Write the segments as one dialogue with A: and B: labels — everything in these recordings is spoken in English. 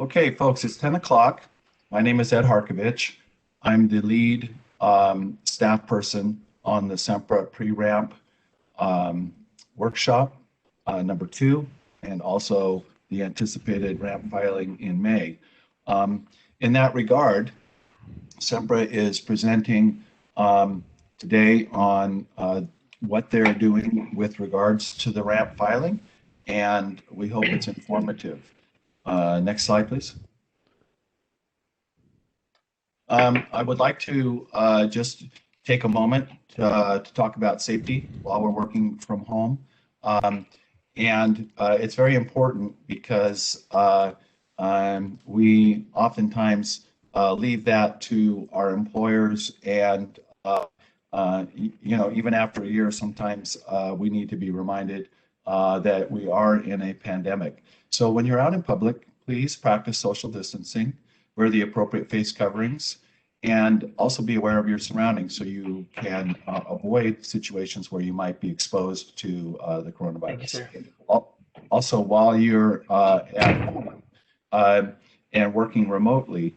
A: Okay, folks, it's 10 o'clock. My name is Ed Harkovich. I'm the lead staff person on the Sempra pre-ramp um, workshop number 2, and also the anticipated ramp filing in May. In that regard, Sempra is presenting today on what they're doing with regards to the ramp filing, and we hope it's informative. Next slide, please. I would like to just take a moment to talk about safety while we're working from home. Um, and it's very important because we oftentimes leave that to our employers, and even after a year, sometimes we need to be reminded that we are in a pandemic. So when you're out in public, please practice social distancing, wear the appropriate face coverings, and also be aware of your surroundings so you can avoid situations where you might be exposed to the coronavirus. Also, while you're at home and working remotely,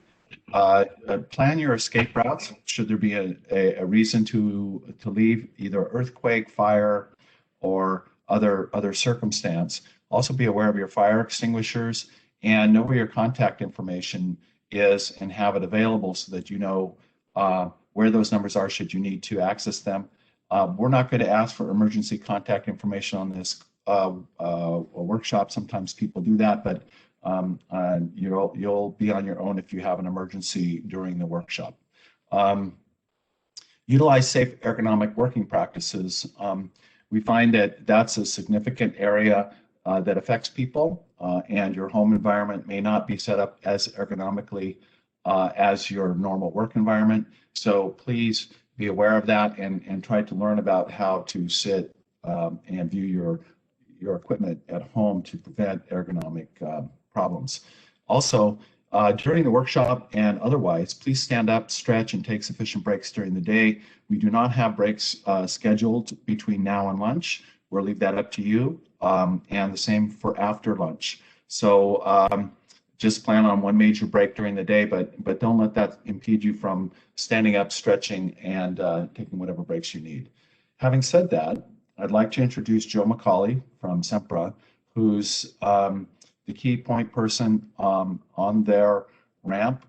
A: plan your escape routes should there be a reason to leave, either earthquake, fire, or other circumstance. Also be aware of your fire extinguishers and know where your contact information is and have it available so that you know where those numbers are should you need to access them. We're not going to ask for emergency contact information on this workshop. Sometimes people do that, but you'll be on your own if you have an emergency during the workshop. Utilize safe ergonomic working practices. We find that that's a significant area that affects people, and your home environment may not be set up as ergonomically as your normal work environment. So please be aware of that and try to learn about how to sit and view your equipment at home to prevent ergonomic problems. Also, during the workshop and otherwise, please stand up, stretch, and take sufficient breaks during the day. We do not have breaks scheduled between now and lunch. We'll leave that up to you, and the same for after lunch. So just plan on one major break during the day, but don't let that impede you from standing up, stretching, and taking whatever breaks you need. Having said that, I'd like to introduce Joe McCauley from Sempra, who's the key point person on their ramp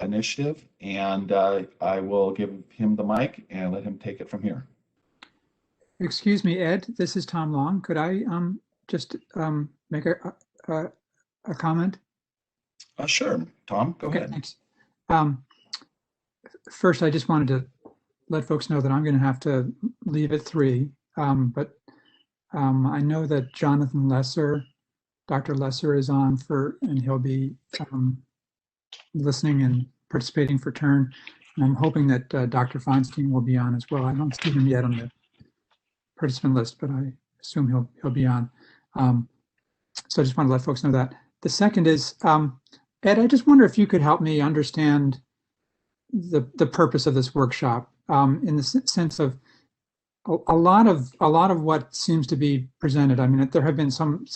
A: initiative, and I will give him the mic and let him take it from here.
B: Excuse me, Ed, this is Tom Long. Could I just make a comment?
A: Sure, Tom, go ahead.
B: Thanks. First, I just wanted to let folks know that I'm going to have to leave at 3, but I know that Jonathan Lesser, Dr. Lesser is on and he'll be listening and participating for turn. And I'm hoping that Dr. Feinstein will be on as well. I don't see him yet on the participant list, but I assume he'll be on. So I just want to let folks know that. The second is, Ed, I just wonder if you could help me understand the purpose of this workshop in the sense of a lot of what seems to be presented. I mean, there have been some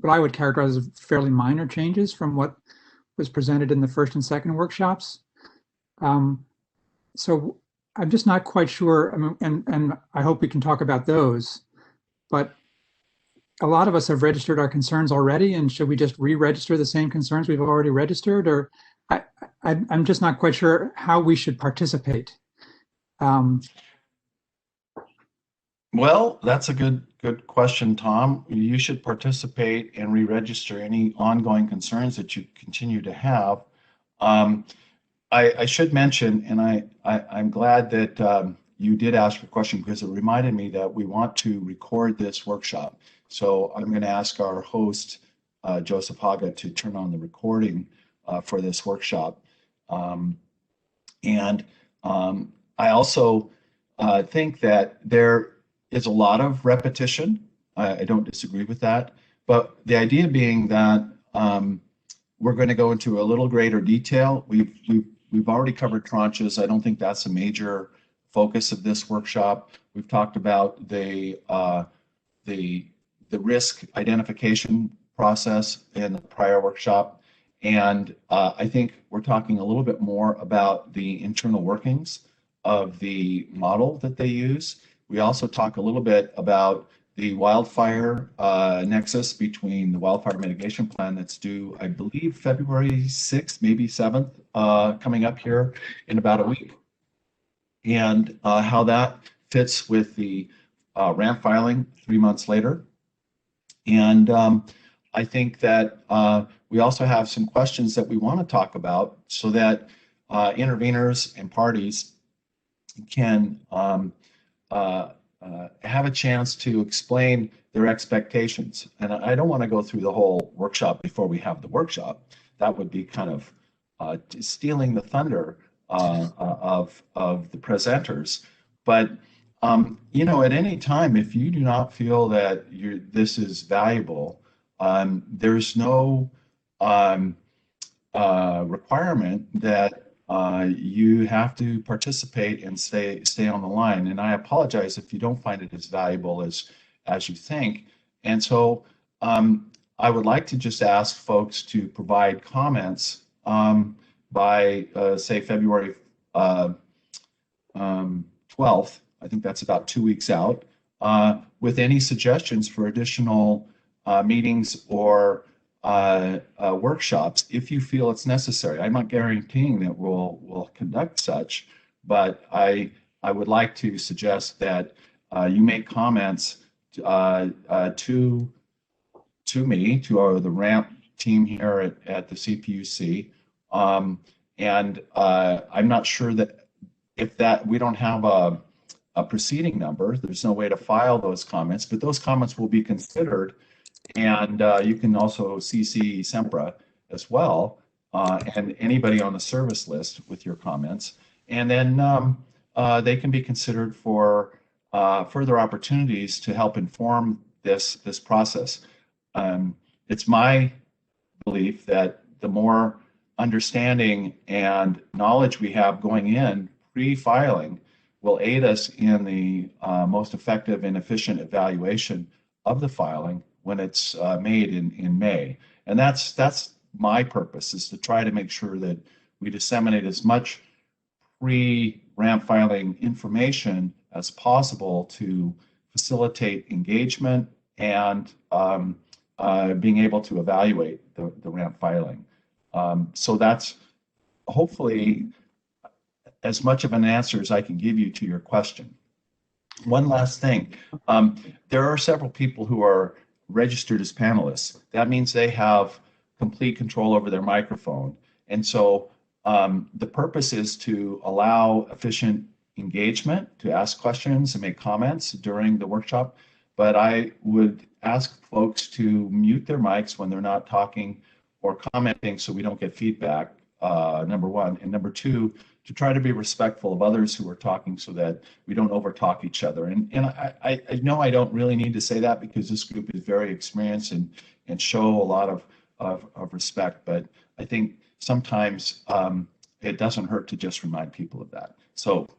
B: what I would characterize as fairly minor changes from what was presented in the first and second workshops. So I'm just not quite sure. I mean, and I hope we can talk about those, but a lot of us have registered our concerns already, and should we just re-register the same concerns we've already registered? Or I'm just not quite sure how we should participate.
A: Well, that's a good question, Tom. You should participate and re-register any ongoing concerns that you continue to have. I should mention, and I'm glad that you did ask a question, because it reminded me that we want to record this workshop. So I'm going to ask our host, Joseph Haga, to turn on the recording for this workshop. I also think that there is a lot of repetition. I don't disagree with that. But the idea being that we're going to go into a little greater detail. We've already covered tranches. I don't think that's a major focus of this workshop. We've talked about the risk identification process in the prior workshop. And I think we're talking a little bit more about the internal workings of the model that they use. We also talk a little bit about the wildfire nexus between the wildfire mitigation plan that's due, I believe, February 6th, maybe 7th, coming up here in about a week, and how that fits with the ramp filing 3 months later. And I think that we also have some questions that we want to talk about so that interveners and parties can have a chance to explain their expectations. And I don't want to go through the whole workshop before we have the workshop. That would be kind of stealing the thunder of the presenters. But you know, at any time, if you do not feel that this is valuable, there's no requirement that you have to participate and stay on the line. And I apologize if you don't find it as valuable as you think. And so I would like to just ask folks to provide comments by say February 12th. I think that's about 2 weeks out, with any suggestions for additional meetings or workshops if you feel it's necessary. I'm not guaranteeing that we'll conduct such, but I would like to suggest that you make comments to me, to the RAMP team here at the CPUC, and I'm not sure that if we don't have a proceeding number, there's no way to file those comments, but those comments will be considered. And you can also CC Sempra as well, and anybody on the service list with your comments. And then they can be considered for further opportunities to help inform this process. It's my belief that the more understanding and knowledge we have going in pre-filing will aid us in the most effective and efficient evaluation of the filing when it's made in May. And that's my purpose, is to try to make sure that we disseminate as much pre-ramp filing information as possible to facilitate engagement and being able to evaluate the ramp filing. So that's hopefully as much of an answer as I can give you to your question. One last thing, there are several people who are registered as panelists. That means they have complete control over their microphone. And so the purpose is to allow efficient engagement, to ask questions and make comments during the workshop. But I would ask folks to mute their mics when they're not talking or commenting so we don't get feedback, number one. And number two, to try to be respectful of others who are talking so that we don't overtalk each other. And I know I don't really need to say that because this group is very experienced and show a lot of respect, but I think sometimes it doesn't hurt to just remind people of that. So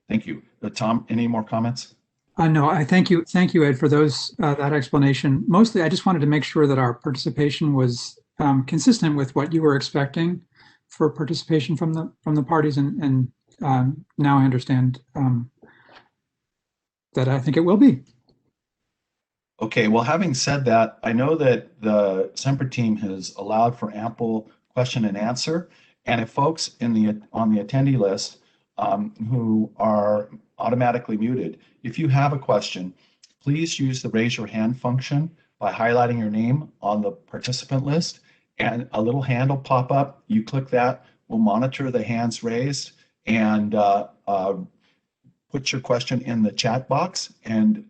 A: thank you. Tom, any more comments?
B: No, I thank you, Ed, for that explanation. Mostly, I just wanted to make sure that our participation was consistent with what you were expecting for participation from the parties, and now I understand that I think it will be.
A: Okay, well, having said that, I know that the Sempra team has allowed for ample question and answer, and if folks on the attendee list who are automatically muted, if you have a question, please use the raise your hand function by highlighting your name on the participant list, and a little hand will pop up. You click that, we'll monitor the hands raised, and put your question in the chat box, and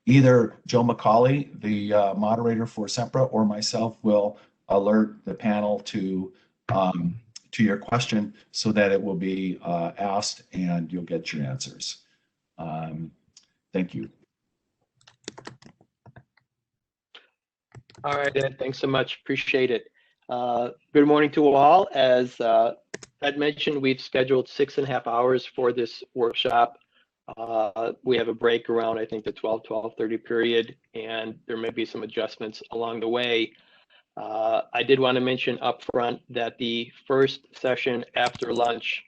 A: either Joe McCauley, the moderator for Sempra, or myself will alert the panel to your question so that it will be asked and you'll get your answers. Thank you.
C: All right, Ed, thanks so much. Appreciate it. Good morning to all. As Ed mentioned, we've scheduled 6.5 hours for this workshop. We have a break around, I think, the 12:30 period, and there may be some adjustments along the way. I did want to mention up front that the first session after lunch,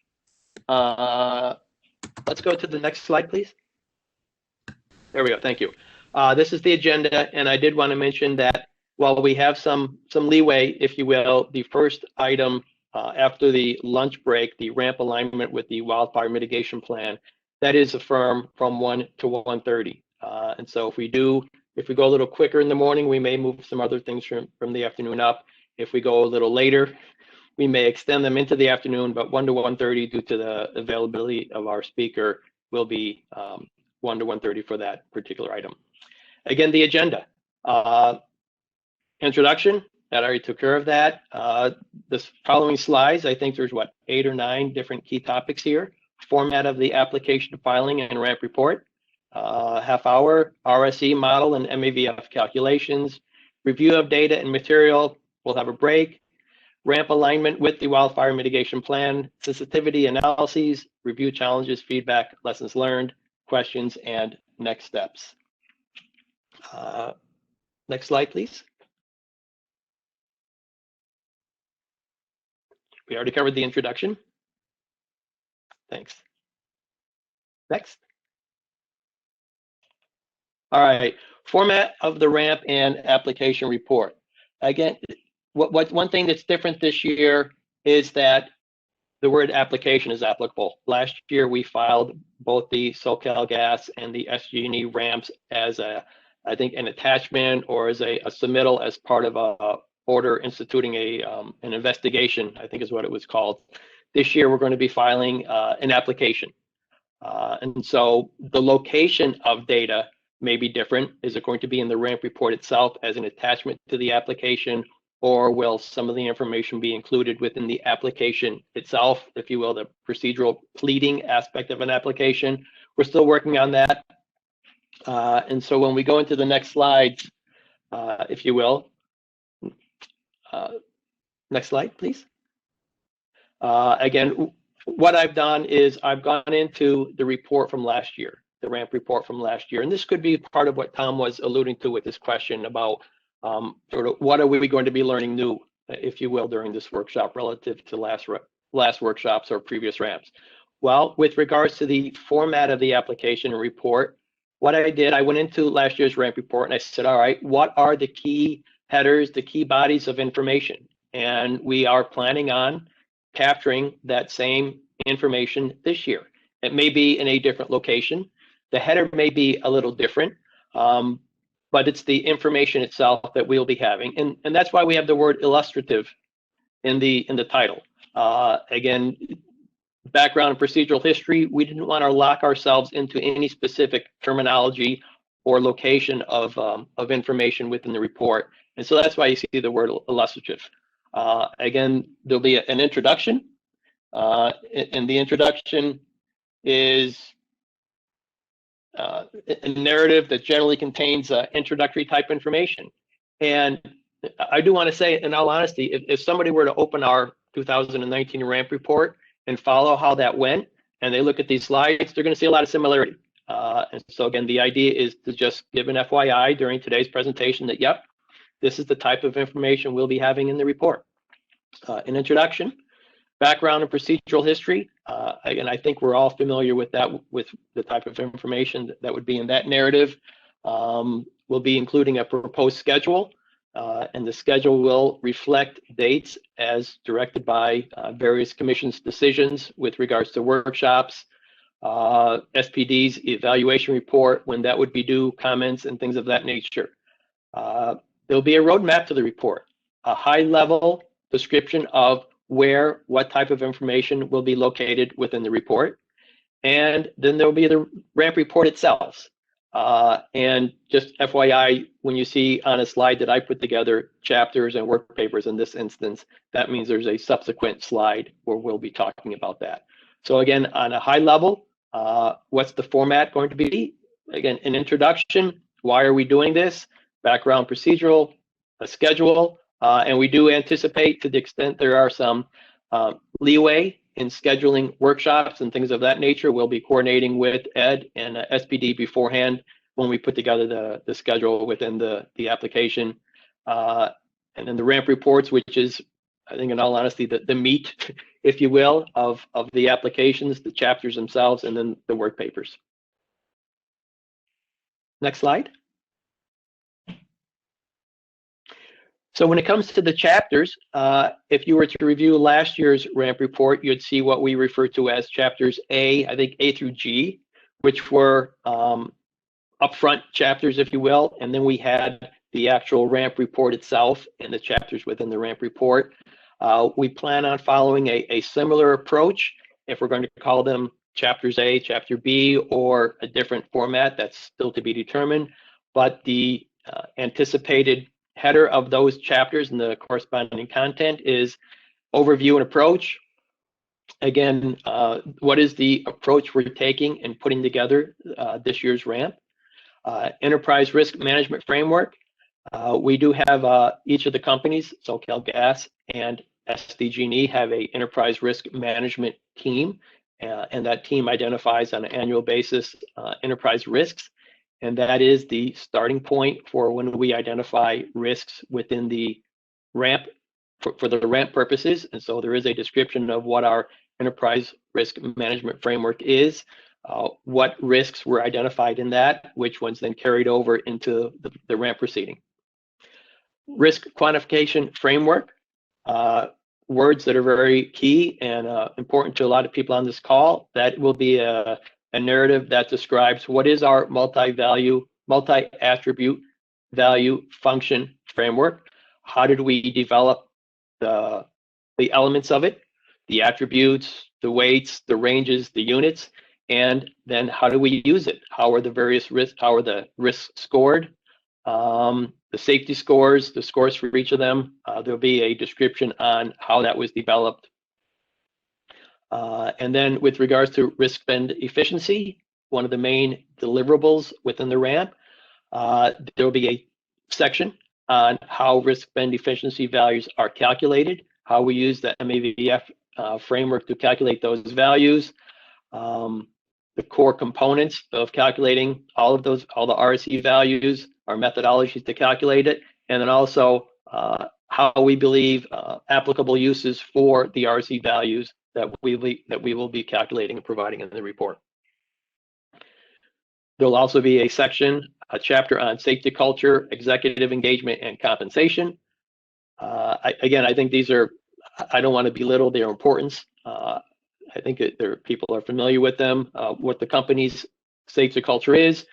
C: let's go to the next slide, please. There we go. Thank you. This is the agenda, and I did want to mention that while we have some leeway, if you will, the first item after the lunch break, the ramp alignment with the wildfire mitigation plan, that is affirmed from 1 to 1:30. And so if we go a little quicker in the morning, we may move some other things from the afternoon up. If we go a little later, we may extend them into the afternoon, but 1 to 1:30 due to the availability of our speaker will be 1 to 1:30 for that particular item. Again, the agenda. Introduction, that I already took care of that. This following slides, I think there's 8 or 9 different key topics here. Format of the application filing and ramp report. Half hour, RSE model and MAVF calculations. Review of data and material. We'll have a break. Ramp alignment with the wildfire mitigation plan. Sensitivity analyses. Review challenges, feedback, lessons learned, questions, and next steps. Next slide, please. We already covered the introduction. Thanks. Next. All right, format of the ramp and application report. Again, one thing that's different this year is that the word application is applicable. Last year, we filed both the SoCalGas and the SG&E ramps as I think an attachment or as a submittal as part of a order instituting an investigation, I think is what it was called. This year, we're going to be filing an application. And so the location of data may be different. Is it going to be in the ramp report itself as an attachment to the application, or will some of the information be included within the application itself, if you will, the procedural pleading aspect of an application? We're still working on that. And so when we go into the next slides, if you will, next slide, please. Again, what I've done is I've gone into the report from last year, the ramp report from last year. And this could be part of what Tom was alluding to with this question about sort of what are we going to be learning new, if you will, during this workshop relative to last workshops or previous ramps. Well, with regards to the format of the application and report, what I did, I went into last year's ramp report and I said, all right, what are the key headers, the key bodies of information? And we are planning on capturing that same information this year. It may be in a different location. The header may be a little different, but it's the information itself that we'll be having. And that's why we have the word illustrative in the title. Again, background and procedural history, we didn't want to lock ourselves into any specific terminology or location of information within the report. And so that's why you see the word illustrative. Again, there'll be an introduction, and the introduction is a narrative that generally contains introductory type information. And I do want to say, in all honesty, if somebody were to open our 2019 ramp report and follow how that went, and they look at these slides, they're going to see a lot of similarity. And so again, the idea is to just give an FYI during today's presentation that, yep, this is the type of information we'll be having in the report. An introduction, background and procedural history. Again, I think we're all familiar with that, with the type of information that would be in that narrative. We'll be including a proposed schedule, and the schedule will reflect dates as directed by various commission's decisions with regards to workshops, SPD's evaluation report, when that would be due, comments, and things of that nature. There'll be a roadmap to the report, a high-level description of where, what type of information will be located within the report. And then there'll be the ramp report itself. And just FYI, when you see on a slide that I put together chapters and work papers in this instance, that means there's a subsequent slide where we'll be talking about that. So again, on a high level, what's the format going to be? Again, an introduction, why are we doing this? Background procedural, a schedule, and we do anticipate, to the extent there are some leeway in scheduling workshops and things of that nature. We'll be coordinating with Ed and SPD beforehand when we put together the schedule within the application. And then the ramp reports, which is, I think in all honesty, the meat, if you will, of the applications, the chapters themselves, and then the work papers. Next slide. So when it comes to the chapters, if you were to review last year's ramp report, you'd see what we refer to as chapters I think A through G, which were upfront chapters, if you will, and then we had the actual ramp report itself and the chapters within the ramp report. We plan on following a similar approach, if we're going to call them chapters A, chapter B, or a different format, that's still to be determined. But the anticipated header of those chapters and the corresponding content is overview and approach. Again, what is the approach we're taking in putting together this year's ramp? Enterprise risk management framework. We do have each of the companies, SoCal Gas and SDG&E, have a enterprise risk management team, and that team identifies on an annual basis enterprise risks, and that is the starting point for when we identify risks within the ramp for the ramp purposes. And so there is a description of what our enterprise risk management framework is, what risks were identified in that, which ones then carried over into the ramp proceeding. Risk quantification framework, words that are very key and important to a lot of people on this call. That will be a narrative that describes what is our multi-attribute value function framework. How did we develop the elements of it, the attributes, the weights, the ranges, the units, and then how do we use it? How are the various risks, how are the risks scored? The safety scores, the scores for each of them. There'll be a description on how that was developed. And then with regards to risk spend efficiency, one of the main deliverables within the ramp, there will be a section on how risk spend efficiency values are calculated, how we use the MAVF framework to calculate those values, the core components of calculating all the RSE values, our methodologies to calculate it, and then also how we believe applicable uses for the RSE values that we will be calculating and providing in the report. There'll also be a section, a chapter on safety culture, executive engagement, and compensation. Again, I think these are, I don't want to belittle their importance. I think people are familiar with them, what the company's safety culture is.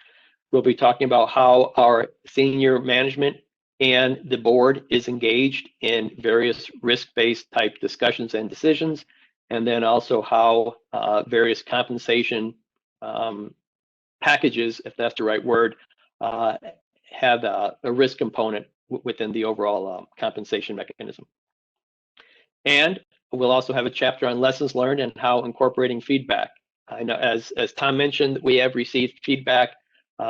C: We'll be talking about how our senior management and the board is engaged in various risk-based type discussions and decisions, and then also how various compensation packages, if that's the right word, have a risk component within the overall compensation mechanism. And we'll also have a chapter on lessons learned and how incorporating feedback. I know, as Tom mentioned, we have received feedback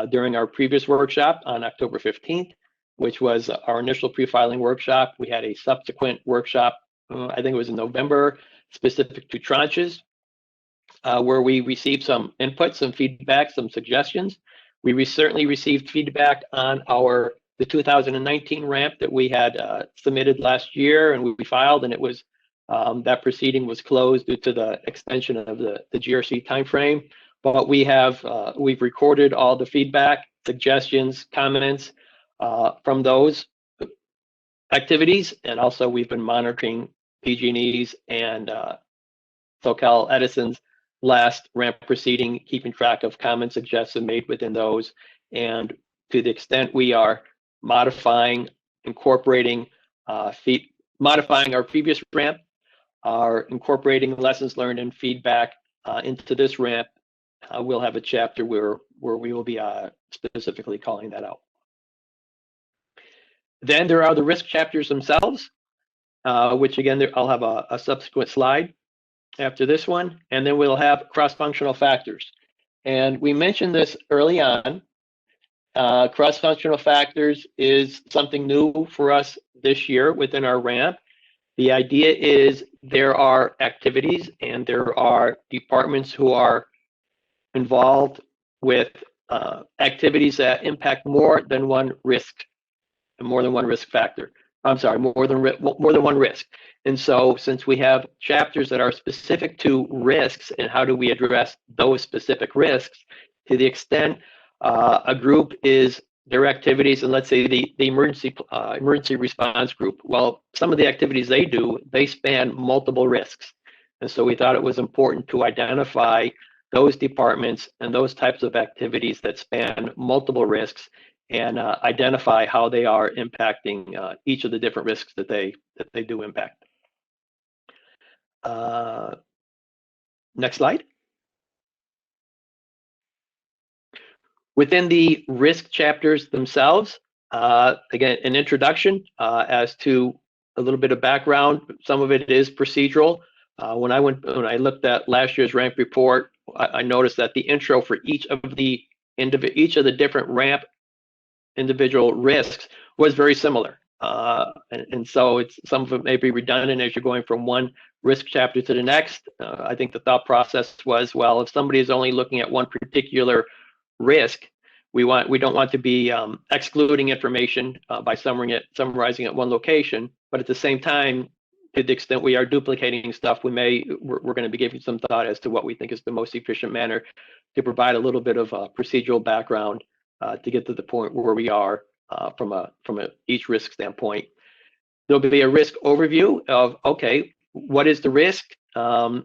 C: during our previous workshop on October 15th, which was our initial pre-filing workshop. We had a subsequent workshop, I think it was in November, specific to tranches, where we received some input, some feedback, some suggestions. We certainly received feedback on the 2019 ramp that we had submitted last year, and we filed, and it was that proceeding was closed due to the extension of the GRC timeframe. But we've recorded all the feedback, suggestions, comments from those activities, and also we've been monitoring PG&E's and SoCal Edison's last ramp proceeding, keeping track of comments, suggestions made within those, and to the extent we are modifying, incorporating, modifying our previous ramp, are incorporating lessons learned and feedback into this ramp, we'll have a chapter where we will be specifically calling that out. Then there are the risk chapters themselves, which again, I'll have a subsequent slide after this one, and then we'll have cross-functional factors. And we mentioned this early on. Cross-functional factors is something new for us this year within our ramp. The idea is there are activities and there are departments who are involved with activities that impact more than one risk factor. I'm sorry, more than one risk. And so since we have chapters that are specific to risks and how do we address those specific risks, to the extent a group is their activities, and let's say the emergency response group, well, some of the activities they do, they span multiple risks. And so we thought it was important to identify those departments and those types of activities that span multiple risks and identify how they are impacting each of the different risks that they do impact. Next slide. Within the risk chapters themselves, again, an introduction as to a little bit of background. Some of it is procedural. When I looked at last year's RAMP report, I noticed that the intro for each of the different RAMP individual risks was very similar. And so some of it may be redundant as you're going from one risk chapter to the next. I think the thought process was, well, if somebody is only looking at one particular risk, we don't want to be excluding information by summarizing at one location, but at the same time, to the extent we are duplicating stuff, we're going to be giving some thought as to what we think is the most efficient manner to provide a little bit of procedural background to get to the point where we are from each risk standpoint. There'll be a risk overview of, okay, what is the risk? Again,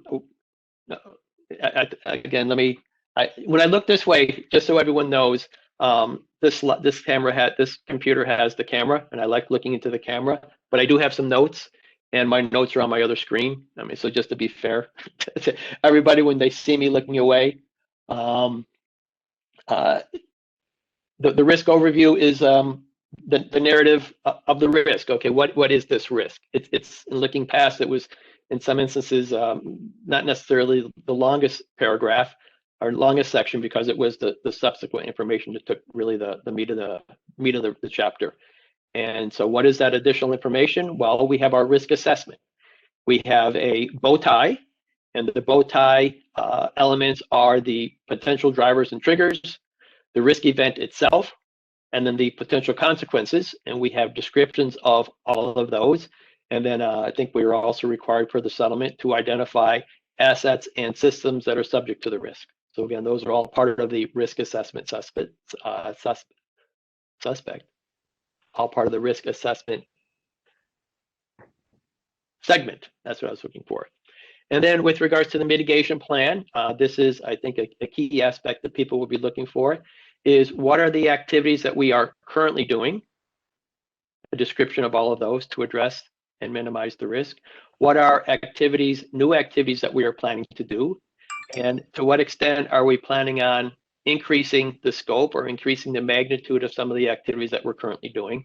C: when I look this way, just so everyone knows, this computer has the camera, and I like looking into the camera, but I do have some notes, and my notes are on my other screen. I mean, so just to be fair to everybody, when they see me looking away, the risk overview is the narrative of the risk. Okay, what is this risk? It's looking past. It was in some instances not necessarily the longest paragraph or longest section, because it was the subsequent information that took really the meat of the chapter. And so what is that additional information? Well, we have our risk assessment. We have a bow tie, and the bow tie elements are the potential drivers and triggers, the risk event itself, and then the potential consequences. And we have descriptions of all of those. And then I think we are also required for the settlement to identify assets and systems that are subject to the risk. So again, those are all part of the risk assessment all part of the risk assessment segment. That's what I was looking for. And then with regards to the mitigation plan, this is, I think, a key aspect that people will be looking for, is what are the activities that we are currently doing, a description of all of those to address and minimize the risk. What are new activities that we are planning to do, and to what extent are we planning on increasing the scope or increasing the magnitude of some of the activities that we're currently doing.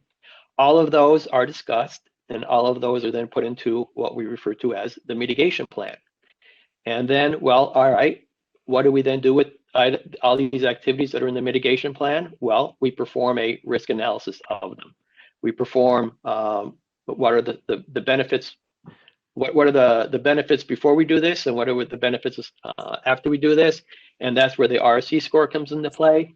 C: All of those are discussed, and all of those are then put into what we refer to as the mitigation plan. And then, well, all right, what do we then do with all these activities that are in the mitigation plan? Well, we perform a risk analysis of them. We perform what are the benefits, what are the benefits before we do this, and what are the benefits after we do this? And that's where the RSC score comes into play.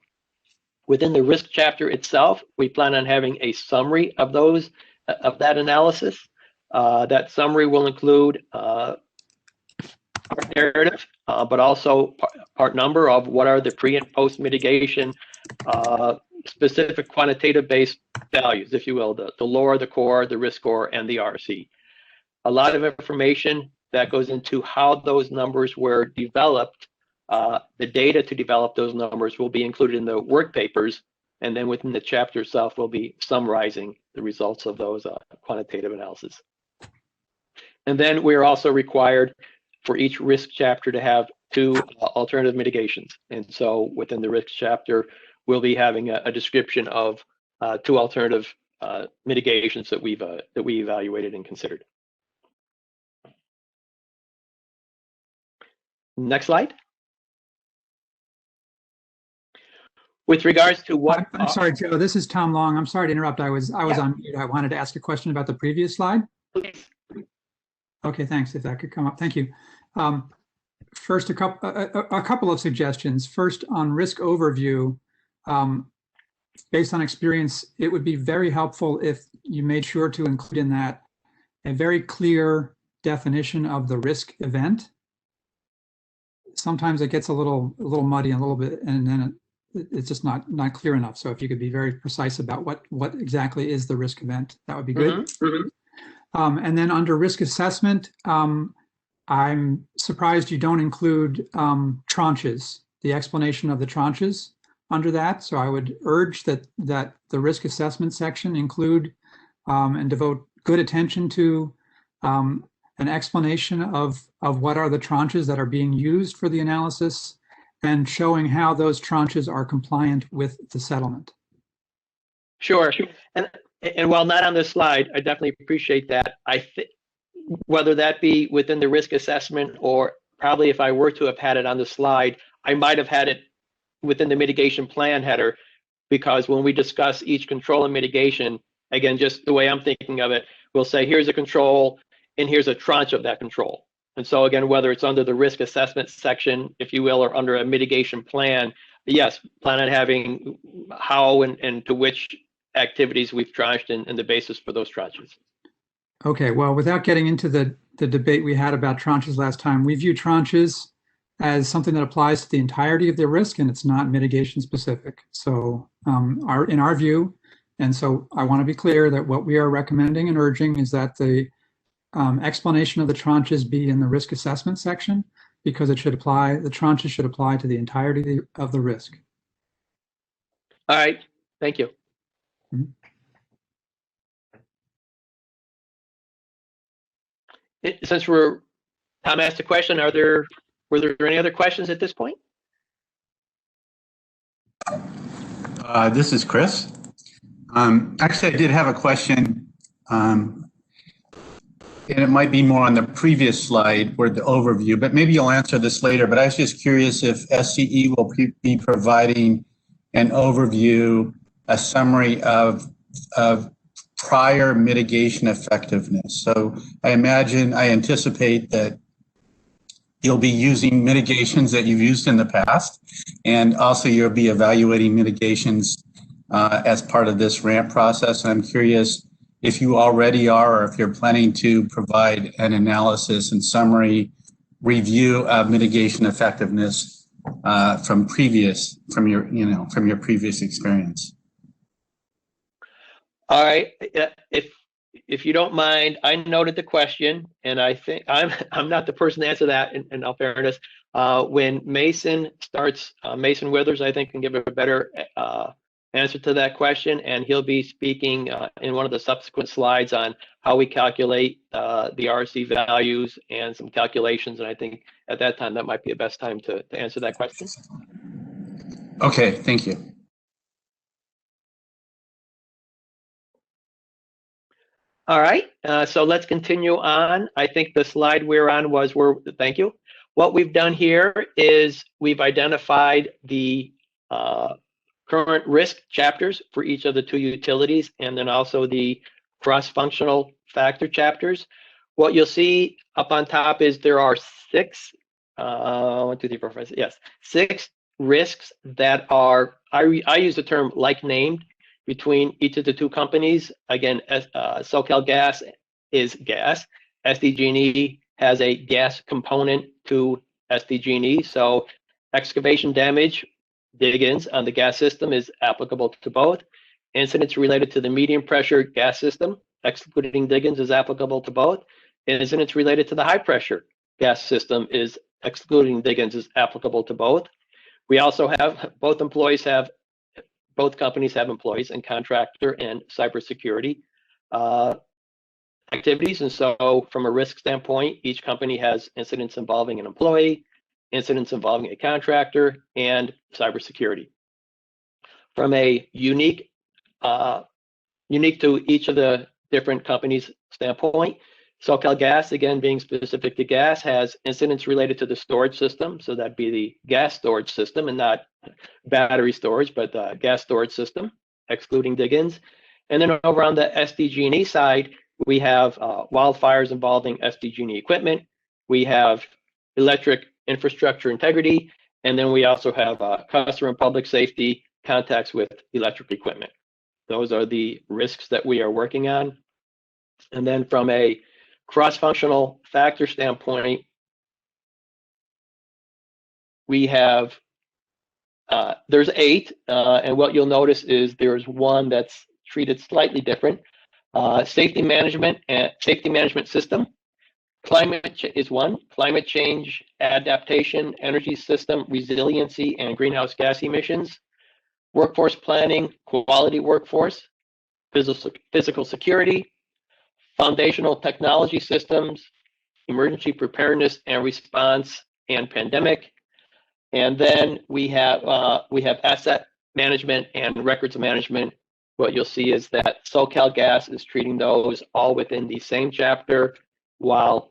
C: Within the risk chapter itself, we plan on having a summary of that analysis. That summary will include our narrative, but also part number of what are the pre and post mitigation specific quantitative based values, if you will, the LOR, the core, the risk score, and the RSC. A lot of information that goes into how those numbers were developed. The data to develop those numbers will be included in the work papers, and then within the chapter itself, we'll be summarizing the results of those quantitative analysis. And then we are also required for each risk chapter to have 2 alternative mitigations. And so within the risk chapter, we'll be having a description of 2 alternative mitigations that we evaluated and considered. Next slide. With regards to what
B: I'm sorry, Joe, this is Tom Long. I'm sorry to interrupt. I was on mute. I wanted to ask a question about the previous slide.
C: Please.
B: Okay, thanks. If that could come up, thank you. First, a couple of suggestions. First, on risk overview, based on experience, it would be very helpful if you made sure to include in that a very clear definition of the risk event. Sometimes it gets a little muddy and a little bit, and then it's just not clear enough. So if you could be very precise about what exactly is the risk event, that would be good. And then under risk assessment, I'm surprised you don't include tranches, the explanation of the tranches under that. So I would urge that the risk assessment section include and devote good attention to an explanation of what are the tranches that are being used for the analysis and showing how those tranches are compliant with the settlement.
C: Sure. And while not on this slide, I definitely appreciate that. I think whether that be within the risk assessment or probably if I were to have had it on the slide, I might have had it within the mitigation plan header, because when we discuss each control and mitigation, again, just the way I'm thinking of it, we'll say, here's a control and here's a tranche of that control. And so again, whether it's under the risk assessment section, if you will, or under a mitigation plan, yes, plan on having how and to which activities we've tranched and the basis for those tranches.
B: Okay, well, without getting into the debate we had about tranches last time, we view tranches as something that applies to the entirety of the risk, and it's not mitigation specific. So in our view, and so I want to be clear that what we are recommending and urging is that the explanation of the tranches be in the risk assessment section, because it should apply, the tranches should apply to the entirety of the risk.
C: All right, thank you.
B: Mm-hmm.
C: Since Tom asked a question, were there any other questions at this point?
D: This is Chris. Actually, I did have a question, and it might be more on the previous slide where the overview, but maybe you'll answer this later. But I was just curious if SCE will be providing an overview, a summary of prior mitigation effectiveness. So I anticipate that you'll be using mitigations that you've used in the past, and also you'll be evaluating mitigations as part of this ramp process. And I'm curious if you already are, or if you're planning to provide an analysis and summary review of mitigation effectiveness from your previous experience.
C: All right, if you don't mind, I noted the question, and I think I'm not the person to answer that. In all fairness, when Mason starts, Mason Withers, I think, can give a better answer to that question, and he'll be speaking in one of the subsequent slides on how we calculate the RC values and some calculations. And I think at that time that might be the best time to answer that question.
D: Okay, thank you.
C: All right, so let's continue on. I think the slide we're on thank you. What we've done here is we've identified the current risk chapters for each of the two utilities, and then also the cross-functional factor chapters. What you'll see up on top is there are six risks that are, I use the term like named, between each of the two companies. Again, SoCalGas is gas. SDG&E has a gas component to SDG&E. So excavation damage, dig-ins on the gas system is applicable to both. Incidents related to the medium pressure gas system, excluding dig-ins, is applicable to both. Incidents related to the high pressure gas system is excluding dig-ins is applicable to both. We also have both companies have employees in contractor and cybersecurity activities. And so from a risk standpoint, each company has incidents involving an employee, incidents involving a contractor, and cybersecurity. From a unique to each of the different companies' standpoint, SoCalGas, again, being specific to gas, has incidents related to the storage system. So that'd be the gas storage system and not battery storage, but the gas storage system, excluding dig-ins. And then over on the SDG&E side, We have wildfires involving SDG&E equipment. We have electric infrastructure integrity. And then we also have customer and public safety contacts with electric equipment. Those are the risks that we are working on. And then from a cross-functional factor standpoint, we have, there's 8, and what you'll notice is there's one that's treated slightly different. Safety management and safety management system. Climate is one. Climate change, adaptation, energy system, resiliency, and greenhouse gas emissions. Workforce planning, quality workforce, physical security, foundational technology systems, emergency preparedness and response, and pandemic. And then we have asset management and records management. What you'll see is that SoCal Gas is treating those all within the same chapter, while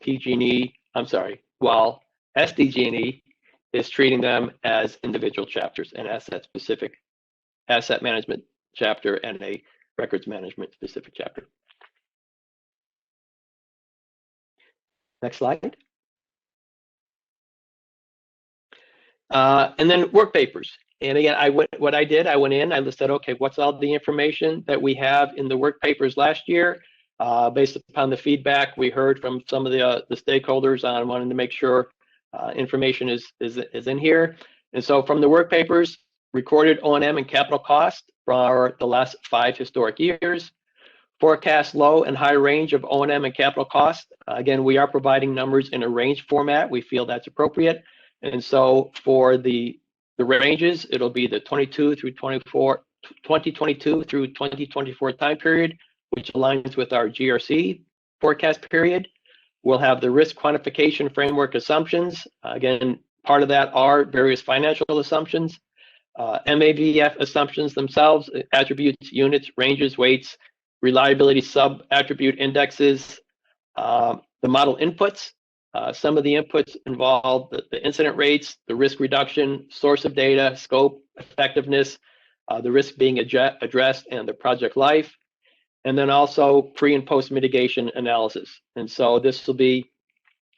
C: while SDG&E is treating them as individual chapters, an asset-specific asset management chapter and a records management specific chapter. Next slide. And then work papers. And again, I went in, I said, okay, what's all the information that we have in the work papers last year? Based upon the feedback we heard from some of the stakeholders on wanting to make sure information is in here. And so from the work papers, recorded O&M and capital cost for the last 5 historic years, forecast low and high range of O&M and capital cost. Again, we are providing numbers in a range format. We feel that's appropriate. And so for the ranges, it'll be the 2022 through 2024 time period, which aligns with our GRC forecast period. We'll have the risk quantification framework assumptions. Again, part of that are various financial assumptions, MAVF assumptions themselves, attributes, units, ranges, weights, reliability sub-attribute indexes, the model inputs. Some of the inputs involve the incident rates, the risk reduction, source of data, scope, effectiveness, the risk being addressed, and the project life, and then also pre and post mitigation analysis. And so this will be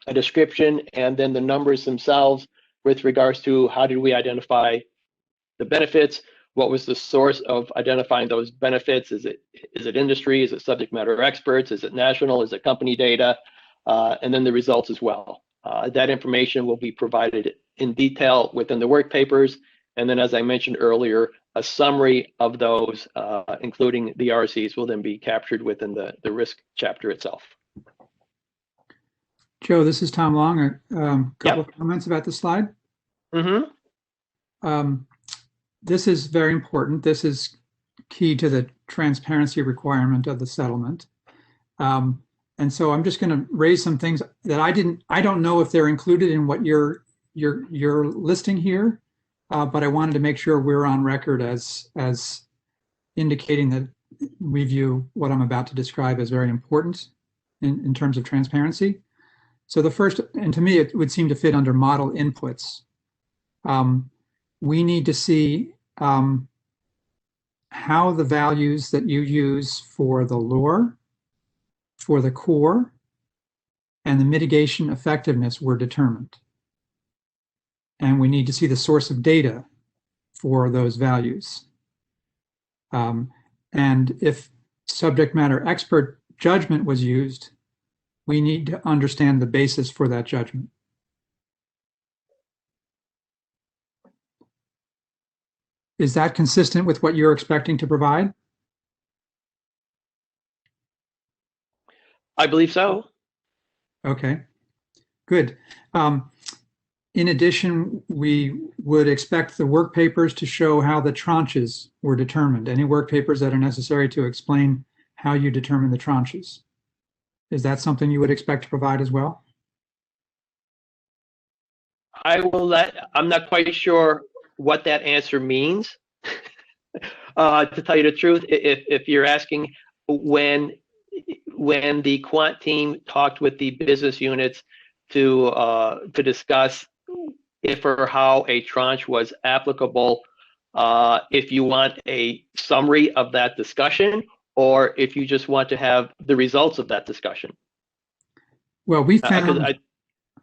C: a description and then the numbers themselves with regards to how did we identify the benefits, what was the source of identifying those benefits, is it industry, is it subject matter experts, is it national, is it company data, and then the results as well. That information will be provided in detail within the work papers. And then, as I mentioned earlier, a summary of those, including the RCs, will then be captured within the risk chapter itself.
B: Joe, this is Tom Long. A couple of comments about the slide. This is very important. This is key to the transparency requirement of the settlement. And so I'm just going to raise some things that I don't know if they're included in what you're listing here, but I wanted to make sure we're on record as indicating that we view what I'm about to describe as very important in terms of transparency. So the first, and to me, it would seem to fit under model inputs. We need to see how the values that you use for the lure, for the core, and the mitigation effectiveness were determined. And we need to see the source of data for those values. And if subject matter expert judgment was used, we need to understand the basis for that judgment. Is that consistent with what you're expecting to provide?
C: I believe so.
B: Okay, good. In addition, we would expect the work papers to show how the tranches were determined. Any work papers that are necessary to explain how you determine the tranches. Is that something you would expect to provide as well?
C: I'm not quite sure what that answer means. To tell you the truth, if you're asking when the quant team talked with the business units to discuss if or how a tranche was applicable, if you want a summary of that discussion, or if you just want to have the results of that discussion.
B: Well, we
C: Because
B: found,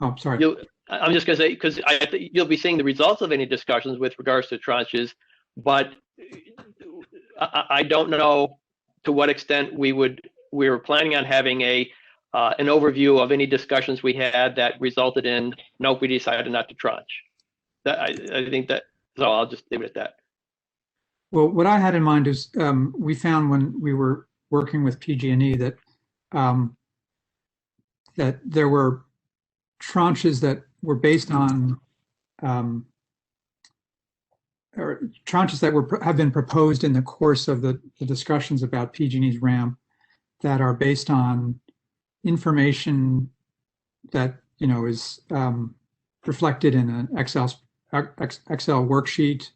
B: oh, sorry.
C: I'm just going to say, because you'll be seeing the results of any discussions with regards to tranches, but I don't know to what extent we were planning on having an overview of any discussions we had that resulted in, nope, we decided not to tranche. I think that, so I'll just leave it at that.
B: Well, what I had in mind is we found when we were working with PG&E that that there were tranches that were based on or tranches that have been proposed in the course of the discussions about PG&E's RAM that are based on information that is reflected in an Excel worksheet.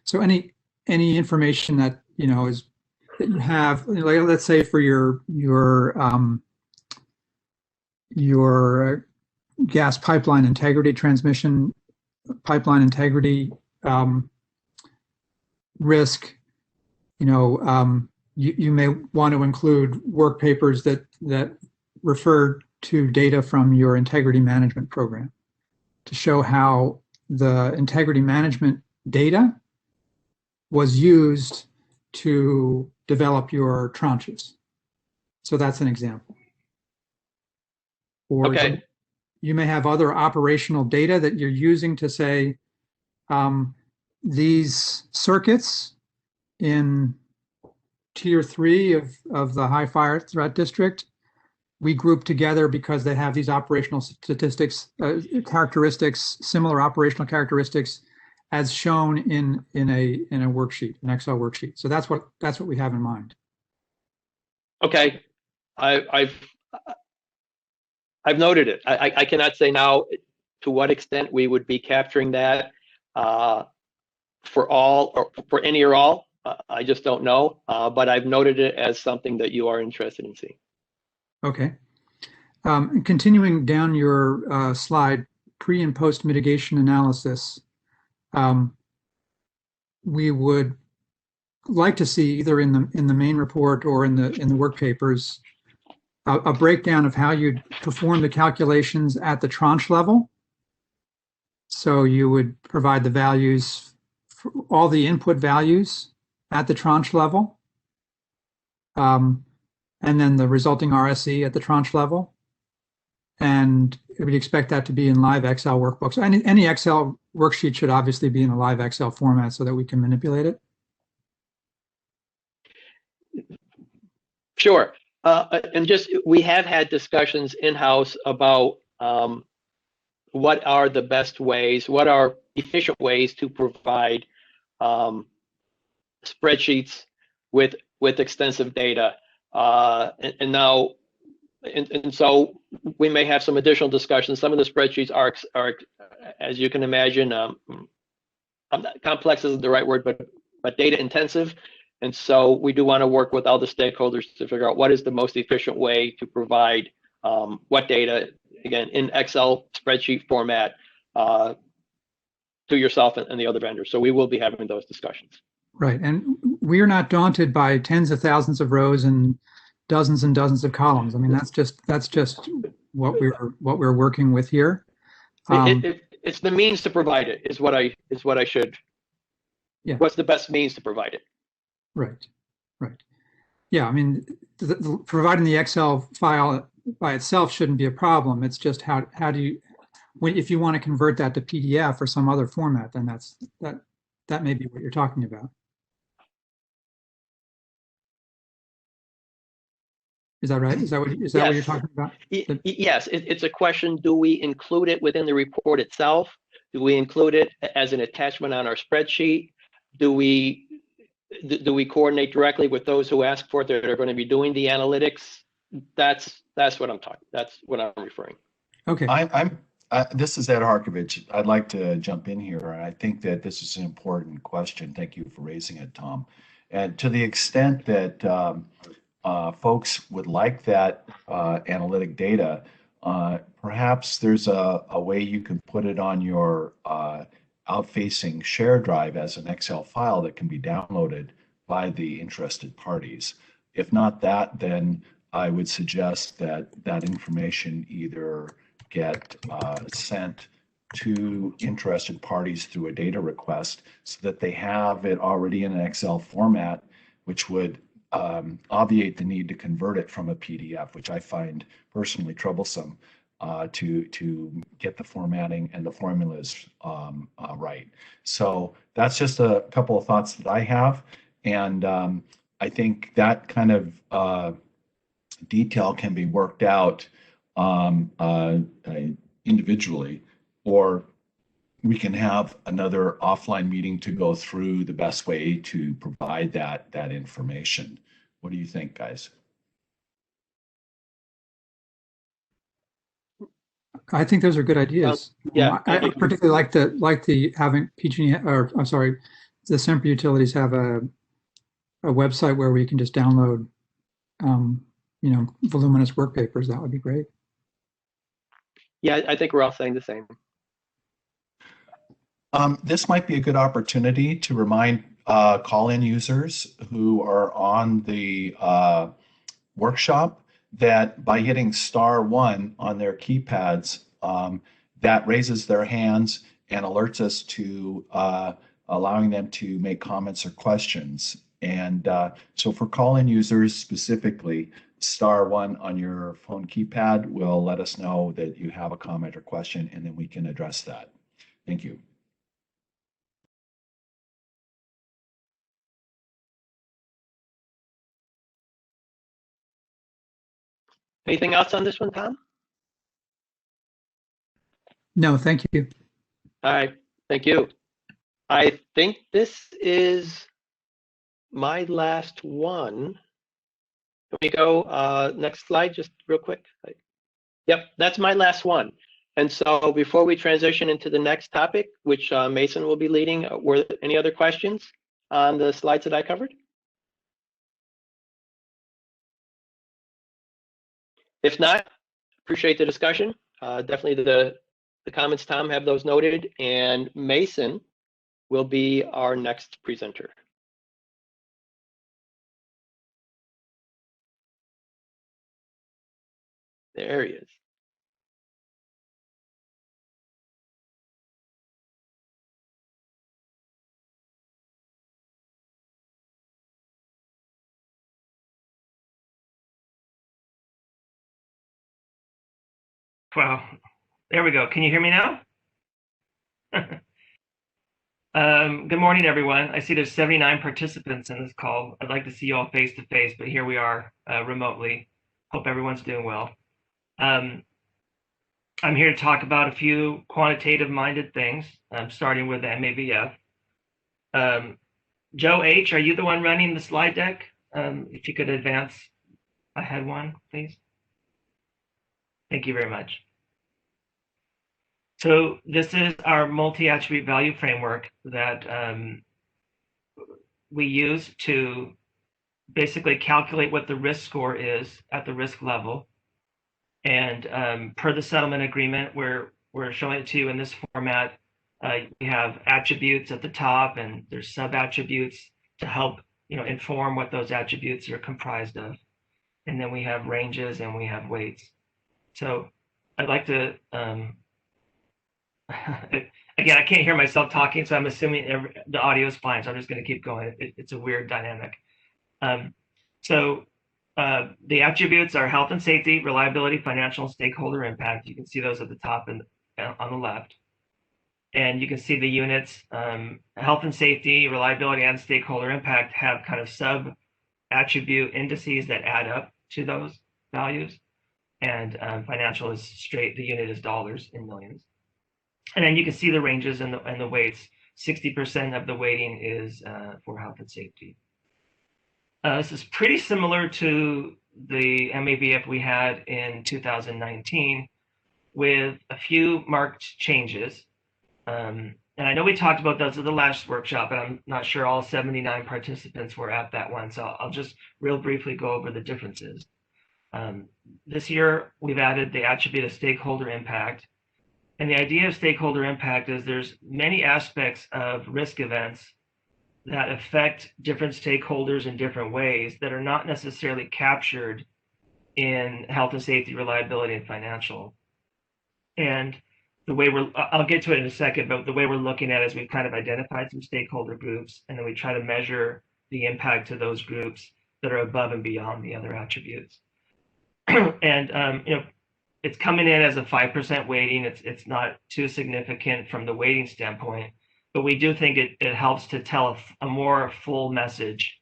B: So any information that is that you have, like, let's say for your gas pipeline integrity, transmission pipeline integrity risk, you may want to include work papers that refer to data from your integrity management program to show how the integrity management data was used to develop your tranches. So that's an example. Or
C: okay.
B: You may have other operational data that you're using to say, these circuits in tier 3 of the high fire threat district, we group together because they have these operational statistics, characteristics, similar operational characteristics as shown in a worksheet, an Excel worksheet. So that's what we have in mind.
C: Okay, I've noted it. I cannot say now to what extent we would be capturing that for all or for any or all. I just don't know, but I've noted it as something that you are interested in seeing.
B: Okay. Continuing down your slide, pre and post mitigation analysis, we would like to see either in the main report or in the work papers a breakdown of how you'd perform the calculations at the tranche level. So you would provide the values, all the input values at the tranche level, and then the resulting RSE at the tranche level. And we'd expect that to be in live Excel workbooks. Any Excel worksheet should obviously be in a live Excel format so that we can manipulate it.
C: Sure. And just, we have had discussions in-house about what are the best ways, what are efficient ways to provide spreadsheets with extensive data. And so we may have some additional discussions. Some of the spreadsheets are as you can imagine, complex isn't the right word, but data intensive. And so we do want to work with all the stakeholders to figure out what is the most efficient way to provide what data, again, in Excel spreadsheet format to yourself and the other vendors. So we will be having those discussions.
B: Right. And we're not daunted by tens of thousands of rows and dozens of columns. I mean, that's just what we're working with here.
C: It's the means to provide it is what I should.
B: Yeah.
C: What's the best means to provide it?
B: Right. Yeah, I mean, providing the Excel file by itself shouldn't be a problem. It's just how do you, if you want to convert that to PDF or some other format, then that may be what you're talking about. Is that right? Is that what you're talking about?
C: Yes, it's a question. Do we include it within the report itself? Do we include it as an attachment on our spreadsheet? Do we coordinate directly with those who ask for it that are going to be doing the analytics? That's what I'm talking. That's what I'm referring.
B: Okay.
A: This is Ed Harkovich. I'd like to jump in here. I think that this is an important question. Thank you for raising it, Tom. And to the extent that folks would like that analytic data, perhaps there's a way you can put it on your out-facing share drive as an Excel file that can be downloaded by the interested parties. If not that, then I would suggest that that information either get sent to interested parties through a data request so that they have it already in an Excel format, which would obviate the need to convert it from a PDF, which I find personally troublesome to get the formatting and the formulas right. So that's just a couple of thoughts that I have. And I think that kind of detail can be worked out individually, or we can have another offline meeting to go through the best way to provide that information. What do you think, guys?
B: I think those are good ideas.
C: Yeah,
B: I particularly like the having PG, or I'm sorry, the Sempra utilities have a website where we can just download, voluminous work papers. That would be great.
C: yeah, I think we're all saying the same.
A: This might be a good opportunity to remind call-in users who are on the workshop that by hitting *1 on their keypads, that raises their hands and alerts us to allowing them to make comments or questions. And so for call-in users specifically, *1 on your phone keypad will let us know that you have a comment or question, and then we can address that. Thank you.
C: Anything else on this one, Tom?
B: No, thank you.
C: All right, thank you. I think this is my last one. Can we go next slide just real quick? Yep, that's my last one. And so before we transition into the next topic, which Mason will be leading, were there any other questions on the slides that I covered? If not, appreciate the discussion. Definitely the comments, Tom, have those noted, and Mason will be our next presenter. There he is.
E: Wow, there we go. Can you hear me now? Good morning, everyone. I see there's 79 participants in this call. I'd like to see you all face to face, but here we are remotely. Hope everyone's doing well. I'm here to talk about a few quantitative-minded things, starting with the MABF. Joe H., are you the one running the slide deck? If you could advance ahead one, please. Thank you very much. So this is our multi-attribute value framework that we use to basically calculate what the risk score is at the risk level. And per the settlement agreement, we're showing it to you in this format. We have attributes at the top, and there's sub-attributes to help inform what those attributes are comprised of. And then we have ranges and we have weights. So I'd like to again, I can't hear myself talking, so I'm assuming the audio is fine. So I'm just going to keep going. It's a weird dynamic. So the attributes are health and safety, reliability, financial, and stakeholder impact. You can see those at the top and on the left. And you can see the units, health and safety, reliability, and stakeholder impact have kind of sub-attribute indices that add up to those values. And financial is straight, the unit is dollars in millions. And then you can see the ranges and the weights. 60% of the weighting is for health and safety. This is pretty similar to the MABF we had in 2019 with a few marked changes. And I know we talked about those at the last workshop, but I'm not sure all 79 participants were at that one. So I'll just real briefly go over the differences. This year, we've added the attribute of stakeholder impact. And the idea of stakeholder impact is there's many aspects of risk events that affect different stakeholders in different ways that are not necessarily captured in health and safety, reliability, and financial. And the way I'll get to it in a second, but the way we're looking at it is we've kind of identified some stakeholder groups, and then we try to measure the impact to those groups that are above and beyond the other attributes. And it's coming in as a 5% weighting. It's not too significant from the weighting standpoint, but we do think it helps to tell a more full message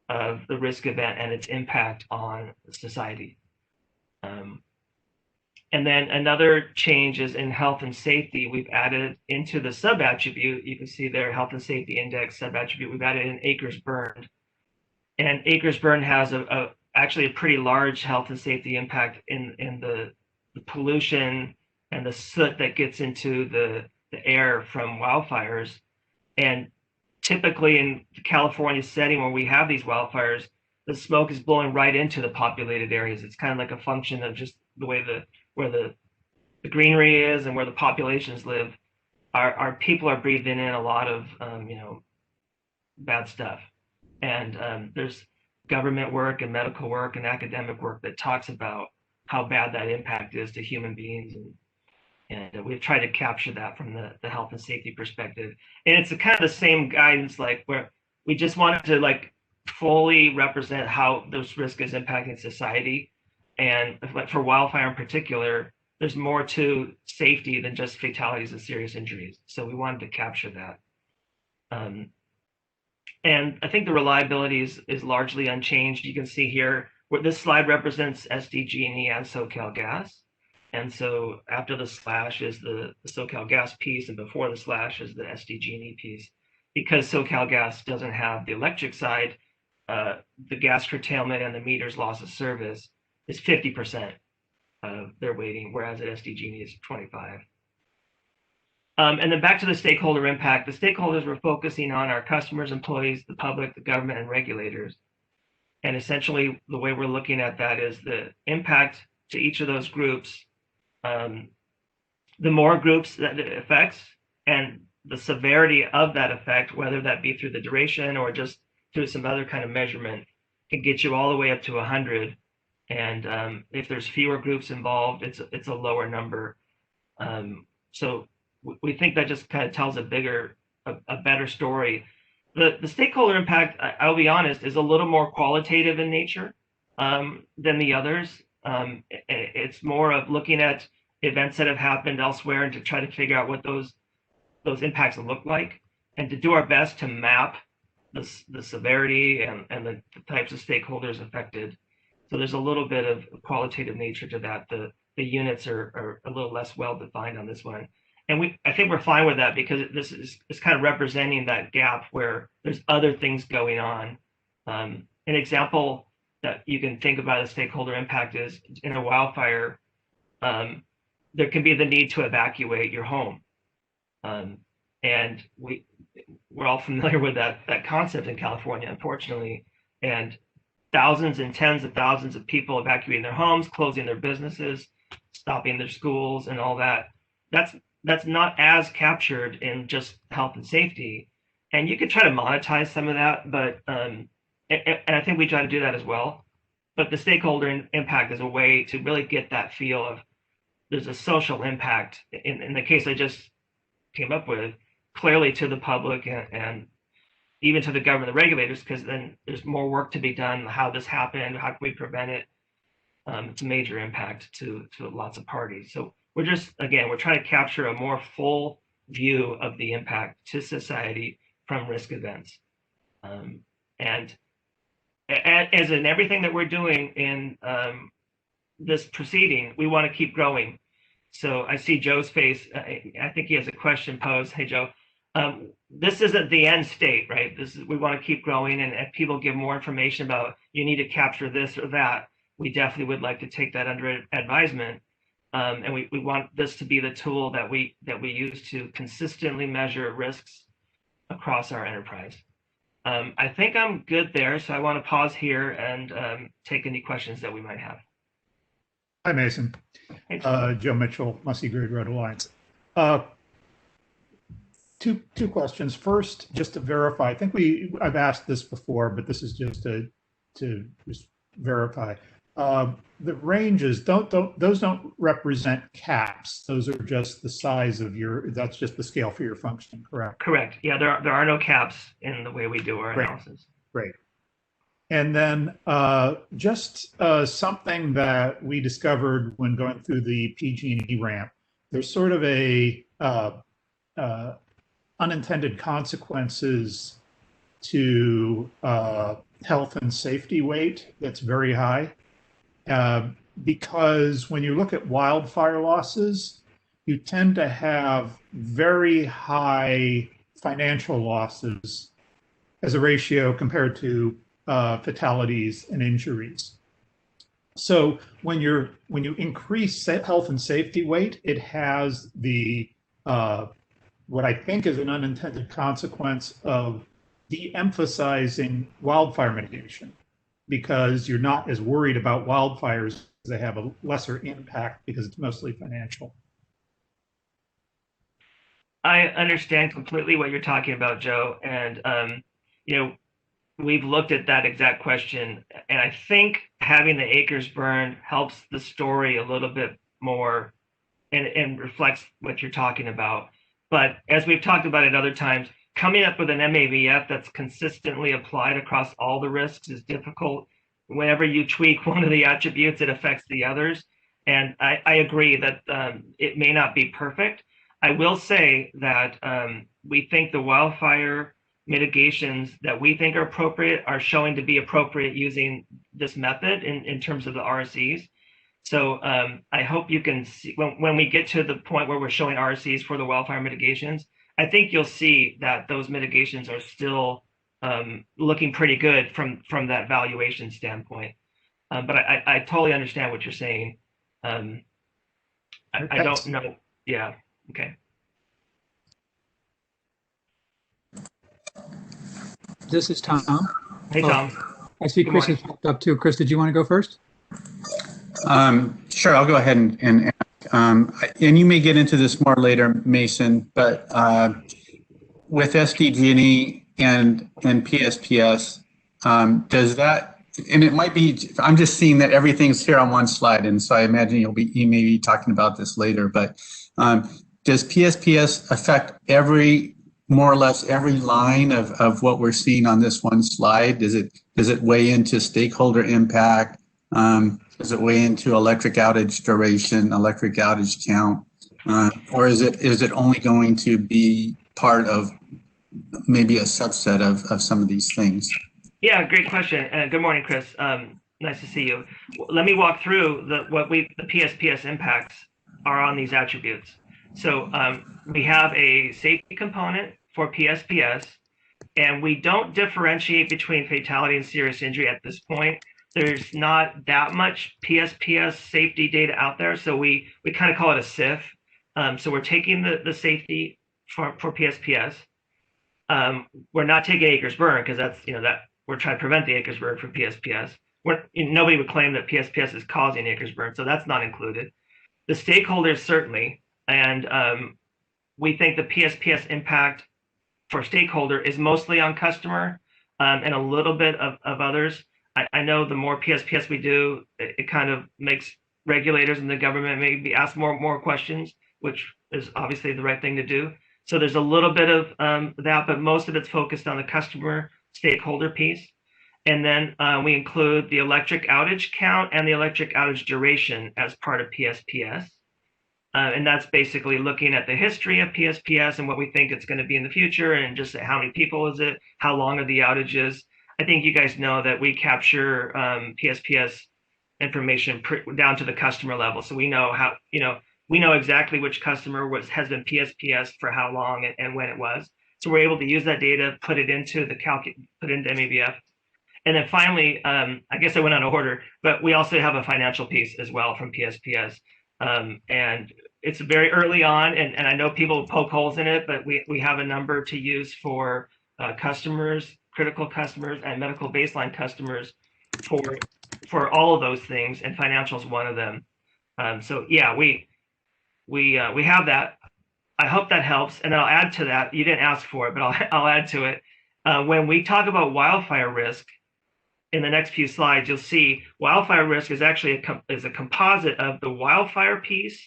E: of the risk event and its impact on society. And then another change is in health and safety. We've added into the sub-attribute, you can see there, health and safety index sub-attribute, we've added in acres burned. And acres burned has actually a pretty large health and safety impact in the pollution and the soot that gets into the air from wildfires. And typically in the California setting where we have these wildfires, the smoke is blowing right into the populated areas. It's kind of like a function of just the way where the greenery is and where the populations live. Our people are breathing in a lot of bad stuff. And there's government work and medical work and academic work that talks about how bad that impact is to human beings. And we've tried to capture that from the health and safety perspective. And it's kind of the same guidance, like where we just wanted to like fully represent how this risk is impacting society. And like for wildfire in particular, there's more to safety than just fatalities and serious injuries. So we wanted to capture that. And I think the reliability is largely unchanged. You can see here where this slide represents SDG&E and SoCalGas. And so after the slash is the SoCalGas piece, and before the slash is the SDG&E piece. Because SoCalGas doesn't have the electric side, the gas curtailment and the meters loss of service is 50% of their weighting, whereas at SDG&E is 25. And then back to the stakeholder impact. The stakeholders we're focusing on are customers, employees, the public, the government, and regulators. And essentially, the way we're looking at that is the impact to each of those groups. The more groups that it affects and the severity of that effect, whether that be through the duration or just through some other kind of measurement, can get you all the way up to 100. And if there's fewer groups involved, it's a lower number. So we think that just kind of tells a better story. The stakeholder impact, I'll be honest, is a little more qualitative in nature than the others. It's more of looking at events that have happened elsewhere and to try to figure out what those impacts look like, and to do our best to map the severity and the types of stakeholders affected. So there's a little bit of qualitative nature to that. The units are a little less well defined on this one. And I think we're fine with that because this is kind of representing that gap where there's other things going on. An example that you can think about a stakeholder impact is in a wildfire, there can be the need to evacuate your home. And we're all familiar with that concept in California, unfortunately. And thousands and tens of thousands of people evacuating their homes, closing their businesses, stopping their schools, and all that. That's not as captured in just health and safety. And you could try to monetize some of that, but and I think we try to do that as well. But the stakeholder impact is a way to really get that feel of there's a social impact in the case I just came up with, clearly to the public and even to the government, the regulators, because then there's more work to be done. How this happened, how can we prevent it? It's a major impact to lots of parties. So we're trying to capture a more full view of the impact to society from risk events. And as in everything that we're doing in this proceeding, we want to keep growing. So I see Joe's face. I think he has a question posed. Hey, Joe. This isn't the end state, right? We want to keep growing, and if people give more information about you need to capture this or that, we definitely would like to take that under advisement. And we want this to be the tool that we use to consistently measure risks across our enterprise. I think I'm good there, so I want to pause here and take any questions that we might have.
F: Hi, Mason.
E: Hey,
F: Joe Mitchell, Muskie Grid Road Alliance. two questions. First, just to verify, I think I've asked this before, but this is just to just verify. The ranges those don't represent caps. Those are just the size of that's just the scale for your function, correct?
E: Correct. Yeah, there are no caps in the way we do our analysis.
F: Great. And then just something that we discovered when going through the PG&E ramp, there's sort of a unintended consequences to health and safety weight that's very high. Because when you look at wildfire losses, you tend to have very high financial losses as a ratio compared to fatalities and injuries. So when you increase health and safety weight, it has the what I think is an unintended consequence of de-emphasizing wildfire mitigation, because you're not as worried about wildfires. They have a lesser impact because it's mostly financial.
E: I understand completely what you're talking about, Joe. And, we've looked at that exact question. And I think having the acres burned helps the story a little bit more and reflects what you're talking about. But as we've talked about at other times, coming up with an MAVF that's consistently applied across all the risks is difficult. Whenever you tweak one of the attributes, it affects the others. And I agree that it may not be perfect. I will say that we think the wildfire mitigations that we think are appropriate are showing to be appropriate using this method in terms of the RSEs. So I hope you can see when we get to the point where we're showing RSEs for the wildfire mitigations, I think you'll see that those mitigations are still looking pretty good from that valuation standpoint. But I totally understand what you're saying. I don't know. Yeah. Okay.
B: This is Tom.
E: Hey, Tom.
B: I see Chris has popped up too. Chris, did you want to go first?
D: Sure, I'll go ahead and you may get into this more later, Mason, but with SDG&E and PSPS, does that, and it might be, I'm just seeing that everything's here on one slide, and so I imagine you may be talking about this later, but does PSPS affect more or less every line of what we're seeing on this one slide? Does it weigh into stakeholder impact? Does it weigh into electric outage duration, electric outage count, or is it only going to be part of maybe a subset of some of these things?
E: Yeah, great question. Good morning, Chris. Nice to see you. Let me walk through the PSPS impacts are on these attributes. So we have a safety component for PSPS, and we don't differentiate between fatality and serious injury at this point. There's not that much PSPS safety data out there, so we kind of call it a SIF. So we're taking the safety for PSPS. We're not taking acres burn because that's that we're trying to prevent the acres burn for PSPS. Nobody would claim that PSPS is causing acres burn, so that's not included. The stakeholders certainly, and we think the PSPS impact for stakeholder is mostly on customer and a little bit of others. I know the more PSPS we do, it kind of makes regulators and the government maybe ask more questions, which is obviously the right thing to do. So there's a little bit of that, but most of it's focused on the customer stakeholder piece. And then we include the electric outage count and the electric outage duration as part of PSPS. And that's basically looking at the history of PSPS and what we think it's going to be in the future, and just how many people is it, how long are the outages. I think you guys know that we capture PSPS information down to the customer level. So we know we know exactly which customer has been PSPS for how long and when it was. So we're able to use that data, put it into MAVF. And then finally, I guess I went out of order, but we also have a financial piece as well from PSPS. And it's very early on, and I know people poke holes in it, but we have a number to use for customers, critical customers, and medical baseline customers for all of those things, and financial is one of them. So yeah, we have that. I hope that helps. And then I'll add to that. You didn't ask for it, but I'll add to it. When we talk about wildfire risk, in the next few slides, you'll see wildfire risk is actually a composite of the wildfire piece.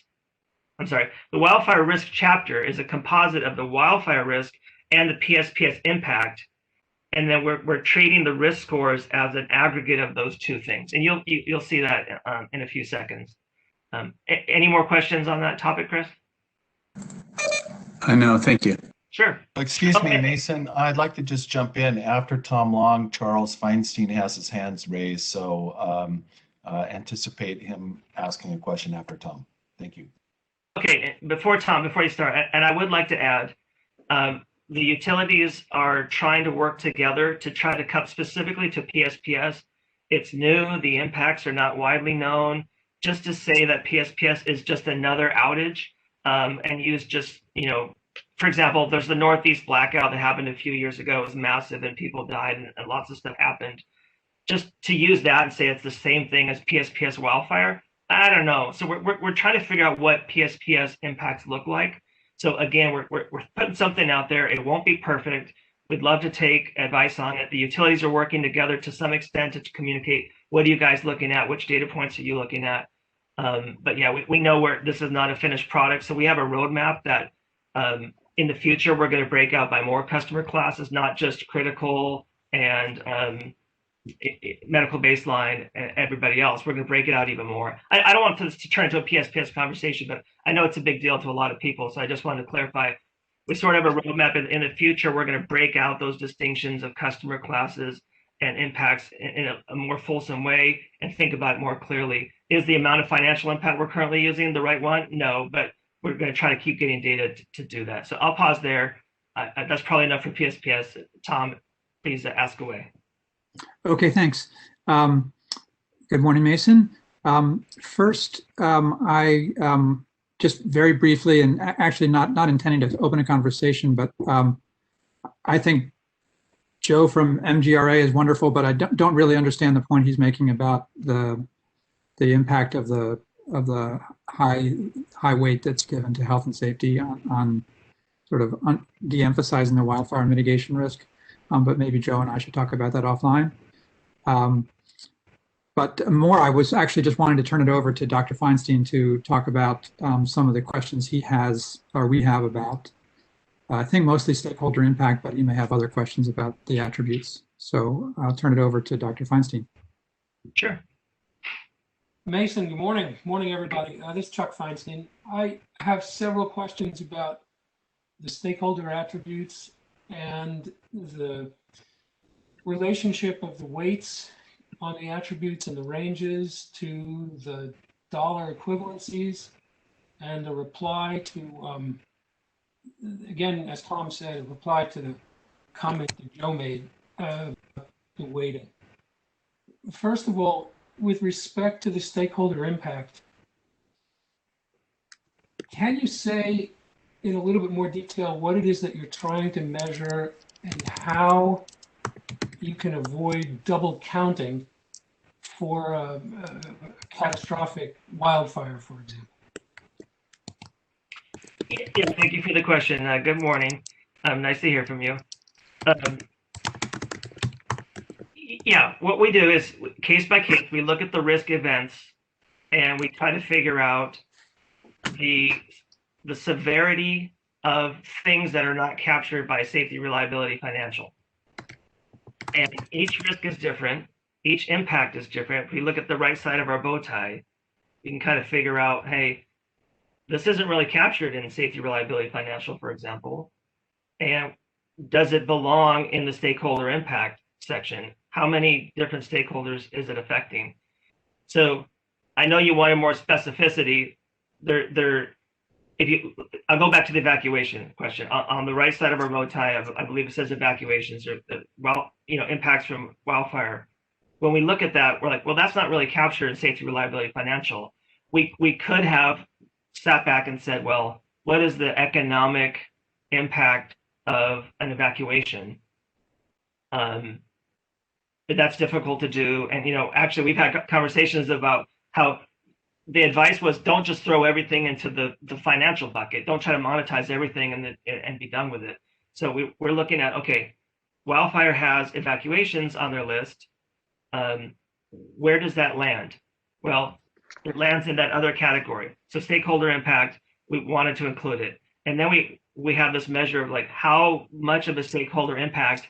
E: I'm sorry, the wildfire risk chapter is a composite of the wildfire risk and the PSPS impact. And then we're treating the risk scores as an aggregate of those two things. And you'll see that in a few seconds. Any more questions on that topic, Chris?
D: No, thank you.
E: Sure.
A: Excuse me,
E: Okay.
A: Mason, I'd like to just jump in. After Tom Long, Charles Feinstein has his hands raised, so anticipate him asking a question after Tom. Thank you.
E: Okay, before you start, and I would like to add, the utilities are trying to work together to try to come specifically to PSPS. It's new, the impacts are not widely known. Just to say that PSPS is just another outage and use just, for example, there's the Northeast blackout that happened a few years ago. It was massive and people died and lots of stuff happened. Just to use that and say it's the same thing as PSPS wildfire, I don't know. So we're trying to figure out what PSPS impacts look like. So again, we're putting something out there. It won't be perfect. We'd love to take advice on it. The utilities are working together to some extent to communicate, what are you guys looking at? Which data points are you looking at? But yeah, we know where this is not a finished product. So we have a roadmap that in the future, we're going to break out by more customer classes, not just critical and medical baseline and everybody else. We're going to break it out even more. I don't want this to turn into a PSPS conversation, but I know it's a big deal to a lot of people. So I just wanted to clarify. We sort of have a roadmap in the future. We're going to break out those distinctions of customer classes and impacts in a more fulsome way and think about it more clearly. Is the amount of financial impact we're currently using the right one? No, but we're going to try to keep getting data to do that. So I'll pause there. That's probably enough for PSPS. Tom, please ask away.
B: Okay, thanks. Good morning, Mason. First, I just very briefly, and actually not intending to open a conversation, but I think Joe from MGRA is wonderful, but I don't really understand the point he's making about the impact of the high weight that's given to health and safety on sort of de-emphasizing the wildfire mitigation risk. But maybe Joe and I should talk about that offline. But more, I was actually just wanting to turn it over to Dr. Feinstein to talk about some of the questions he has, or we have about, I think mostly stakeholder impact, but he may have other questions about the attributes. So I'll turn it over to Dr. Feinstein.
E: Sure.
G: Mason, good morning. Morning, everybody. This is Chuck Feinstein. I have several questions about the stakeholder attributes and the relationship of the weights on the attributes and the ranges to the dollar equivalencies, and a reply to, again, as Tom said, a reply to the comment that Joe made, the weighting. First of all, with respect to the stakeholder impact, can you say in a little bit more detail what it is that you're trying to measure and how you can avoid double counting for a catastrophic wildfire, for example?
E: Yeah, thank you for the question. Good morning. Nice to hear from you. Yeah, what we do is case by case, we look at the risk events and we try to figure out the severity of things that are not captured by safety, reliability, financial. And each risk is different. Each impact is different. If we look at the right side of our bow tie, we can kind of figure out, hey, this isn't really captured in safety, reliability, financial, for example. And does it belong in the stakeholder impact section? How many different stakeholders is it affecting? So I know you wanted more specificity. I'll go back to the evacuation question. On the right side of our bow tie, I believe it says evacuations or impacts from wildfire. When we look at that, we're like, well, that's not really captured in safety, reliability, financial. We could have sat back and said, well, what is the economic impact of an evacuation? But that's difficult to do. And, actually, we've had conversations about how the advice was don't just throw everything into the financial bucket. Don't try to monetize everything and be done with it. So we're looking at, okay, wildfire has evacuations on their list. Where does that land? Well, it lands in that other category. So stakeholder impact, we wanted to include it. And then we have this measure of like how much of a stakeholder impact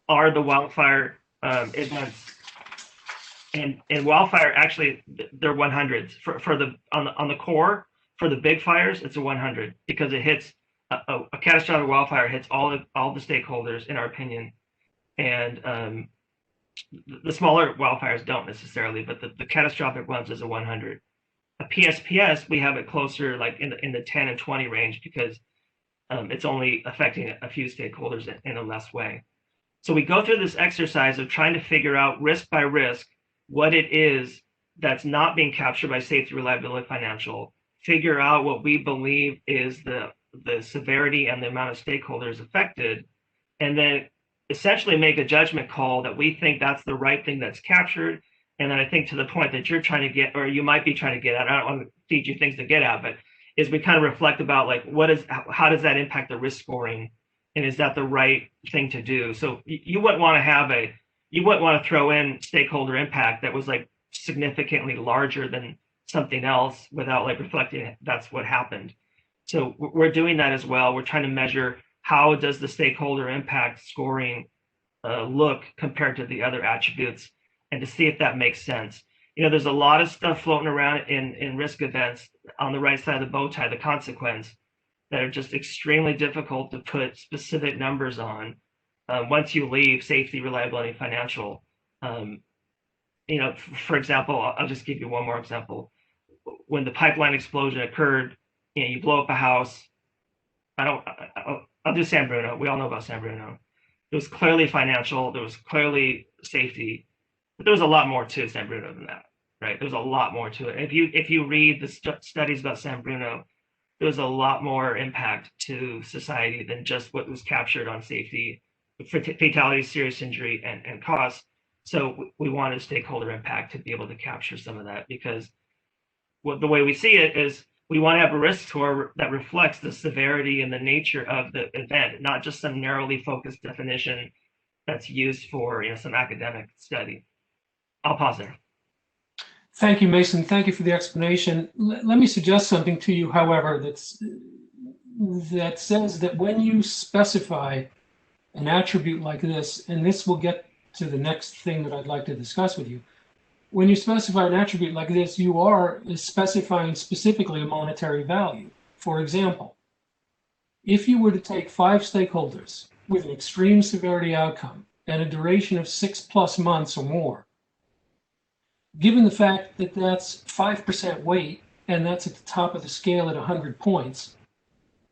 E: are the wildfire events. And wildfire, actually, they're 100s for the on the core. For the big fires, it's a 100 because it hits a catastrophic wildfire hits all the stakeholders, in our opinion, and the smaller wildfires don't necessarily, but the catastrophic ones is a 100. A PSPS, we have it closer, like in the 10 and 20 range, because it's only affecting a few stakeholders in a less way. So we go through this exercise of trying to figure out risk by risk what it is that's not being captured by safety, reliability, financial, figure out what we believe is the severity and the amount of stakeholders affected, and then essentially make a judgment call that we think that's the right thing that's captured. And then I think to the point that you're trying to get, or you might be trying to get at, I don't want to feed you things to get at, but is we kind of reflect about like, how does that impact the risk scoring? And is that the right thing to do? So you wouldn't want to throw in stakeholder impact that was like significantly larger than something else without like reflecting that's what happened. So we're doing that as well. We're trying to measure how does the stakeholder impact scoring look compared to the other attributes, and to see if that makes sense. You know, there's a lot of stuff floating around in risk events on the right side of the bow tie, the consequence, that are just extremely difficult to put specific numbers on once you leave safety, reliability, financial. You know, for example, I'll just give you one more example. When the pipeline explosion occurred, you know, you blow up a house. I'll do San Bruno. We all know about San Bruno. It was clearly financial. There was clearly safety, but there was a lot more to San Bruno than that, right? There's a lot more to it. If you read the studies about San Bruno, there was a lot more impact to society than just what was captured on safety, fatality, serious injury, and cost. So we wanted stakeholder impact to be able to capture some of that, because the way we see it is we want to have a risk score that reflects the severity and the nature of the event, not just some narrowly focused definition that's used for, you know, some academic study. I'll pause there.
G: Thank you, Mason. Thank you for the explanation. Let me suggest something to you, however, that says that when you specify an attribute like this, and this will get to the next thing that I'd like to discuss with you. When you specify an attribute like this, you are specifying specifically a monetary value. For example, if you were to take 5 stakeholders with an extreme severity outcome and a duration of 6+ months or more, given the fact that that's 5% weight and that's at the top of the scale at 100 points,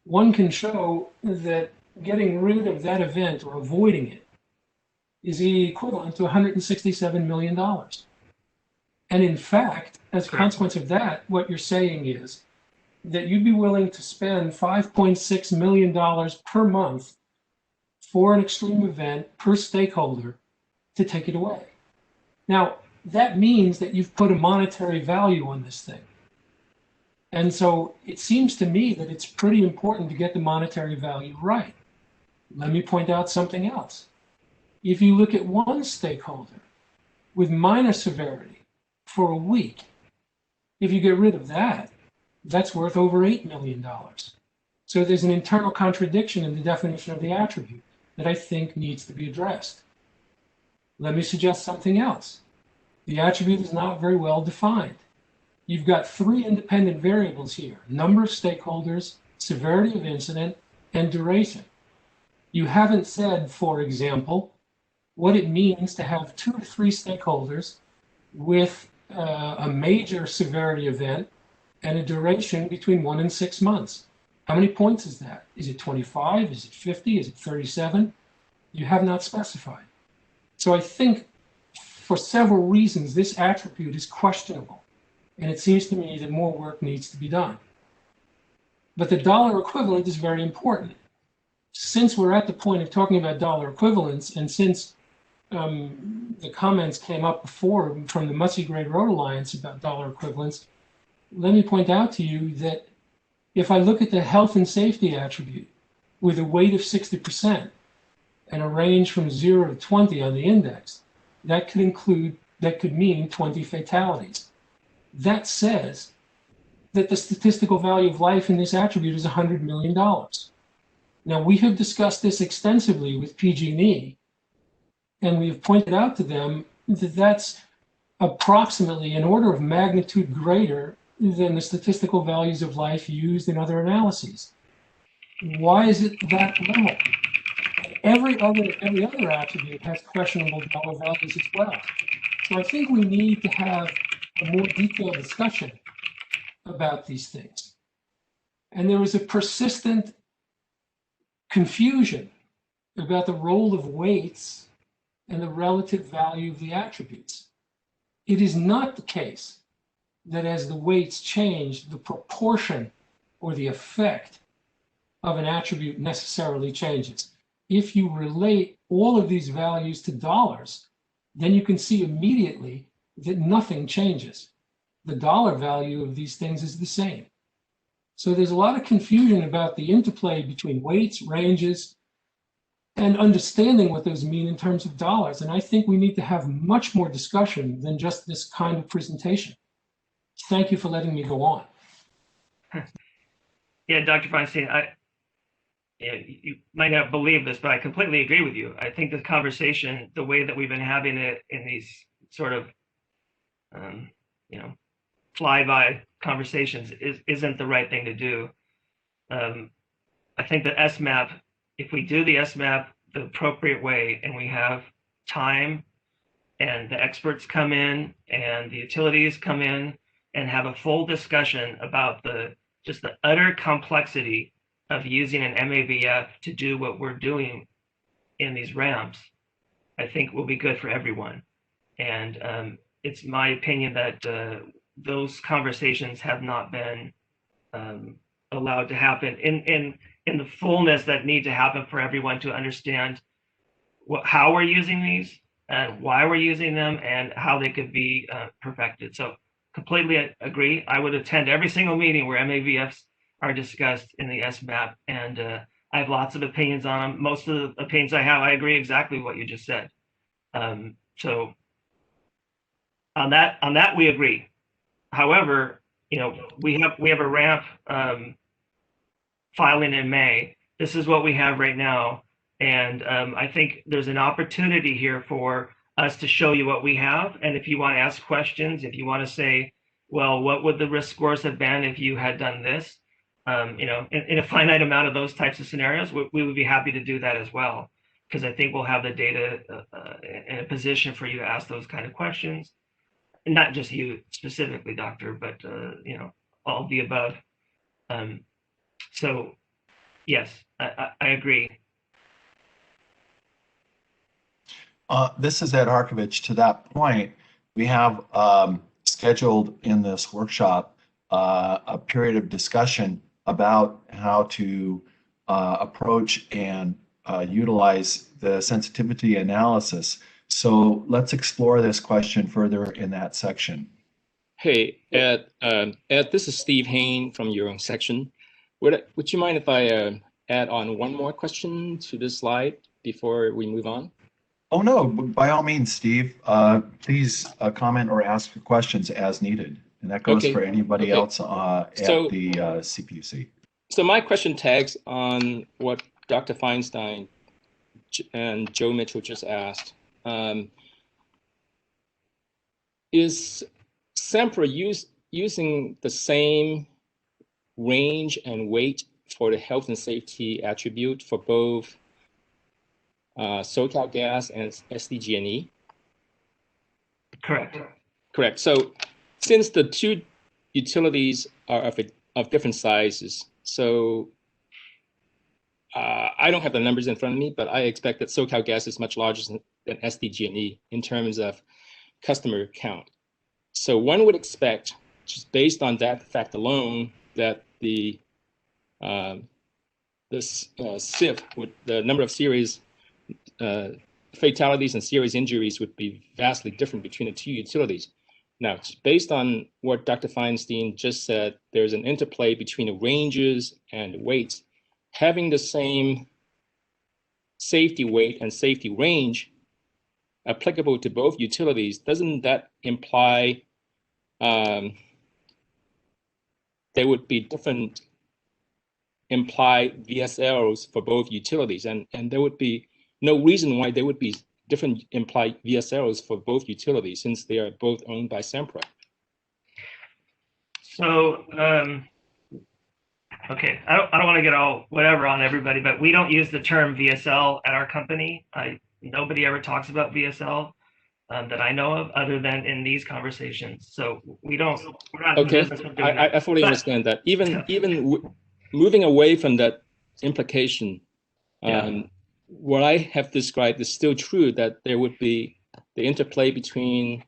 G: one can show that getting rid of that event or avoiding it is equivalent to $167 million. And in fact, as a consequence of that, what you're saying is that you'd be willing to spend $5.6 million per month for an extreme event per stakeholder to take it away. Now, that means that you've put a monetary value on this thing. And so it seems to me that it's pretty important to get the monetary value right. Let me point out something else. If you look at one stakeholder with minor severity for a week, if you get rid of that, that's worth over $8 million. So there's an internal contradiction in the definition of the attribute that I think needs to be addressed. Let me suggest something else. The attribute is not very well defined. You've got 3 independent variables here: number of stakeholders, severity of incident, and duration. You haven't said, for example, what it means to have 2 to 3 stakeholders with a major severity event and a duration between 1 and 6 months. How many points is that? Is it 25? Is it 50? Is it 37? You have not specified. So I think for several reasons, this attribute is questionable. And it seems to me that more work needs to be done. But the dollar equivalent is very important. Since we're at the point of talking about dollar equivalents, and since the comments came up before from the Mussey Grade Road Alliance about dollar equivalents, let me point out to you that if I look at the health and safety attribute with a weight of 60% and a range from 0 to 20 on the index, that could mean 20 fatalities. That says that the statistical value of life in this attribute is $100 million. Now, we have discussed this extensively with PG&E, and we have pointed out to them that that's approximately an order of magnitude greater than the statistical values of life used in other analyses. Why is it that low? Every other attribute has questionable dollar values as well. So I think we need to have a more detailed discussion about these things. And there is a persistent confusion about the role of weights and the relative value of the attributes. It is not the case that as the weights change, the proportion or the effect of an attribute necessarily changes. If you relate all of these values to dollars, then you can see immediately that nothing changes. The dollar value of these things is the same. So there's a lot of confusion about the interplay between weights, ranges, and understanding what those mean in terms of dollars. And I think we need to have much more discussion than just this kind of presentation. Thank you for letting me go on.
E: Yeah, Dr. Feinstein, you might not believe this, but I completely agree with you. I think the conversation, the way that we've been having it in these sort of, fly-by conversations isn't the right thing to do. I think the SMAP, if we do the SMAP the appropriate way and we have time and the experts come in and the utilities come in and have a full discussion about just the utter complexity of using an MAVF to do what we're doing in these ramps, I think will be good for everyone. And it's my opinion that those conversations have not been allowed to happen in the fullness that need to happen for everyone to understand how we're using these and why we're using them and how they could be perfected. So completely agree. I would attend every single meeting where MAVFs are discussed in the SMAP, and I have lots of opinions on them. Most of the opinions I have, I agree exactly what you just said. So on that we agree. However, we have a ramp filing in May. This is what we have right now, and I think there's an opportunity here for us to show you what we have. And if you want to ask questions, if you want to say, well, what would the risk scores have been if you had done this? In a finite amount of those types of scenarios, we would be happy to do that as well, because I think we'll have the data in a position for you to ask those kind of questions. And not just you specifically, doctor, but all of the above. So yes, I agree.
A: This is Ed Harkovich. To that point, we have scheduled in this workshop a period of discussion about how to approach and utilize the sensitivity analysis. So let's explore this question further in that section.
H: Hey, Ed, this is Steve Hain from your own section. Would you mind if I add on one more question to this slide before we move on?
A: Oh, no, by all means, Steve. Please comment or ask questions as needed. And that goes for anybody else at the CPUC.
H: So my question tags on what Dr. Feinstein and Joe Mitchell just asked. Is Sempra using the same range and weight for the health and safety attribute for both SoCal Gas and SDG&E?
E: Correct.
H: Correct. So since the two utilities are of different sizes, so I don't have the numbers in front of me, but I expect that SoCal Gas is much larger than SDG&E in terms of customer count. So one would expect, just based on that fact alone, that the SIF, the number of serious fatalities and serious injuries would be vastly different between the two utilities. Now, based on what Dr. Feinstein just said, there's an interplay between the ranges and the weights. Having the same safety weight and safety range applicable to both utilities, doesn't that imply there would be different implied VSLs for both utilities, and there would be no reason why there would be different implied VSLs for both utilities since they are both owned by Sempra.
E: So, okay, I don't want to get all whatever on everybody, but we don't use the term VSL at our company. Nobody ever talks about VSL that I know of, other than in these conversations. So we're not in the business of doing that.
H: I fully understand that. Even moving away from that implication, what I have described is still true, that there would be the interplay between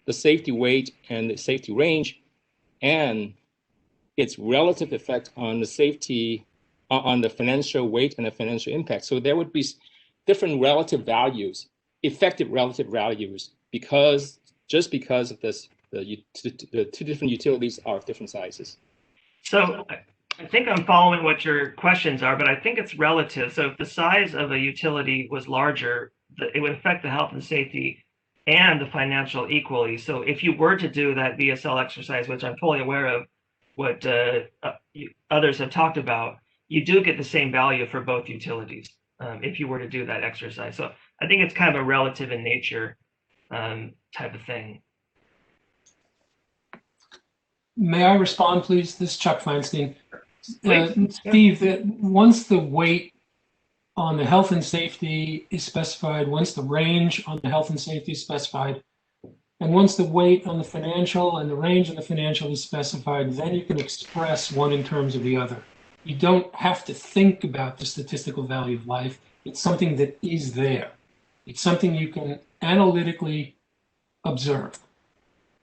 H: the safety weight and the safety range and its relative effect on the safety, on the financial weight and the financial impact. So there would be different relative values, effective relative values, just because of this, the two different utilities are of different sizes.
E: So I think I'm following what your questions are, but I think it's relative. So if the size of a utility was larger, it would affect the health and safety and the financial equally. So if you were to do that VSL exercise, which I'm fully aware of, what others have talked about, you do get the same value for both utilities if you were to do that exercise. So I think it's kind of a relative in nature type of thing.
G: May I respond, please? This is Chuck Feinstein. Steve, once the weight on the health and safety is specified, once the range on the health and safety is specified, and once the weight on the financial and the range on the financial is specified, then you can express one in terms of the other. You don't have to think about the statistical value of life. It's something that is there. It's something you can analytically observe.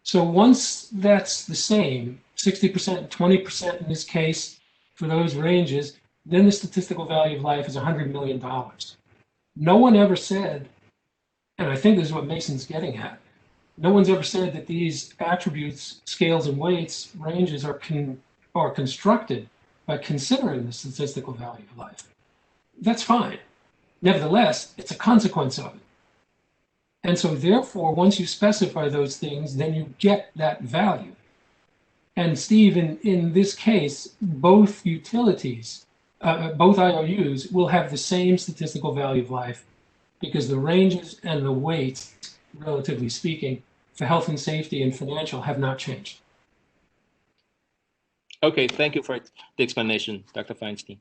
G: So once that's the same, 60%, 20% in this case, for those ranges, then the statistical value of life is $100 million. No one ever said, and I think this is what Mason's getting at, no one's ever said that these attributes, scales and weights, ranges are constructed by considering the statistical value of life. That's fine. Nevertheless, it's a consequence of it. And so therefore, once you specify those things, then you get that value. And Steve, in this case, both utilities, both IOUs will have the same statistical value of life because the ranges and the weights, relatively speaking, for health and safety and financial have not changed.
H: Okay, thank you for the explanation, Dr. Feinstein.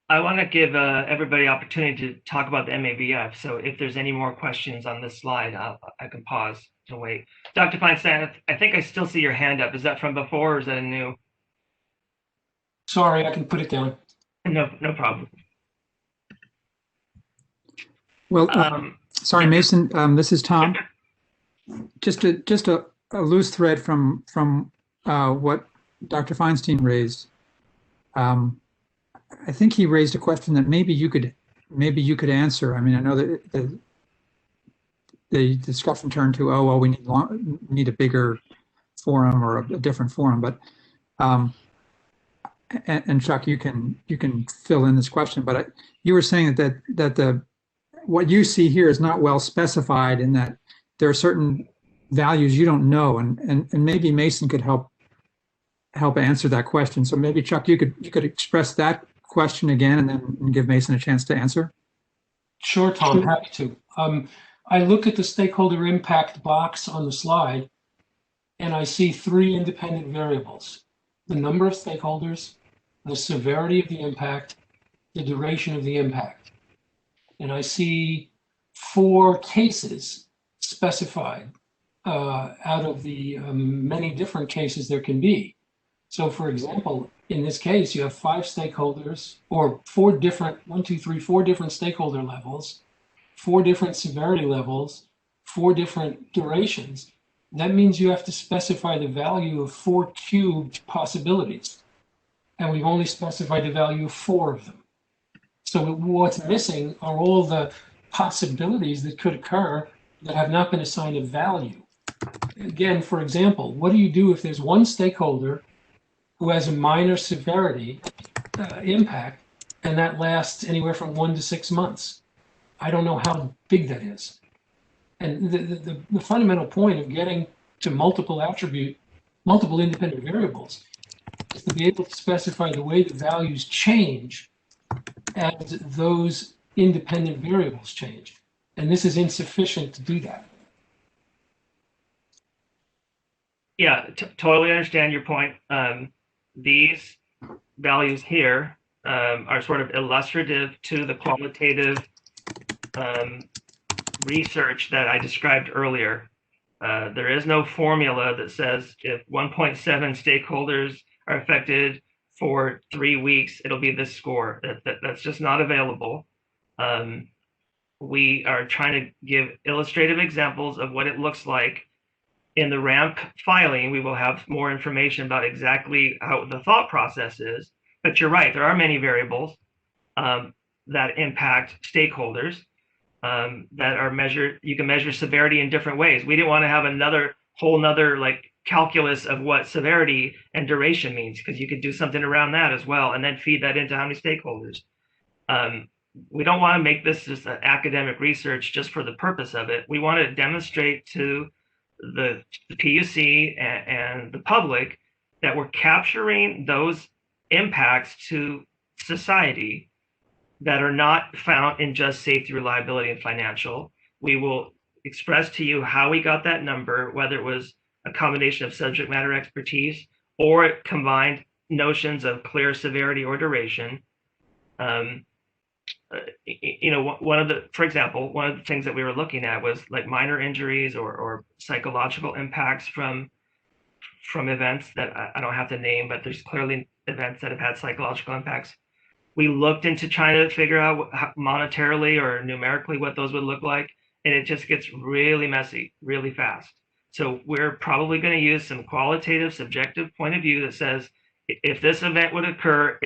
E: I want to give everybody opportunity to talk about the MABF. So if there's any more questions on this slide, I can pause to wait. Dr. Feinstein, I think I still see your hand up. Is that from before or is that a new?
G: Sorry, I can put it down.
E: No problem.
B: Well, sorry, Mason, this is Tom. Just a loose thread from what Dr. Feinstein raised. I think he raised a question that maybe you could answer. I mean, I know that the discussion turned to, oh, well, we need a bigger forum or a different forum, but and Chuck, you can fill in this question, but you were saying that what you see here is not well specified, in that there are certain values you don't know, and maybe Mason could help answer that question. So maybe Chuck, you could express that question again and then give Mason a chance to answer.
G: Sure, Tom, happy to. I look at the stakeholder impact box on the slide and I see three independent variables: the number of stakeholders, the severity of the impact, the duration of the impact. And I see 4 cases specified out of the many different cases there can be. So for example, in this case, you have 5 stakeholders, or 4 different stakeholder levels, 4 different severity levels, 4 different durations. That means you have to specify the value of 4 cubed possibilities. And we've only specified the value of 4 of them. So what's missing are all the possibilities that could occur that have not been assigned a value. Again, for example, what do you do if there's one stakeholder who has a minor severity impact and that lasts anywhere from 1 to 6 months? I don't know how big that is. And the fundamental point of getting to multiple independent variables is to be able to specify the way the values change as those independent variables change. And this is insufficient to do that.
E: Yeah, totally understand your point. These values here are sort of illustrative to the qualitative research that I described earlier. There is no formula that says if 1.7 stakeholders are affected for 3 weeks, it'll be this score. That's just not available. We are trying to give illustrative examples of what it looks like. In the RAMP filing, we will have more information about exactly how the thought process is. But you're right, there are many variables that impact stakeholders that are measured. You can measure severity in different ways. We didn't want to have another whole nother like calculus of what severity and duration means, because you could do something around that as well and then feed that into how many stakeholders. We don't want to make this just an academic research just for the purpose of it. We want to demonstrate to the PUC and the public that we're capturing those impacts to society that are not found in just safety, reliability, and financial. We will express to you how we got that number, whether it was a combination of subject matter expertise or it combined notions of clear severity or duration. For example, one of the things that we were looking at was like minor injuries or psychological impacts from events that I don't have to name, but there's clearly events that have had psychological impacts. We looked into trying to figure out how, monetarily or numerically what those would look like, and it just gets really messy really fast. So we're probably going to use some qualitative, subjective point of view that says, if this event would occur,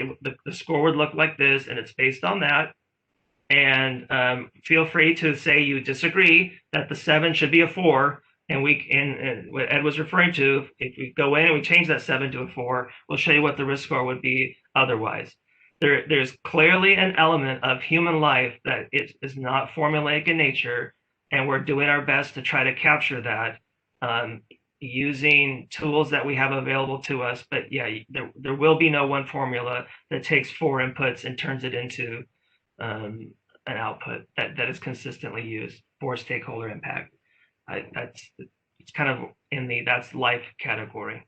E: the score would look like this, and it's based on that. And feel free to say you disagree that the 7 should be a 4. And what Ed was referring to, if we go in and we change that 7 to a 4, we'll show you what the risk score would be otherwise. There's clearly an element of human life that is not formulaic in nature, and we're doing our best to try to capture that using tools that we have available to us. But yeah, there will be no one formula that takes 4 inputs and turns it into an output that is consistently used for stakeholder impact. It's kind of in the that's life category.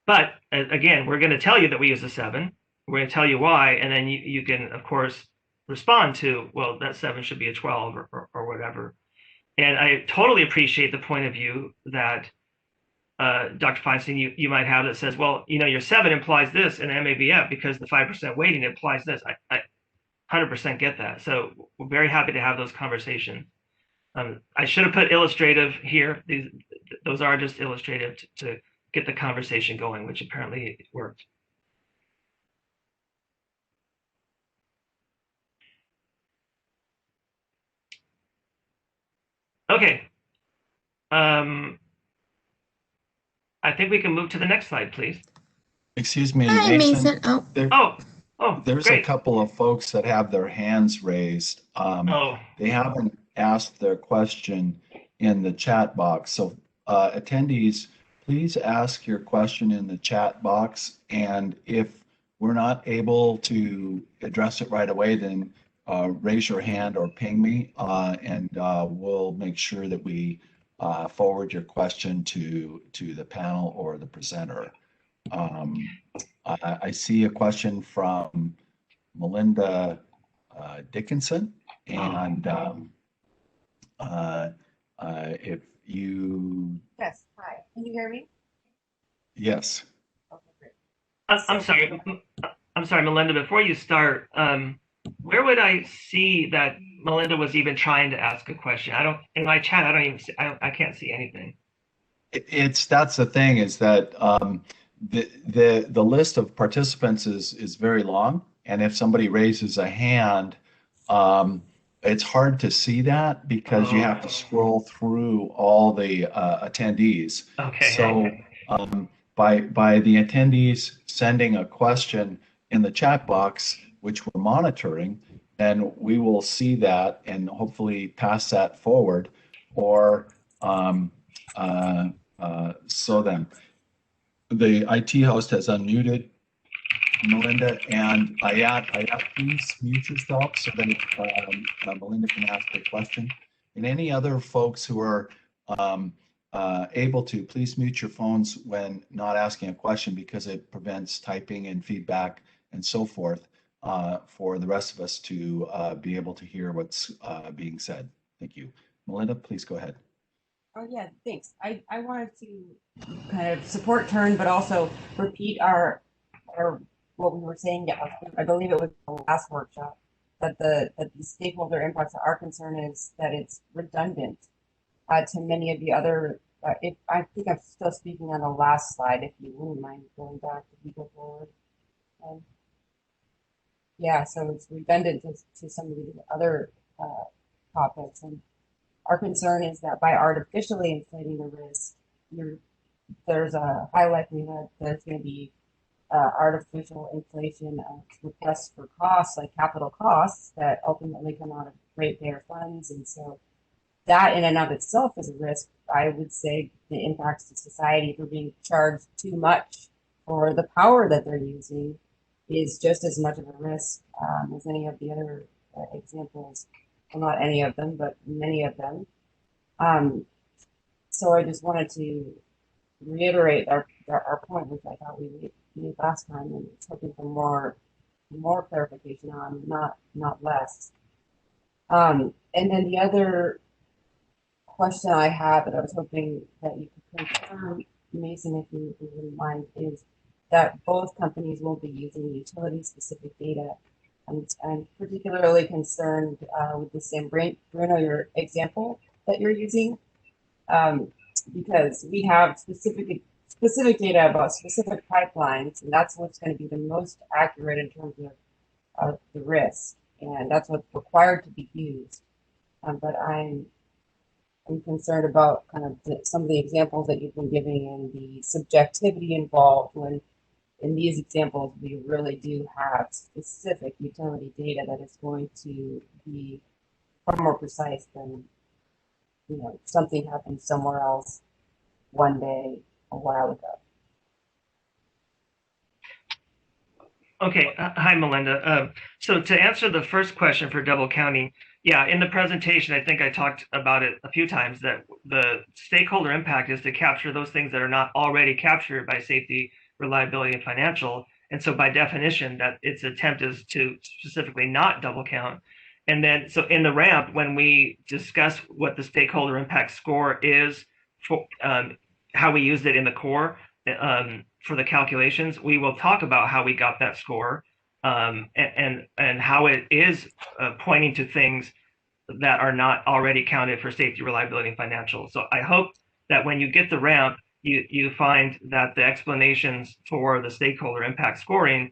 E: But again, we're going to tell you that we use a 7. We're going to tell you why, and then you can, of course, respond to, well, that 7 should be a 12 or whatever. And I totally appreciate the point of view that Dr. Feinstein, you might have that says, well, your 7 implies this in MAVF because the 5% weighting implies this. I 100% get that. So we're very happy to have those conversations. I should have put illustrative here. Those are just illustrative to get the conversation going, which apparently worked. Okay. I think we can move to the next slide, please.
A: Excuse me,
I: Hi,
A: Mason.
I: Mason.
A: There's
E: great.
A: a couple of folks that have their hands raised. They haven't asked their question in the chat box. So attendees, please ask your question in the chat box. And if we're not able to address it right away, then raise your hand or ping me, and we'll make sure that we forward your question to the panel or the presenter. I see a question from Melinda Dickinson, and if you...
J: Yes, hi, can you hear me?
A: Yes.
J: Okay, great.
E: I'm sorry, Melinda, before you start, where would I see that Melinda was even trying to ask a question? In my chat, I can't see anything.
A: That's the thing, is that the list of participants is very long, and if somebody raises a hand, it's hard to see that because you have to scroll through all the attendees.
E: Okay.
A: So by the attendees sending a question in the chat box, which we're monitoring, then we will see that and hopefully pass that forward, or so then the IT host has unmuted Melinda, and Ayat, please mute yourself so that Melinda can ask her question. And any other folks who are able to, please mute your phones when not asking a question, because it prevents typing and feedback and so forth for the rest of us to be able to hear what's being said. Thank you. Melinda, please go ahead.
J: Oh yeah, thanks. I wanted to kind of support Turn, but also repeat our what we were saying. I believe it was the last workshop, that the stakeholder impacts. Our concern is that it's redundant to many of the other. I think I'm still speaking on the last slide. If you wouldn't mind going back, if you go forward. Yeah, so it's redundant to some of the other topics, and our concern is that by artificially inflating the risk, there's a high likelihood there's going to be artificial inflation of requests for costs, like capital costs, that ultimately come out of ratepayer funds. And so that in and of itself is a risk. I would say the impacts to society for being charged too much for the power that they're using is just as much of a risk as any of the other examples. Well, not any of them, but many of them. So I just wanted to reiterate our point, which I thought we made last time, and it's hoping for more clarification on, not less. And then the other question I have that I was hoping that you could confirm, Mason, if you wouldn't mind, is that both companies will be using utility-specific data. I'm particularly concerned with the San Bruno, your example that you're using, because we have specific data about specific pipelines, and that's what's going to be the most accurate in terms of the risk, and that's what's required to be used. But I'm concerned about kind of some of the examples that you've been giving and the subjectivity involved when in these examples, we really do have specific utility data that is going to be far more precise than, something happened somewhere else one day a while ago.
E: Okay, hi, Melinda. So to answer the first question for double counting, yeah, in the presentation, I think I talked about it a few times, that the stakeholder impact is to capture those things that are not already captured by safety, reliability, and financial. And so by definition, that its attempt is to specifically not double count. And then, so in the ramp, when we discuss what the stakeholder impact score is, for how we used it in the core for the calculations, we will talk about how we got that score and how it is pointing to things that are not already counted for safety, reliability, and financial. So I hope that when you get the ramp, you find that the explanations for the stakeholder impact scoring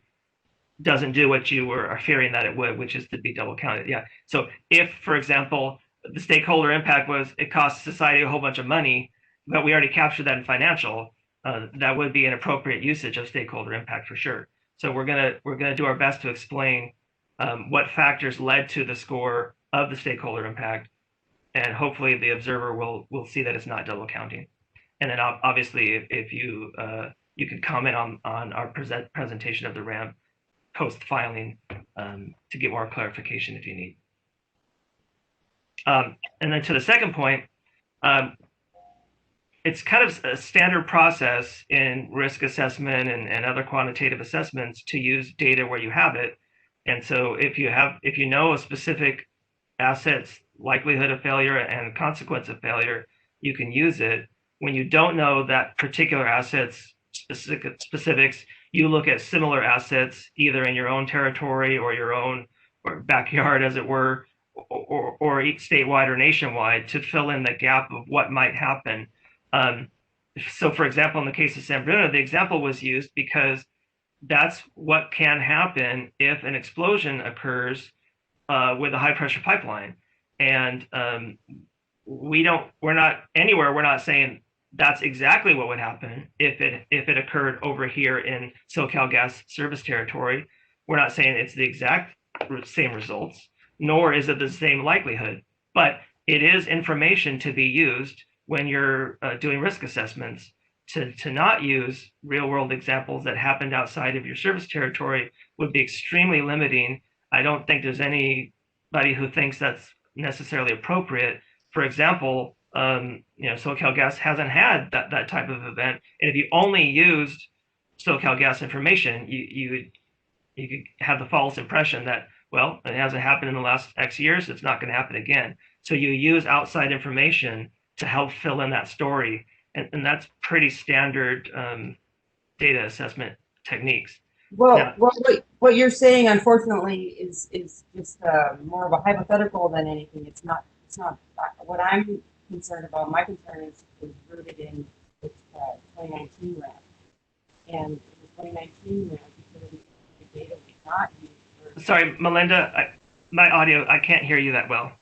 E: doesn't do what you were fearing that it would, which is to be double counted. Yeah. So if, for example, the stakeholder impact was it costs society a whole bunch of money, but we already captured that in financial, that would be an appropriate usage of stakeholder impact for sure. So we're gonna do our best to explain what factors led to the score of the stakeholder impact, and hopefully the observer will see that it's not double counting. And then obviously, if you you can comment on our presentation of the ramp post filing to get more clarification if you need. And then to the second point, it's kind of a standard process in risk assessment and other quantitative assessments to use data where you have it. And so if you know a specific asset's likelihood of failure and consequence of failure, you can use it. When you don't know that particular asset's specifics, you look at similar assets either in your own territory or your own or backyard, as it were, or statewide or nationwide to fill in the gap of what might happen. So for example, in the case of San Bruno, the example was used because that's what can happen if an explosion occurs with a high pressure pipeline. And we're not saying that's exactly what would happen if it occurred over here in SoCalGas service territory. We're not saying it's the exact same results, nor is it the same likelihood, but it is information to be used when you're doing risk assessments. To not use real world examples that happened outside of your service territory would be extremely limiting. I don't think there's anybody who thinks that's necessarily appropriate. For example, SoCalGas hasn't had that type of event, and if you only used SoCalGas information, you could have the false impression that, well, it hasn't happened in the last X years, it's not going to happen again. So you use outside information to help fill in that story, and that's pretty standard data assessment techniques.
J: Well,
E: Now,
J: what you're saying, unfortunately, is just more of a hypothetical than anything. It's not. What I'm concerned about. My concern is rooted in the 2019 ramp, and the 2019 ramp, because the data was not used.
E: Sorry, Melinda, my audio, I can't hear you that well.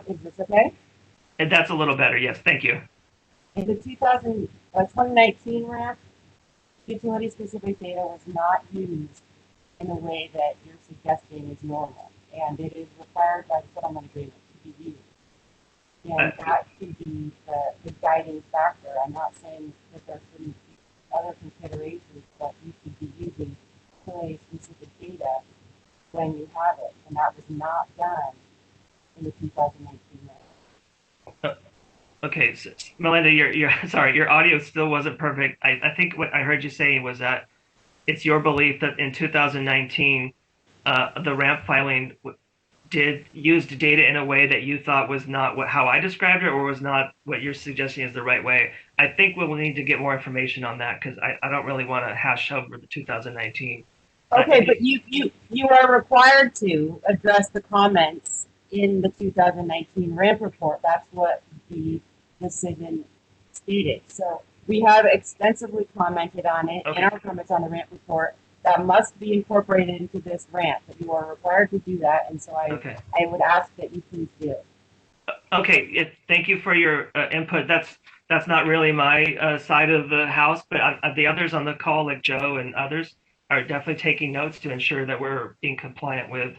J: Is this okay?
E: And that's a little better. Yes, thank you.
J: In the 2019 ramp, utility-specific data was not used in a way that you're suggesting is normal, and it is required by the settlement agreement to be used. And that should be the guiding factor. I'm not saying that there shouldn't be other considerations, but you should be using utility-specific data when you have it, and that was not done in the 2019 ramp.
E: Okay, so, Melinda, you're sorry, your audio still wasn't perfect. I think what I heard you saying was that it's your belief that in 2019, the ramp filing used data in a way that you thought was not how I described it, or was not what you're suggesting is the right way. I think we'll need to get more information on that, because I don't really want to hash over the 2019.
J: Okay, but you are required to address the comments in the 2019 ramp report. That's what the decision stated. So we have extensively commented on it in our comments on the ramp report. That must be incorporated into this ramp. That you are required to do that, and so I would ask that you please do.
E: Okay, thank you for your input. That's not really my side of the house, but the others on the call, like Joe and others, are definitely taking notes to ensure that we're being compliant with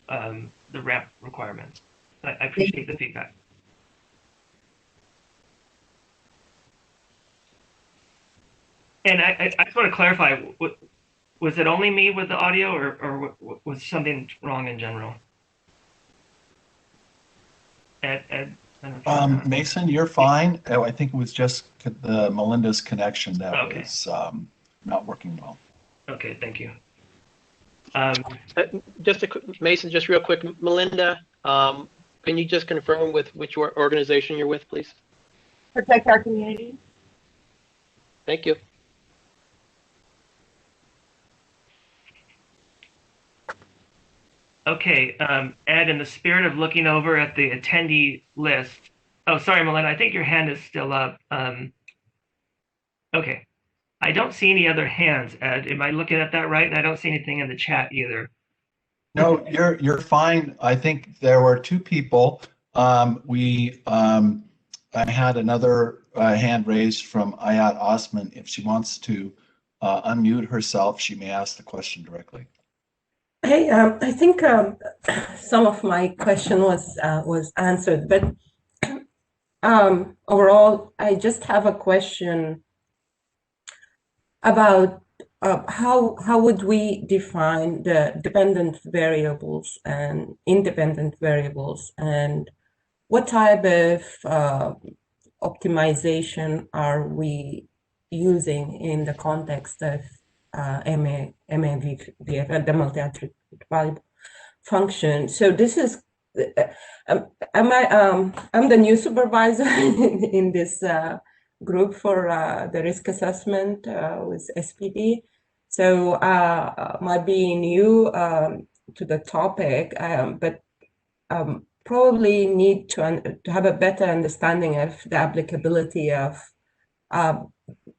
E: the ramp requirements. I appreciate the feedback. And I just want to clarify, was it only me with the audio, or was something wrong in general? Ed,
A: Mason, you're fine. I think it was just Melinda's connection that was not working well.
E: Okay, thank you.
C: Mason, just real quick, Melinda, can you just confirm with which organization you're with, please?
J: Protect Our Community.
C: Thank you.
E: Okay, Ed, in the spirit of looking over at the attendee list, oh, sorry, Melinda, I think your hand is still up. Okay, I don't see any other hands, Ed. Am I looking at that right? And I don't see anything in the chat either.
A: No, you're fine. I think there were two people. I had another hand raised from Ayat Osman. If she wants to unmute herself, she may ask the question directly.
I: Hey, I think some of my question was answered, but overall, I just have a question about how would we define the dependent variables and independent variables, and what type of optimization are we using in the context of MAVF, the multi-attribute value function. So this is, I'm the new supervisor in this group for the risk assessment with SPD. So might be new to the topic, but probably need to have a better understanding of the applicability of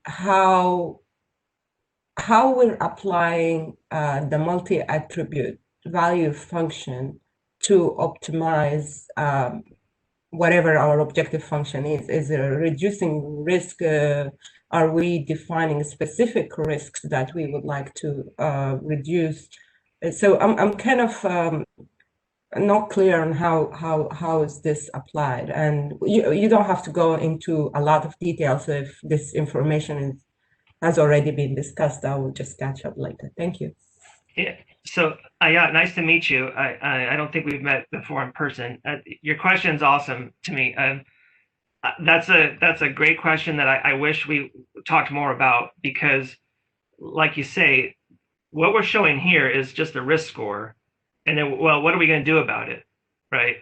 I: how we're applying the multi-attribute value function to optimize whatever our objective function is. Is it reducing risk? Are we defining specific risks that we would like to reduce? So I'm kind of not clear on how is this applied, and you don't have to go into a lot of details if this information has already been discussed. I will just catch up later. Thank you.
E: Yeah. So, yeah, nice to meet you. I don't think we've met before in person. Your question's awesome to me. That's a great question that I wish we talked more about, because, like you say, what we're showing here is just a risk score, and then, well, what are we going to do about it, right?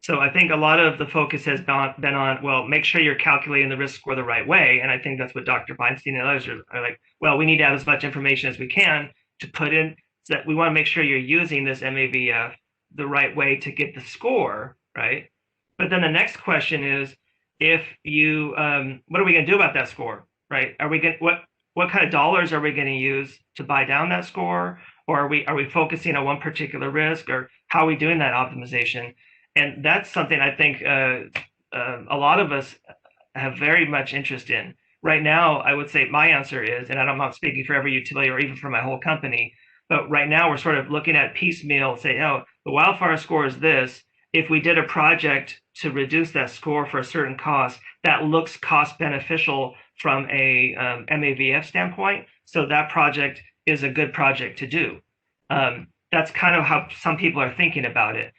E: So I think a lot of the focus has been on, well, make sure you're calculating the risk score the right way, and I think that's what Dr. Feinstein and others are like. Well, we need to have as much information as we can to put in, so that we want to make sure you're using this MAVF the right way to get the score, right? But then the next question is, if you, what are we going to do about that score, right? Are we going what kind of dollars are we going to use to buy down that score, or are we focusing on one particular risk, or how are we doing that optimization? And that's something I think a lot of us have very much interest in. Right now, I would say my answer is, and I'm not speaking for every utility or even for my whole company, but right now we're sort of looking at piecemeal, say, oh, the wildfire score is this. If we did a project to reduce that score for a certain cost, that looks cost beneficial from a MAVF standpoint. So that project is a good project to do. That's kind of how some people are thinking about it.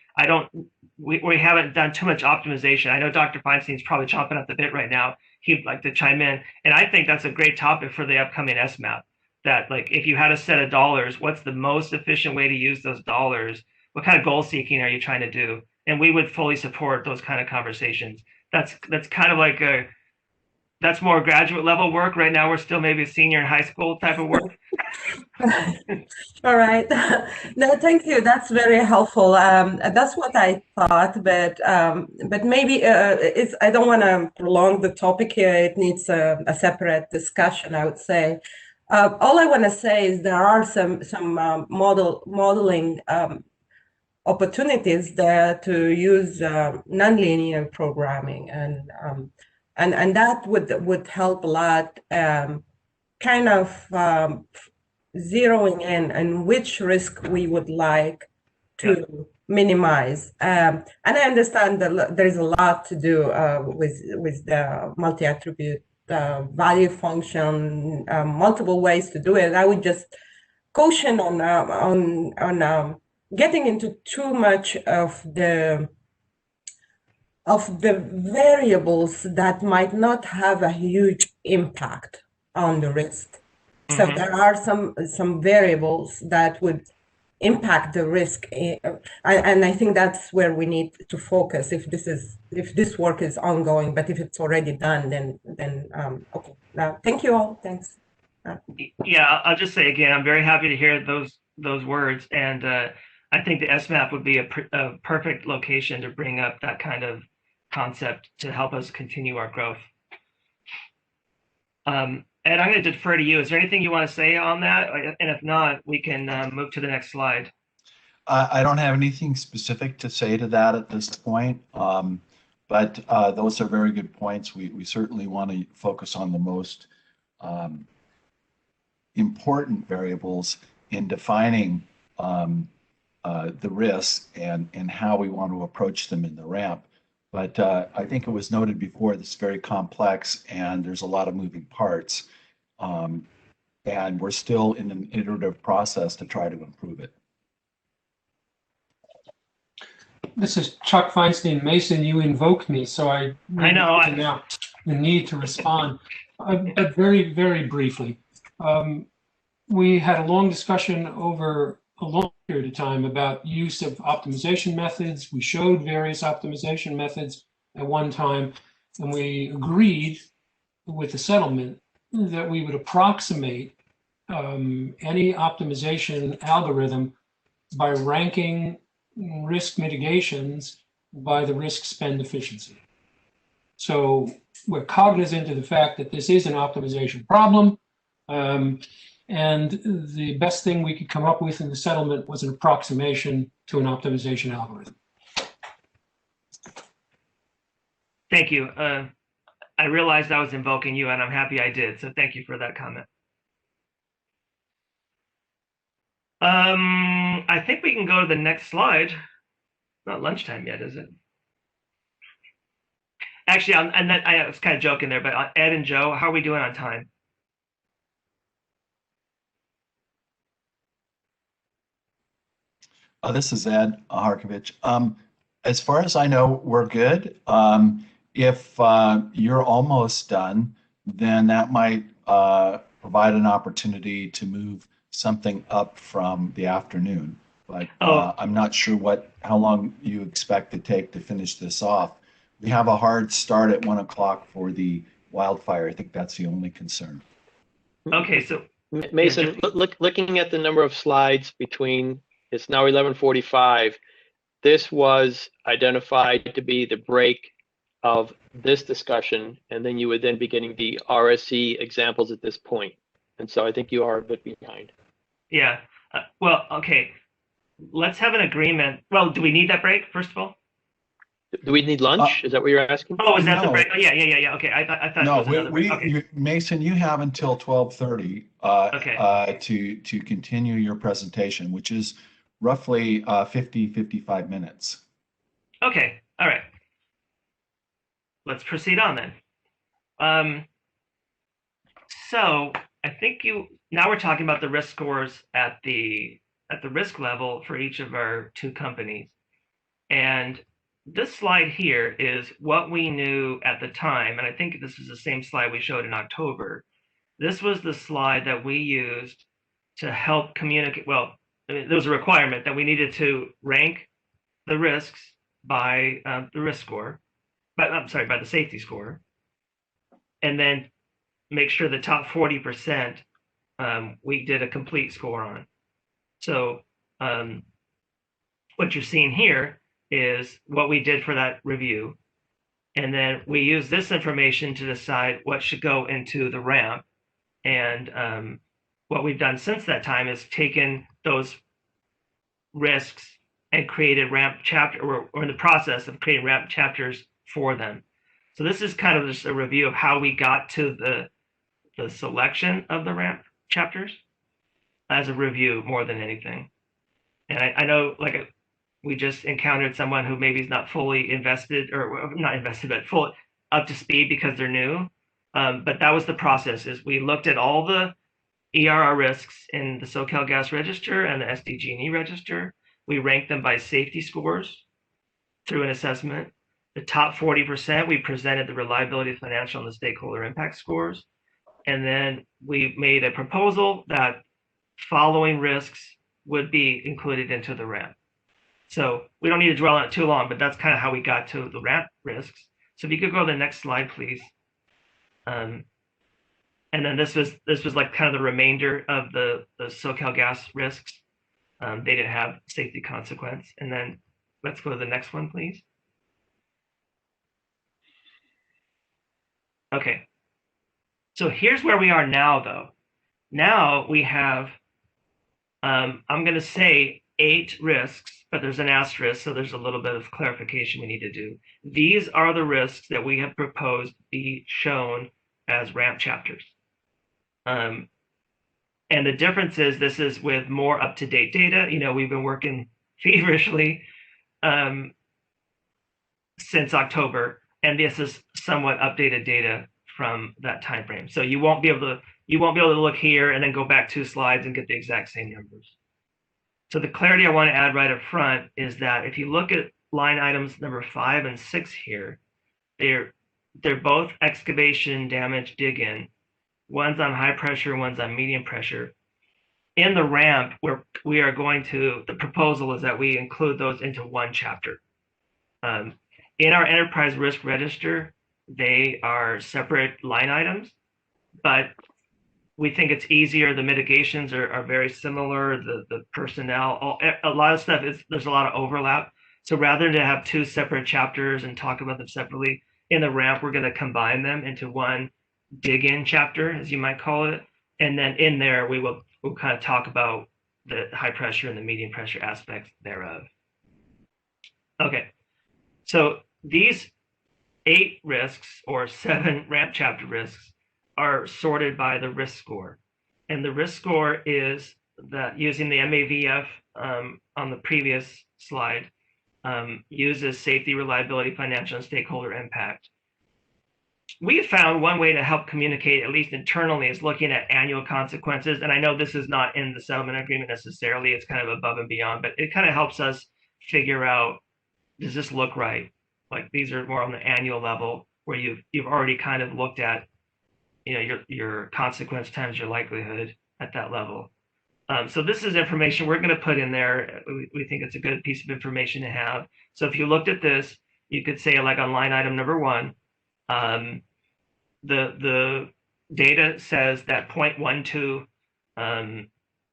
E: We haven't done too much optimization. I know Dr. Feinstein's probably chomping at the bit right now. He'd like to chime in. And I think that's a great topic for the upcoming SMAP. That, like, if you had a set of dollars, what's the most efficient way to use those dollars? What kind of goal seeking are you trying to do? And we would fully support those kind of conversations. That's kind of like that's more graduate level work. Right now, we're still maybe a senior in high school type of work.
I: All right. No, thank you. That's very helpful. That's what I thought, but maybe I don't want to prolong the topic here. It needs a separate discussion, I would say. All I want to say is there are some modeling opportunities there to use nonlinear programming, and that would help a lot. Kind of zeroing in on which risk we would like to minimize. And I understand that there is a lot to do with the multi-attribute value function, multiple ways to do it. I would just caution on getting into too much of the variables that might not have a huge impact on the risk. So there are some variables that would impact the risk, and I think that's where we need to focus if this work is ongoing. But if it's already done, then okay. Thank you all. Thanks.
E: Yeah, I'll just say again, I'm very happy to hear those words, and I think the SMAP would be a perfect location to bring up that kind of concept to help us continue our growth. Ed, I'm going to defer to you. Is there anything you want to say on that? And if not, we can move to the next slide.
A: I don't have anything specific to say to that at this point, but those are very good points. We certainly want to focus on the most important variables in defining the risks and how we want to approach them in the ramp. But I think it was noted before, this is very complex and there's a lot of moving parts. And we're still in an iterative process to try to improve it.
G: This is Chuck Feinstein. Mason, you invoked me, so I know now the need to respond. But very, very briefly, we had a long discussion over a long period of time about use of optimization methods. We showed various optimization methods at one time, and we agreed with the settlement that we would approximate any optimization algorithm by ranking risk mitigations by the risk spend efficiency. So we're cognizant of the fact that this is an optimization problem, and And the best thing we could come up with in the settlement was an approximation to an optimization algorithm.
E: Thank you. I realized I was invoking you, and I'm happy I did. So thank you for that comment. I think we can go to the next slide. Not lunchtime yet, is it? Actually, I was kind of joking there, but Ed and Joe, how are we doing on time?
A: This is Ed Harkovich. As far as I know, we're good. If you're almost done, then that might provide an opportunity to move something up from the afternoon. But I'm not sure how long you expect to take to finish this off. We have a hard start at 1 o'clock for the wildfire. I think that's the only concern.
E: Okay, so
C: Mason, looking at the number of slides between, it's now 11:45. This was identified to be the break of this discussion, and then you would then be getting the RSC examples at this point. And so I think you are a bit behind.
E: Yeah. Well, okay. Let's have an agreement. Well, do we need that break, first of all?
C: Do we need lunch? Is that what you're asking?
E: Oh, is that the
A: No.
E: break? Oh, yeah. Okay, I thought
A: No,
E: it was another break. Okay.
A: Mason, you have until 12:30
E: Okay.
A: to continue your presentation, which is roughly 55 minutes.
E: Okay, all right. Let's proceed on then. So I think now we're talking about the risk scores at the risk level for each of our two companies. And this slide here is what we knew at the time, and I think this is the same slide we showed in October. This was the slide that we used to help communicate. Well, there was a requirement that we needed to rank the risks by the risk score, by the safety score, and then make sure the top 40% we did a complete score on. So what you're seeing here is what we did for that review. And then we use this information to decide what should go into the ramp. And what we've done since that time is taken those risks and created ramp chapter, or in the process of creating ramp chapters for them. So this is kind of just a review of how we got to the selection of the ramp chapters as a review more than anything. And I know, like, we just encountered someone who maybe is not fully invested, or not invested, but full up to speed because they're new. But that was the process. Is we looked at all the ERR risks in the SoCalGas register and the SDG&E register. We ranked them by safety scores through an assessment. The top 40%, we presented the reliability, financial, and the stakeholder impact scores. And then we made a proposal that following risks would be included into the ramp. So we don't need to dwell on it too long, but that's kind of how we got to the ramp risks. So if you could go to the next slide, please. And then this was like kind of the remainder of the SoCalGas risks. They didn't have safety consequence. And then let's go to the next one, please. Okay. So here's where we are now, though. Now we have, I'm going to say 8 risks, but there's an asterisk, so there's a little bit of clarification we need to do. These are the risks that we have proposed be shown as ramp chapters. And the difference is this is with more up-to-date data. You know, we've been working feverishly since October, and this is somewhat updated data from that time frame. So you won't be able to look here and then go back 2 slides and get the exact same numbers. So the clarity I want to add right up front is that if you look at line items number 5 and 6 here, they're both excavation damage dig-in. One's on high pressure, one's on medium pressure. In the ramp, the proposal is that we include those into one chapter. In our enterprise risk register, they are separate line items, but we think it's easier. The mitigations are very similar. The personnel, a lot of stuff there's a lot of overlap. So rather than have 2 separate chapters and talk about them separately, in the ramp, we're going to combine them into one dig-in chapter, as you might call it. And then in there, we'll kind of talk about the high pressure and the medium pressure aspects thereof. Okay, so these 8 risks or 7 ramp chapter risks are sorted by the risk score. And the risk score is that using the MAVF on the previous slide, uses safety, reliability, financial, and stakeholder impact. We found one way to help communicate, at least internally, is looking at annual consequences. And I know this is not in the settlement agreement necessarily, it's kind of above and beyond, but it kind of helps us figure out, does this look right? Like these are more on the annual level where you've already kind of looked at, you know, your consequence times your likelihood at that level. So this is information we're going to put in there. We think it's a good piece of information to have. So if you looked at this, you could say like on line item number 1, the data says that 0.12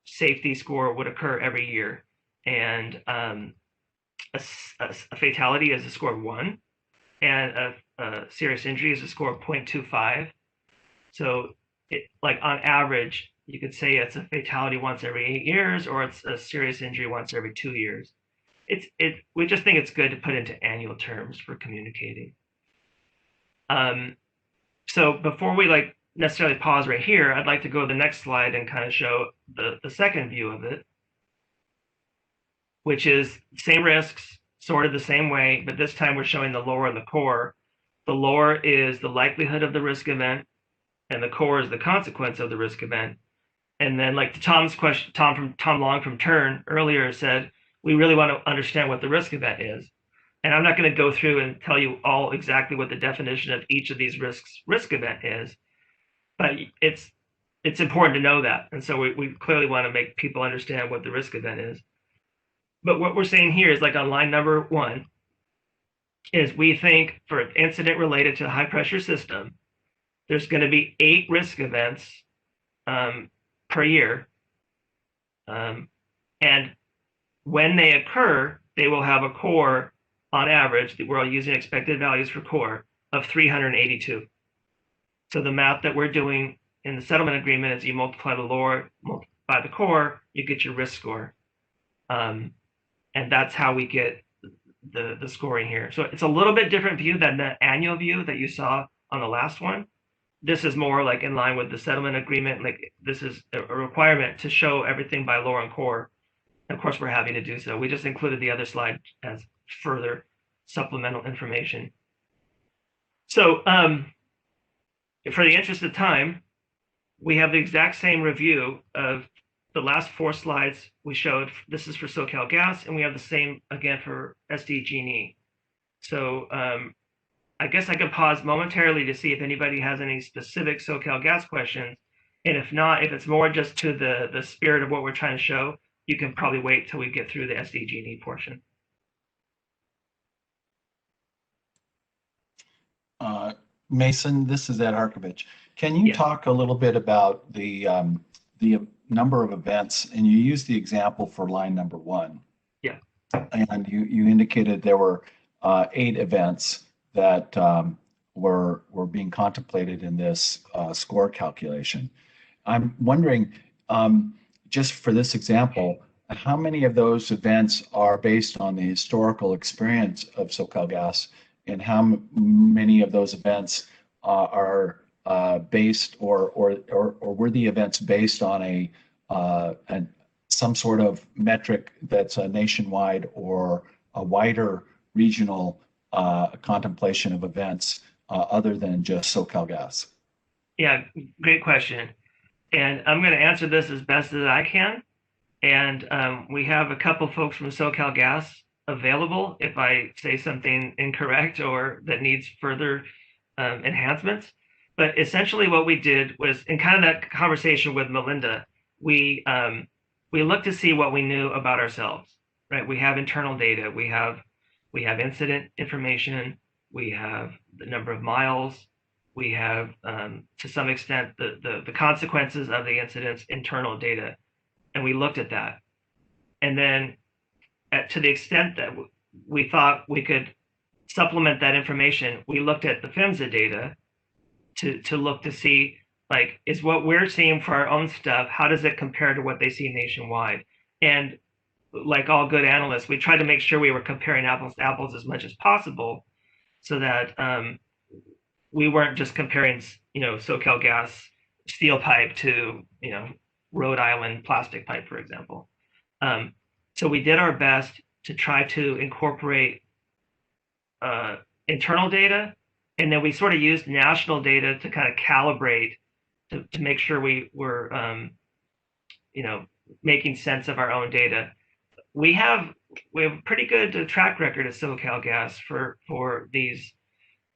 E: safety score would occur every year, and a fatality is a score of 1, and a serious injury is a score of 0.25. So like on average, you could say it's a fatality once every 8 years, or it's a serious injury once every 2 years. We just think it's good to put into annual terms for communicating. So before we like necessarily pause right here, I'd like to go to the next slide and kind of show the second view of it, which is same risks, sorted the same way, but this time we're showing the lower and the core. The lower is the likelihood of the risk event, and the core is the consequence of the risk event. And then like to Tom's question, Tom Long from Turn earlier said, we really want to understand what the risk event is. And I'm not going to go through and tell you all exactly what the definition of each of these risks risk event is, but it's important to know that. And so we clearly want to make people understand what the risk event is. But what we're saying here is like on line number 1 is we think for an incident related to a high pressure system, there's going to be 8 risk events per year. And when they occur, they will have a core on average, we're all using expected values for core of 382. So the math that we're doing in the settlement agreement is you multiply the lower by the core, you get your risk score. And that's how we get the scoring here. So it's a little bit different view than the annual view that you saw on the last one. This is more like in line with the settlement agreement. Like this is a requirement to show everything by lower and core. And of course, we're happy to do so. We just included the other slide as further supplemental information. So for the interest of time, we have the exact same review of the last 4 slides we showed. This is for SoCalGas, and we have the same again for SDG&E. So I guess I could pause momentarily to see if anybody has any specific SoCalGas questions. And if not, if it's more just to the spirit of what we're trying to show, you can probably wait till we get through the SDG&E portion.
A: Mason, this is Ed Harkovich. Can you talk a little bit about the number of events, and you used the example for line number 1.
E: Yeah.
A: And you indicated there were 8 events that were being contemplated in this score calculation. I'm wondering, just for this example, how many of those events are based on the historical experience of SoCalGas, and how many of those events are based or were the events based on some sort of metric that's a nationwide or a wider regional contemplation of events other than just SoCalGas?
E: Yeah, great question. And I'm going to answer this as best as I can. And we have a couple folks from SoCalGas available if I say something incorrect or that needs further enhancements. But essentially what we did was, in kind of that conversation with Melinda, we looked to see what we knew about ourselves, right? We have internal data, we have incident information, we have the number of miles, we have to some extent the consequences of the incident's internal data. And we looked at that. And then to the extent that we thought we could supplement that information, we looked at the PHMSA data to look to see Like, is what we're seeing for our own stuff, how does it compare to what they see nationwide? And like all good analysts, we tried to make sure we were comparing apples to apples as much as possible, so that we weren't just comparing, SoCal gas steel pipe to, Rhode Island plastic pipe, for example. So we did our best to try to incorporate internal data, and then we sort of used national data to kind of calibrate to make sure we were, making sense of our own data. We have a pretty good track record at SoCal Gas for these.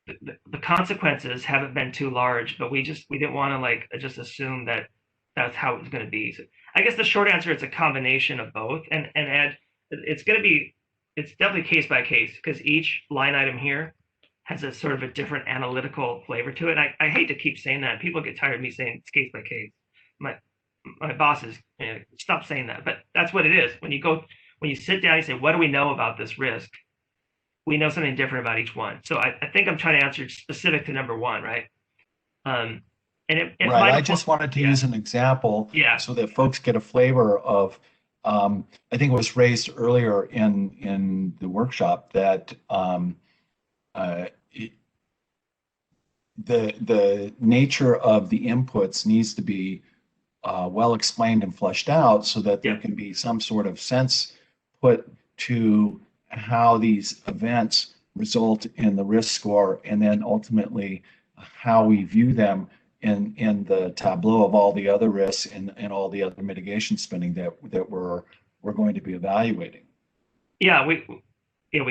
E: The consequences haven't been too large, but we didn't want to just assume that that's how it was going to be. So I guess the short answer is a combination of both. And Ed, it's definitely case by case, because each line item here has a sort of a different analytical flavor to it. And I hate to keep saying that. People get tired of me saying it's case by case. My bosses, stop saying that, but that's what it is. When you sit down, you say, what do we know about this risk? We know something different about each one. So I think I'm trying to answer specific to number one, right? And
A: right. I just wanted to use an example so that folks get a flavor of, I think it was raised earlier in the workshop that the nature of the inputs needs to be well explained and fleshed out, so that there can be some sort of sense put to how these events result in the risk score, and then ultimately how we view them in the tableau of all the other risks and all the other mitigation spending that we're going to be evaluating.
E: Yeah, we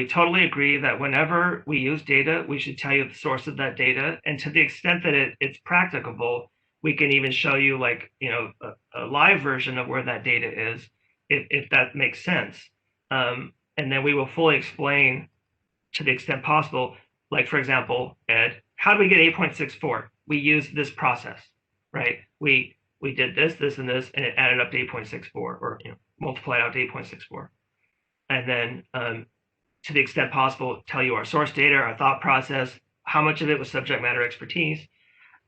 E: totally agree that whenever we use data, we should tell you the source of that data, and to the extent that it's practicable, we can even show you a live version of where that data is, if that makes sense. And then we will fully explain to the extent possible, like, for example, Ed, how do we get 8.64? We used this process, right? We did this, and this, and it added up to 8.64, or multiplied out to 8.64. And then to the extent possible, tell you our source data, our thought process, how much of it was subject matter expertise.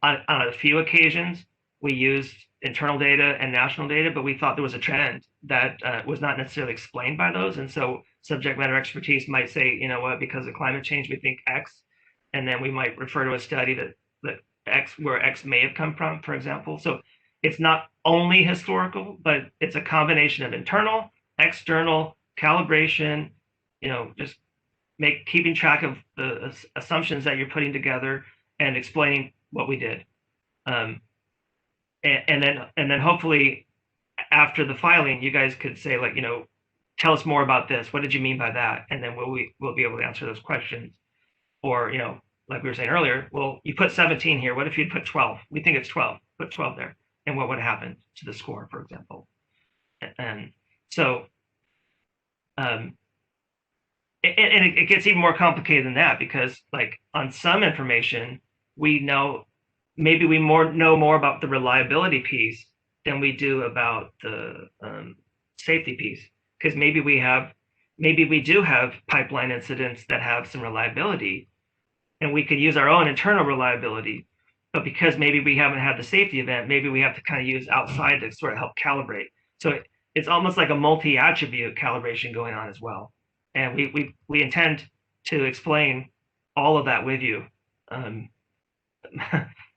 E: On a few occasions, we used internal data and national data, but we thought there was a trend that was not necessarily explained by those. And so subject matter expertise might say, you know what, because of climate change, we think X, and then we might refer to a study that where X may have come from, for example. So it's not only historical, but it's a combination of internal, external, calibration, just keeping track of the assumptions that you're putting together and explaining what we did. And then hopefully after the filing, you guys could say, tell us more about this. What did you mean by that? And then we'll be able to answer those questions. Or, like we were saying earlier, well, you put 17 here. What if you put 12? We think it's 12. Put 12 there. And what would happen to the score, for example? And so, it gets even more complicated than that, because on some information, we know, maybe we know more about the reliability piece than we do about the safety piece, because maybe we do have pipeline incidents that have some reliability, and we could use our own internal reliability, but because maybe we haven't had the safety event, maybe we have to kind of use outside to sort of help calibrate. So it's almost like a multi-attribute calibration going on as well. And we intend to explain all of that with you. You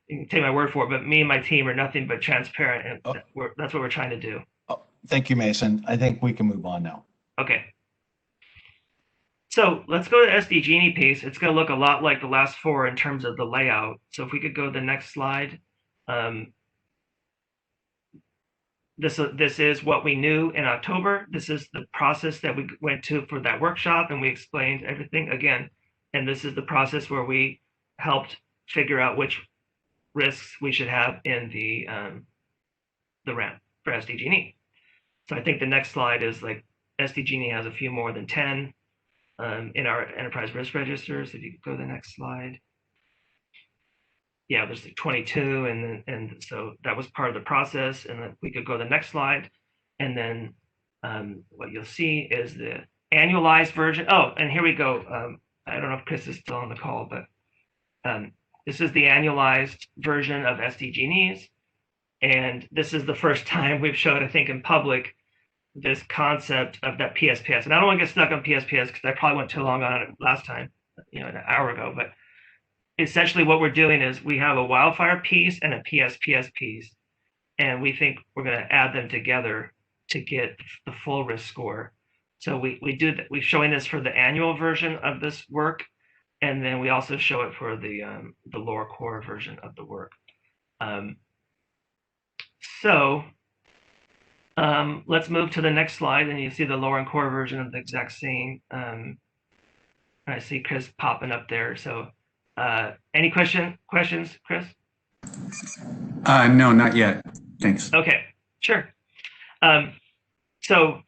E: can take my word for it, but me and my team are nothing but transparent, and that's what we're trying to do.
A: Thank you, Mason. I think we can move on now.
E: Okay. So let's go to SDG&E piece. It's going to look a lot like the last four in terms of the layout. So if we could go to the next slide. This is what we knew in October. This is the process that we went to for that workshop, and we explained everything again. And this is the process where we helped figure out which risks we should have in the ramp for SDG&E. So I think the next slide is SDG&E has a few more than 10 in our enterprise risk registers. If you could go to the next slide. Yeah, there's 22, and so that was part of the process. And then we could go to the next slide, and then what you'll see is the annualized version. Oh, and here we go. I don't know if Chris is still on the call, but This is the annualized version of SDG&Es. And this is the first time we've showed, I think, in public, this concept of that PSPS. And I don't want to get stuck on PSPS because I probably went too long on it last time, an hour ago. But essentially what we're doing is we have a wildfire piece and a PSPS piece. And we think we're going to add them together to get the full risk score. So we do that. We're showing this for the annual version of this work. And then we also show it for the lower core version of the work. Let's move to the next slide, and you see the lower and core version of the exact same. I see Chris popping up there. So any questions, Chris?
D: No, not yet. Thanks.
E: Okay, sure. So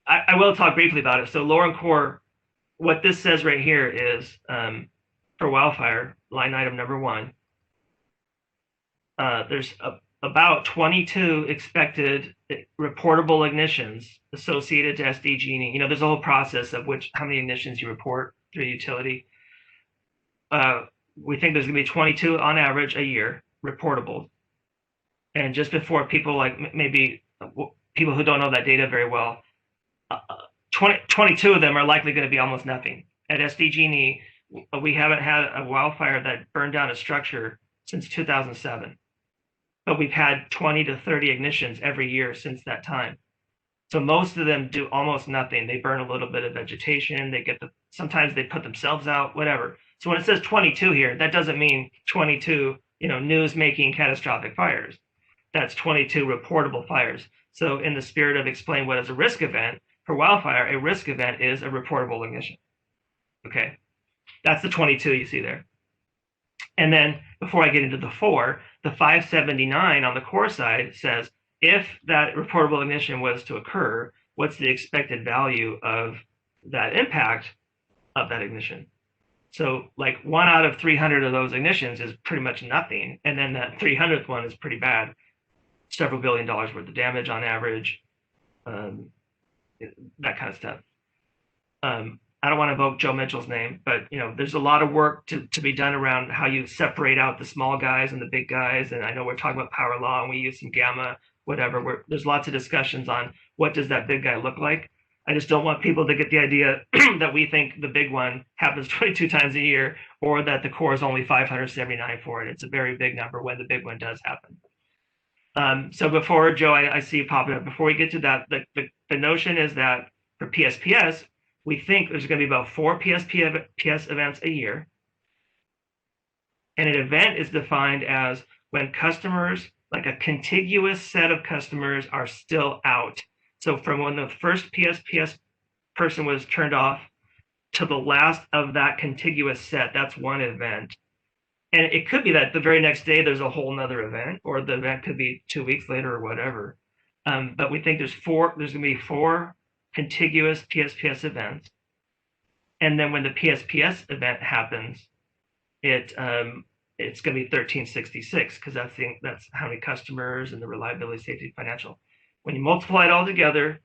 E: I will talk briefly about it. So lower and core, what this says right here is for wildfire, line item number 1, there's about 22 expected reportable ignitions associated to SDG&E. There's a whole process of how many ignitions you report through utility. We think there's going to be 22 on average a year reportable. And just before people maybe people who don't know that data very well, 22 of them are likely going to be almost nothing. At SDG&E, we haven't had a wildfire that burned down a structure since 2007. But we've had 20 to 30 ignitions every year since that time. So most of them do almost nothing. They burn a little bit of vegetation. Sometimes they put themselves out, whatever. So when it says 22 here, that doesn't mean 22, news-making catastrophic fires. That's 22 reportable fires. So in the spirit of explain what is a risk event, for wildfire, a risk event is a reportable ignition. Okay, that's the 22 you see there. And then before I get into the 4, the 579 on the core side says, if that reportable ignition was to occur, what's the expected value of that impact of that ignition? So 1 out of 300 of those ignitions is pretty much nothing. And then that 300th one is pretty bad. Several $1 billion worth of damage on average, that kind of stuff. I don't want to evoke Joe Mitchell's name, but there's a lot of work to be done around how you separate out the small guys and the big guys. And I know we're talking about power law and we use some gamma, whatever. There's lots of discussions on what does that big guy look like. I just don't want people to get the idea that we think the big one happens 22 times a year, or that the core is only 579 for it. It's a very big number when the big one does happen. So before, Joe, I see you popping up. Before we get to that, the notion is that for PSPS, we think there's going to be about 4 PSPS events a year. And an event is defined as when customers, like a contiguous set of customers, are still out. So from when the first PSPS person was turned off to the last of that contiguous set, that's one event. And it could be that the very next day there's a whole nother event, or the event could be 2 weeks later or whatever. But we think there's going to be 4 contiguous PSPS events. And then when the PSPS event happens, it's going to be 1366, because that's how many customers and the reliability, safety, financial. When you multiply it all together,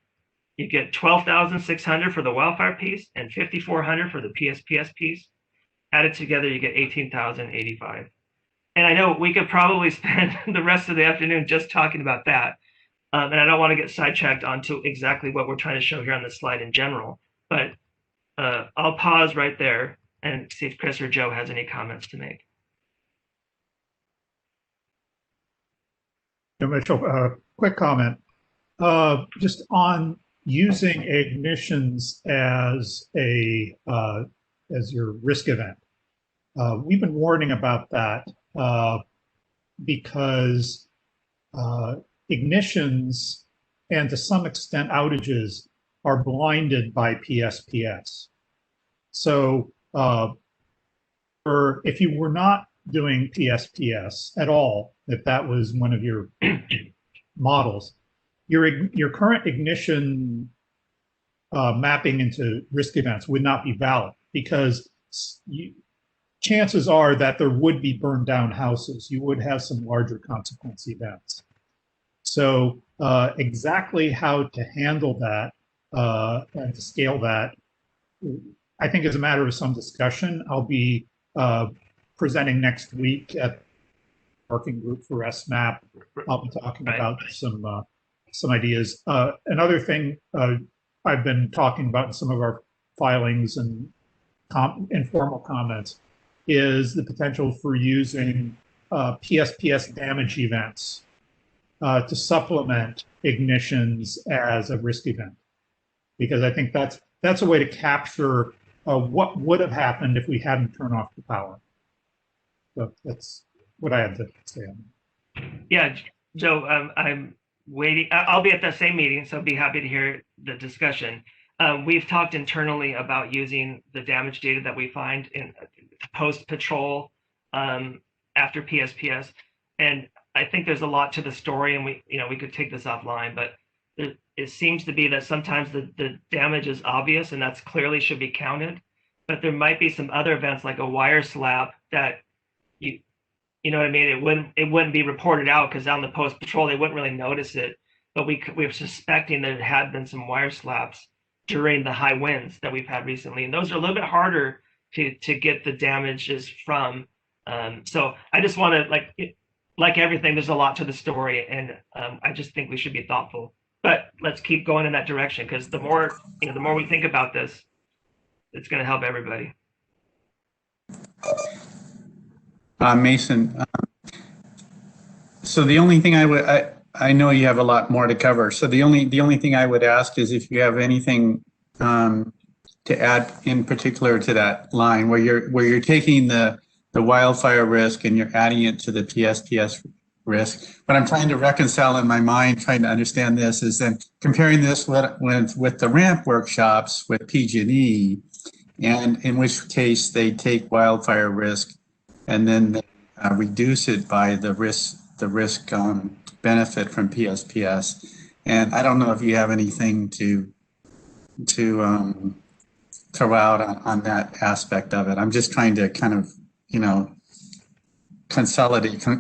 E: you get 12,600 for the wildfire piece and 5,400 for the PSPS piece. Added together, you get 18,085. And I know we could probably spend the rest of the afternoon just talking about that. And I don't want to get sidetracked onto exactly what we're trying to show here on this slide in general. But I'll pause right there and see if Chris or Joe has any comments to make.
F: Mitchell, quick comment. Just on using ignitions as your risk event. We've been warning about that because ignitions and to some extent outages are blinded by PSPS. So if you were not doing PSPS at all, if that was one of your models, your current ignition mapping into risk events would not be valid, because chances are that there would be burned down houses. You would have some larger consequence events. So exactly how to handle that and to scale that, I think, is a matter of some discussion. I'll be presenting next week at working group for SMAP. I'll be talking about some ideas. Another thing I've been talking about in some of our filings and informal comments is the potential for using PSPS damage events to supplement ignitions as a risk event, because I think that's a way to capture what would have happened if we hadn't turned off the power. So that's what I have to say on that.
E: Yeah, Joe, I'm waiting. I'll be at that same meeting, so I'll be happy to hear the discussion. We've talked internally about using the damage data that we find in post-patrol after PSPS, and I think there's a lot to the story, and we could take this offline, but it seems to be that sometimes the damage is obvious, and that's clearly should be counted, but there might be some other events like a wire slap that you know what I mean? It wouldn't be reported out because on the post patrol they wouldn't really notice it. But we're suspecting that it had been some wire slaps during the high winds that we've had recently, and those are a little bit harder to get the damages from. So I just want to like everything, there's a lot to the story, and I just think we should be thoughtful. But let's keep going in that direction, because the more we think about this, it's going to help everybody.
D: Mason, so the only thing I know you have a lot more to cover. So the only thing I would ask is if you have anything to add in particular to that line where you're taking the wildfire risk and you're adding it to the PSPS risk. What I'm trying to reconcile in my mind, trying to understand this, is then comparing this with the ramp workshops with PG&E, and in which case they take wildfire risk and then they reduce it by the risk benefit from PSPS. And I don't know if you have anything to throw out on that aspect of it. I'm just trying to kind of,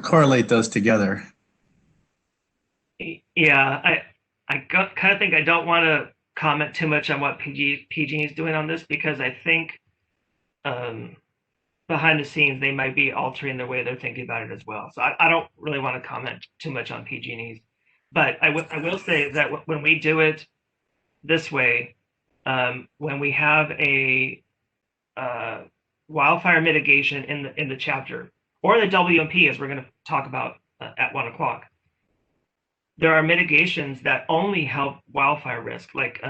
D: correlate those together.
E: Yeah, I kind of think I don't want to comment too much on what PG is doing on this, because I think behind the scenes they might be altering the way they're thinking about it as well. So I don't really want to comment too much on PG&E's, but I will say that when we do it this way, when we have a wildfire mitigation in the chapter or the WMP, as we're going to talk about at 1 o'clock, there are mitigations that only help wildfire risk, like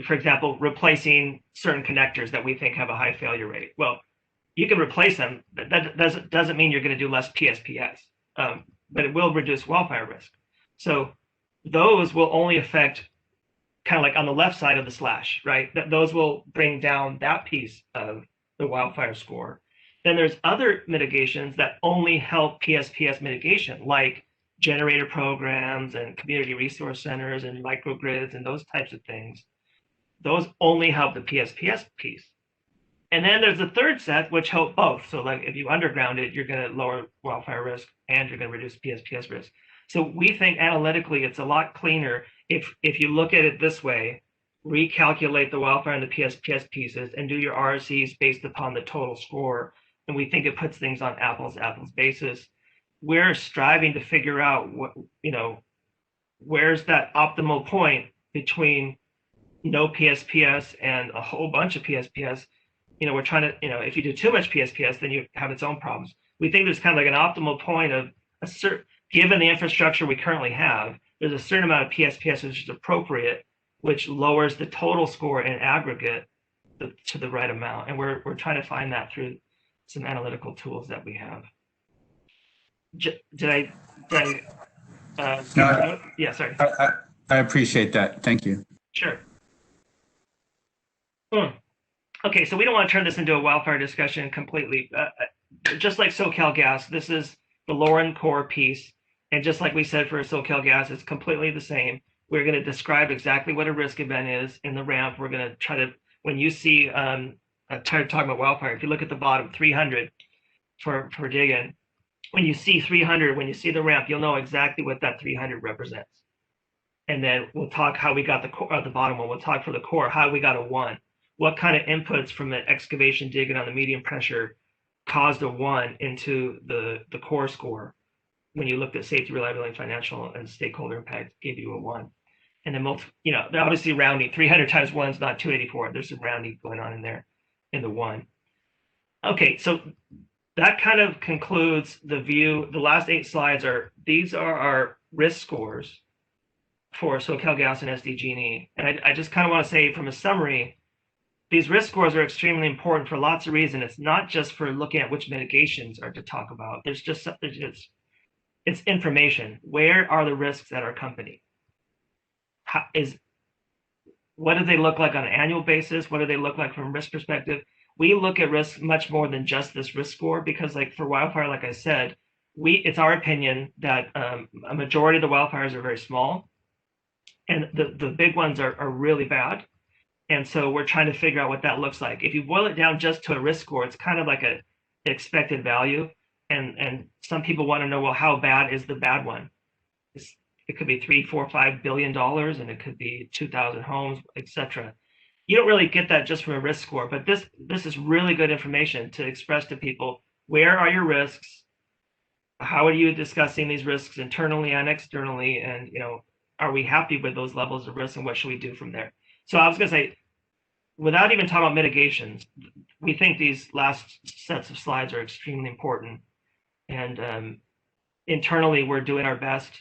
E: for example, replacing certain connectors that we think have a high failure rate. Well, you can replace them, but that doesn't mean you're going to do less PSPS, but it will reduce wildfire risk. So those will only affect kind of like on the left side of the slash, right? Those will bring down that piece of the wildfire score. Then there's other mitigations that only help PSPS mitigation, like generator programs and community resource centers and microgrids and those types of things. Those only help the PSPS piece. And then there's a third set which help both. So like if you underground it, you're going to lower wildfire risk and you're going to reduce PSPS risk. So we think analytically it's a lot cleaner if you look at it this way, recalculate the wildfire and the PSPS pieces and do your RCs based upon the total score. And we think it puts things on apples basis. We're striving to figure out what, where's that optimal point between no PSPS and a whole bunch of PSPS. We're trying to, if you do too much PSPS, then you have its own problems. We think there's kind of like an optimal point of given the infrastructure we currently have, there's a certain amount of PSPS which is appropriate, which lowers the total score in aggregate to the right amount. And we're trying to find that through some analytical tools that we have. Did I
D: No,
E: yeah, sorry.
D: I appreciate that. Thank you.
E: Sure. Okay, so we don't want to turn this into a wildfire discussion completely. Just like SoCalGas, this is the Lauren core piece. And just like we said for SoCalGas, it's completely the same. We're going to describe exactly what a risk event is in the ramp. We're going to try to, when you see, talking about wildfire, if you look at the bottom, 300 for digging, when you see 300, when you see the ramp, you'll know exactly what that 300 represents. And then we'll talk how we got the core at the bottom one. We'll talk for the core, how we got a 1. What kind of inputs from the excavation digging on the medium pressure caused a 1 into the core score. When you looked at safety, reliability, financial, and stakeholder impact, gave you a 1. And then they're obviously rounding. 300 times 1 is not 284. There's some rounding going on in there in the 1. Okay, so that kind of concludes the view. The last 8 slides these are our risk scores for SoCalGas and SDG&E. And I just kind of want to say from a summary, these risk scores are extremely important for lots of reasons. It's not just for looking at which mitigations are to talk about. It's information. Where are the risks at our company? What do they look like on an annual basis? What do they look like from a risk perspective? We look at risk much more than just this risk score, because like for wildfire, like I said, it's our opinion that a majority of the wildfires are very small, and the big ones are really bad. And so we're trying to figure out what that looks like. If you boil it down just to a risk score, it's kind of like an expected value. And some people want to know, well, how bad is the bad one? It could be $3, $4, $5 billion, and it could be 2,000 homes, etc. You don't really get that just from a risk score, but this is really good information to express to people. Where are your risks? How are you discussing these risks internally and externally? And are we happy with those levels of risk, and what should we do from there? So I was going to say, without even talking about mitigations, we think these last sets of slides are extremely important. And internally, we're doing our best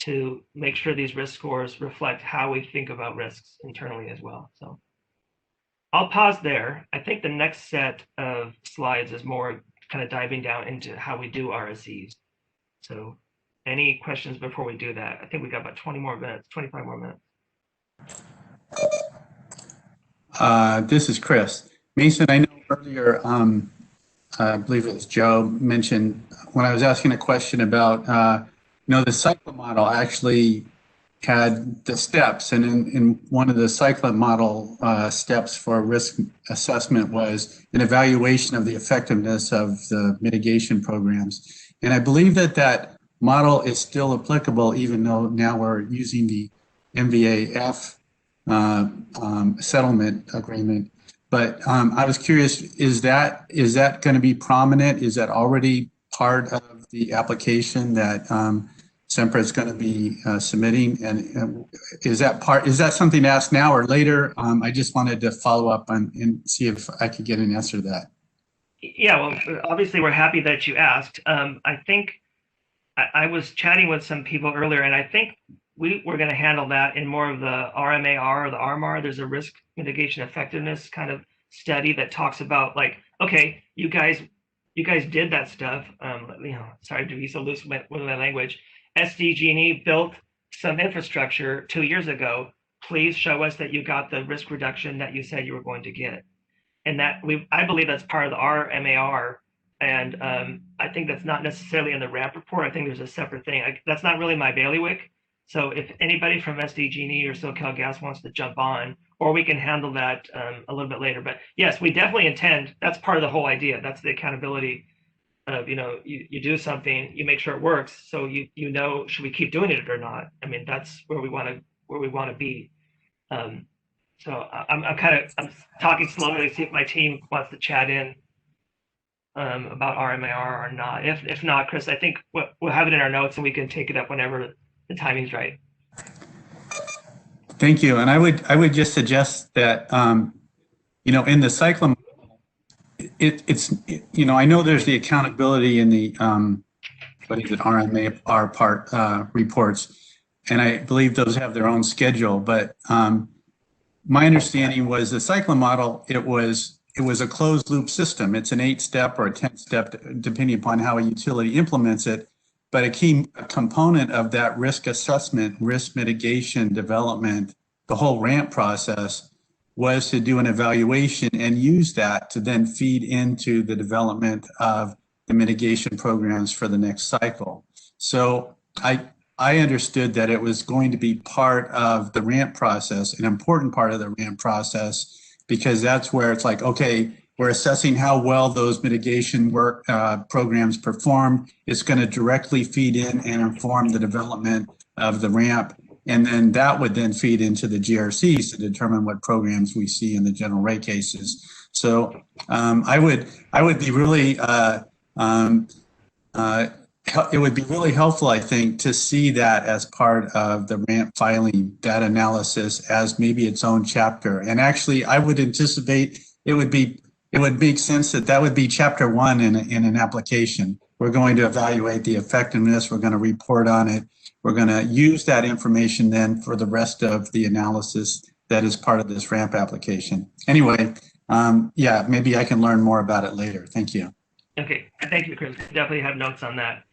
E: to make sure these risk scores reflect how we think about risks internally as well. So I'll pause there. I think the next set of slides is more kind of diving down into how we do RSEs. So any questions before we do that? I think we got about 20 more minutes, 25 more minutes.
D: This is Chris. Mason, I know earlier, I believe it was Joe mentioned when I was asking a question about, the cycle model actually had the steps, and in one of the cycle model steps for risk assessment was an evaluation of the effectiveness of the mitigation programs. And I believe that model is still applicable, even though now we're using the MVAF settlement agreement. But I was curious, is that going to be prominent? Is that already part of the application that Sempra is going to be submitting? And is that something to ask now or later? I just wanted to follow up and see if I could get an answer to that.
E: Yeah, well, obviously we're happy that you asked. I think I was chatting with some people earlier, and I think we're going to handle that in more of the RMAR or the RMAR. There's a risk mitigation effectiveness kind of study that talks about, like, okay, you guys did that stuff. Sorry to be so loose with my language. SDG&E built some infrastructure 2 years ago. Please show us that you got the risk reduction that you said you were going to get. And I believe that's part of the RMAR. And I think that's not necessarily in the RAMP report. I think there's a separate thing. That's not really my bailiwick. So if anybody from SDG&E or SoCalGas wants to jump on, or we can handle that a little bit later. But yes, we definitely intend. That's part of the whole idea. That's the accountability of, you do something, you make sure it works. So should we keep doing it or not? I mean, that's where we want to be. So I'm talking slowly to see if my team wants to chat in about RMAR or not. If not, Chris, I think we'll have it in our notes and we can take it up whenever the timing's right.
D: Thank you. And I would just suggest that in the cyclone, I know there's the accountability in the RMAR part reports, and I believe those have their own schedule. But my understanding was the cyclone model, it was a closed loop system. It's an 8-step or a 10-step, depending upon how a utility implements it. But a key component of that risk assessment, risk mitigation development, the whole RAMP process was to do an evaluation and use that to then feed into the development of the mitigation programs for the next cycle. So I understood that it was going to be part of the RAMP process, an important part of the RAMP process, because that's where it's like, okay, we're assessing how well those mitigation work programs perform. It's going to directly feed in and inform the development of the RAMP. And then that would then feed into the GRCs to determine what programs we see in the general rate cases. So I would be really it would be really helpful, I think, to see that as part of the RAMP filing, that analysis as maybe its own chapter. And actually, I would anticipate it would make sense that would be chapter 1 in an application. We're going to evaluate the effectiveness. We're going to report on it. We're going to use that information then for the rest of the analysis that is part of this RAMP application. Anyway, yeah, maybe I can learn more about it later. Thank you.
E: Okay, thank you, Chris. Definitely have notes on that.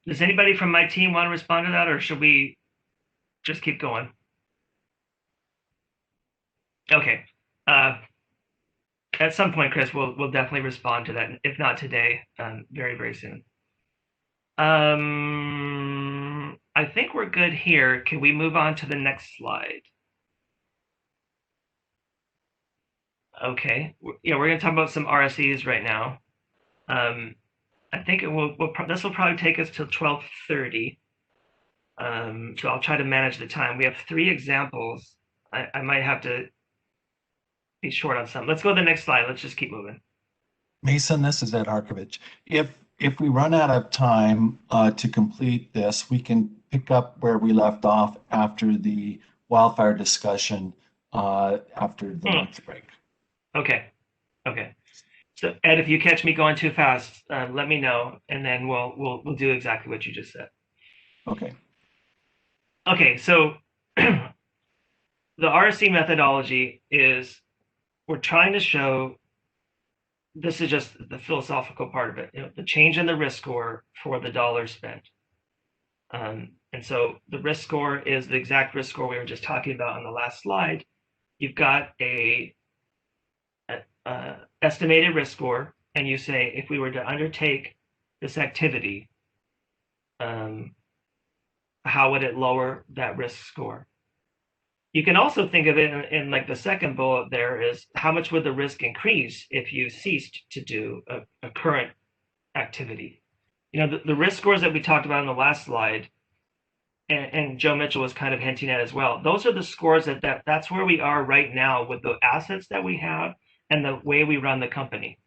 E: Does anybody from my team want to respond to that, or should we just keep going? Okay. At some point, Chris, we'll definitely respond to that. If not today, very, very soon. I think we're good here. Can we move on to the next slide? Okay. Yeah, we're going to talk about some RSEs right now. I think this will probably take us till 12:30. So I'll try to manage the time. We have 3 examples. I might have to be short on some. Let's go to the next slide. Let's just keep moving.
A: Mason, this is Ed Harkovich. If we run out of time to complete this, we can pick up where we left off after the wildfire discussion after the lunch break.
E: Okay. Okay. So Ed, if you catch me going too fast, let me know, and then we'll do exactly what you just said.
A: Okay.
E: Okay. So the RSC methodology is we're trying to show. This is just the philosophical part of it. The change in the risk score for the dollar spent. And so the risk score is the exact risk score we were just talking about on the last slide. You've got a estimated risk score, and you say, if we were to undertake this activity, how would it lower that risk score? You can also think of it in like the second bullet there is how much would the risk increase if you ceased to do a current activity? The risk scores that we talked about in the last slide, and Joe Mitchell was kind of hinting at as well, those are the scores that's where we are right now with the assets that we have and the way we run the company.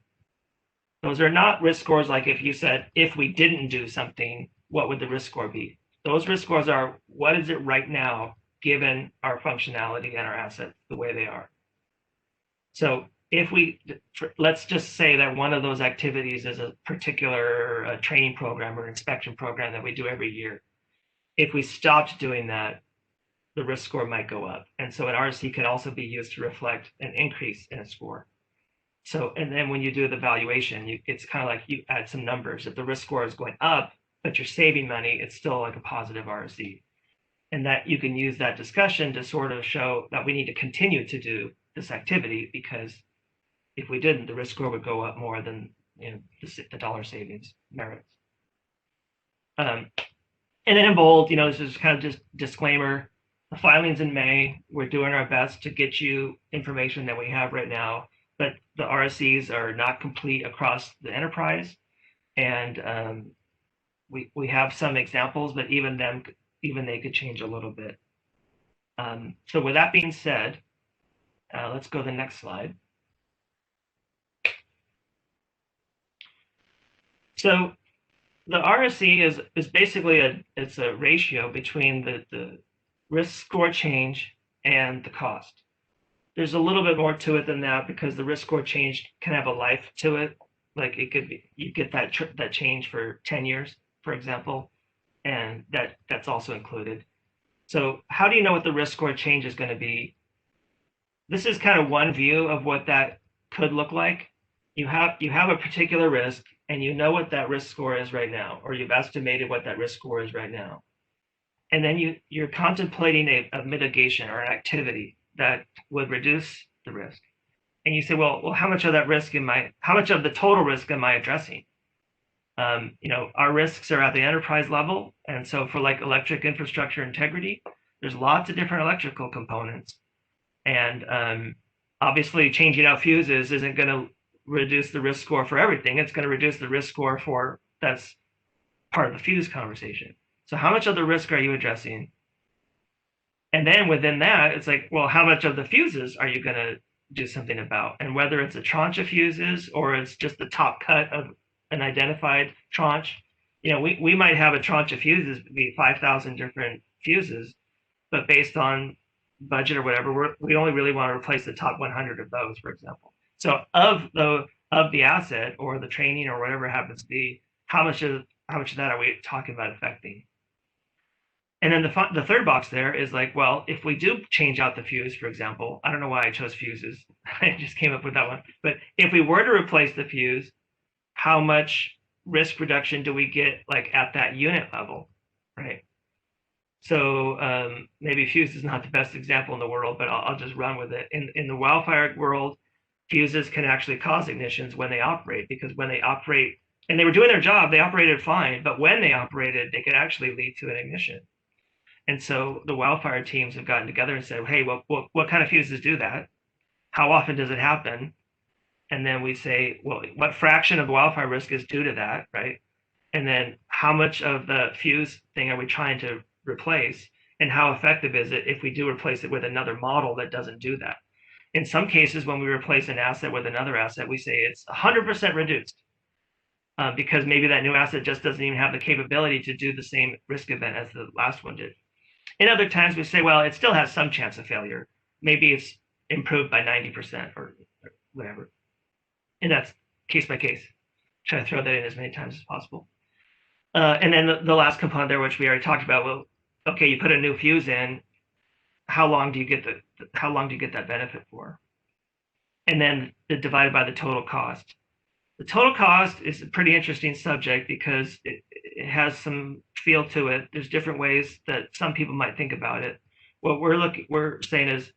E: Those are not risk scores like if you said, if we didn't do something, what would the risk score be? Those risk scores are, what is it right now, given our functionality and our assets the way they are. So if let's just say that one of those activities is a particular training program or inspection program that we do every year. If we stopped doing that, the risk score might go up. And so an RSC can also be used to reflect an increase in a score. So, and then when you do the valuation, it's kind of like you add some numbers. If the risk score is going up, but you're saving money, it's still like a positive RSC. And that you can use that discussion to sort of show that we need to continue to do this activity, because if we didn't, the risk score would go up more than the dollar savings merits. And then in bold, this is kind of just disclaimer. The filing's in May. We're doing our best to get you information that we have right now, but the RSCs are not complete across the enterprise. And we have some examples, but even they could change a little bit. So with that being said, let's go to the next slide. So the RSC is basically it's a ratio between the risk score change and the cost. There's a little bit more to it than that, because the risk score change can have a life to it. Like it could be, you get that change for 10 years, for example, and that's also included. So how do you know what the risk score change is going to be? This is kind of one view of what that could look like. You have a particular risk, and you know what that risk score is right now, or you've estimated what that risk score is right now. And then you're contemplating a mitigation or an activity that would reduce the risk. And you say, well, how much of that risk how much of the total risk am I addressing? Our risks are at the enterprise level. And so for like electric infrastructure integrity, there's lots of different electrical components. And obviously changing out fuses isn't going to reduce the risk score for everything. It's going to reduce the risk score for that's part of the fuse conversation. So how much of the risk are you addressing? And then within that, it's like, well, how much of the fuses are you going to do something about. And whether it's a tranche of fuses or it's just the top cut of an identified tranche, we might have a tranche of fuses be 5,000 different fuses, but based on budget or whatever, we only really want to replace the top 100 of those, for example. So of the asset or the training or whatever it happens to be, how much of that are we talking about affecting? And then the third box there is like, well, if we do change out the fuse, for example, I don't know why I chose fuses. I just came up with that one. But if we were to replace the fuse, how much risk reduction do we get like at that unit level, right? So maybe fuse is not the best example in the world, but I'll just run with it. In the wildfire world, fuses can actually cause ignitions when they operate, because when they operate, and they were doing their job, they operated fine, but when they operated, they could actually lead to an ignition. And so the wildfire teams have gotten together and said, hey, what kind of fuses do that? How often does it happen? And then we say, well, what fraction of wildfire risk is due to that, right? And then how much of the fuse thing are we trying to replace? And how effective is it if we do replace it with another model that doesn't do that? In some cases, when we replace an asset with another asset, we say it's 100% reduced because maybe that new asset just doesn't even have the capability to do the same risk event as the last one did. In other times, we say, well, it still has some chance of failure. Maybe it's improved by 90% or whatever. And that's case by case. Try to throw that in as many times as possible. And then the last component there, which we already talked about, well, okay, you put a new fuse in. How long do you get that benefit for? And then divided by the total cost. The total cost is a pretty interesting subject because it has some feel to it. There's different ways that some people might think about it. What we're saying is,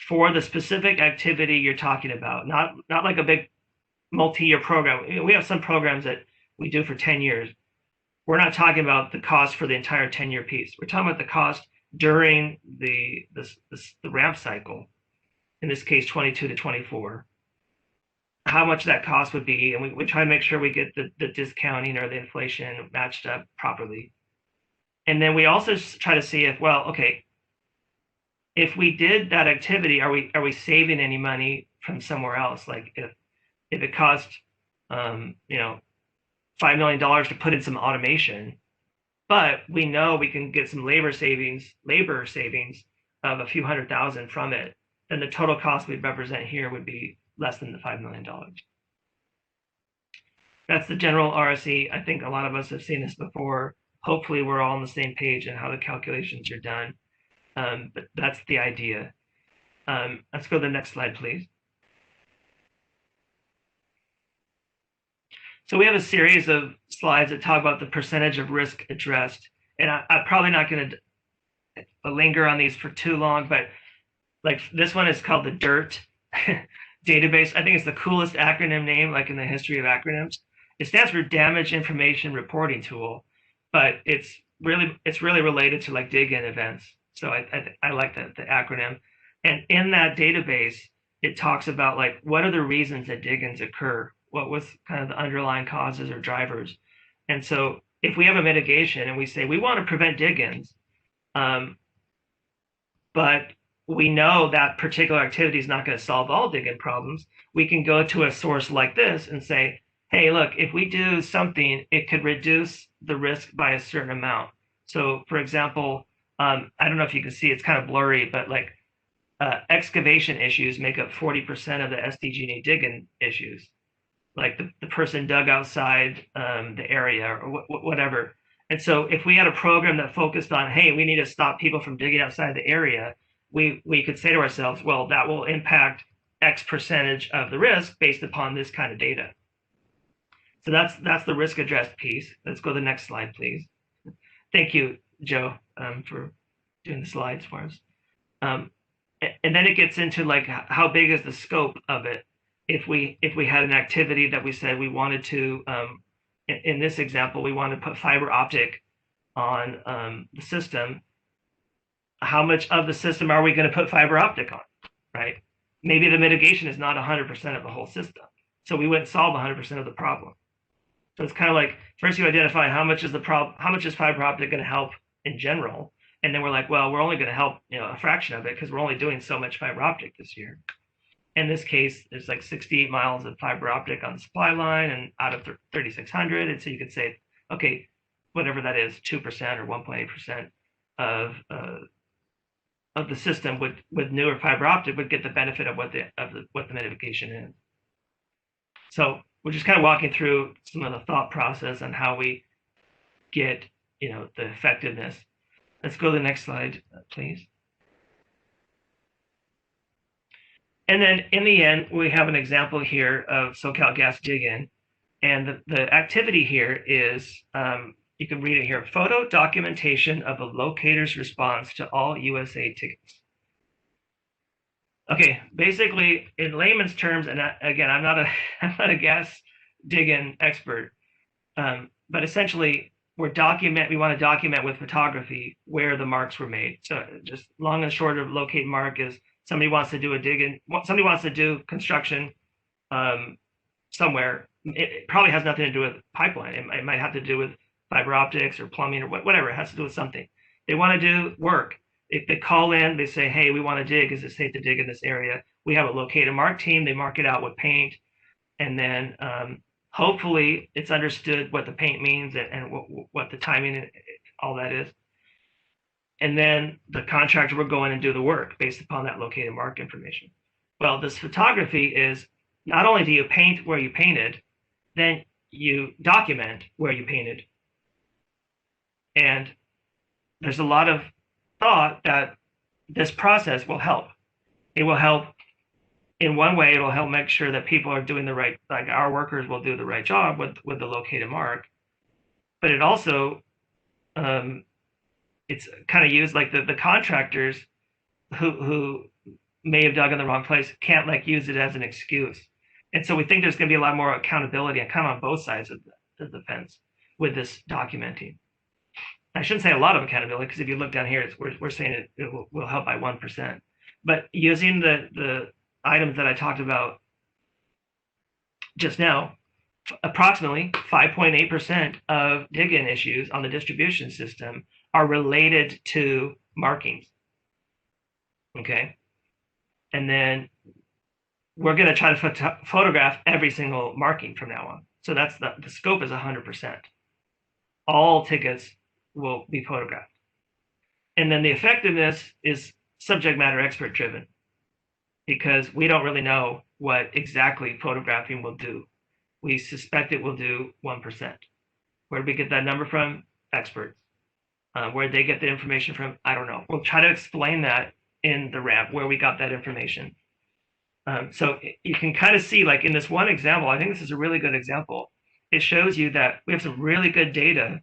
E: for the specific activity you're talking about, not like a big multi-year program. We have some programs that we do for 10 years. We're not talking about the cost for the entire 10-year piece. We're talking about the cost during the ramp cycle, in this case 22 to 24, how much that cost would be, and we try to make sure we get the discounting or the inflation matched up properly. And then we also try to see if, well, okay, if we did that activity, are we saving any money from somewhere else? Like if it cost $5 million to put in some automation, but we know we can get some labor savings of a few $100,000 from it, then the total cost we'd represent here would be less than the $5 million. That's the general RSE. I think a lot of us have seen this before. Hopefully we're all on the same page in how the calculations are done. But that's the idea. Let's go to the next slide, please. So we have a series of slides that talk about the percentage of risk addressed. And I'm probably not going to linger on these for too long, but like this one is called the DIRT database. I think it's the coolest acronym name like in the history of acronyms. It stands for Damage Information Reporting Tool, but it's really related to like dig-in events. So I like the acronym. And in that database, it talks about like what are the reasons that dig-ins occur? What was kind of the underlying causes or drivers? And so if we have a mitigation and we say we want to prevent dig-ins, but we know that particular activity is not going to solve all dig-in problems, we can go to a source like this and say, hey, look, if we do something, it could reduce the risk by a certain amount. So for example, I don't know if you can see, it's kind of blurry, but like excavation issues make up 40% of the SDG&E dig-in issues. Like the person dug outside the area or whatever. And so if we had a program that focused on, hey, we need to stop people from digging outside the area, we could say to ourselves, well, that will impact X percentage of the risk based upon this kind of data. So that's the risk addressed piece. Let's go to the next slide, please. Thank you, Joe, for doing the slides for us. And then it gets into like how big is the scope of it. If we had an activity that we said we wanted to, in this example, we want to put fiber optic on the system, how much of the system are we going to put fiber optic on, right? Maybe the mitigation is not 100% of the whole system. So we wouldn't solve 100% of the problem. So it's kind of like, first you identify how much is fiber optic going to help in general? And then we're like, well, we're only going to help, a fraction of it because we're only doing so much fiber optic this year. In this case, there's like 68 miles of fiber optic on the supply line, and out of 3,600, and so you could say, okay, whatever that is, 2% or 1.8% of the system with newer fiber optic would get the benefit of what the mitigation is. So we're just kind of walking through some of the thought process on how we get, the effectiveness. Let's go to the next slide, please. And then in the end, we have an example here of SoCalGas dig-in. And the activity here is, you can read it here, photo documentation of a locator's response to all USA tickets. Okay, basically in layman's terms, and again, I'm not a gas dig-in expert, but essentially we want to document with photography where the marks were made. So just long and short of locate mark is somebody wants to do a dig-in, somebody wants to do construction somewhere. It probably has nothing to do with pipeline. It might have to do with fiber optics or plumbing or whatever. It has to do with something. They want to do work. If they call in, they say, hey, we want to dig. Is it safe to dig in this area? We have a locate and mark team. They mark it out with paint. And then hopefully it's understood what the paint means and what the timing and all that is. And then the contractor will go in and do the work based upon that locate and mark information. Well, this photography is not only do you paint where you painted, then you document where you painted. And there's a lot of thought that this process will help. It will help in one way. It'll help make sure that people are doing the right, like our workers will do the right job with the locate and mark. But it also, it's kind of used like the contractors who may have dug in the wrong place can't like use it as an excuse. And so we think there's going to be a lot more accountability and kind of on both sides of the fence with this documenting. I shouldn't say a lot of accountability, because if you look down here, we're saying it will help by 1%. But using the items that I talked about just now, approximately 5.8% of dig-in issues on the distribution system are related to markings. Okay. And then we're going to try to photograph every single marking from now on. So that's the scope is 100%. All tickets will be photographed. And then the effectiveness is subject matter expert driven, because we don't really know what exactly photographing will do. We suspect it will do 1%. Where did we get that number from? Experts. Where did they get the information from? I don't know. We'll try to explain that in the ramp where we got that information. So you can kind of see, like in this one example, I think this is a really good example. It shows you that we have some really good data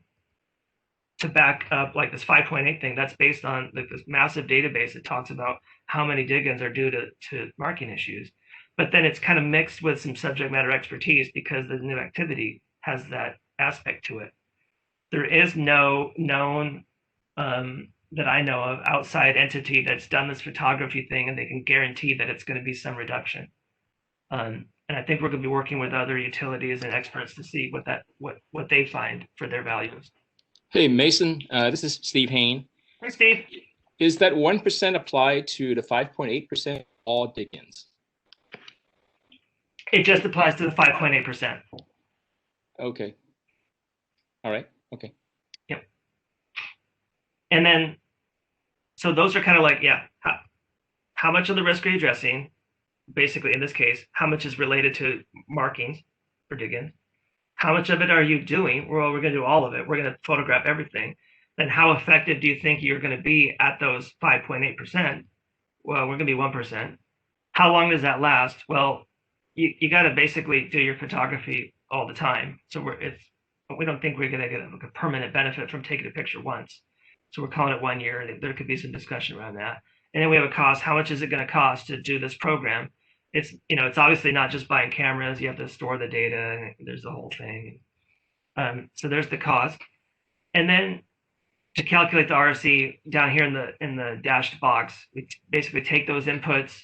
E: to back up like this 5.8 thing. That's based on like this massive database that talks about how many dig-ins are due to marking issues. But then it's kind of mixed with some subject matter expertise, because the new activity has that aspect to it. There is no known that I know of outside entity that's done this photography thing and they can guarantee that it's going to be some reduction. And I think we're going to be working with other utilities and experts to see what they find for their values.
H: Hey, Mason, this is Steve Hain.
E: Hey, Steve.
H: Is that 1% applied to the 5.8% all dig-ins?
E: It just applies to the 5.8%.
H: Okay. All right. Okay.
E: Yep. And then, so those are kind of like, yeah, how much of the risk are you addressing? Basically, in this case, how much is related to markings for dig-ins? How much of it are you doing? Well, we're going to do all of it. We're going to photograph everything. Then how effective do you think you're going to be at those 5.8%? Well, we're going to be 1%. How long does that last? Well, you got to basically do your photography all the time. So we don't think we're going to get a permanent benefit from taking a picture once. So we're calling it 1 year. There could be some discussion around that. And then we have a cost. How much is it going to cost to do this program? It's obviously not just buying cameras. You have to store the data, and there's the whole thing. So there's the cost. And then to calculate the RC down here in the dashed box, we basically take those inputs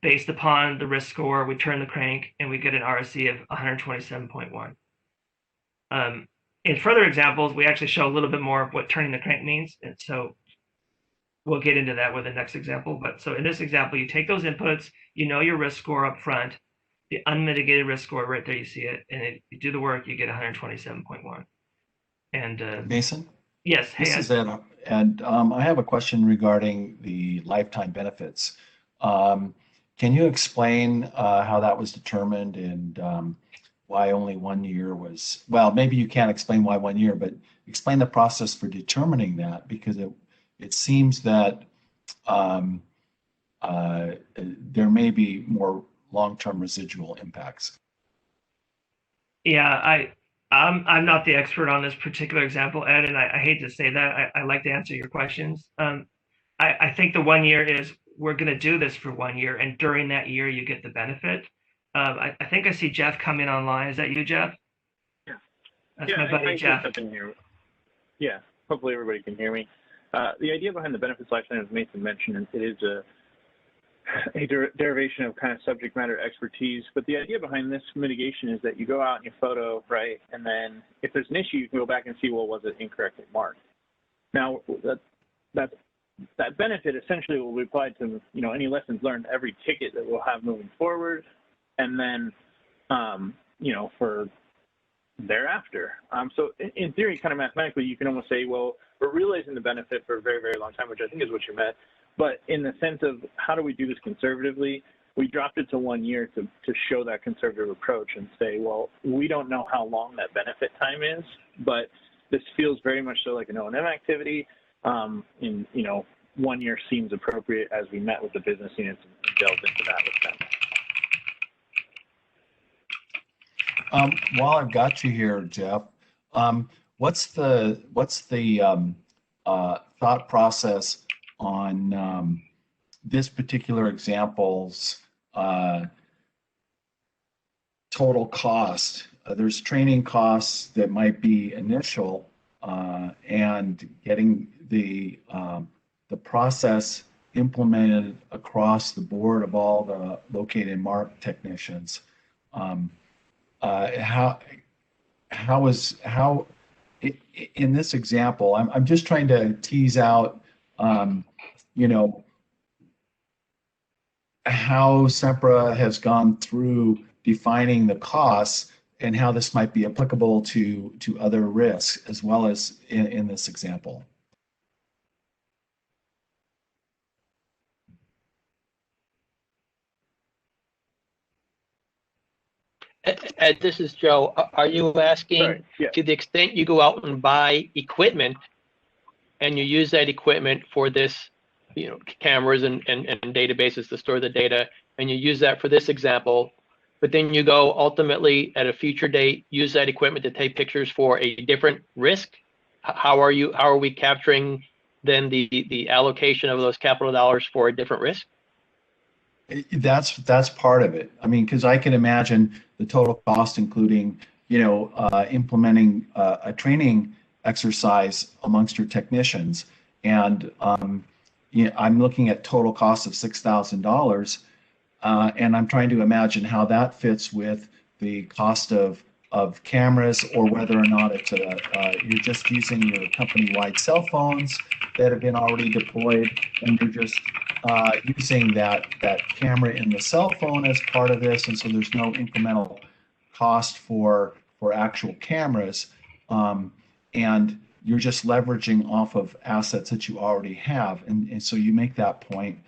E: based upon the risk score. We turn the crank and we get an RC of 127.1. In further examples, we actually show a little bit more of what turning the crank means. And so we'll get into that with the next example. But so in this example, you take those inputs, you know your risk score up front, the unmitigated risk score right there, you see it, and if you do the work, you get 127.1. And
A: Mason?
E: yes, hey,
A: This is Ed, and I have a question regarding the lifetime benefits. Can you explain how that was determined and why only 1 year was, well, maybe you can't explain why 1 year, but explain the process for determining that, because it seems that there may be more long-term residual impacts.
E: yeah, I'm not the expert on this particular example, Ed, and I hate to say that. I like to answer your questions. I think the 1 year is we're going to do this for 1 year, and during that year you get the benefit. I think I see Jeff coming online. Is that you, Jeff?
K: Yeah.
E: That's my buddy Jeff.
K: In here. Yeah, hopefully everybody can hear me. The idea behind the benefits lifetime, as Mason mentioned, it is a derivation of kind of subject matter expertise. But the idea behind this mitigation is that you go out and you photo, right? And then if there's an issue, you can go back and see, well, was it incorrectly marked? Now, that benefit essentially will be applied to, any lessons learned, every ticket that we'll have moving forward. And then, for thereafter. So in theory, kind of mathematically, you can almost say, well, we're realizing the benefit for a very, very long time, which I think is what you meant. But in the sense of how do we do this conservatively, we dropped it to 1 year to show that conservative approach and say, well, we don't know how long that benefit time is, but this feels very much so like an O&M activity. 1 year seems appropriate as we met with the business units and delved into that with them.
A: While I've got you here, Jeff, what's the thought process on this particular example's total cost? There's training costs that might be initial, and getting the process implemented across the board of all the located mark technicians. In this example, I'm just trying to tease out, how Sempra has gone through defining the costs and how this might be applicable to other risks as well as in this example.
C: Ed, this is Joe. Are you asking, to the extent you go out and buy equipment and you use that equipment for this, cameras and databases to store the data, and you use that for this example, but then you go ultimately at a future date, use that equipment to take pictures for a different risk? How are we capturing then the allocation of those capital dollars for a different risk?
A: That's part of it. I mean, because I can imagine the total cost, including, implementing a training exercise amongst your technicians. And, I'm looking at total cost of $6,000, and I'm trying to imagine how that fits with the cost of cameras, or whether or not it's you're just using your company-wide cell phones that have been already deployed, and you're just using that camera in the cell phone as part of this, and so there's no incremental cost for actual cameras, and you're just leveraging off of assets that you already have, and so you make that point.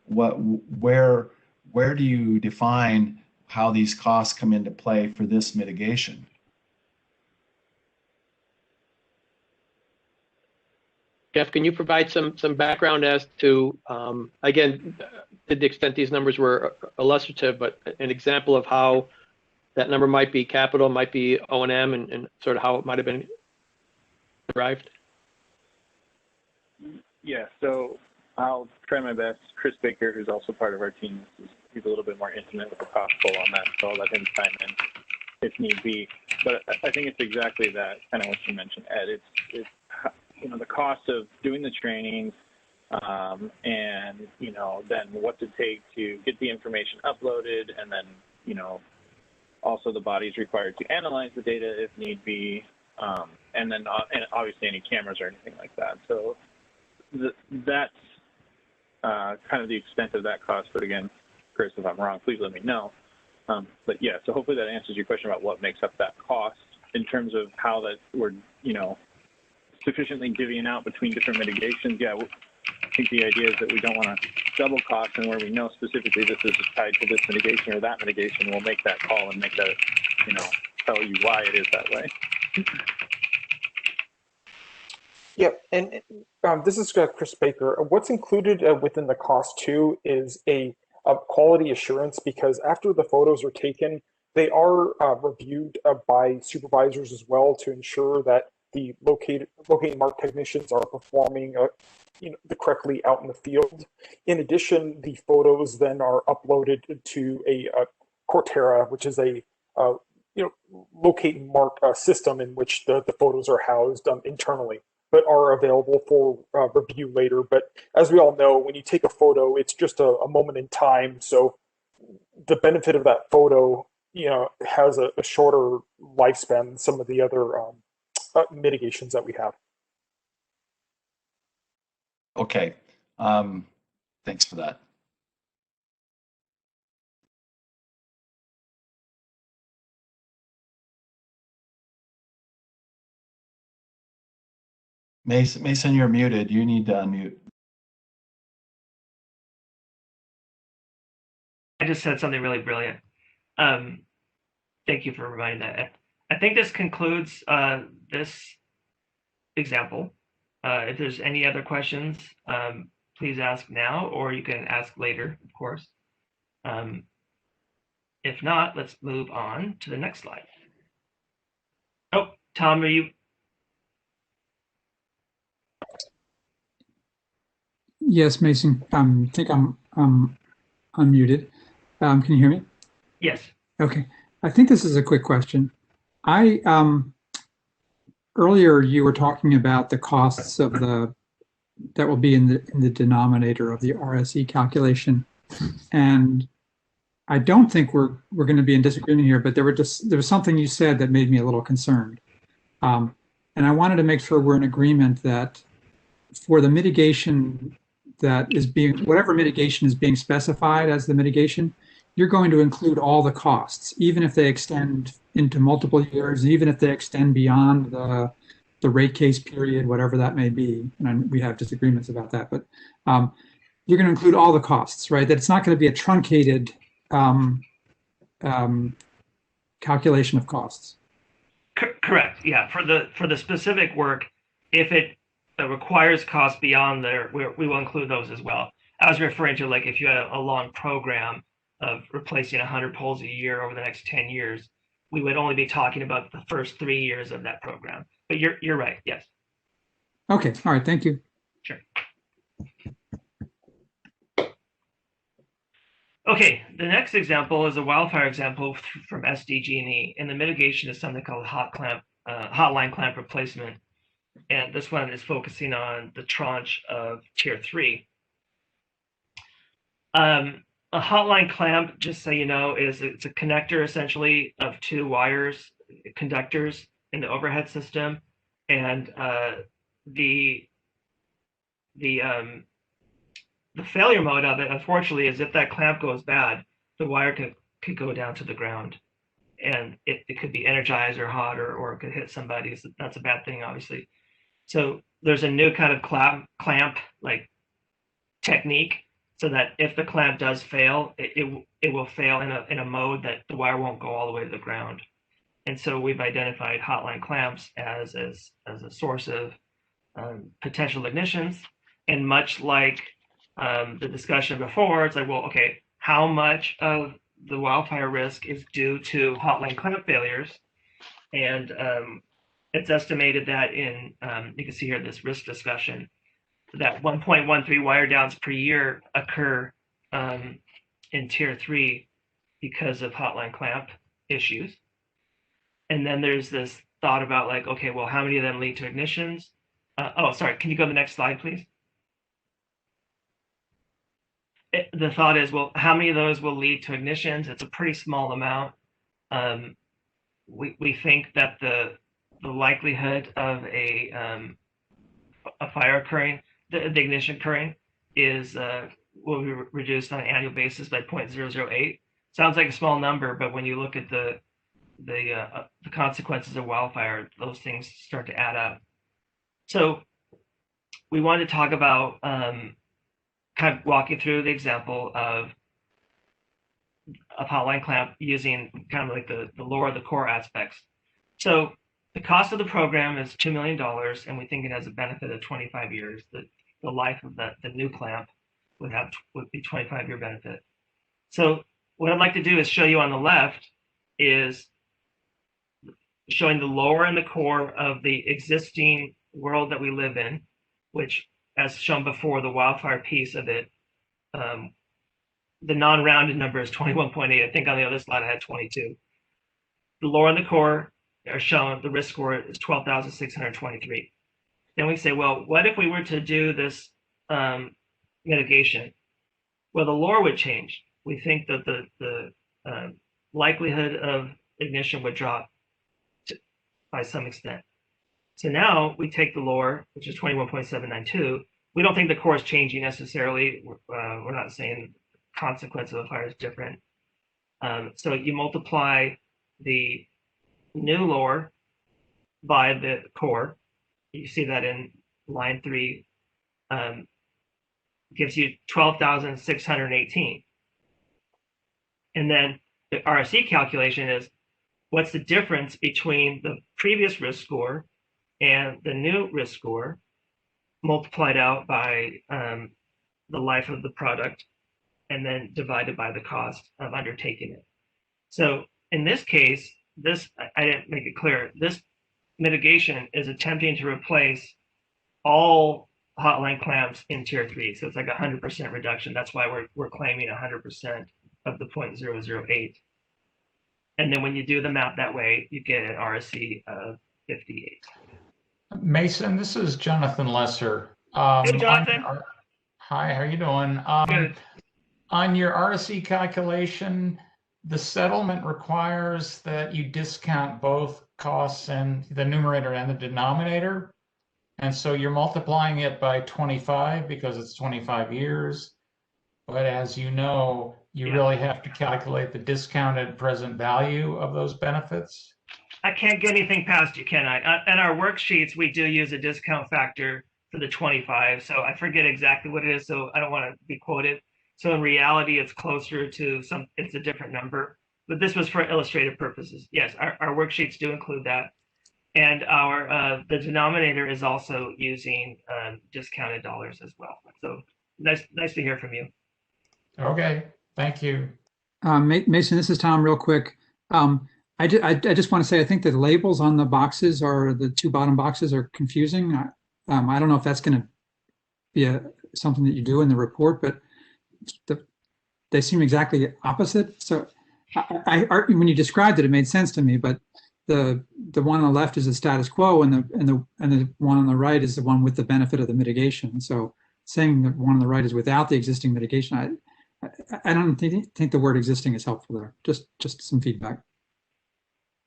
A: Where do you define how these costs come into play for this mitigation?
C: Jeff, can you provide some background as to, again, to the extent these numbers were illustrative, but an example of how that number might be capital, might be O&M, and sort of how it might have been derived?
K: Yeah, so I'll try my best. Chris Baker, who's also part of our team, he's a little bit more intimate with the cost pool on that, so I'll let him chime in if need be. But I think it's exactly that, kind of what you mentioned, Ed. It's the cost of doing the trainings, and then what's it take to get the information uploaded, and then also the body's required to analyze the data if need be, and then and obviously any cameras or anything like that. So that's kind of the extent of that cost. But again, Chris, if I'm wrong, please let me know. But yeah, so hopefully that answers your question about what makes up that cost in terms of how that we're, sufficiently divvying out between different mitigations. Yeah, I think the idea is that we don't want to double cost, and where we know specifically this is tied to this mitigation or that mitigation, we'll make that call and make that, tell you why it is that way.
L: Yep, and this is Chris Baker. What's included within the cost too is a quality assurance, because after the photos are taken, they are reviewed by supervisors as well to ensure that the locating mark technicians are performing correctly out in the field. In addition, the photos then are uploaded to a Cortera, which is a locate and mark system in which the photos are housed internally, but are available for review later. But as we all know, when you take a photo, it's just a moment in time. So the benefit of that photo, has a shorter lifespan than some of the other mitigations that we have.
A: Okay, thanks for that. Mason, you're muted. You need to unmute.
E: I just said something really brilliant. Thank you for reminding that. I think this concludes this example. If there's any other questions, please ask now, or you can ask later, of course. If not, let's move on to the next slide. Oh, Tom, are you?
B: Yes, Mason. I think I'm unmuted. Can you hear me?
E: Yes.
B: Okay. I think this is a quick question. Earlier you were talking about the costs of that will be in the denominator of the RSE calculation, and I don't think we're going to be in disagreement here, but there was something you said that made me a little concerned, and I wanted to make sure we're in agreement that for the mitigation that is whatever mitigation is being specified as the mitigation, you're going to include all the costs, even if they extend into multiple years, even if they extend beyond the rate case period, whatever that may be. And we have disagreements about that, but you're going to include all the costs, right? That it's not going to be a truncated calculation of costs.
E: Correct. Yeah. For the specific work, if it requires costs beyond there, we will include those as well. I was referring to, like, if you had a long program of replacing 100 poles a year over the next 10 years, we would only be talking about the first 3 years of that program. But you're right. Yes.
B: Okay. All right. Thank you.
E: Sure. Okay. The next example is a wildfire example from SDG&E, and the mitigation is something called hotline clamp replacement. And this one is focusing on the tranche of Tier 3. A hotline clamp, just so you know, it's a connector essentially of 2 wires, conductors in the overhead system, and the failure mode of it, unfortunately, is if that clamp goes bad, the wire could go down to the ground, and it could be energized or hot, or it could hit somebody. So that's a bad thing, obviously. So there's a new kind of clamp like technique, so that if the clamp does fail, it will fail in a mode that the wire won't go all the way to the ground. And so we've identified hotline clamps as a source of potential ignitions. And much like the discussion before, it's like, well, okay, how much of the wildfire risk is due to hotline clamp failures? And it's estimated that in, you can see here this risk discussion, that 1.13 wire downs per year occur in Tier 3 because of hotline clamp issues. And then there's this thought about, like, okay, well, how many of them lead to ignitions? Oh, sorry, can you go to the next slide, please? The thought is, well, how many of those will lead to ignitions? It's a pretty small amount. We think that the likelihood of a fire occurring the ignition current is will be reduced on an annual basis by 0.008. Sounds like a small number, but when you look at the consequences of wildfire, those things start to add up. So we want to talk about kind of walking through the example of a hotline clamp using kind of like the lower the core aspects. So the cost of the program is $2 million, and we think it has a benefit of 25 years. The life of the new clamp would be 25-year benefit. So what I'd like to do is show you on the left is showing the lower and the core of the existing world that we live in, which, as shown before, the wildfire piece of it, the non-rounded number is 21.8. I think on the other slide I had 22. The lower and the core are shown, the risk score is 12,623. Then we say, well, what if we were to do this mitigation? Well, the lower would change. We think that the likelihood of ignition would drop by some extent. So now we take the lower, which is 21.792. We don't think the core is changing necessarily. We're not saying the consequence of the fire is different. So you multiply the new lower by the core. You see that in line 3, gives you 12,618. And then the RSC calculation is what's the difference between the previous risk score and the new risk score multiplied out by the life of the product and then divided by the cost of undertaking it. So in this case, I didn't make it clear, this mitigation is attempting to replace all hotline clamps in tier 3. So it's like 100% reduction. That's why we're claiming 100% of the 0.008. And then when you do the math that way, you get an RSC of 58.
M: Mason, this is Jonathan Lesser.
E: Hey, Jonathan.
M: Hi, how you doing?
E: Good.
M: On your RSC calculation, the settlement requires that you discount both costs and the numerator and the denominator. And so you're multiplying it by 25 because it's 25 years. But as you know, you really have to calculate the discounted present value of those benefits.
E: I can't get anything past you, can I? In our worksheets, we do use a discount factor for the 25. So I forget exactly what it is, so I don't want to be quoted. So in reality, it's closer to it's a different number. But this was for illustrative purposes. Yes, our worksheets do include that. And the denominator is also using discounted dollars as well. So nice to hear from you.
M: Okay, thank you.
B: Mason, this is Tom real quick. I just want to say, I think the labels on the boxes the 2 bottom boxes are confusing. I don't know if that's going to be something that you do in the report, but they seem exactly opposite. So when you described it, it made sense to me, but the one on the left is the status quo and the one on the right is the one with the benefit of the mitigation. So saying that one on the right is without the existing mitigation, I don't think the word existing is helpful there. Just some feedback.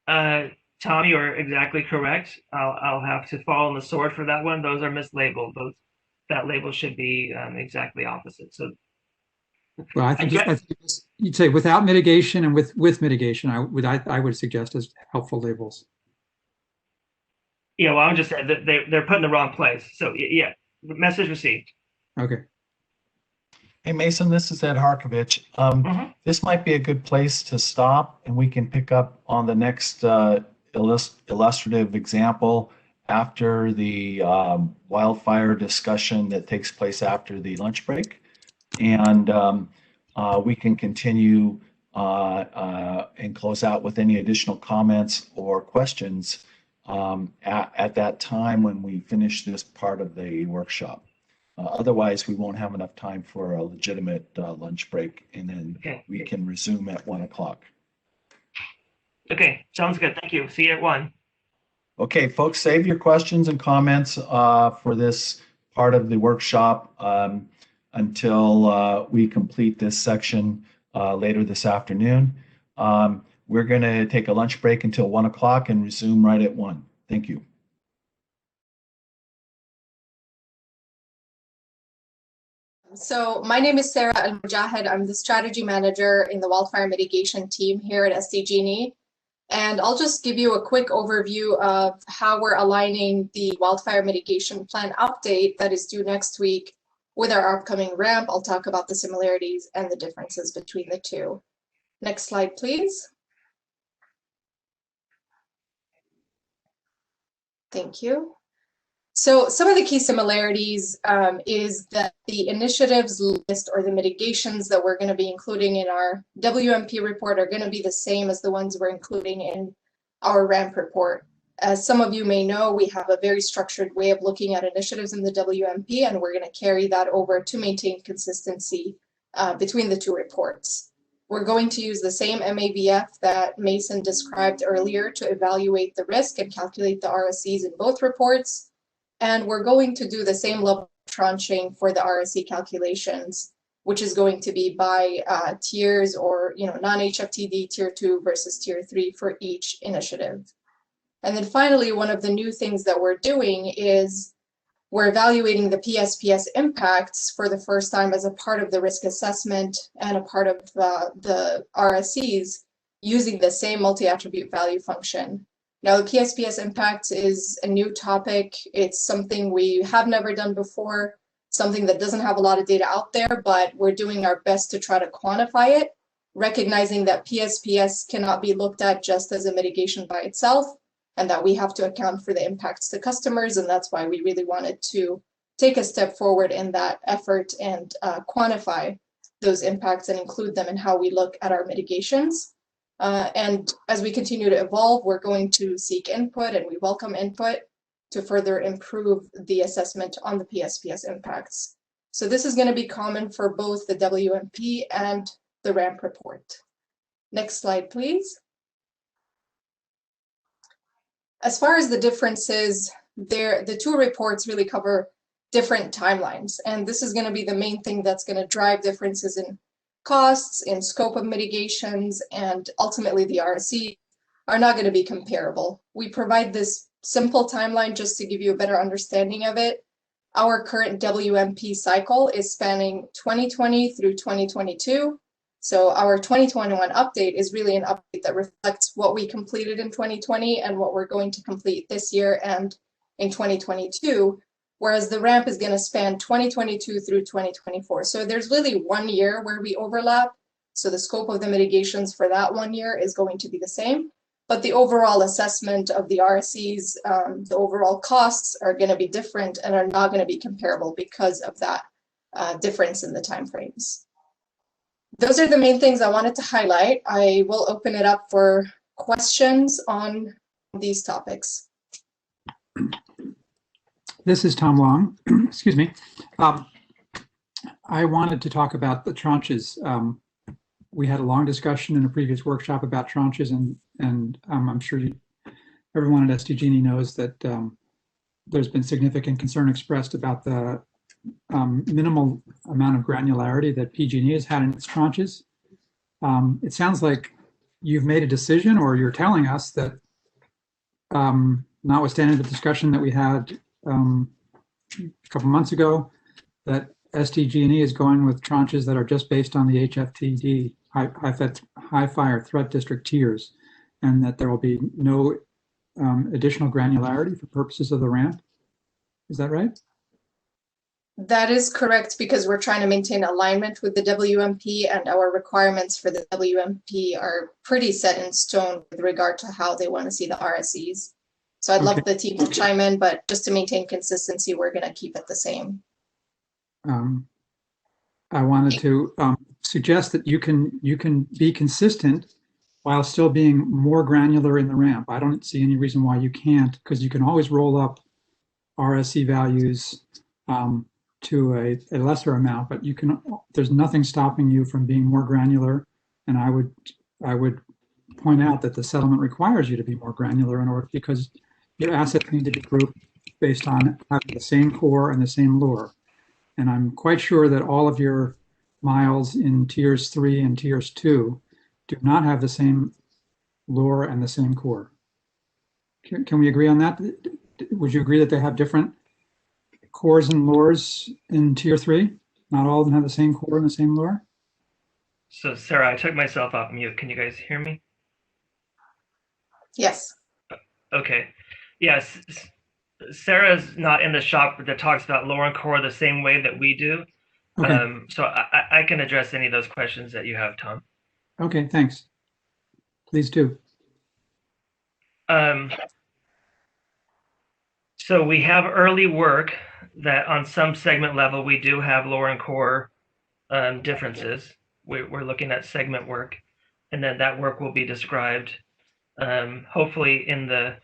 E: Tom, you are exactly correct. I'll have to fall on the sword for that one. Those are mislabeled. That label should be exactly opposite. So,
B: well, I think you'd say without mitigation and with mitigation. I would suggest as helpful labels.
E: Yeah, well, I'm just saying that they're put in the wrong place. So yeah, message received.
B: Okay.
A: Hey, Mason, this is Ed Harkovich. This might be a good place to stop, and we can pick up on the next illustrative example after the wildfire discussion that takes place after the lunch break. And we can continue and close out with any additional comments or questions at that time when we finish this part of the workshop. Otherwise, we won't have enough time for a legitimate lunch break, and then we can resume at 1 o'clock.
E: Okay, sounds good. Thank you. See you at 1.
A: Okay, folks, save your questions and comments for this part of the workshop until we complete this section later this afternoon. We're going to take a lunch break until 1 o'clock and resume right at 1. Thank you.
N: So my name is Sarah Al-Mujahid. I'm the strategy manager in the wildfire mitigation team here at SDG&E. And I'll just give you a quick overview of how we're aligning the wildfire mitigation plan update that is due next week with our upcoming ramp. I'll talk about the similarities and the differences between the two. Next slide, please. Thank you. So some of the key similarities is that the initiatives list or the mitigations that we're going to be including in our WMP report are going to be the same as the ones we're including in our ramp report. As some of you may know, we have a very structured way of looking at initiatives in the WMP, and we're going to carry that over to maintain consistency between the two reports. We're going to use the same MABF that Mason described earlier to evaluate the risk and calculate the RSEs in both reports. And we're going to do the same level of tranching for the RSE calculations, which is going to be by tiers or non-HFTD tier 2 versus tier 3 for each initiative. And then finally, one of the new things that we're doing is we're evaluating the PSPS impacts for the first time as a part of the risk assessment and a part of the RSEs using the same multi-attribute value function. Now, the PSPS impact is a new topic. It's something we have never done before, something that doesn't have a lot of data out there, but we're doing our best to try to quantify it, recognizing that PSPS cannot be looked at just as a mitigation by itself, and that we have to account for the impacts to customers, and that's why we really wanted to take a step forward in that effort and quantify those impacts and include them in how we look at our mitigations. And as we continue to evolve, we're going to seek input, and we welcome input to further improve the assessment on the PSPS impacts. So this is going to be common for both the WMP and the ramp report. Next slide, please. As far as the differences, the two reports really cover different timelines, and this is going to be the main thing that's going to drive differences in costs, in scope of mitigations, and ultimately the RSE are not going to be comparable. We provide this simple timeline just to give you a better understanding of it. Our current WMP cycle is spanning 2020 through 2022. So our 2021 update is really an update that reflects what we completed in 2020 and what we're going to complete this year and in 2022. Whereas the ramp is going to span 2022 through 2024. So there's really 1 year where we overlap. So the scope of the mitigations for that 1 year is going to be the same. But the overall assessment of the RSEs, the overall costs are going to be different and are not going to be comparable because of that difference in the timeframes. Those are the main things I wanted to highlight. I will open it up for questions on these topics.
B: This is Tom Long. Excuse me. I wanted to talk about the tranches. We had a long discussion in a previous workshop about tranches, and I'm sure everyone at SDG&E knows that there's been significant concern expressed about the minimal amount of granularity that PG&E has had in its tranches. It sounds like you've made a decision, or you're telling us that, notwithstanding the discussion that we had a couple months ago, that SDG&E is going with tranches that are just based on the HFTD, high fire threat district tiers, and that there will be no additional granularity for purposes of the ramp. Is that right?
N: That is correct, because we're trying to maintain alignment with the WMP, and our requirements for the WMP are pretty set in stone with regard to how they want to see the RSEs. So I'd love the team to chime in, but just to maintain consistency, we're going to keep it the same.
B: I wanted to suggest that you can be consistent while still being more granular in the ramp. I don't see any reason why you can't, because you can always roll up RSE values to a lesser amount, but you can. There's nothing stopping you from being more granular, and I would point out that the settlement requires you to be more granular in order, because your assets need to be grouped based on having the same core and the same lure. And I'm quite sure that all of your miles in tiers 3 and tiers 2 do not have the same lure and the same core. Can we agree on that? Would you agree that they have different cores and lures in tier 3? Not all of them have the same core and the same lure?
E: So Sarah, I took myself off mute. Can you guys hear me?
N: Yes.
E: Okay. Yes. Sarah's not in the shop that talks about lore and core the same way that we do.
B: Okay.
E: So I can address any of those questions that you have, Tom.
B: Okay, thanks. Please do.
E: So we have early work that on some segment level, we do have lore and core differences. We're looking at segment work, and then that work will be described hopefully in the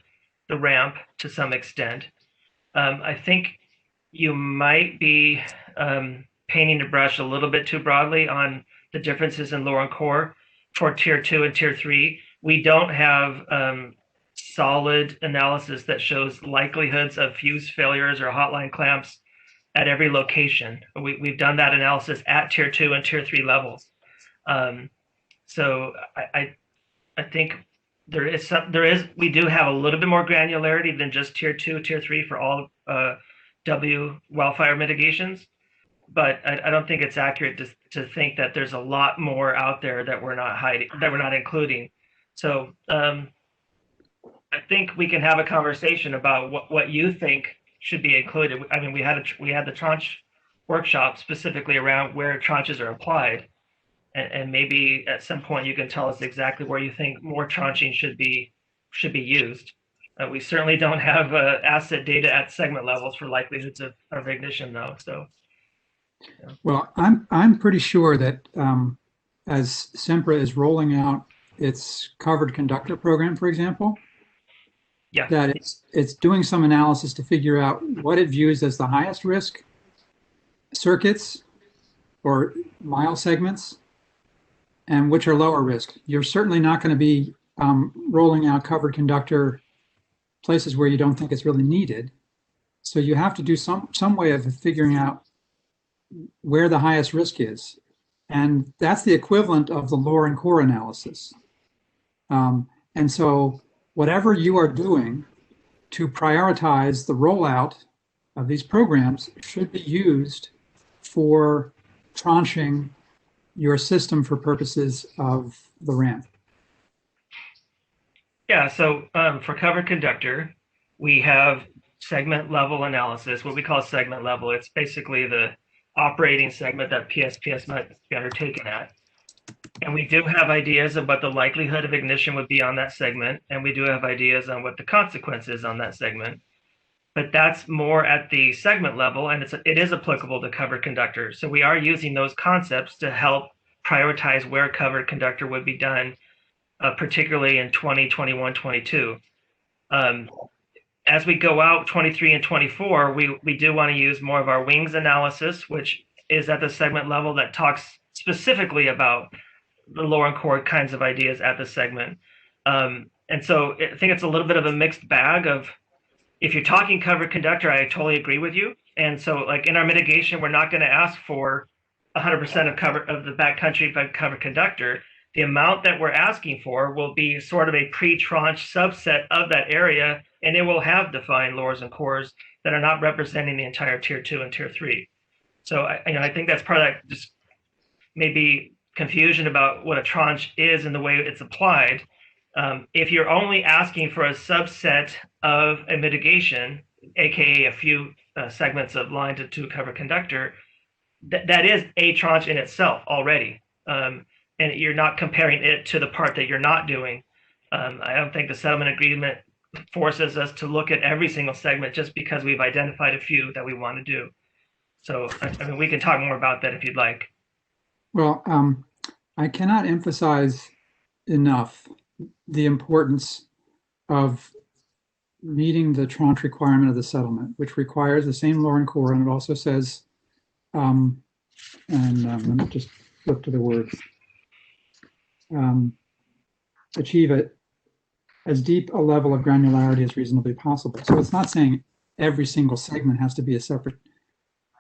E: ramp to some extent. I think you might be painting the brush a little bit too broadly on the differences in lore and core for tier 2 and tier 3. We don't have solid analysis that shows likelihoods of fuse failures or hotline clamps at every location. We've done that analysis at tier 2 and tier 3 levels. So I think we do have a little bit more granularity than just tier 2, tier 3 for all W wildfire mitigations, but I don't think it's accurate to think that there's a lot more out there that we're not including. So I think we can have a conversation about what you think should be included. I mean, we had the tranche workshop specifically around where tranches are applied, and maybe at some point you can tell us exactly where you think more tranching should be used. We certainly don't have asset data at segment levels for likelihoods of ignition, though. So, yeah.
B: Well, I'm pretty sure that as Sempra is rolling out its covered conductor program, for example,
E: yeah,
B: that it's doing some analysis to figure out what it views as the highest risk circuits or mile segments and which are lower risk. You're certainly not going to be rolling out covered conductor places where you don't think it's really needed. So you have to do some way of figuring out where the highest risk is. And that's the equivalent of the lore and core analysis. And so whatever you are doing to prioritize the rollout of these programs should be used for tranching your system for purposes of the ramp.
E: Yeah, so for covered conductor, we have segment level analysis, what we call segment level. It's basically the operating segment that PSPS might be undertaken at. And we do have ideas of what the likelihood of ignition would be on that segment. And we do have ideas on what the consequences on that segment. But that's more at the segment level, and it is applicable to covered conductor. So we are using those concepts to help prioritize where covered conductor would be done, particularly in 2021, 22. As we go out 23 and 24, we do want to use more of our wings analysis, which is at the segment level that talks specifically about the lore and core kinds of ideas at the segment. And so I think it's a little bit of a mixed bag of, if you're talking covered conductor, I totally agree with you. And so like in our mitigation, we're not going to ask for 100% of the backcountry covered conductor. The amount that we're asking for will be sort of a pre-tranche subset of that area, and it will have defined lores and cores that are not representing the entire tier 2 and tier 3. So I think that's part of that just maybe confusion about what a tranche is and the way it's applied. If you're only asking for a subset of a mitigation, aka a few segments of line to 2 covered conductor, that is a tranche in itself already. And you're not comparing it to the part that you're not doing. I don't think the settlement agreement forces us to look at every single segment just because we've identified a few that we want to do. So, I mean, we can talk more about that if you'd like.
B: Well, I cannot emphasize enough the importance of meeting the tranche requirement of the settlement, which requires the same lore and core, and it also says, let me just flip to the words, achieve it as deep a level of granularity as reasonably possible. So it's not saying every single segment has to be a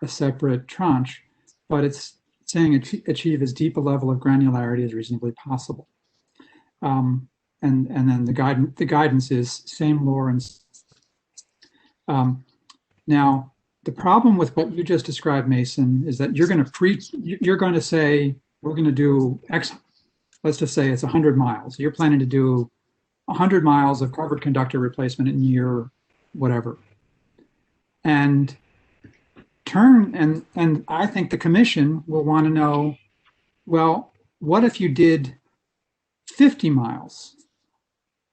B: separate tranche, but it's saying achieve as deep a level of granularity as reasonably possible. And then the guidance is same lore and now The problem with what you just described, Mason, is that you're going to say, we're going to do X, let's just say it's 100 miles. You're planning to do 100 miles of covered conductor replacement in year whatever. And I think the commission will want to know, well, what if you did 50 miles?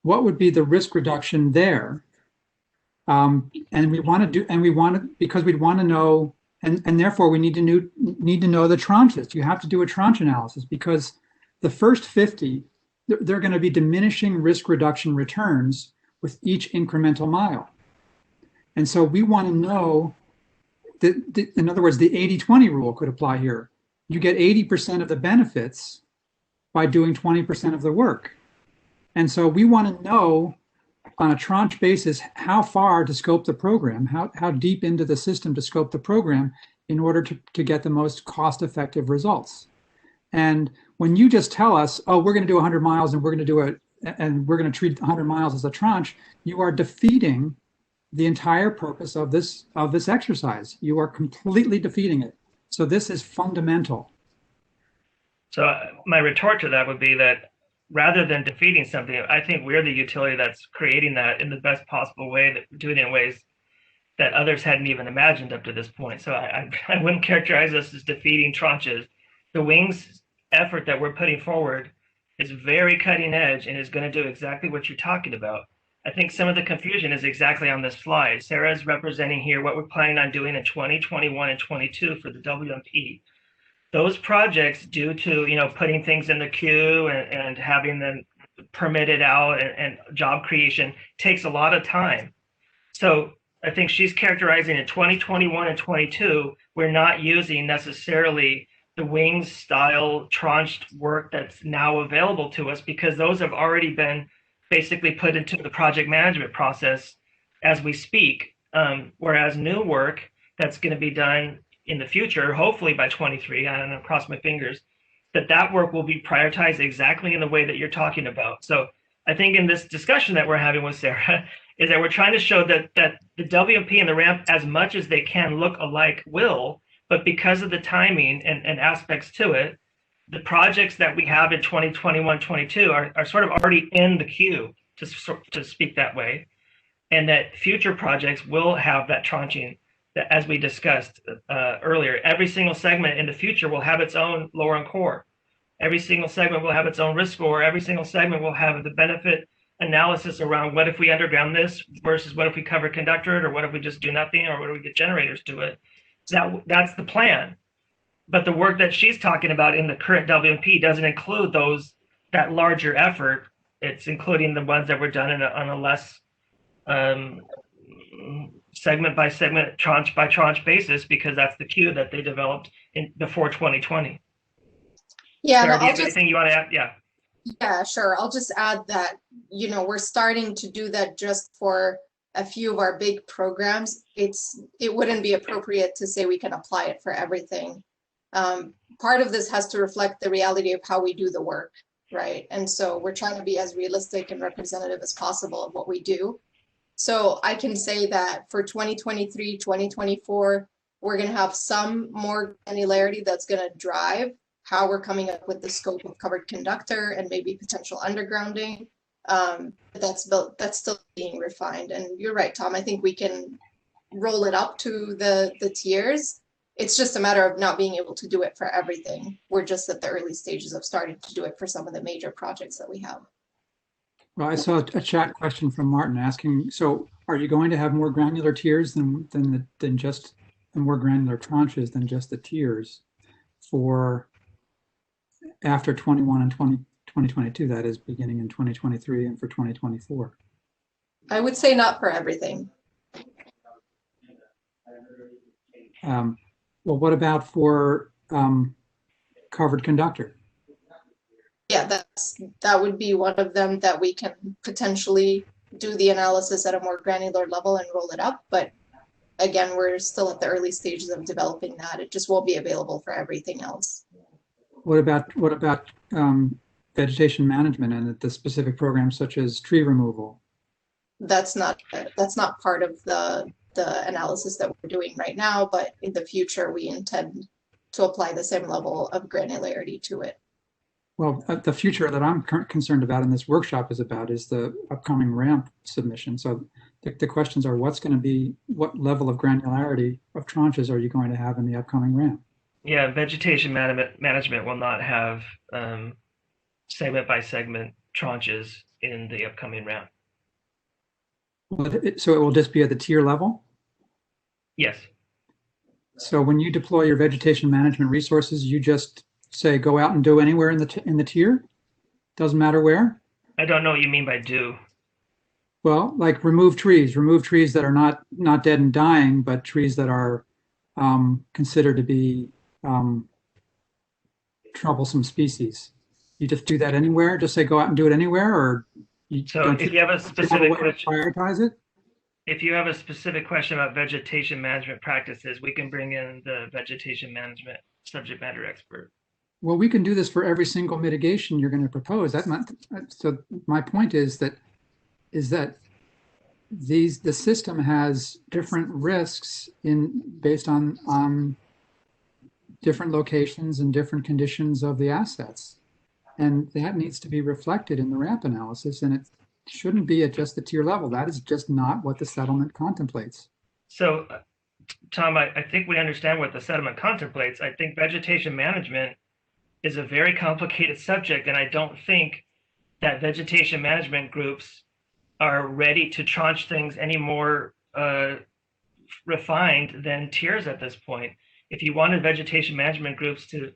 B: What would be the risk reduction there? And we want to because we'd want to know, and therefore we need to know the tranches. You have to do a tranche analysis, because the first 50, they're going to be diminishing risk reduction returns with each incremental mile. And so we want to know that, in other words, the 80-20 rule could apply here. You get 80% of the benefits by doing 20% of the work. And so we want to know on a tranche basis how far to scope the program, how deep into the system to scope the program in order to get the most cost-effective results. And when you just tell us, oh, we're going to do 100 miles and we're going to treat 100 miles as a tranche, you are defeating the entire purpose of this exercise. You are completely defeating it. So this is fundamental.
E: So my retort to that would be that rather than defeating something, I think we're the utility that's creating that in the best possible way, that doing it in ways that others hadn't even imagined up to this point. So I wouldn't characterize us as defeating tranches. The Wings effort that we're putting forward is very cutting edge and is going to do exactly what you're talking about. I think some of the confusion is exactly on this slide. Sarah's representing here what we're planning on doing in 2021 and 22 for the WMP. Those projects, due to putting things in the queue and having them permitted out and job creation, takes a lot of time. So I think she's characterizing in 2021 and 22, we're not using necessarily the Wings style tranched work that's now available to us, because those have already been basically put into the project management process as we speak. Whereas new work that's going to be done in the future, hopefully by 23, I don't know, cross my fingers, that work will be prioritized exactly in the way that you're talking about. So I think in this discussion that we're having with Sarah is that we're trying to show that the WMP and the ramp, as much as they can look alike, will, but because of the timing and aspects to it, the projects that we have in 2021, 22 are sort of already in the queue, to speak that way, and that future projects will have that tranching. That, as we discussed earlier, every single segment in the future will have its own lower and core. Every single segment will have its own risk score. Every single segment will have the benefit analysis around what if we underground this versus what if we cover conductor it, or what if we just do nothing, or what if we get generators to it. That's the plan. But the work that she's talking about in the current WMP doesn't include that larger effort. It's including the ones that were done on a less segment by segment, tranche by tranche basis, because that's the queue that they developed before 2020.
N: Yeah,
E: Sarah,
N: no,
E: anything you want to add? Yeah.
N: Yeah, sure. I'll just add that, we're starting to do that just for a few of our big programs. It wouldn't be appropriate to say we can apply it for everything. Part of this has to reflect the reality of how we do the work, right? And so we're trying to be as realistic and representative as possible of what we do. So I can say that for 2023, 2024, we're going to have some more granularity that's going to drive how we're coming up with the scope of covered conductor and maybe potential undergrounding. That's still being refined. And you're right, Tom, I think we can roll it up to the tiers. It's just a matter of not being able to do it for everything. We're just at the early stages of starting to do it for some of the major projects that we have.
B: Well, I saw a chat question from Martin asking, so are you going to have more granular tiers than just the more granular tranches than just the tiers for after 21 and 2022, that is, beginning in 2023 and for 2024?
N: I would say not for everything.
B: Well, what about for covered conductor?
N: Yeah, that would be one of them that we can potentially do the analysis at a more granular level and roll it up. But again, we're still at the early stages of developing that. It just won't be available for everything else.
B: What about vegetation management and the specific programs such as tree removal?
N: That's not part of the the analysis that we're doing right now, but in the future, we intend to apply the same level of granularity to it.
B: Well, the future that I'm concerned about in this workshop is the upcoming ramp submission. So the questions are, what level of granularity of tranches are you going to have in the upcoming ramp?
E: Yeah, vegetation management will not have segment by segment tranches in the upcoming ramp.
B: So it will just be at the tier level?
E: Yes.
B: So when you deploy your vegetation management resources, you just say go out and do anywhere in the tier? Doesn't matter where?
E: I don't know what you mean by do.
B: Well, like remove trees that are not dead and dying, but trees that are considered to be troublesome species. You just do that anywhere? Just say go out and do it anywhere, or
E: if you have a specific question,
B: prioritize it?
E: If you have a specific question about vegetation management practices, we can bring in the vegetation management subject matter expert.
B: Well, we can do this for every single mitigation you're going to propose. So my point is that the system has different risks based on different locations and different conditions of the assets. And that needs to be reflected in the ramp analysis, and it shouldn't be at just the tier level. That is just not what the settlement contemplates.
E: So, Tom, I think we understand what the settlement contemplates. I think vegetation management is a very complicated subject, and I don't think that vegetation management groups are ready to tranche things any more refined than tiers at this point. If you wanted vegetation management groups to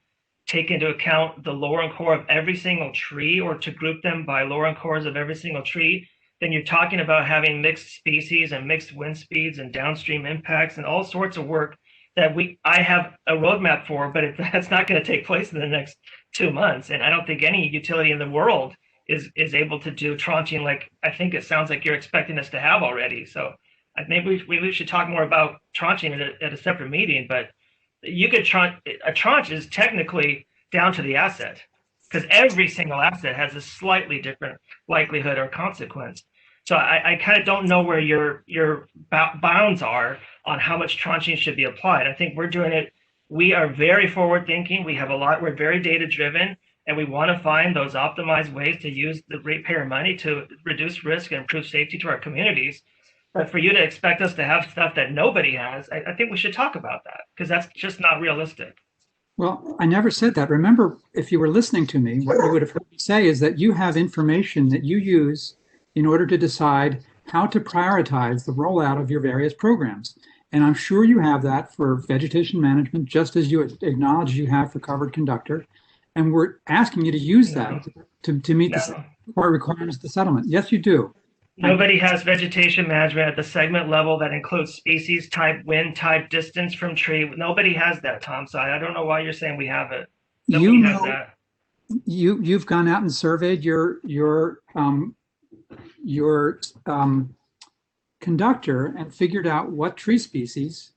E: take into account the lower and core of every single tree, or to group them by lower and cores of every single tree, then you're talking about having mixed species and mixed wind speeds and downstream impacts and all sorts of work that I have a roadmap for, but that's not going to take place in the next 2 months. And I don't think any utility in the world is able to do tranching like I think it sounds like you're expecting us to have already. So maybe we should talk more about tranching at a separate meeting, but you could a tranche is technically down to the asset, because every single asset has a slightly different likelihood or consequence. So I kind of don't know where your bounds are on how much tranching should be applied. I think we're doing it. We are very forward thinking. We're very data driven, and we want to find those optimized ways to use the ratepayer money to reduce risk and improve safety to our communities. But for you to expect us to have stuff that nobody has, I think we should talk about that, because that's just not realistic.
B: Well, I never said that. Remember, if you were listening to me, what you would have heard me say is that you have information that you use in order to decide how to prioritize the rollout of your various programs. And I'm sure you have that for vegetation management, just as you acknowledge you have for covered conductor. And we're asking you to use that to meet the requirements of the settlement. Yes, you do.
E: Nobody has vegetation management at the segment level that includes species type, wind type, distance from tree. Nobody has that, Tom. So I don't know why you're saying we have it. Nobody has that.
B: You've gone out and surveyed your conductor and figured out what tree species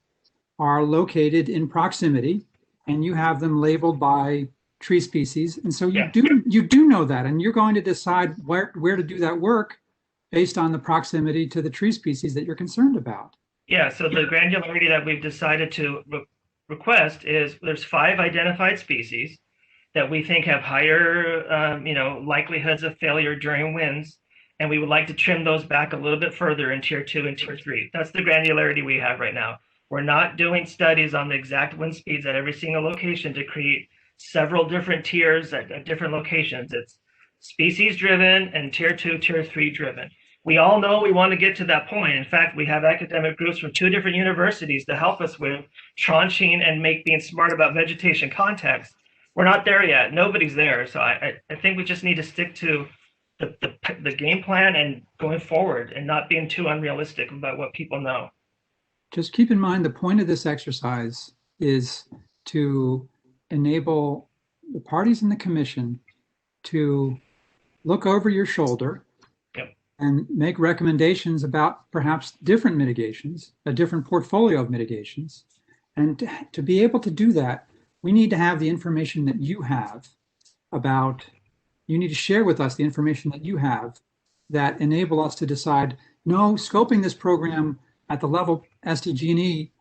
B: are located in proximity, and you have them labeled by tree species. And so you do know that, and you're going to decide where to do that work based on the proximity to the tree species that you're concerned about. Yeah, so the granularity that we've decided to request is there's 5 identified species that we think have higher likelihoods of failure during winds, and we would like to trim those back a little bit further in tier 2 and tier 3. That's the granularity we have right now. We're not doing studies on the exact wind speeds at every single location to create several different tiers at different locations. It's species driven and tier 2, tier 3 driven. We all know we want to get to that point. In fact, we have academic groups from 2 different universities to help us with tranching and being smart about vegetation context. We're not there yet. Nobody's there. So I think we just need to stick to the game plan and going forward and not being too unrealistic about what people know. Just keep in mind the point of this exercise is to enable the parties in the commission to look over your shoulder and make recommendations about perhaps different mitigations, a different portfolio of mitigations. And to be able to do that, we need to have the information that you have you need to share with us the information that you have that enable us to decide, no, scoping this program at the level SDG&E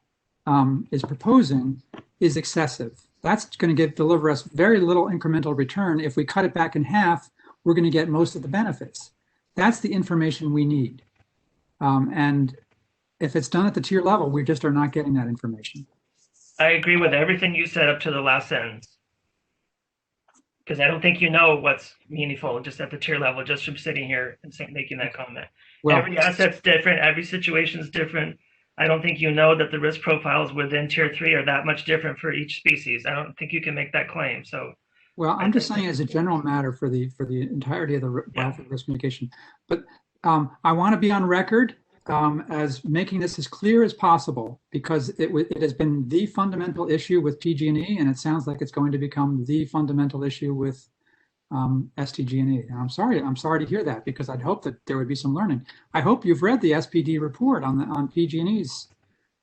B: is proposing is excessive. That's going to deliver us very little incremental return. If we cut it back in half, we're going to get most of the benefits. That's the information we need. And if it's done at the tier level, we just are not getting that information.
E: I agree with everything you said up to the last sentence. Because I don't think you know what's meaningful just at the tier level, just from sitting here and making that comment.
B: Well,
E: every asset's different. Every situation's different. I don't think you know that the risk profiles within tier 3 are that much different for each species. I don't think you can make that claim. So,
B: well, I'm just saying as a general matter for the entirety of the biofuel risk mitigation. But I want to be on record as making this as clear as possible, because it has been the fundamental issue with PG&E, and it sounds like it's going to become the fundamental issue with SDG&E. And I'm sorry to hear that, because I'd hope that there would be some learning. I hope you've read the SPD report on PG&E's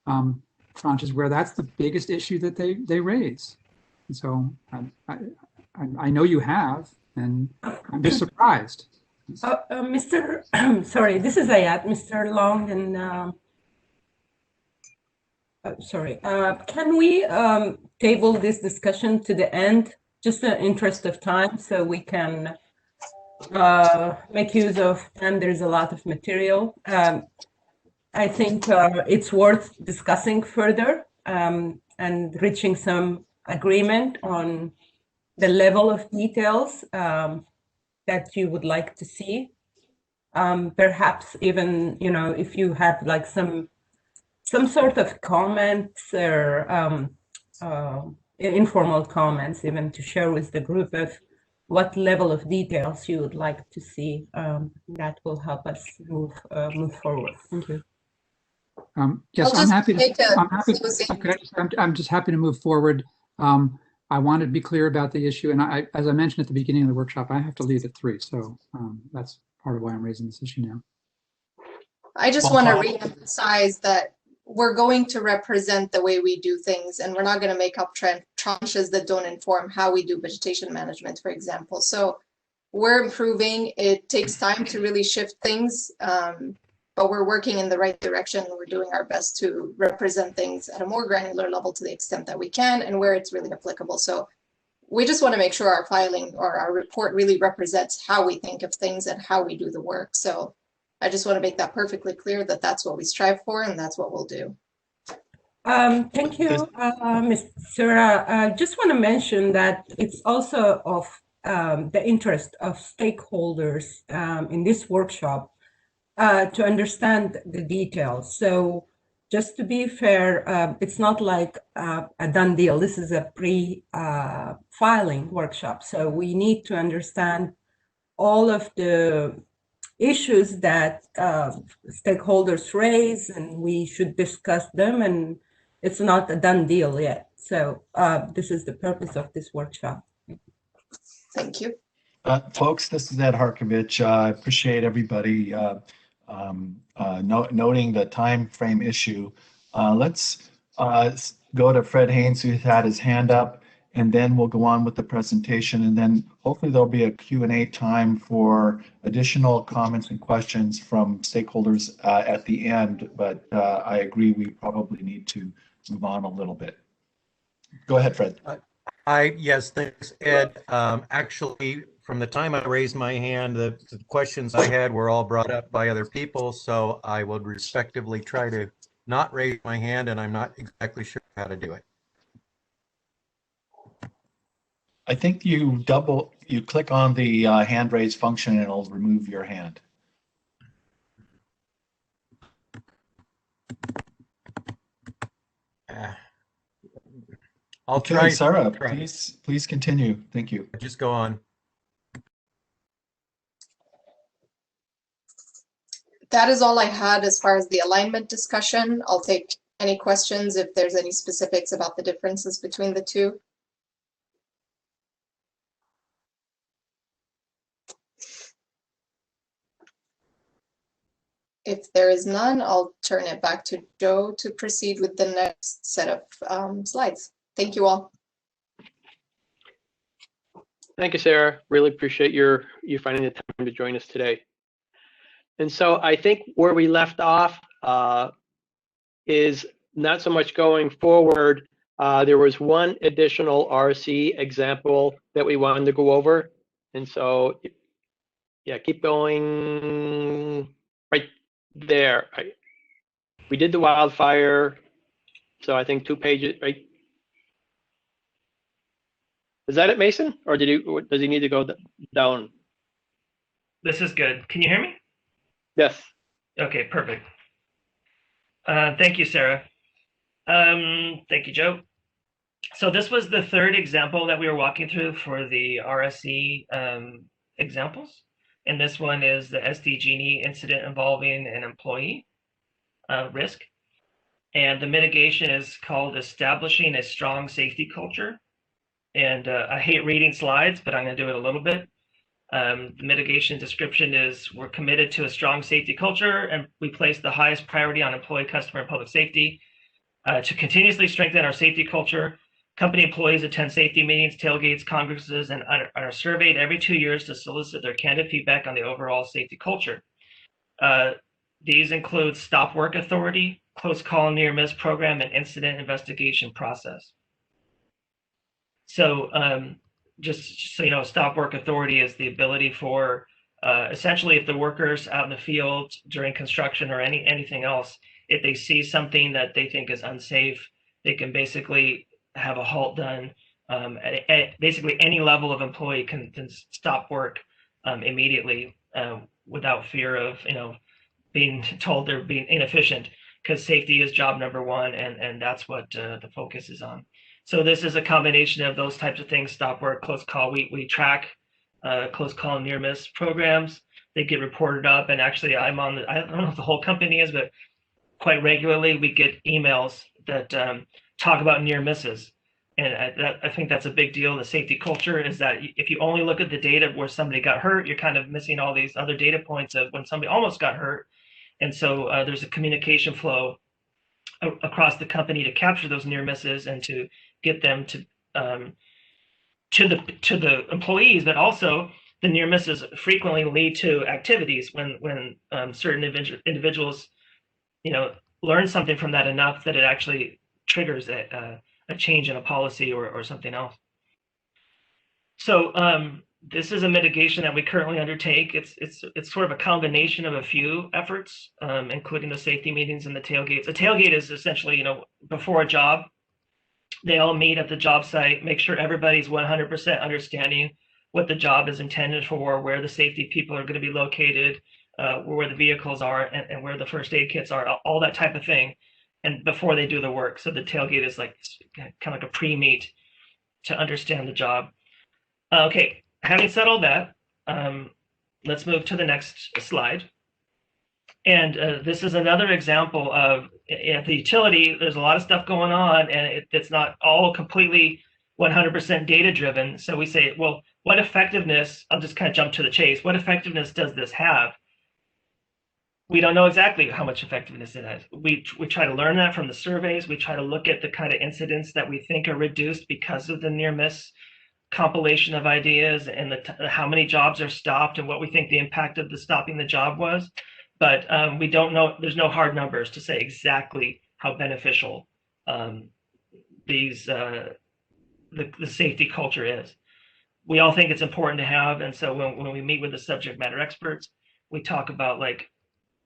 B: tranches, where that's the biggest issue that they raise. And so I know you have, and I'm just surprised.
I: Sorry, this is Ayat, Mr. Long, and sorry. Can we table this discussion to the end, just in the interest of time, so we can make use of time? There's a lot of material. I think it's worth discussing further and reaching some agreement on the level of details that you would like to see. Perhaps even, if you have like some sort of comments or informal comments, even to share with the group of what level of details you would like to see, that will help us move forward. Thank you.
B: Yes, I'm just happy to move forward. I wanted to be clear about the issue, and as I mentioned at the beginning of the workshop, I have to leave at 3, so that's part of why I'm raising this issue now.
N: I just want to reemphasize that we're going to represent the way we do things, and we're not going to make up tranches that don't inform how we do vegetation management, for example. So we're improving. It takes time to really shift things, but we're working in the right direction. We're doing our best to represent things at a more granular level to the extent that we can, and where it's really applicable. So we just want to make sure our filing or our report really represents how we think of things and how we do the work. So I just want to make that perfectly clear that that's what we strive for, and that's what we'll do.
I: Thank you, Ms. Sura. I just want to mention that it's also of the interest of stakeholders in this workshop to understand the details. So just to be fair, it's not like a done deal. This is a pre-filing workshop. So we need to understand all of the issues that stakeholders raise, and we should discuss them, and it's not a done deal yet. So this is the purpose of this workshop.
N: Thank you.
A: Folks, this is Ed Harkovich. I appreciate everybody noting the time frame issue. Let's go to Fred Haynes, who's had his hand up, and then we'll go on with the presentation, and then hopefully there'll be a Q&A time for additional comments and questions from stakeholders at the end, but I agree we probably need to move on a little bit. Go ahead, Fred.
O: Yes, thanks, Ed. Actually, from the time I raised my hand, the questions I had were all brought up by other people, so I would respectively try to not raise my hand, and I'm not exactly sure how to do it.
A: I think you click on the hand raise function and it'll remove your hand.
O: I'll
A: okay,
O: try.
A: Sarah, please continue. Thank you.
O: Just go on.
N: That is all I had as far as the alignment discussion. I'll take any questions if there's any specifics about the differences between the two. If there is none, I'll turn it back to Joe to proceed with the next set of slides. Thank you all.
C: Thank you, Sarah. Really appreciate you finding the time to join us today. And so I think where we left off, is not so much going forward. There was one additional RC example that we wanted to go over. And so, yeah, keep going right there. We did the wildfire. So I think 2 pages, right? Is that it, Mason? Or does he need to go down?
E: This is good. Can you hear me?
C: Yes.
E: Okay, perfect. Thank you, Sarah. Thank you, Joe. So this was the third example that we were walking through for the RSE examples. And this one is the SDG&E incident involving an employee risk. And the mitigation is called establishing a strong safety culture. And I hate reading slides, but I'm going to do it a little bit. The mitigation description is we're committed to a strong safety culture, and we place the highest priority on employee, customer, and public safety. To continuously strengthen our safety culture, company employees attend safety meetings, tailgates, congresses, and are surveyed every 2 years to solicit their candid feedback on the overall safety culture. These include stop work authority, close call and near miss program, and incident investigation process. So just so you know, stop work authority is the ability for essentially if the workers out in the field during construction or anything else, if they see something that they think is unsafe, they can basically have a halt done. Basically any level of employee can stop work immediately without fear of being told they're being inefficient, because safety is job number one, and that's what the focus is on. So this is a combination of those types of things: stop work, close call. We track close call and near miss programs. They get reported up, and actually I don't know if the whole company is, but quite regularly we get emails that talk about near misses. And I think that's a big deal. The safety culture is that if you only look at the data where somebody got hurt, you're kind of missing all these other data points of when somebody almost got hurt. And so there's a communication flow across the company to capture those near misses and to get them to the employees, but also the near misses frequently lead to activities when certain individuals learn something from that enough that it actually triggers a change in a policy or something else. So this is a mitigation that we currently undertake. It's sort of a combination of a few efforts, including the safety meetings and the tailgates. A tailgate is essentially, before a job, they all meet at the job site, make sure everybody's 100% understanding what the job is intended for, where the safety people are going to be located, where the vehicles are, and where the first aid kits are, all that type of thing, and before they do the work. So the tailgate is like kind of like a pre-meet to understand the job. Okay, having said all that, let's move to the next slide. And this is another example of at the utility, there's a lot of stuff going on, and it's not all completely 100% data driven. So we say, well, what effectiveness, I'll just kind of jump to the chase. What effectiveness does this have? We don't know exactly how much effectiveness it has. We try to learn that from the surveys. We try to look at the kind of incidents that we think are reduced because of the near miss compilation of ideas, and how many jobs are stopped and what we think the impact of the stopping the job was. But we don't know, there's no hard numbers to say exactly how beneficial the safety culture is. We all think it's important to have, and so when we meet with the subject matter experts, we talk about, like,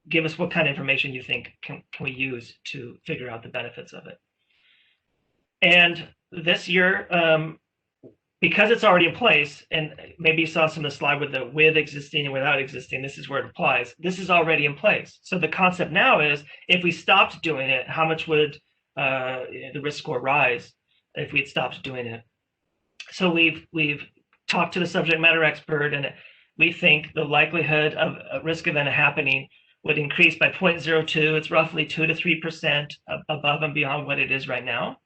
E: give us what kind of information you think can we use to figure out the benefits of it. And this year, because it's already in place, and maybe you saw some of the slide with existing and without existing, this is where it applies. This is already in place. So the concept now is, if we stopped doing it, how much would the risk score rise if we'd stopped doing it? So we've talked to the subject matter expert, and we think the likelihood of a risk event happening would increase by 0.02. It's roughly 2 to 3% above and beyond what it is right now.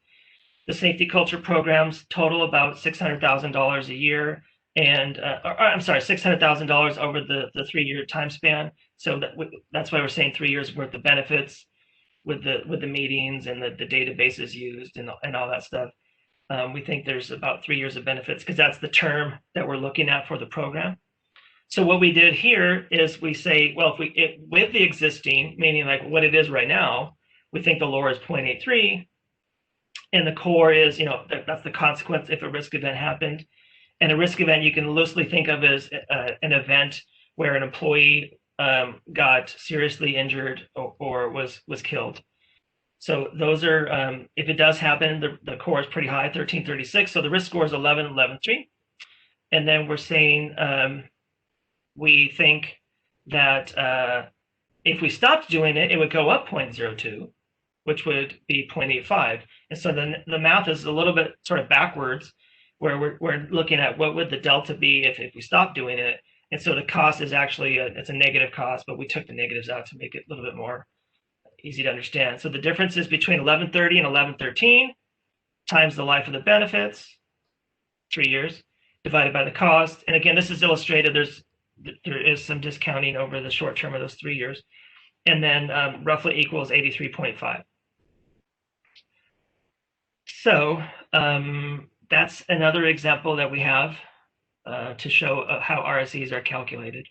E: The safety culture programs total about $600,000 a year, and I'm sorry, $600,000 over the 3-year time span. So that's why we're saying 3 years worth of benefits with the meetings and the databases used and all that stuff. We think there's about 3 years of benefits, because that's the term that we're looking at for the program. So what we did here is we say, well, with the existing, meaning like what it is right now, we think the lower is 0.83, and the core is, that's the consequence if a risk event happened. And a risk event you can loosely think of as an event where an employee got seriously injured or was killed. So those are, if it does happen, the core is pretty high, 1336. So the risk score is 11.113. And then we're saying we think that if we stopped doing it, it would go up 0.02, which would be 0.85. And so then the math is a little bit sort of backwards, where we're looking at what would the delta be if we stopped doing it. And so the cost is actually, it's a negative cost, but we took the negatives out to make it a little bit more easy to understand. So the difference is between 1130 and 1113 times the life of the benefits, 3 years, divided by the cost. And again, this is illustrated. There is some discounting over the short term of those 3 years. And then roughly equals 83.5. So that's another example that we have to show how RSEs are calculated.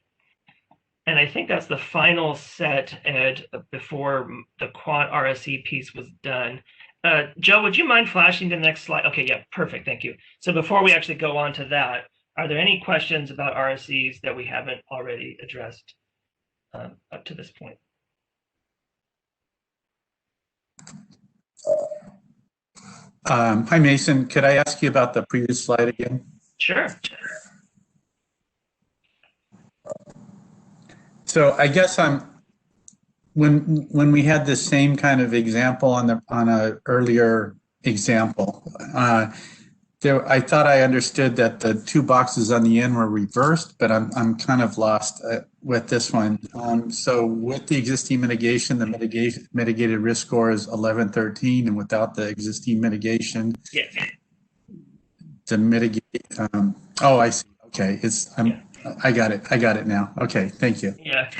E: And I think that's the final set, Ed, before the quant RSE piece was done. Joe, would you mind flashing the next slide? Okay, yeah, perfect, thank you. So before we actually go on to that, are there any questions about RSEs that we haven't already addressed up to this point?
D: Hi, Mason. Could I ask you about the previous slide again?
E: Sure.
D: So I guess when we had the same kind of example on a earlier example, I thought I understood that the two boxes on the end were reversed, but I'm kind of lost with this one. So with the existing mitigation, the mitigated risk score is 1113, and without the existing mitigation, the mitigate. Oh, I see. Okay, I got it now. Okay, thank you.
E: Yeah,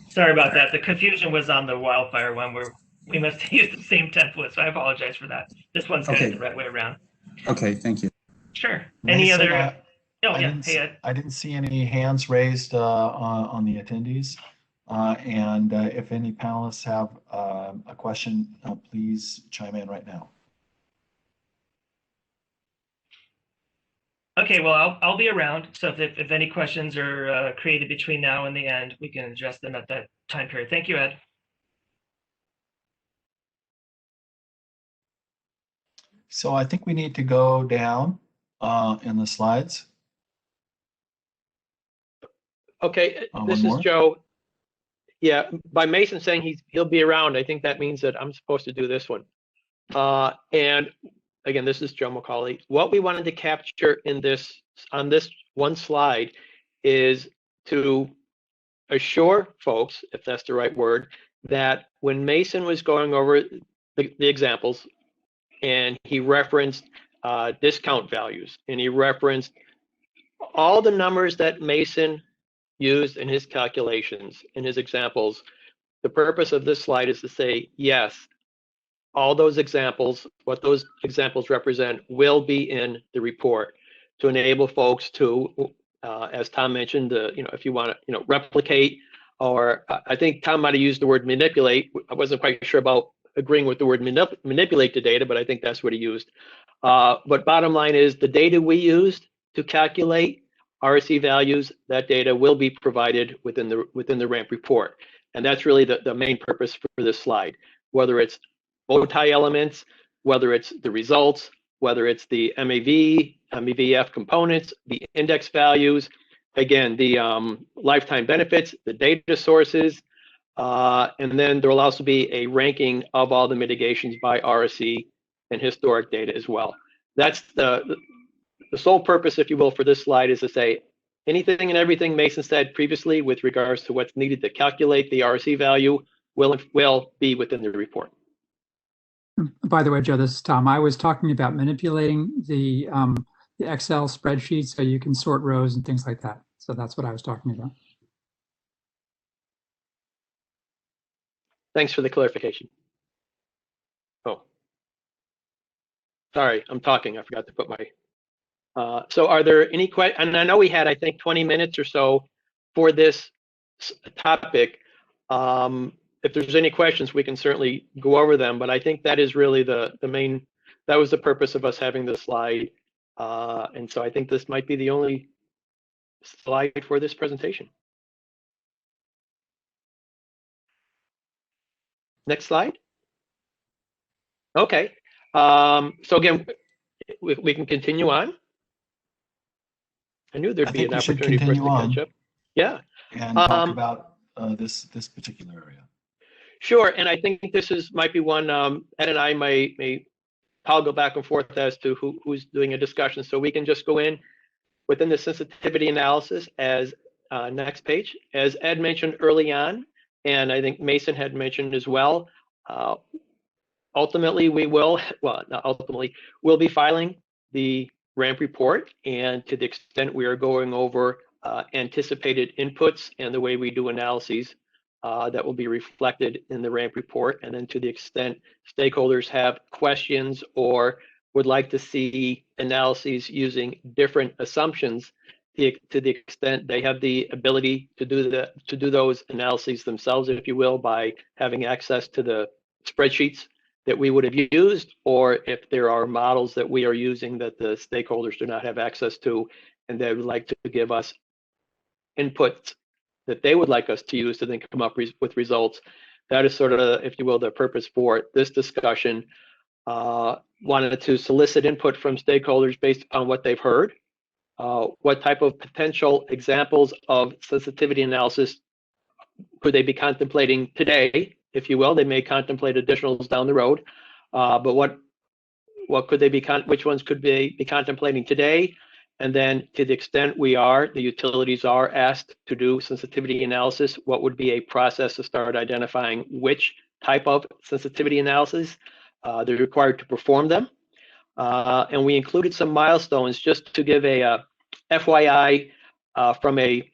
E: sorry about that. The confusion was on the wildfire one where we must have used the same template, so I apologize for that. This one's got it the right way around.
D: Okay, thank you.
E: Sure. Any other?
A: I didn't see any hands raised on the attendees. And if any panelists have a question, please chime in right now.
E: Okay, well, I'll be around. So if any questions are created between now and the end, we can address them at that time period. Thank you, Ed.
A: So I think we need to go down in the slides.
C: Okay, this is Joe. Yeah, by Mason saying he'll be around, I think that means that I'm supposed to do this one. And again, this is Joe McCauley. What we wanted to capture on this one slide is to assure folks, if that's the right word, that when Mason was going over the examples and he referenced discount values and he referenced all the numbers that Mason used in his calculations, in his examples, the purpose of this slide is to say, yes, all those examples, what those examples represent, will be in the report to enable folks to, as Tom mentioned, if you want to, replicate, or I think Tom might have used the word manipulate. I wasn't quite sure about agreeing with the word manipulate the data, but I think that's what he used. But bottom line is the data we used to calculate RSE values, that data will be provided within the RAMP report. And that's really the main purpose for this slide, whether it's bow tie elements, whether it's the results, whether it's the MAV, MEVF components, the index values, again, the lifetime benefits, the data sources, and then there will also be a ranking of all the mitigations by RSE and historic data as well. That's the sole purpose, if you will, for this slide is to say anything and everything Mason said previously with regards to what's needed to calculate the RSE value will be within the report.
B: By the way, Joe, this is Tom. I was talking about manipulating the Excel spreadsheet so you can sort rows and things like that. So that's what I was talking about.
C: Thanks for the clarification. Oh, sorry, I'm talking. I forgot to put my. So are there any questions? And I know we had, I think, 20 minutes or so for this topic. if there's any questions, we can certainly go over them, but I think that is really the main, that was the purpose of us having this slide. And so I think this might be the only slide for this presentation. Next slide. Okay. So again, we can continue on. I knew there'd be an opportunity for us to catch up. Yeah.
A: And talk about this particular area.
C: Sure, and I think this might be one Ed and I may toggle back and forth as to who's doing a discussion. So we can just go in within the sensitivity analysis as next page. As Ed mentioned early on, and I think Mason had mentioned as well, ultimately we will, well, not ultimately, we'll be filing the ramp report, and to the extent we are going over anticipated inputs and the way we do analyses, that will be reflected in the ramp report. And then to the extent stakeholders have questions or would like to see analyses using different assumptions, to the extent they have the ability to do those analyses themselves, if you will, by having access to the spreadsheets that we would have used, or if there are models that we are using that the stakeholders do not have access to, and they would like to give us inputs that they would like us to use to then come up with results. That is sort of, if you will, the purpose for this discussion. Wanted to solicit input from stakeholders based on what they've heard. What type of potential examples of sensitivity analysis could they be contemplating today, if you will? They may contemplate additionals down the road, but what could they be, which ones could they be contemplating today? And then to the extent the utilities are asked to do sensitivity analysis, what would be a process to start identifying which type of sensitivity analysis they're required to perform them? And we included some milestones just to give a FYI from a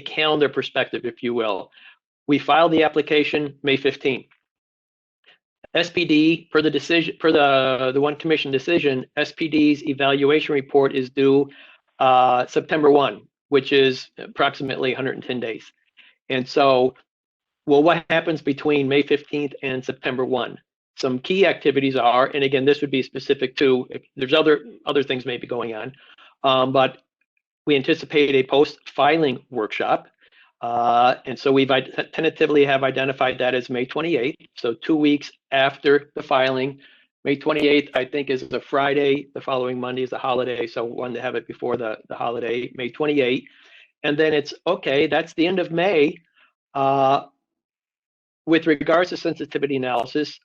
C: calendar perspective, if you will. We filed the application May 15th. SPD, per the decision, per the one commission decision, SPD's evaluation report is due September 1, which is approximately 110 days. And so, well, what happens between May 15th and September 1? Some key activities are, and again, this would be specific to, if there's other things maybe going on, but we anticipate a post-filing workshop. And so we've tentatively have identified that as May 28th. So 2 weeks after the filing. May 28th, I think, is a Friday. The following Monday is a holiday. So we wanted to have it before the holiday, May 28th. And then it's, okay, that's the end of May. With regards to sensitivity analysis,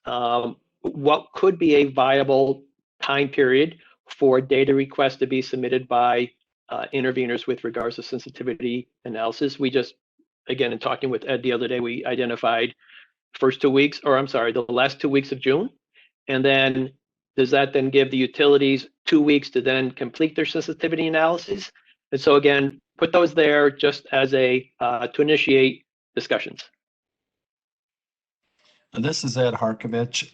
C: what could be a viable time period for data requests to be submitted by interveners with regards to sensitivity analysis? We just, again, in talking with Ed the other day, we identified the last 2 weeks of June. And then does that then give the utilities 2 weeks to then complete their sensitivity analysis? And so again, put those there just as to initiate discussions.
A: This is Ed Harkovich.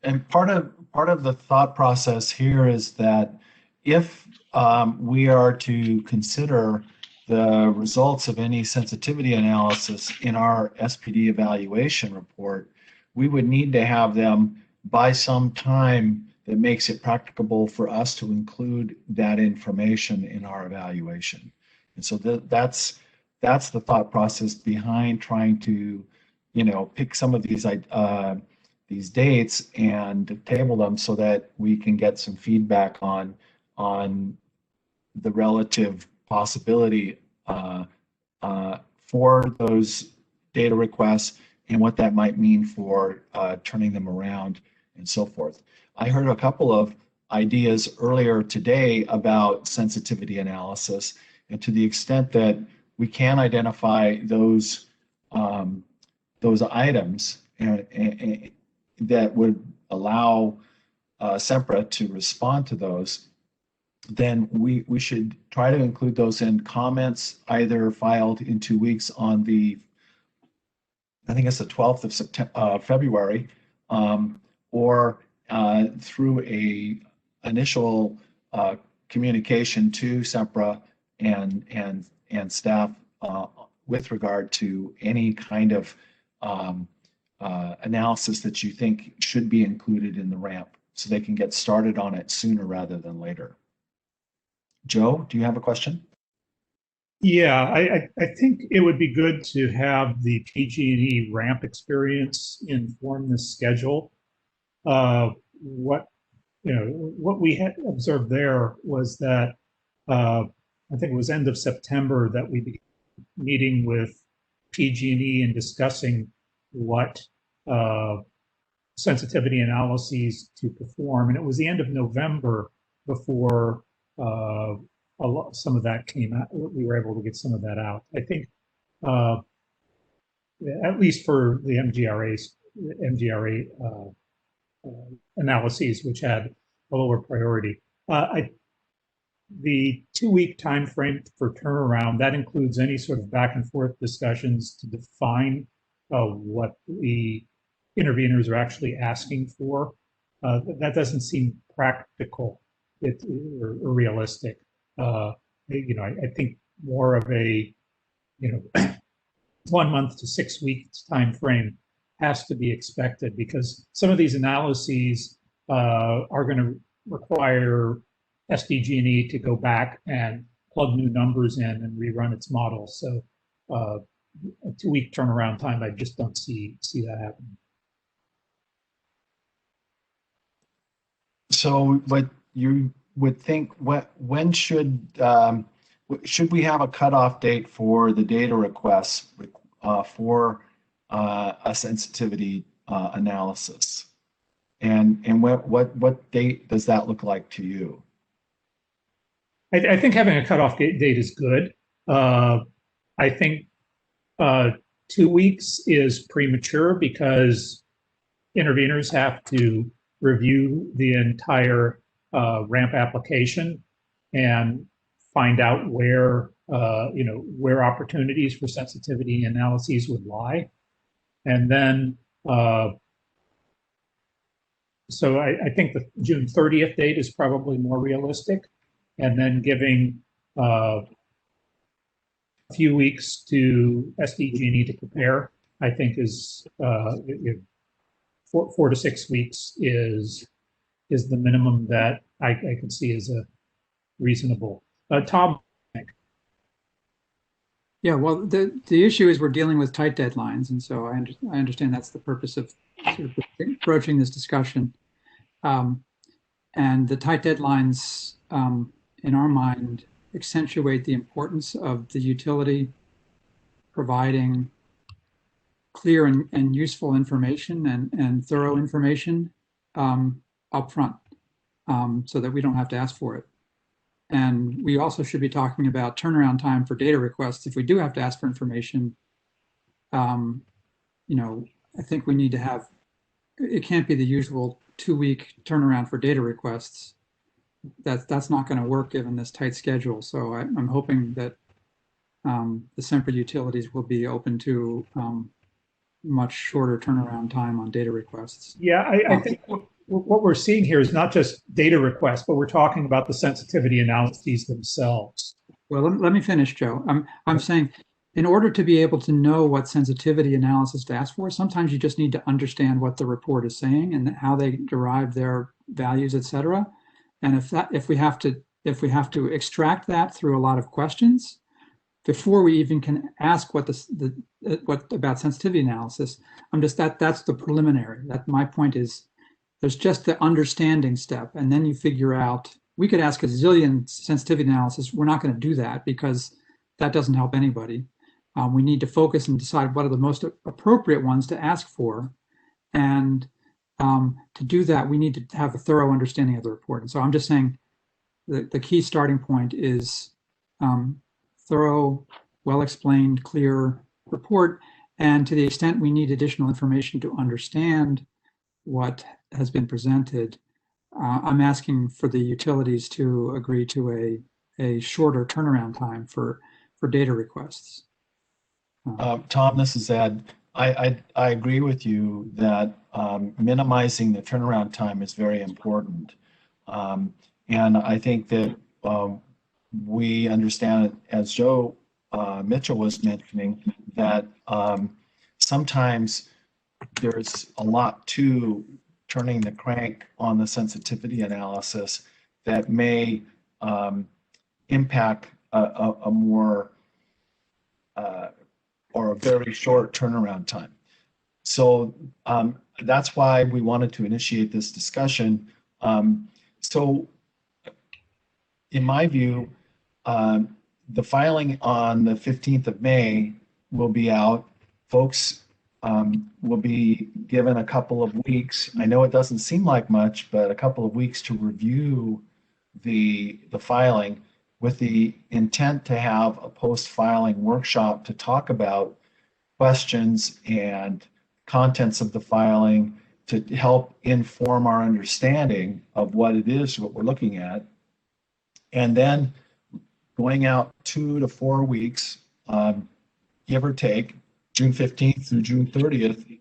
A: And part of the thought process here is that if we are to consider the results of any sensitivity analysis in our SPD evaluation report, we would need to have them by some time that makes it practicable for us to include that information in our evaluation. And so that's the thought process behind trying to, pick some of these dates and table them so that we can get some feedback on the relative possibility for those data requests and what that might mean for turning them around and so forth. I heard a couple of ideas earlier today about sensitivity analysis, and to the extent that we can identify those items that would allow Sempra to respond to those, then we should try to include those in comments, either filed in 2 weeks on I think it's the 12th of February, or through a initial communication to Sempra and staff with regard to any kind of analysis that you think should be included in the ramp so they can get started on it sooner rather than later. Joe, do you have a question?
F: Yeah, I think it would be good to have the PG&E ramp experience inform this schedule. What we had observed there was that I think it was end of September that we began meeting with PG&E and discussing what sensitivity analyses to perform, and it was the end of November before some of that came out. We were able to get some of that out. I think, at least for the MGRA analyses, which had a lower priority. The 2-week time frame for turnaround, that includes any sort of back and forth discussions to define what the interveners are actually asking for. That doesn't seem practical or realistic. I think more of a 1 month to 6 weeks time frame has to be expected, because some of these analyses are going to require SDG&E to go back and plug new numbers in and rerun its model. So a 2-week turnaround time, I just don't see that happening.
A: So, but you would think, when should we have a cutoff date for the data requests for a sensitivity analysis, and what date does that look like to you?
F: I think having a cutoff date is good. I think 2 weeks is premature because interveners have to review the entire ramp application and find out where opportunities for sensitivity analyses would lie, and then so I think the June 30th date is probably more realistic. And then giving a few weeks to SDG&E to prepare, I think is 4 to 6 weeks is the minimum that I can see as a reasonable. Tom?
B: Yeah, well, the issue is we're dealing with tight deadlines, and so I understand that's the purpose of sort of approaching this discussion. And the tight deadlines, in our mind, accentuate the importance of the utility providing clear and useful information and thorough information upfront, so that we don't have to ask for it. And we also should be talking about turnaround time for data requests. If we do have to ask for information, I think we need to have, it can't be the usual 2-week turnaround for data requests. That's not going to work given this tight schedule. So I'm hoping that the Sempra utilities will be open to much shorter turnaround time on data requests.
F: Yeah, I think what we're seeing here is not just data requests, but we're talking about the sensitivity analyses themselves.
B: Well, let me finish, Joe. I'm saying, in order to be able to know what sensitivity analysis to ask for, sometimes you just need to understand what the report is saying and how they derive their values, et cetera. And if we have to extract that through a lot of questions before we even can ask what about sensitivity analysis, that's the preliminary. That my point is, there's just the understanding step, and then you figure out. We could ask a zillion sensitivity analysis. We're not going to do that because that doesn't help anybody. We need to focus and decide what are the most appropriate ones to ask for, and to do that, we need to have a thorough understanding of the report. And so I'm just saying the key starting point is thorough, well-explained, clear report. And to the extent we need additional information to understand what has been presented, I'm asking for the utilities to agree to a shorter turnaround time for data requests.
A: Tom, this is Ed. I agree with you that minimizing the turnaround time is very important. And I think that we understand it, as Joe Mitchell was mentioning, that sometimes there's a lot to turning the crank on the sensitivity analysis that may impact a more or a very short turnaround time. So that's why we wanted to initiate this discussion. So in my view, the filing on the 15th of May will be out. Folks will be given a couple of weeks. I know it doesn't seem like much, but a couple of weeks to review the filing, with the intent to have a post-filing workshop to talk about questions and contents of the filing to help inform our understanding of what it is, what we're looking at. And then going out 2 to 4 weeks, give or take, June 15th through June 30th,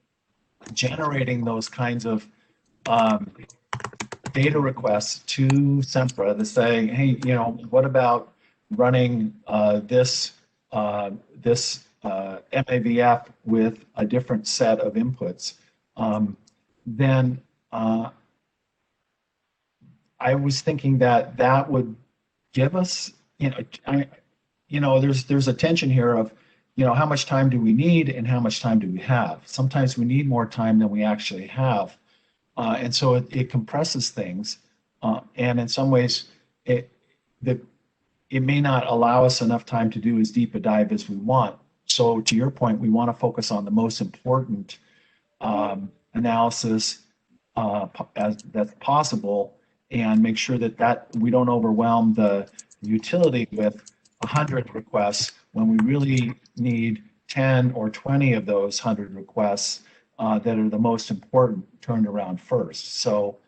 A: generating those kinds of data requests to Sempra to say, hey, you know, what about running this MAVF with a different set of inputs? Then I was thinking that that would give us, there's a tension here of, how much time do we need and how much time do we have? Sometimes we need more time than we actually have. And so it compresses things. And in some ways, it may not allow us enough time to do as deep a dive as we want. So to your point, we want to focus on the most important analysis that's possible, and make sure that we don't overwhelm the utility with 100 requests when we really need 10 or 20 of those 100 requests that are the most important turned around first. So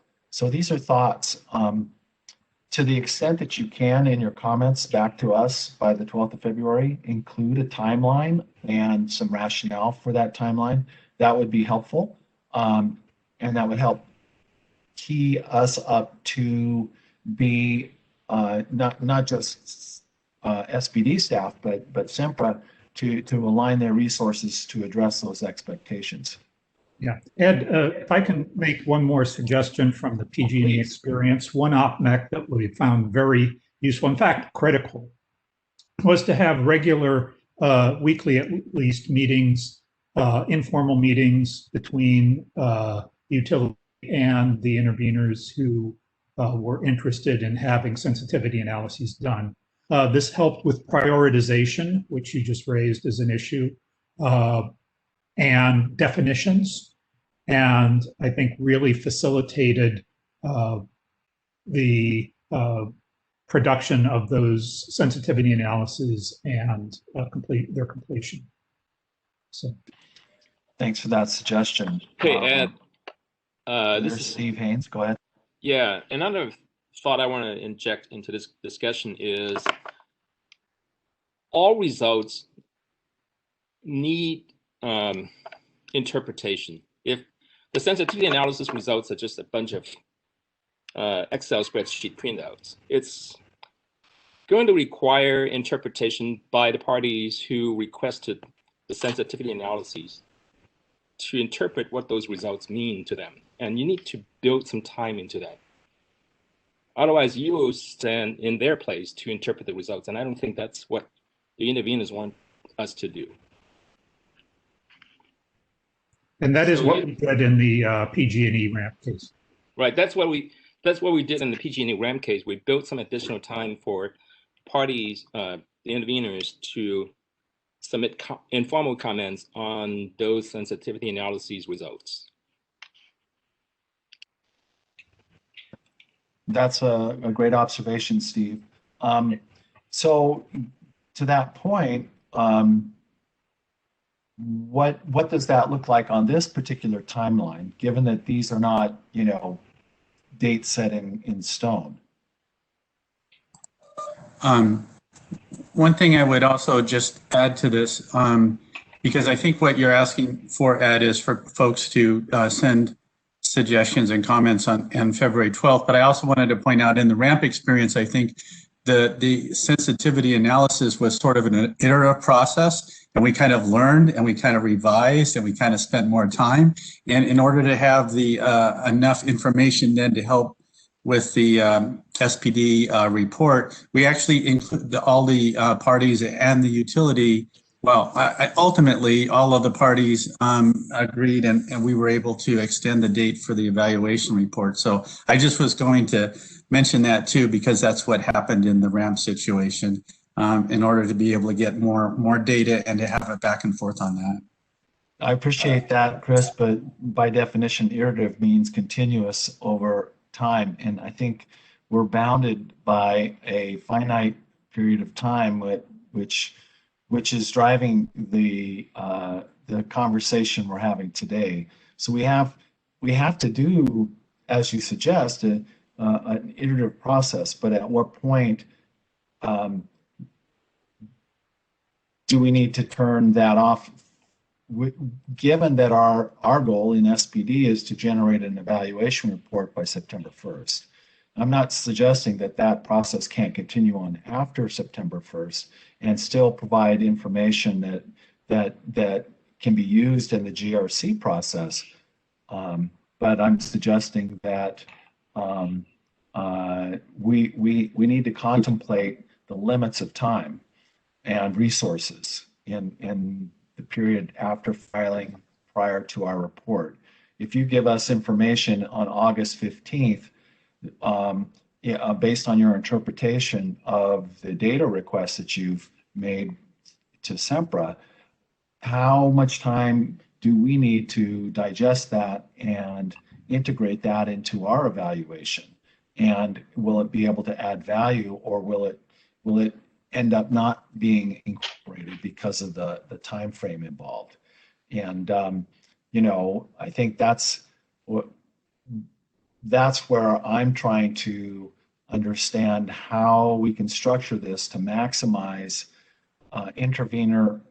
A: these are thoughts. To the extent that you can, in your comments back to us by the 12th of February, include a timeline and some rationale for that timeline. That would be helpful. And that would help key us up to be not just SBD staff, but Sempra to align their resources to address those expectations.
F: Yeah, Ed, if I can make one more suggestion from the PG&E experience, one OPMEC that we found very useful, in fact, critical, was to have regular weekly, at least, meetings, informal meetings between utility and the interveners who were interested in having sensitivity analyses done. This helped with prioritization, which you just raised as an issue, and definitions, and I think really facilitated the production of those sensitivity analyses and their completion. So,
A: thanks for that suggestion.
H: Hey, Ed.
A: This is Steve Haynes. Go ahead.
H: Yeah, another thought I want to inject into this discussion is all results need interpretation. If the sensitivity analysis results are just a bunch of Excel spreadsheet printouts, it's going to require interpretation by the parties who requested the sensitivity analyses to interpret what those results mean to them. And you need to build some time into that. Otherwise, you will stand in their place to interpret the results. And I don't think that's what the interveners want us to do.
F: And that is what we did in the PG&E ramp case.
H: Right. That's what we did in the PG&E ramp case. We built some additional time for parties, the interveners, to submit informal comments on those sensitivity analyses results.
A: That's a great observation, Steve. So to that point, what does that look like on this particular timeline, given that these are not, dates set in stone?
D: One thing I would also just add to this, because I think what you're asking for, Ed, is for folks to send suggestions and comments on February 12th. But I also wanted to point out in the ramp experience, I think the sensitivity analysis was sort of an iterative process, and we kind of learned and we kind of revised and we kind of spent more time. And in order to have the enough information then to help with the SPD report, we actually include all the parties and the utility. Well, ultimately, all of the parties agreed, and we were able to extend the date for the evaluation report. So I just was going to mention that too, because that's what happened in the RAM situation, in order to be able to get more data and to have it back and forth on that.
A: I appreciate that, Chris, but by definition, iterative means continuous over time. And I think we're bounded by a finite period of time, which is driving the conversation we're having today. So we have to do, as you suggest, an iterative process. But at what point do we need to turn that off? Given that our goal in SPD is to generate an evaluation report by September 1st. I'm not suggesting that that process can't continue on after September 1st and still provide information that can be used in the GRC process. But I'm suggesting that we need to contemplate the limits of time and resources in the period after filing prior to our report. If you give us information on August 15th, based on your interpretation of the data requests that you've made to Sempra, how much time do we need to digest that and integrate that into our evaluation? And will it be able to add value, or will it end up not being incorporated because of the time frame involved? And I think that's where I'm trying to understand how we can structure this to maximize intervener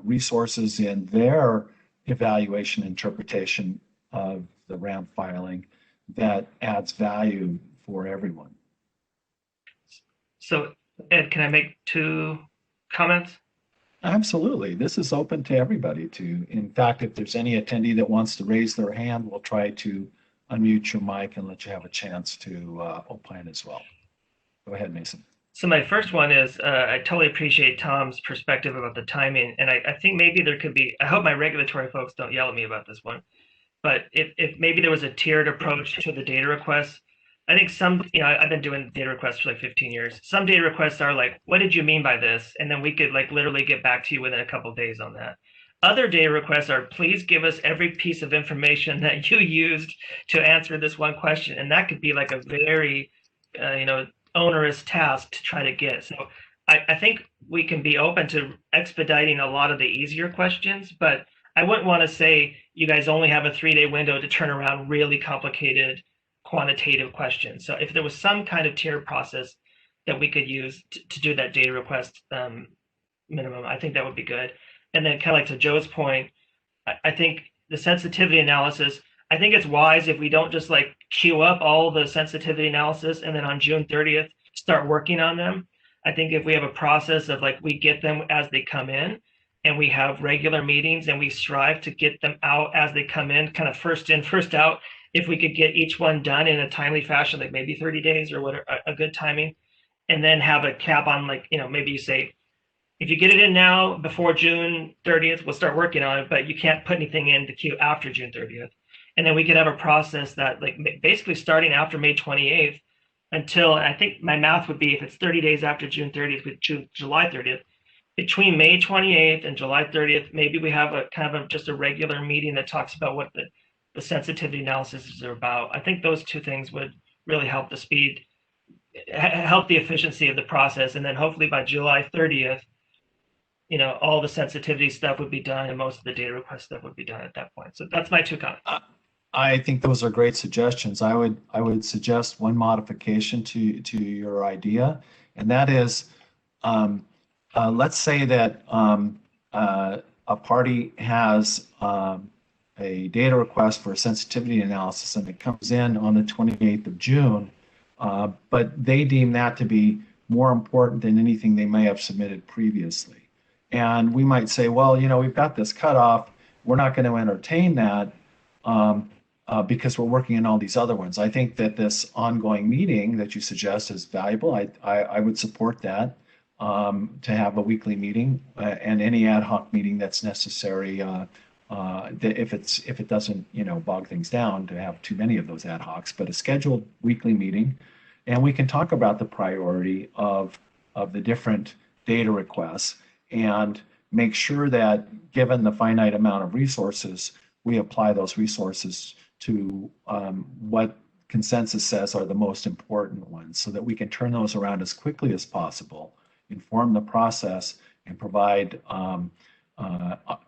A: resources in their evaluation interpretation of the RAM filing that adds value for everyone.
E: So, Ed, can I make 2 comments?
A: Absolutely. This is open to everybody to. In fact, if there's any attendee that wants to raise their hand, we'll try to unmute your mic and let you have a chance to opine as well. Go ahead, Mason.
E: So my first one is, I totally appreciate Tom's perspective about the timing. And I think maybe there could be, I hope my regulatory folks don't yell at me about this one, but if maybe there was a tiered approach to the data requests. I think some, I've been doing data requests for like 15 years. Some data requests are like, what did you mean by this? And then we could like literally get back to you within a couple of days on that. Other data requests are, please give us every piece of information that you used to answer this one question. And that could be like a very, onerous task to try to get. So I think we can be open to expediting a lot of the easier questions, but I wouldn't want to say you guys only have a 3-day window to turn around really complicated quantitative questions. So if there was some kind of tiered process that we could use to do that data request minimum, I think that would be good. And then kind of like to Joe's point, I think the sensitivity analysis, I think it's wise if we don't just like queue up all the sensitivity analysis and then on June 30th start working on them. I think if we have a process of like we get them as they come in and we have regular meetings and we strive to get them out as they come in, kind of first in, first out, if we could get each one done in a timely fashion, like maybe 30 days or whatever, a good timing, and then have a cap on like, maybe you say, if you get it in now before June 30th, we'll start working on it, but you can't put anything in the queue after June 30th. And then we could have a process that like basically starting after May 28th until, I think my math would be if it's 30 days after June 30th, with July 30th, between May 28th and July 30th, maybe we have a kind of just a regular meeting that talks about what the sensitivity analysis is about. I think those 2 things would really help the speed, help the efficiency of the process. And then hopefully by July 30th, all the sensitivity stuff would be done and most of the data request stuff would be done at that point. So that's my 2 comments.
A: I think those are great suggestions. I would suggest one modification to your idea, and that is, let's say that a party has a data request for a sensitivity analysis and it comes in on the 28th of June, but they deem that to be more important than anything they may have submitted previously. And we might say, well, you know, we've got this cutoff. We're not going to entertain that because we're working on all these other ones. I think that this ongoing meeting that you suggest is valuable. I would support that, to have a weekly meeting and any ad hoc meeting that's necessary. If it doesn't, you know, bog things down to have too many of those ad hocs, but a scheduled weekly meeting, and we can talk about the priority of the different data requests and make sure that, given the finite amount of resources, we apply those resources to what consensus says are the most important ones, so that we can turn those around as quickly as possible, inform the process, and provide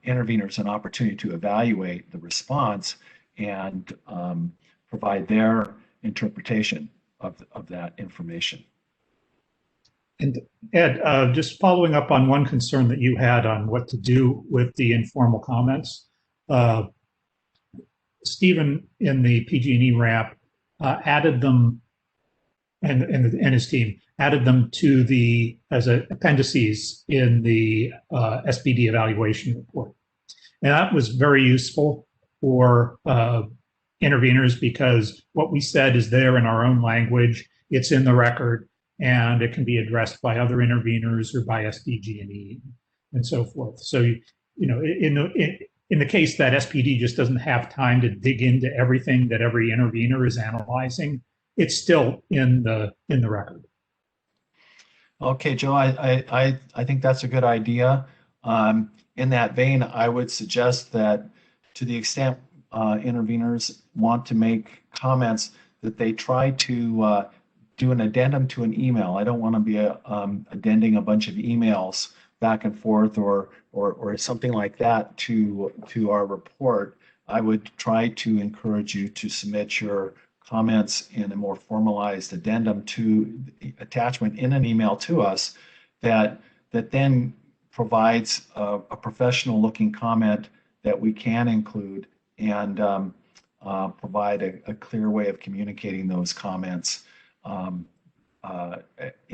A: interveners an opportunity to evaluate the response and provide their interpretation of that information.
F: And Ed, just following up on one concern that you had on what to do with the informal comments. Stephen in the PG&E RAP added them, and his team added them to the as appendices in the SBD evaluation report, and that was very useful for interveners, because what we said is there in our own language. It's in the record, and it can be addressed by other interveners or by SDG&E and so forth. So, you know, in the case that SPD just doesn't have time to dig into everything that every intervener is analyzing, it's still in the record.
A: Okay, Joe, I think that's a good idea. In that vein, I would suggest that, to the extent interveners want to make comments, that they try to do an addendum to an email. I don't want to be addending a bunch of emails back and forth or something like that to our report. I would try to encourage you to submit your comments in a more formalized addendum to the attachment in an email to us that then provides a professional looking comment that we can include and provide a clear way of communicating those comments in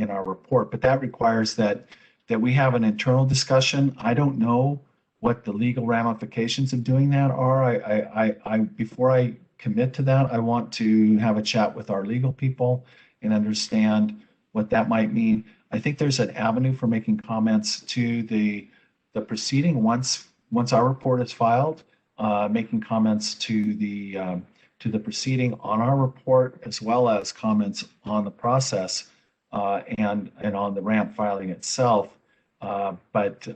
A: our report. But that requires that we have an internal discussion. I don't know what the legal ramifications of doing that are. I before I commit to that, I want to have a chat with our legal people and understand what that might mean. I think there's an avenue for making comments to the proceeding once our report is filed, making comments to the proceeding on our report, as well as comments on the process and on the RAMP filing itself. But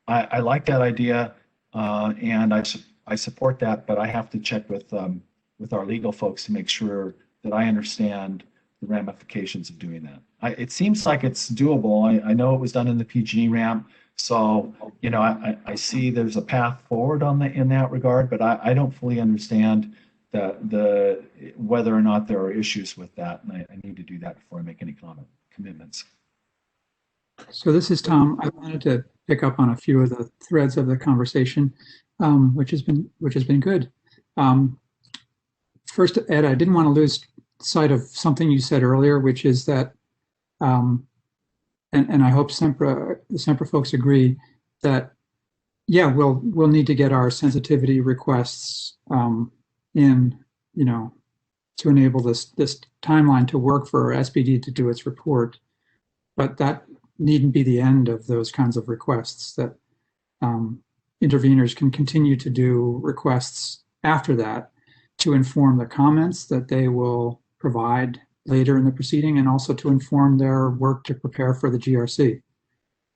A: I like that idea, and I support that, but I have to check with our legal folks to make sure that I understand the ramifications of doing that. It seems like it's doable. I know it was done in the PG&E RAMP, so you know I see there's a path forward in that regard, but I don't fully understand whether or not there are issues with that, and I need to do that before I make any commitments.
B: So this is Tom. I wanted to pick up on a few of the threads of the conversation, which has been good. First, Ed, I didn't want to lose sight of something you said earlier, which is that, and I hope the Sempra folks agree that, yeah, we'll need to get our sensitivity requests in, you know, to enable this timeline to work for SPD to do its report, but that needn't be the end of those kinds of requests. That interveners can continue to do requests after that to inform the comments that they will provide later in the proceeding, and also to inform their work to prepare for the GRC.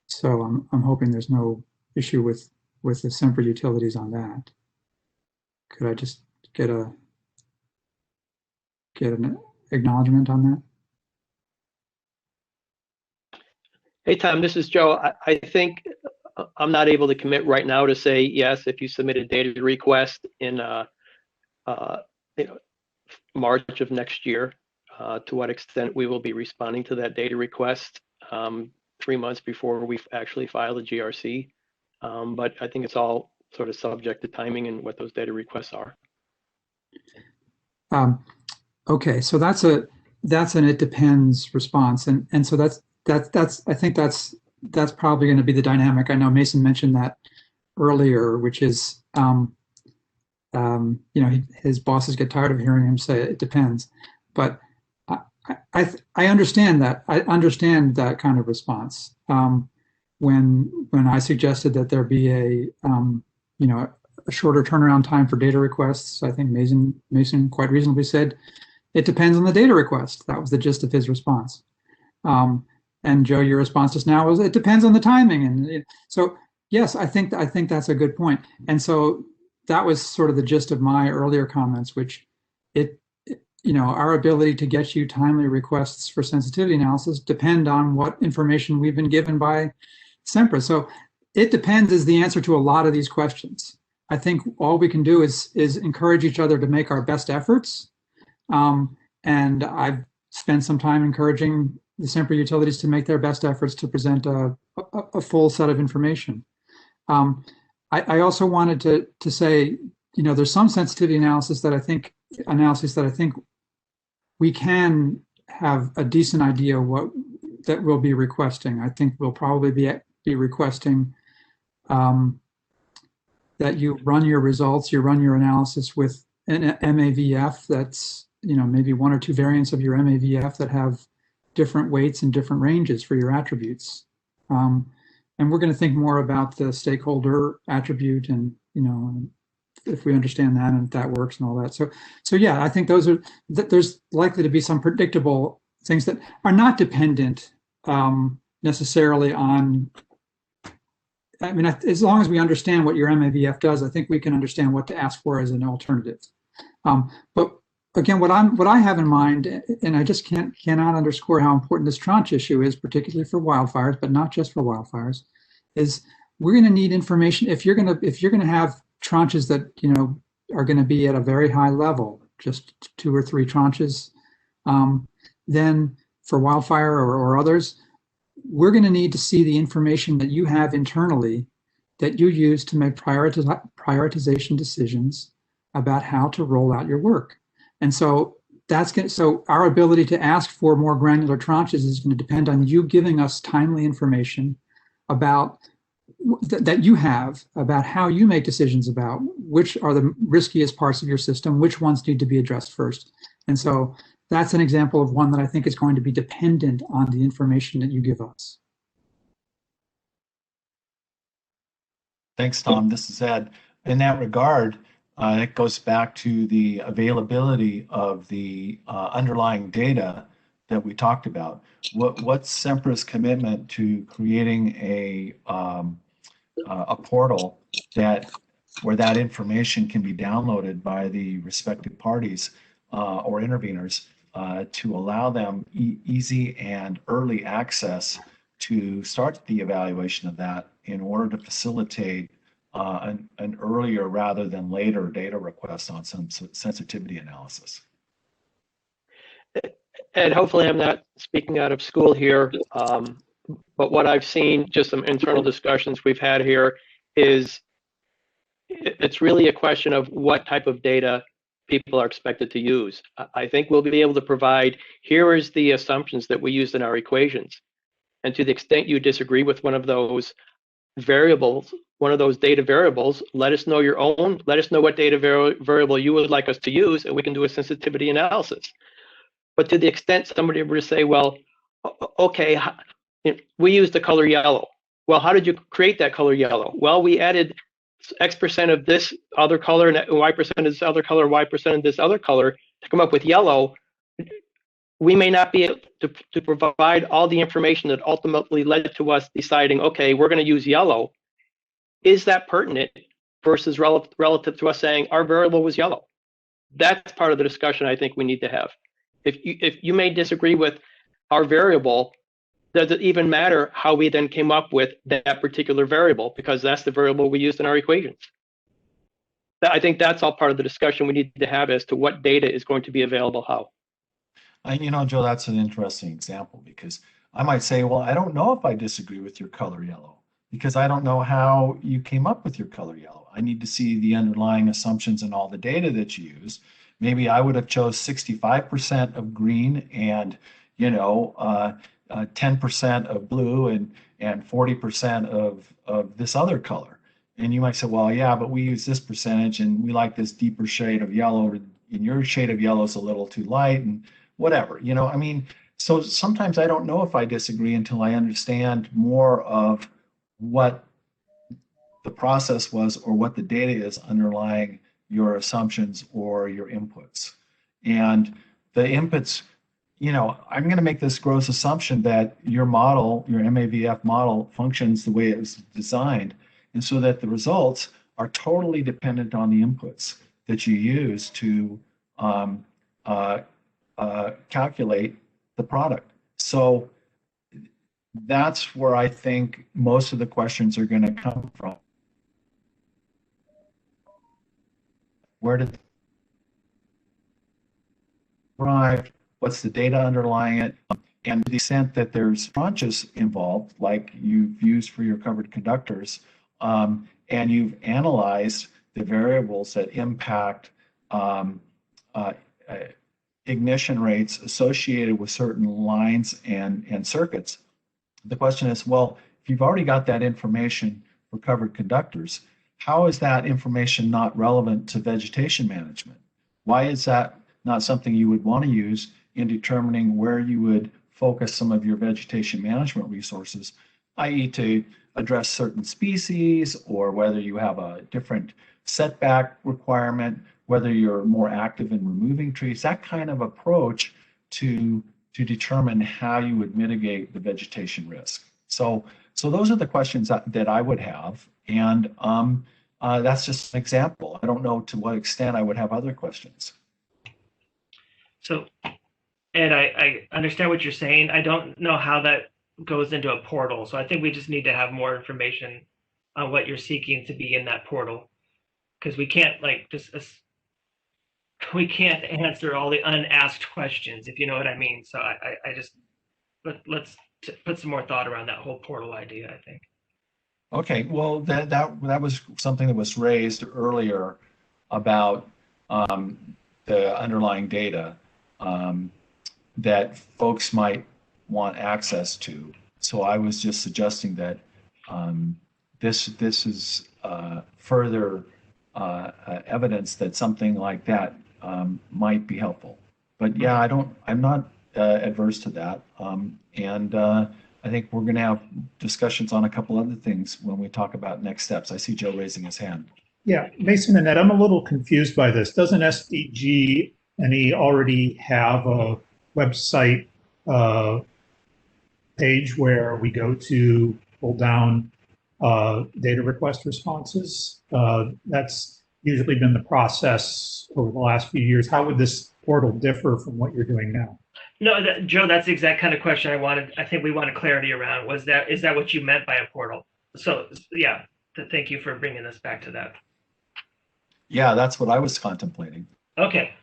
B: So I'm hoping there's no issue with the Sempra utilities on that. Could I just get an acknowledgement on that?
C: Hey, Tom, this is Joe. I think I'm not able to commit right now to say yes if you submit a data request in March of next year, to what extent we will be responding to that data request 3 months before we actually file the GRC. But I think it's all sort of subject to timing and what those data requests are.
B: Okay, so that's that's an it depends response, and so that's I think that's probably going to be the dynamic. I know Mason mentioned that earlier, which is his bosses get tired of hearing him say it depends, but I understand that. I understand that kind of response. When I suggested that there be a shorter turnaround time for data requests, I think Mason quite reasonably said it depends on the data request. That was the gist of his response. And Joe, your response just now was it depends on the timing. And so yes, I think that's a good point. And so that was sort of the gist of my earlier comments, which our ability to get you timely requests for sensitivity analysis depend on what information we've been given by Sempra. So it depends is the answer to a lot of these questions. I think all we can do is encourage each other to make our best efforts. And I've spent some time encouraging the Sempra utilities to make their best efforts to present a full set of information. I also wanted to say, there's some sensitivity analysis that I think we can have a decent idea what that we'll be requesting. I think we'll probably be requesting that you run your results, you run your analysis with an MAVF that's, maybe one or two variants of your MAVF that have different weights and different ranges for your attributes. And we're going to think more about the stakeholder attribute and, if we understand that and if that works and all that. So yeah, I think there's likely to be some predictable things that are not dependent necessarily on, as long as we understand what your MAVF does, I think we can understand what to ask for as an alternative. But again, what I have in mind, and I just cannot underscore how important this tranche issue is, particularly for wildfires, but not just for wildfires, is we're going to need information. If you're going to have tranches that are going to be at a very high level, just 2 or 3 tranches, then for wildfire or others, we're going to need to see the information that you have internally that you use to make prioritization decisions about how to roll out your work. And so so our ability to ask for more granular tranches is going to depend on you giving us timely information about that you have about how you make decisions about which are the riskiest parts of your system, which ones need to be addressed first. And so that's an example of one that I think is going to be dependent on the information that you give us.
A: Thanks, Tom. This is Ed. In that regard, it goes back to the availability of the underlying data that we talked about. What's Sempra's commitment to creating a portal where that information can be downloaded by the respective parties or interveners to allow them easy and early access to start the evaluation of that in order to facilitate an earlier rather than later data request on some sensitivity analysis.
C: And hopefully I'm not speaking out of school here, but what I've seen, just some internal discussions we've had here, is it's really a question of what type of data people are expected to use. I think we'll be able to provide, here is the assumptions that we used in our equations. And to the extent you disagree with one of those variables, one of those data variables, let us know your own, let us know what data variable you would like us to use, and we can do a sensitivity analysis. But to the extent somebody were to say, well, okay, we used the color yellow. Well, how did you create that color yellow? Well, we added X% of this other color and Y% of this other color, Y% of this other color to come up with yellow. We may not be able to provide all the information that ultimately led to us deciding, okay, we're going to use yellow. Is that pertinent versus relative to us saying our variable was yellow? That's part of the discussion I think we need to have. If you may disagree with our variable, does it even matter how we then came up with that particular variable? Because that's the variable we used in our equations. I think that's all part of the discussion we need to have as to what data is going to be available how.
A: Joe, that's an interesting example, because I might say, well, I don't know if I disagree with your color yellow, because I don't know how you came up with your color yellow. I need to see the underlying assumptions and all the data that you use maybe I would have chose 65% of green and, 10% of blue and 40% of this other color. And you might say, well, yeah, but we use this percentage and we like this deeper shade of yellow, and your shade of yellow is a little too light and whatever, I mean, so sometimes I don't know if I disagree until I understand more of what the process was or what the data is underlying your assumptions or your inputs. And the inputs, I'm going to make this gross assumption that your model, your MAVF model, functions the way it was designed, and so that the results are totally dependent on the inputs that you use to calculate the product. So that's where I think most of the questions are going to come from. Where did it arrive? What's the data underlying it? And to the extent that there's tranches involved, like you've used for your covered conductors, and you've analyzed the variables that impact ignition rates associated with certain lines and circuits, the question is, well, if you've already got that information for covered conductors, how is that information not relevant to vegetation management? Why is that not something you would want to use in determining where you would focus some of your vegetation management resources, i.e. to address certain species, or whether you have a different setback requirement, whether you're more active in removing trees, that kind of approach to determine how you would mitigate the vegetation risk. So those are the questions that I would have, and that's just an example. I don't know to what extent I would have other questions.
E: So, Ed, I understand what you're saying. I don't know how that goes into a portal. So I think we just need to have more information on what you're seeking to be in that portal, because we can't we can't answer all the unasked questions, if you know what I mean. So I just, let's put some more thought around that whole portal idea, I think.
A: Okay, well, that was something that was raised earlier about the underlying data that folks might want access to. So I was just suggesting that this is further evidence that something like that might be helpful. But yeah, I'm not adverse to that. And I think we're going to have discussions on a couple other things when we talk about next steps. I see Joe raising his hand.
F: Yeah, Mason and Ed, I'm a little confused by this. Doesn't SDG&E already have a website page where we go to pull down data request responses? That's usually been the process over the last few years. How would this portal differ from what you're doing now?
E: No, Joe, that's the exact kind of question I think we wanted clarity around. Is that what you meant by a portal? So yeah, thank you for bringing us back to that.
A: Yeah, that's what I was contemplating.
E: Okay.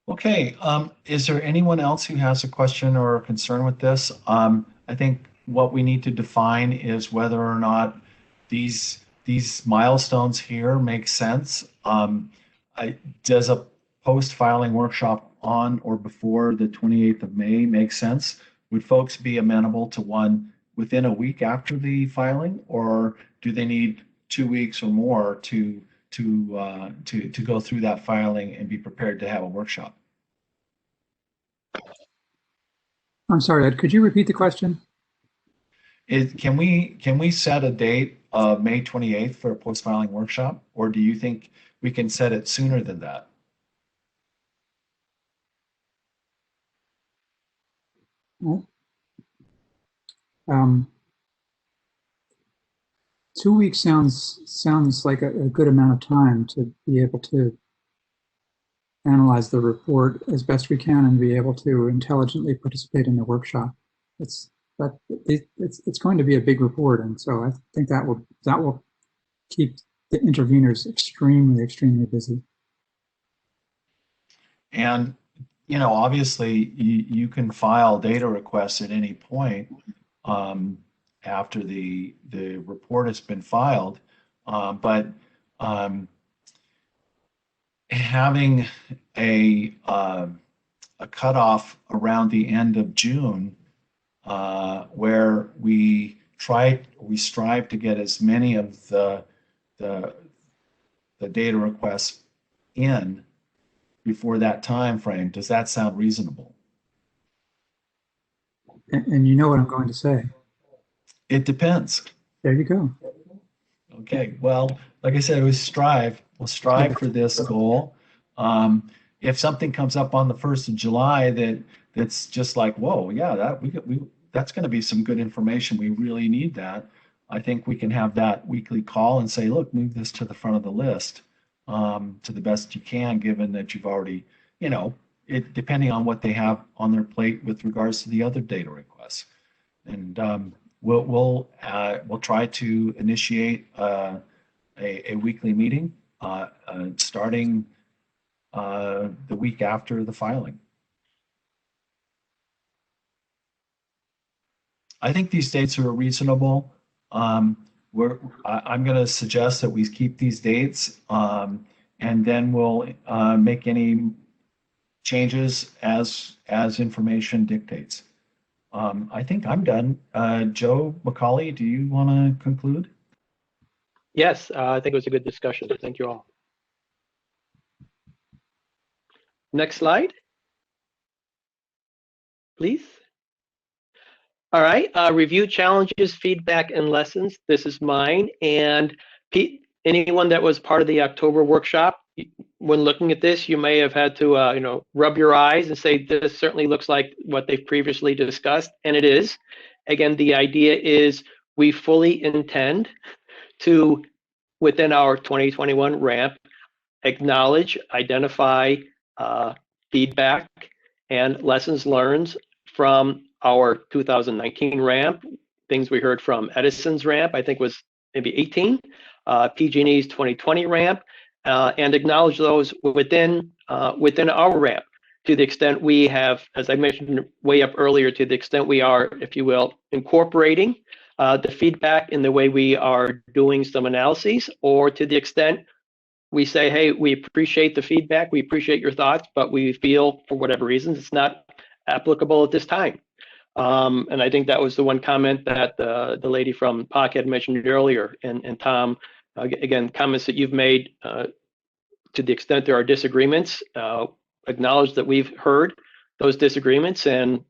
A: Okay, is there anyone else who has a question or a concern with this? I think what we need to define is whether or not these milestones here make sense. Does a post-filing workshop on or before the 28th of May make sense? Would folks be amenable to one within a week after the filing, or do they need 2 weeks or more to go through that filing and be prepared to have a workshop?
B: I'm sorry, Ed, could you repeat the question?
A: Can we set a date of May 28th for a post-filing workshop, or do you think we can set it sooner than that?
B: Well, 2 weeks sounds like a good amount of time to be able to analyze the report as best we can and be able to intelligently participate in the workshop. It's going to be a big report, and so I think that will keep the interveners extremely busy.
A: And obviously you can file data requests at any point. after the report has been filed. But having a cutoff around the end of June, where we strive to get as many of the data requests in before that time frame. Does that sound reasonable?
B: And you know what I'm going to say.
A: It depends.
B: There you go.
A: Okay, well, like I said, we'll strive for this goal. If something comes up on the 1st of July that's just like, whoa, yeah, that's going to be some good information. We really need that. I think we can have that weekly call and say, look, move this to the front of the list to the best you can, given that you've already, depending on what they have on their plate with regards to the other data requests. And we'll try to initiate a weekly meeting starting the week after the filing. I think these dates are reasonable. I'm going to suggest that we keep these dates, and then we'll make any changes as information dictates. I think I'm done. Joe McCauley, do you want to conclude?
C: Yes, I think it was a good discussion. Thank you all. Next slide, please. All right, review challenges, feedback, and lessons. This is mine. And Pete, anyone that was part of the October workshop, when looking at this, you may have had to, rub your eyes and say, this certainly looks like what they've previously discussed, and it is. Again, the idea is we fully intend to, within our 2021 ramp, acknowledge, identify feedback and lessons learned from our 2019 ramp, things we heard from Edison's ramp, I think was maybe 18, PG&E's 2020 ramp, and acknowledge those within our ramp to the extent we have, as I mentioned way up earlier, to the extent we are, if you will, incorporating the feedback in the way we are doing some analyses, or to the extent we say, hey, we appreciate the feedback, we appreciate your thoughts, but we feel for whatever reasons it's not applicable at this time. And I think that was the one comment that the lady from POC had mentioned earlier. And Tom, again, comments that you've made to the extent there are disagreements, acknowledge that we've heard those disagreements and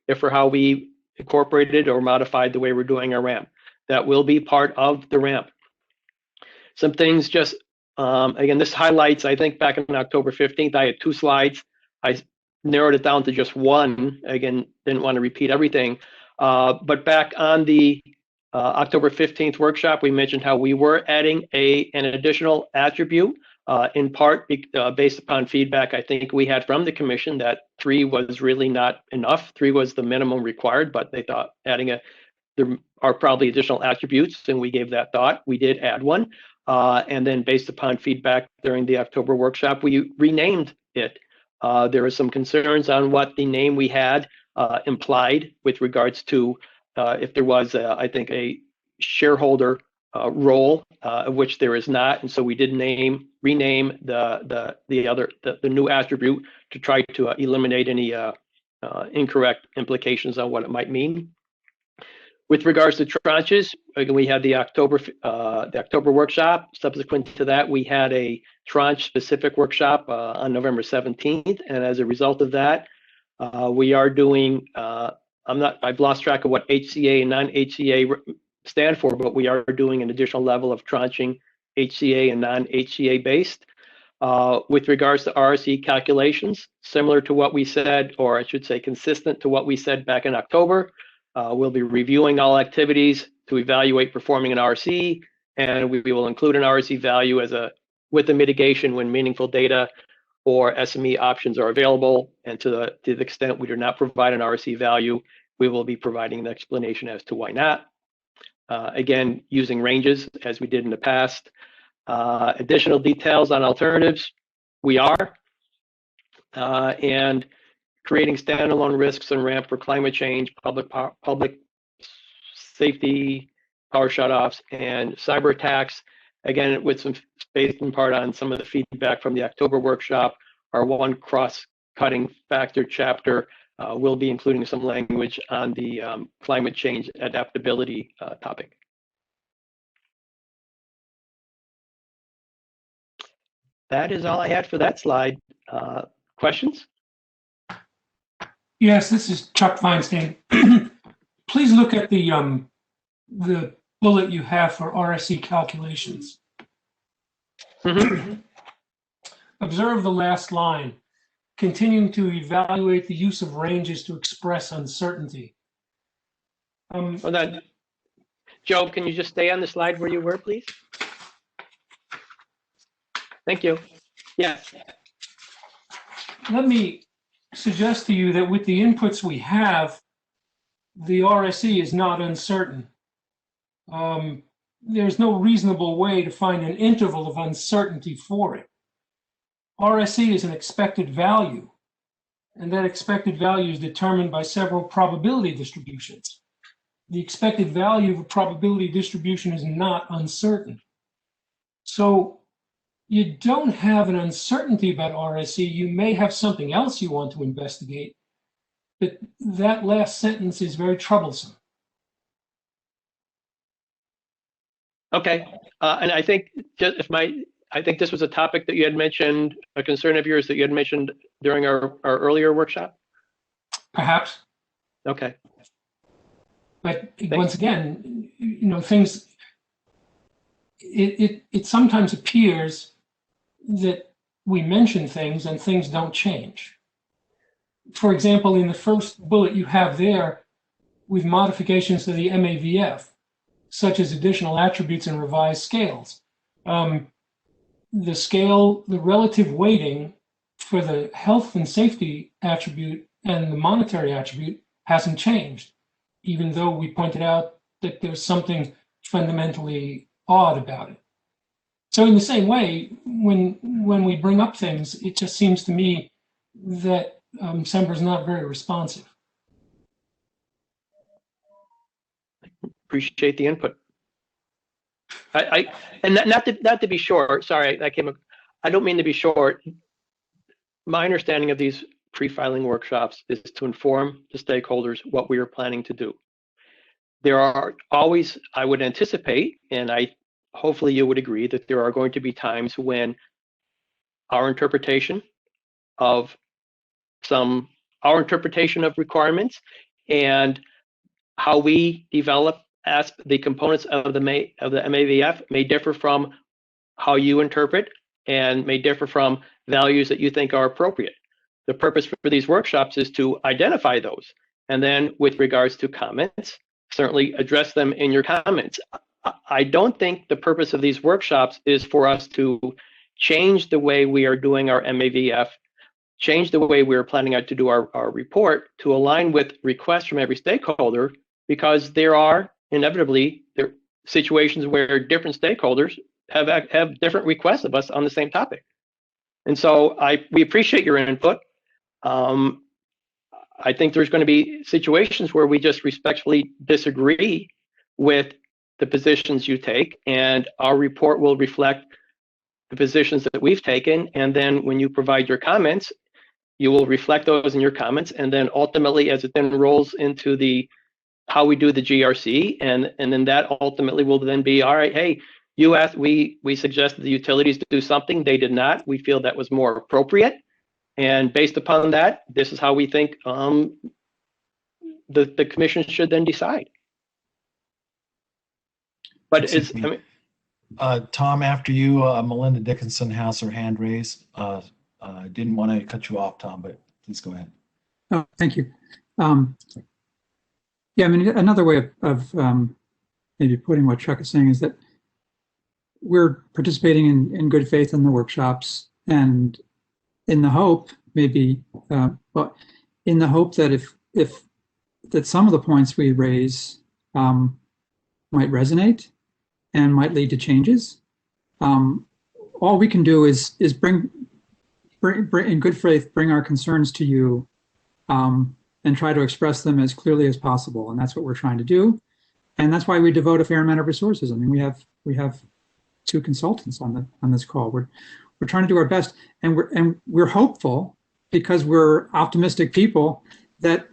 C: if or how we incorporated or modified the way we're doing our ramp. That will be part of the ramp. Some things just, again, this highlights, I think back on October 15th, I had 2 slides. I narrowed it down to just one. Again, didn't want to repeat everything. But back on the October 15th workshop, we mentioned how we were adding an additional attribute, in part based upon feedback I think we had from the commission that 3 was really not enough. 3 was the minimum required, but they thought adding there are probably additional attributes, and we gave that thought. We did add one. And then based upon feedback during the October workshop, we renamed it. There were some concerns on what the name we had implied with regards to if there was, I think, a shareholder role, of which there is not, and so we did rename the new attribute to try to eliminate any incorrect implications on what it might mean. With regards to tranches, again, we had the October workshop. Subsequent to that, we had a tranche-specific workshop on November 17th, and as a result of that, we are doing. I've lost track of what HCA and non-HCA stand for, but we are doing an additional level of tranching HCA and non-HCA based. With regards to RSE calculations, similar to what we said, or I should say consistent to what we said back in October, we'll be reviewing all activities to evaluate performing an RSE, and we will include an RSE value with a mitigation when meaningful data or SME options are available. And to the extent we do not provide an RSE value, we will be providing an explanation as to why not. Again, using ranges as we did in the past. Additional details on alternatives, we are. And creating standalone risks and ramp for climate change, public safety, power shutoffs, and cyber attacks. Again, with some based in part on some of the feedback from the October workshop, our one cross-cutting factor chapter will be including some language on the climate change adaptability topic. That is all I had for that slide. Questions?
G: Yes, this is Chuck Feinstein. Please look at the bullet you have for RSE calculations. Observe the last line, continuing to evaluate the use of ranges to express uncertainty.
C: Hold on. Joe, can you just stay on the slide where you were, please? Thank you. Yes.
G: Let me suggest to you that with the inputs we have, the RSE is not uncertain. There's no reasonable way to find an interval of uncertainty for it. RSE is an expected value, and that expected value is determined by several probability distributions. The expected value of a probability distribution is not uncertain. So you don't have an uncertainty about RSE. You may have something else you want to investigate, but that last sentence is very troublesome.
C: Okay, and I think just I think this was a topic that you had mentioned, a concern of yours that you had mentioned during our earlier workshop.
G: Perhaps.
C: Okay.
G: But once again, things. It sometimes appears that we mention things and things don't change. For example, in the first bullet you have there, with modifications to the MAVF, such as additional attributes and revised scales. The scale, the relative weighting for the health and safety attribute and the monetary attribute hasn't changed, even though we pointed out that there's something fundamentally odd about it. So in the same way, when we bring up things, it just seems to me that Sempra is not very responsive.
C: Appreciate the input. And not to be short. Sorry, I don't mean to be short. My understanding of these pre-filing workshops is to inform the stakeholders what we are planning to do. There are always, I would anticipate, and hopefully you would agree, that there are going to be times when our interpretation of requirements and how we develop as the components of the MAVF may differ from how you interpret and may differ from values that you think are appropriate. The purpose for these workshops is to identify those, and then with regards to comments, certainly address them in your comments. I don't think the purpose of these workshops is for us to change the way we are doing our MAVF, change the way we are planning out to do our report to align with requests from every stakeholder, because there are inevitably situations where different stakeholders have different requests of us on the same topic. And so we appreciate your input. I think there's going to be situations where we just respectfully disagree with the positions you take, and our report will reflect the positions that we've taken. And then when you provide your comments, you will reflect those in your comments. And then ultimately, as it then rolls into how we do the GRC, and then that ultimately will then be, all right, hey, you asked, we suggested the utilities to do something, they did not. We feel that was more appropriate. And based upon that, this is how we think the commission should then decide. But
A: Tom, after you, Melinda Dickinson has her hand raised. Didn't want to cut you off, Tom, but please go ahead.
B: Oh, thank you. Yeah, I mean, another way of maybe putting what Chuck is saying is that we're participating in good faith in the workshops, and in the hope, maybe, well, in the hope that if some of the points we raise might resonate and might lead to changes, all we can do is bring in good faith, bring our concerns to you, and try to express them as clearly as possible. And that's what we're trying to do. And that's why we devote a fair amount of resources. I mean, we have 2 consultants on this call. We're trying to do our best, and we're hopeful, because we're optimistic people, that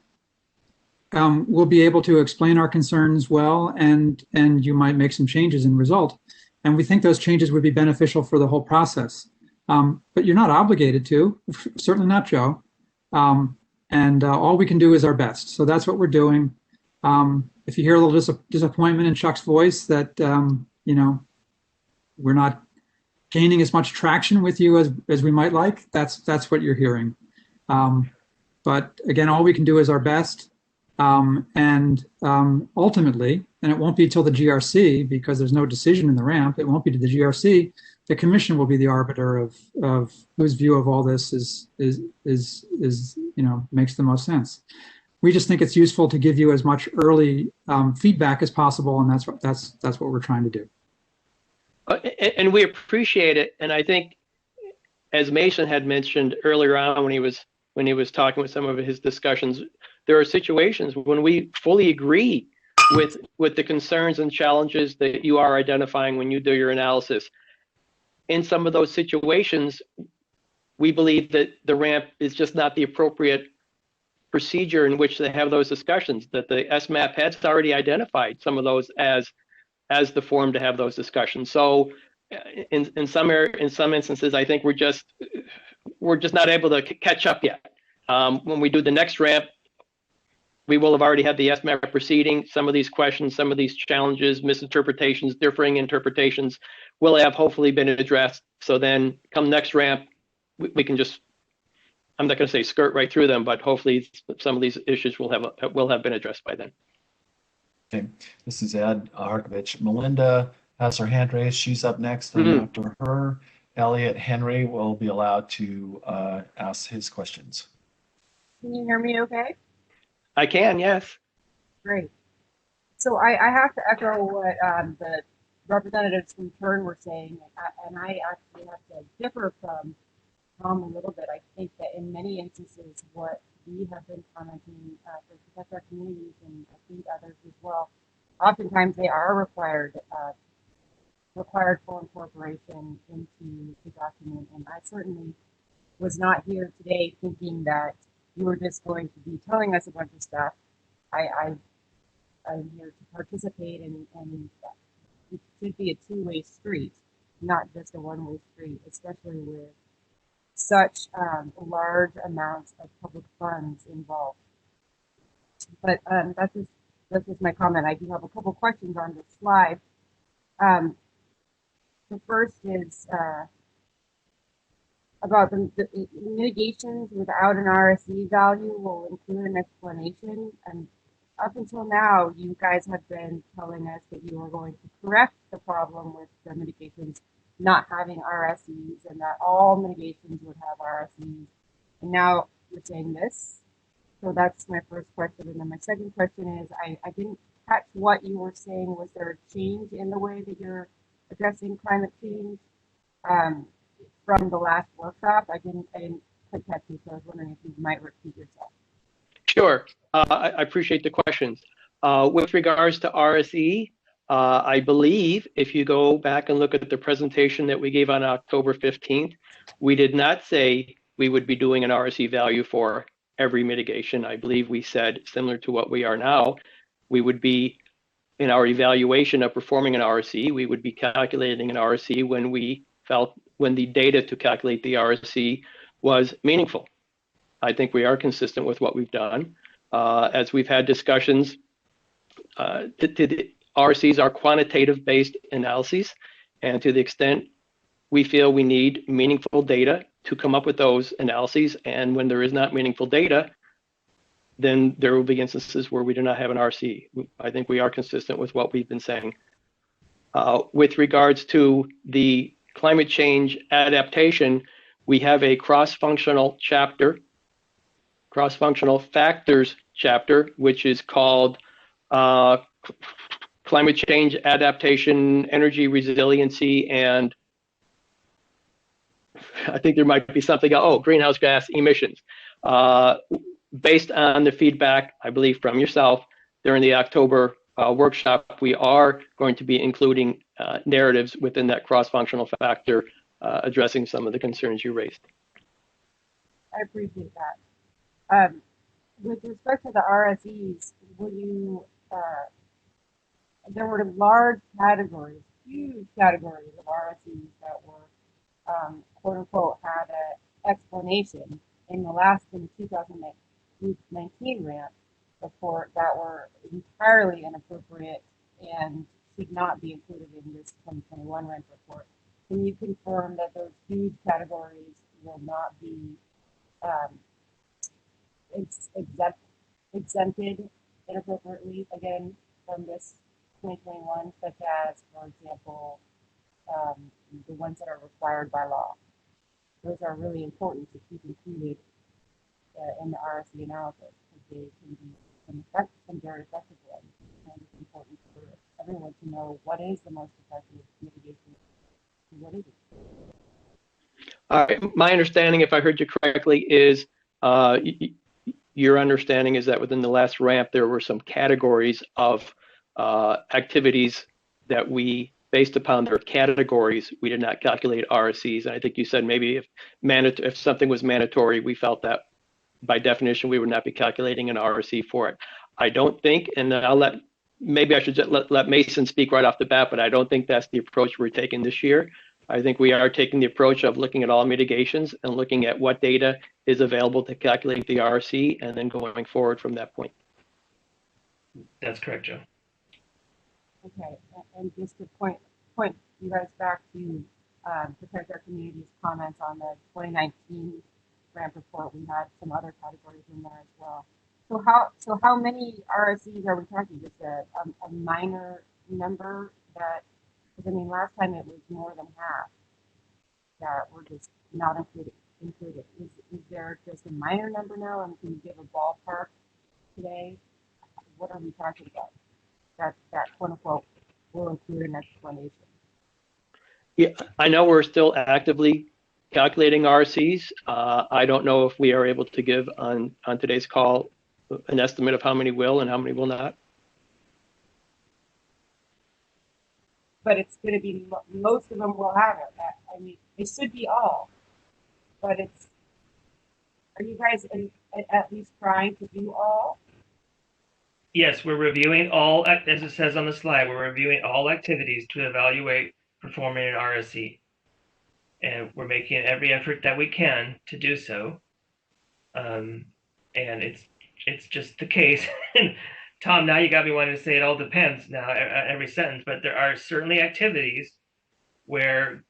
B: we'll be able to explain our concerns well, and you might make some changes in result. And we think those changes would be beneficial for the whole process. But you're not obligated to, certainly not Joe. And all we can do is our best. So that's what we're doing. If you hear a little disappointment in Chuck's voice that, you know, we're not gaining as much traction with you as we might like, that's what you're hearing. But again, all we can do is our best. And ultimately, and it won't be till the GRC, because there's no decision in the ramp, it won't be to the GRC. The commission will be the arbiter of whose view of all this is you know, makes the most sense. We just think it's useful to give you as much early feedback as possible, and that's what we're trying to do.
C: And we appreciate it. And I think, as Mason had mentioned earlier on when he was talking with some of his discussions, there are situations when we fully agree with the concerns and challenges that you are identifying when you do your analysis. In some of those situations, we believe that the ramp is just not the appropriate procedure in which they have those discussions, that the SMAP has already identified some of those as the forum to have those discussions. So in some instances, I think we're just not able to catch up yet. When we do the next ramp, we will have already had the SMAP proceeding. Some of these questions, some of these challenges, misinterpretations, differing interpretations will have hopefully been addressed. So then come next ramp, we can just, I'm not going to say skirt right through them, but hopefully some of these issues will have been addressed by then.
A: Okay, this is Ed Harkovich. Melinda has her hand raised. She's up next, and after her, Elliot Henry will be allowed to ask his questions.
J: Can you hear me okay?
C: I can, yes.
J: Great. So I have to echo what the representatives from Turn were saying, and I actually have to differ from Tom a little bit. I think that in many instances, what we have been commenting to protect our communities, and I think others as well, oftentimes they are required full incorporation into the document. And I certainly was not here today thinking that you were just going to be telling us a bunch of stuff. I'm here to participate, and it should be a two-way street, not just a one-way street, especially with such large amounts of public funds involved. But that's just my comment. I do have a couple questions on this slide. The first is about the mitigations without an RSE value will include an explanation. And up until now, you guys have been telling us that you are going to correct the problem with the mitigations not having RSEs, and that all mitigations would have RSEs. And now you're saying this. So that's my first question. And then my second question is, I didn't catch what you were saying. Was there a change in the way that you're addressing climate change from the last workshop? I didn't quite catch you, so I was wondering if you might repeat yourself.
C: Sure. I appreciate the questions. With regards to RSE, I believe if you go back and look at the presentation that we gave on October 15th, we did not say we would be doing an RSE value for every mitigation. I believe we said, similar to what we are now, we would be, in our evaluation of performing an RSE, we would be calculating an RSE when we felt, when the data to calculate the RSE was meaningful. I think we are consistent with what we've done. As we've had discussions, the RSEs are quantitative based analyses, and to the extent we feel we need meaningful data to come up with those analyses, and when there is not meaningful data, then there will be instances where we do not have an RSE. I think we are consistent with what we've been saying. With regards to the climate change adaptation, we have a cross-functional chapter, cross-functional factors chapter, which is called climate change adaptation, energy resiliency, and I think there might be something, greenhouse gas emissions. Based on the feedback, I believe, from yourself during the October workshop, we are going to be including narratives within that cross-functional factor, addressing some of the concerns you raised.
J: I appreciate that. With respect to the RSEs, will you, there were large categories, huge categories of RSEs that were, quote unquote, had an explanation in the 2019 ramp report that were entirely inappropriate and should not be included in this 2021 ramp report. Can you confirm that those huge categories will not be exempted inappropriately again from this 2021, such as, for example, the ones that are required by law? Those are really important to keep included in the RSE analysis because they can be some very effective ones. And it's important for everyone to know what is the most effective mitigation and what isn't.
C: All right. My understanding, if I heard you correctly, is your understanding is that within the last ramp, there were some categories of activities that we, based upon their categories, we did not calculate RSEs. And I think you said maybe if something was mandatory, we felt that by definition, we would not be calculating an RSE for it. I don't think, and maybe I should just let Mason speak right off the bat, but I don't think that's the approach we're taking this year. I think we are taking the approach of looking at all mitigations and looking at what data is available to calculate the RSE and then going forward from that point.
E: That's correct, Joe.
J: Okay, and just to point you guys back to Protect Our Community's comments on the 2019 ramp report, we had some other categories in there as well. So how many RSEs are we talking? Just a minor number that, because I mean, last time it was more than half that were just not included. Is there just a minor number now? And can you give a ballpark today? What are we talking about? That quote unquote will include an explanation.
C: Yeah, I know we're still actively calculating RSEs. I don't know if we are able to give on today's call an estimate of how many will and how many will not.
J: But it's going to be, most of them will have it. I mean, it should be all, but it's, are you guys at least trying to do all?
E: Yes, we're reviewing all, as it says on the slide, we're reviewing all activities to evaluate performing an RSE. And we're making every effort that we can to do so. And it's just the case. Tom, now you got me wanting to say it all depends now, every sentence, but there are certainly activities where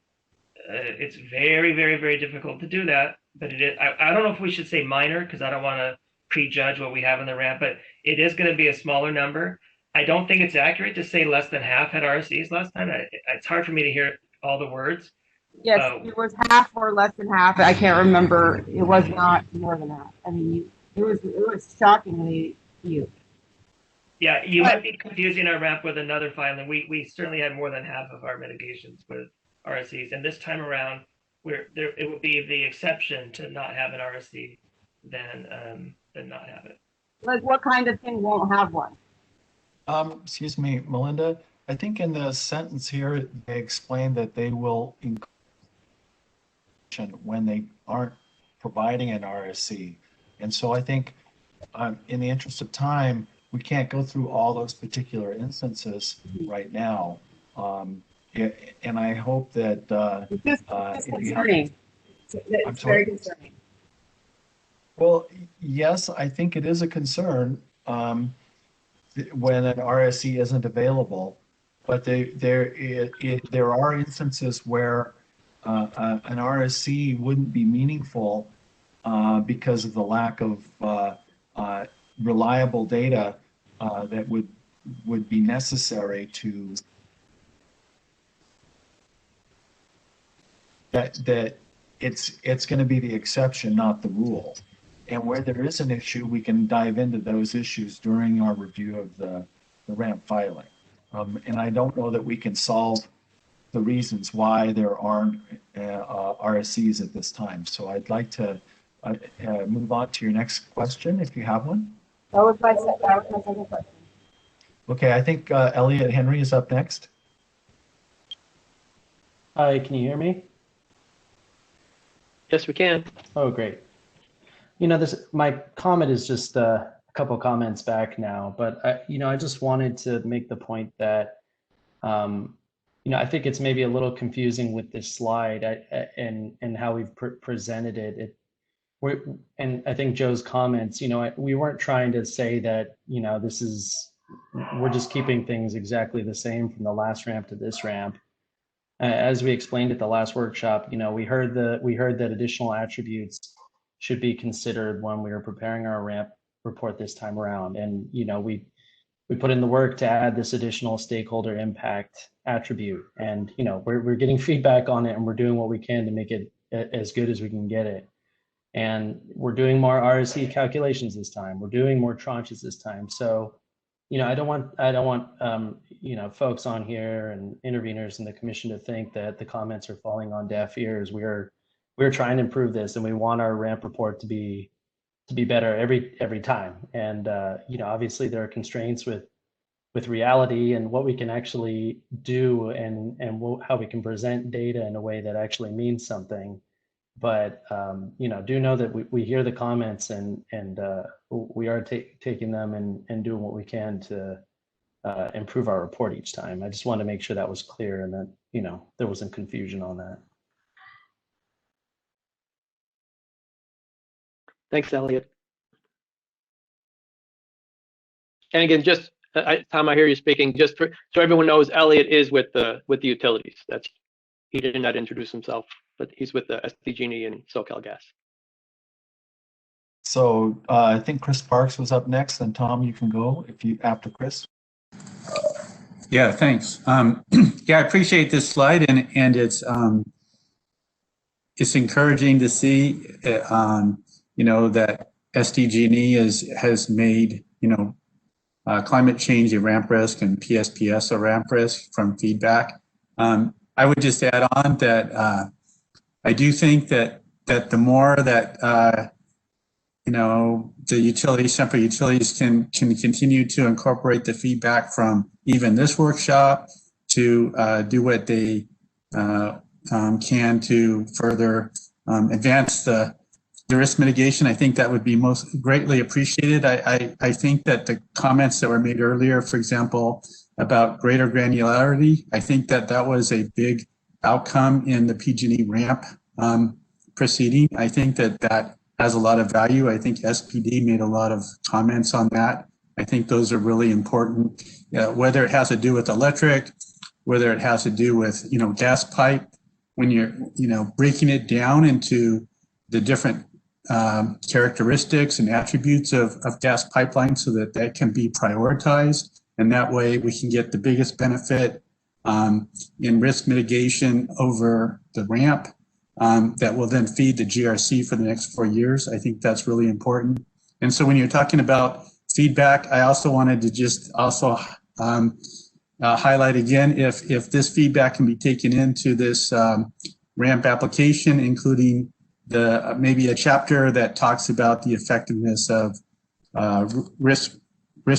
E: it's very, very, very difficult to do that. But it is, I don't know if we should say minor, because I don't want to prejudge what we have in the ramp, but it is going to be a smaller number. I don't think it's accurate to say less than half had RSEs last time. It's hard for me to hear all the words.
J: Yes, it was half or less than half. I can't remember. It was not more than that. I mean, it was shockingly few.
E: Yeah, you might be confusing our ramp with another filing. We certainly had more than half of our mitigations with RSEs, and this time around, it will be the exception to not have an RSE than not have it.
J: Like what kind of thing won't have one?
A: Excuse me, Melinda. I think in the sentence here, they explain that they will include when they aren't providing an RSE. And so I think in the interest of time, we can't go through all those particular instances right now. And I hope that
J: it's concerning. It's very concerning.
A: Well, yes, I think it is a concern when an RSE isn't available, but there are instances where an RSE wouldn't be meaningful because of the lack of reliable data that would be necessary to that it's going to be the exception, not the rule. And where there is an issue, we can dive into those issues during our review of the ramp filing. And I don't know that we can solve the reasons why there aren't RSEs at this time. So I'd like to move on to your next question, if you have one.
J: That was my second question.
A: Okay, I think Elliot Henry is up next.
P: Hi, can you hear me?
C: Yes, we can.
P: Oh, great. My comment is just a couple comments back now, but I just wanted to make the point that, I think it's maybe a little confusing with this slide and how we've presented it. And I think Joe's comments, we weren't trying to say that, we're just keeping things exactly the same from the last ramp to this ramp. As we explained at the last workshop, we heard that additional attributes should be considered when we were preparing our ramp report this time around. And, we put in the work to add this additional stakeholder impact attribute. And, we're getting feedback on it and we're doing what we can to make it as good as we can get it. And we're doing more RSE calculations this time. We're doing more tranches this time. So, I don't want, folks on here and interveners in the commission to think that the comments are falling on deaf ears. We're trying to improve this, and we want our ramp report to be better every time. And obviously there are constraints with reality and what we can actually do and how we can present data in a way that actually means something. But do know that we hear the comments and we are taking them and doing what we can to improve our report each time. I just wanted to make sure that was clear and that there wasn't confusion on that.
C: Thanks, Elliot. And again, just Tom, I hear you speaking. Just so everyone knows, Elliot is with the utilities. He did not introduce himself, but he's with the SDG&E and SoCalGas.
A: So I think Chris Parks was up next, and Tom, you can go after Chris.
D: Yeah, thanks. Yeah, I appreciate this slide, and it's encouraging to see that SDG&E has made climate change a ramp risk and PSPS a ramp risk from feedback. I would just add on that I do think that the more that the utilities, Sempra utilities can continue to incorporate the feedback from even this workshop to do what they can to further advance the risk mitigation. I think that would be most greatly appreciated. I think that the comments that were made earlier, for example, about greater granularity, I think that was a big outcome in the PG&E ramp proceeding. I think that has a lot of value. I think SPD made a lot of comments on that. I think those are really important, whether it has to do with electric, whether it has to do with, gas pipe, when you're, breaking it down into the different characteristics and attributes of gas pipelines so that can be prioritized. And that way we can get the biggest benefit in risk mitigation over the ramp. That will then feed the GRC for the next 4 years. I think that's really important. And so when you're talking about feedback, I also wanted to just also highlight again, if this feedback can be taken into this ramp application, including maybe a chapter that talks about the effectiveness of risk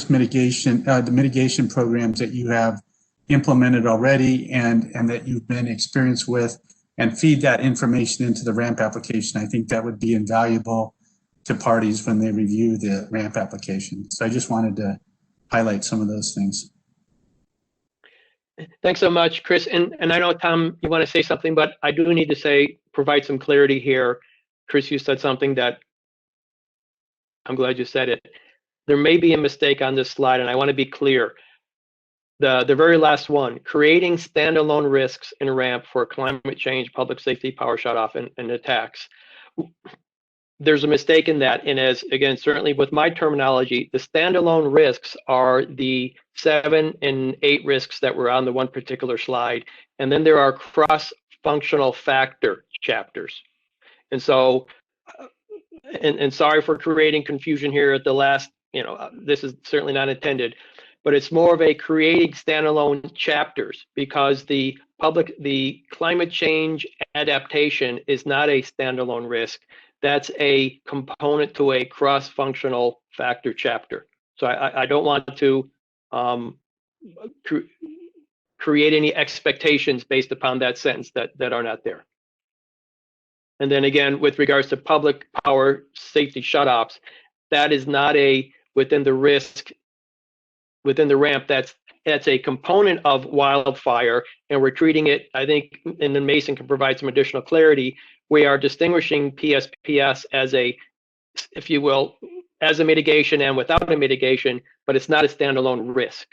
D: mitigation, the mitigation programs that you have implemented already and that you've been experienced with, and feed that information into the ramp application. I think that would be invaluable to parties when they review the ramp application. So I just wanted to highlight some of those things.
C: Thanks so much, Chris. And I know, Tom, you want to say something, but I do need to provide some clarity here. Chris, you said something that I'm glad you said it. There may be a mistake on this slide, and I want to be clear. The very last one, creating standalone risks in ramp for climate change, public safety, power shutoff, and attacks. There's a mistake in that. And as, again, certainly with my terminology, the standalone risks are the 7 and 8 risks that were on the one particular slide. And then there are cross-functional factor chapters. And so, and sorry for creating confusion here at the last, this is certainly not intended, but it's more of a creating standalone chapters because the climate change adaptation is not a standalone risk. That's a component to a cross-functional factor chapter. So I don't want to create any expectations based upon that sentence that are not there. And then again, with regards to public power safety shutoffs, that is not a within the risk, within the ramp, that's a component of wildfire, and we're treating it, I think, and then Mason can provide some additional clarity. We are distinguishing PSPS as a, if you will, as a mitigation and without a mitigation, but it's not a standalone risk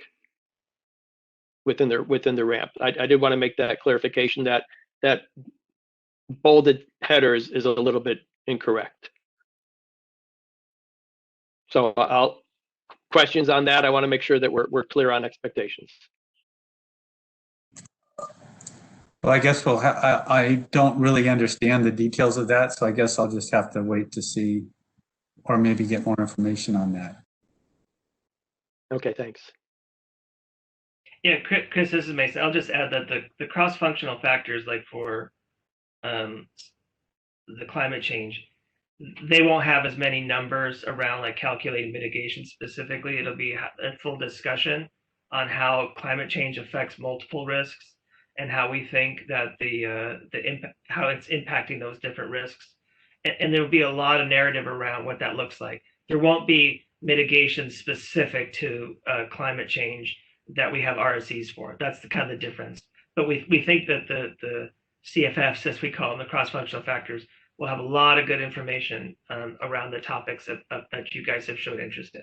C: within the ramp. I did want to make that clarification that bolded headers is a little bit incorrect. So questions on that? I want to make sure that we're clear on expectations.
D: Well, I guess I don't really understand the details of that, so I guess I'll just have to wait to see, or maybe get more information on that.
C: Okay, thanks.
E: Yeah, Chris, this is Mason. I'll just add that the cross-functional factors, like for the climate change, they won't have as many numbers around like calculating mitigation specifically. It'll be a full discussion on how climate change affects multiple risks and how we think that the impact, how it's impacting those different risks. And there'll be a lot of narrative around what that looks like. There won't be mitigation specific to climate change that we have RSEs for. That's the kind of the difference. But we think that the CFFs, as we call them, the cross-functional factors, will have a lot of good information around the topics that you guys have showed interest in.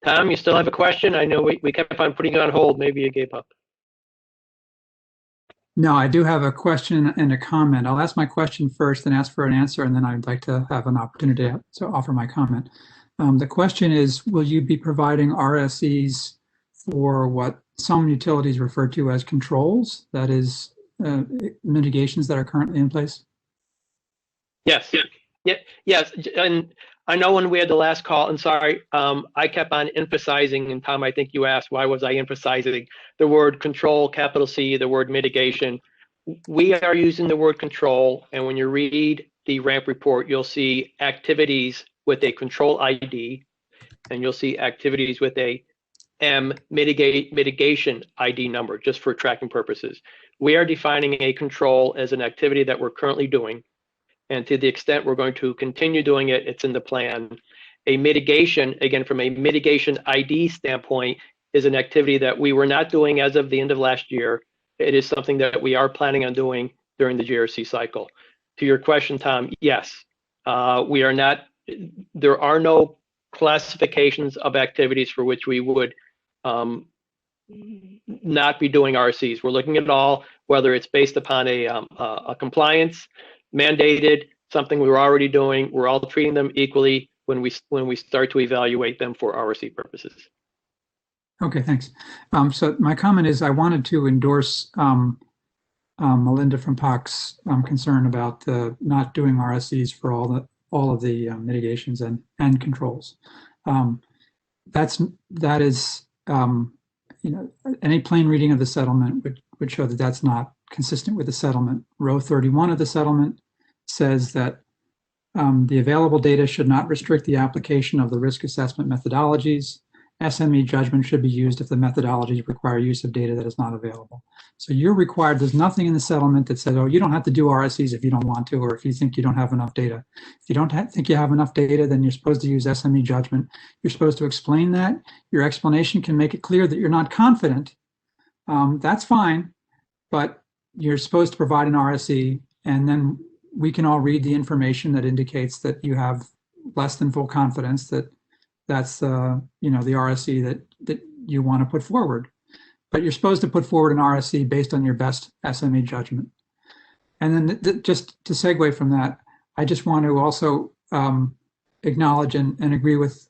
C: Tom, you still have a question? I know we kept on putting you on hold. Maybe you gave up.
B: No, I do have a question and a comment. I'll ask my question first, then ask for an answer, and then I'd like to have an opportunity to offer my comment. The question is, will you be providing RSEs for what some utilities refer to as controls, that is, mitigations that are currently in place?
C: Yes. Yes. And I know when we had the last call, and sorry, I kept on emphasizing, and Tom, I think you asked, why was I emphasizing the word control, capital C, the word mitigation? We are using the word control, and when you read the ramp report, you'll see activities with a control ID, and you'll see activities with a mitigation ID number, just for tracking purposes. We are defining a control as an activity that we're currently doing. And to the extent we're going to continue doing it, it's in the plan. A mitigation, again, from a mitigation ID standpoint, is an activity that we were not doing as of the end of last year. It is something that we are planning on doing during the GRC cycle. To your question, Tom, yes, we are not, there are no classifications of activities for which we would not be doing RCs. We're looking at it all, whether it's based upon a compliance, mandated, something we were already doing. We're all treating them equally when we start to evaluate them for RC purposes.
B: Okay, thanks. So my comment is I wanted to endorse Melinda from POC's concern about not doing RSEs for all of the mitigations and controls. That is any plain reading of the settlement would show that that's not consistent with the settlement. Row 31 of the settlement says that the available data should not restrict the application of the risk assessment methodologies. SME judgment should be used if the methodologies require use of data that is not available. So you're required, there's nothing in the settlement that says, oh, you don't have to do RSEs if you don't want to, or if you think you don't have enough data. If you don't think you have enough data, then you're supposed to use SME judgment. You're supposed to explain that. Your explanation can make it clear that you're not confident. That's fine, but you're supposed to provide an RSE, and then we can all read the information that indicates that you have less than full confidence that that's the RSE that you want to put forward. But you're supposed to put forward an RSE based on your best SME judgment. And then just to segue from that, I just want to also acknowledge and agree with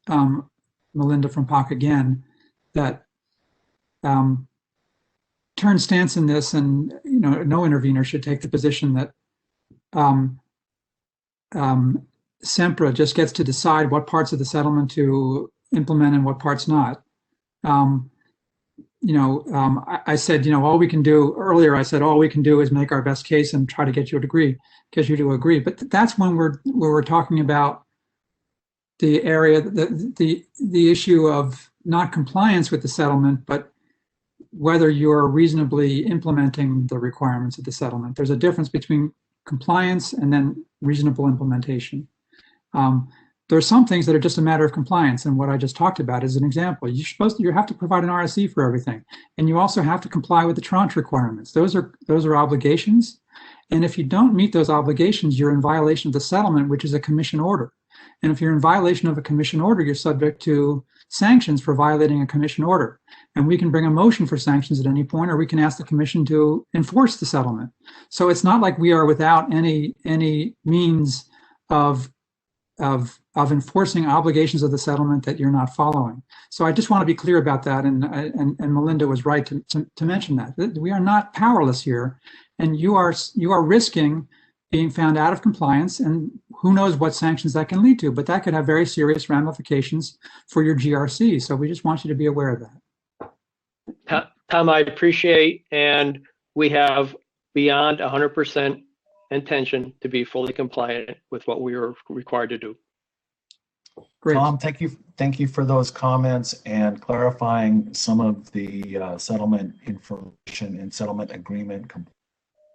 B: Melinda from POC again that Turn's stance in this, and no intervener should take the position that Sempra just gets to decide what parts of the settlement to implement and what parts not. I said, all we can do earlier, I said, all we can do is make our best case and try to get you to agree. But that's when we're talking about the area, the issue of not compliance with the settlement, but whether you're reasonably implementing the requirements of the settlement. There's a difference between compliance and then reasonable implementation. There are some things that are just a matter of compliance, and what I just talked about is an example. You have to provide an RSE for everything, and you also have to comply with the tranche requirements. Those are obligations, and if you don't meet those obligations, you're in violation of the settlement, which is a commission order. And if you're in violation of a commission order, you're subject to sanctions for violating a commission order. And we can bring a motion for sanctions at any point, or we can ask the commission to enforce the settlement. So it's not like we are without any means of enforcing obligations of the settlement that you're not following. So I just want to be clear about that, and Melinda was right to mention that. We are not powerless here, and you are risking being found out of compliance, and who knows what sanctions that can lead to, but that could have very serious ramifications for your GRC. So we just want you to be aware of that.
C: Tom, I appreciate, and we have beyond 100% intention to be fully compliant with what we are required to do.
B: Great.
A: Tom, thank you for those comments and clarifying some of the settlement information and settlement agreement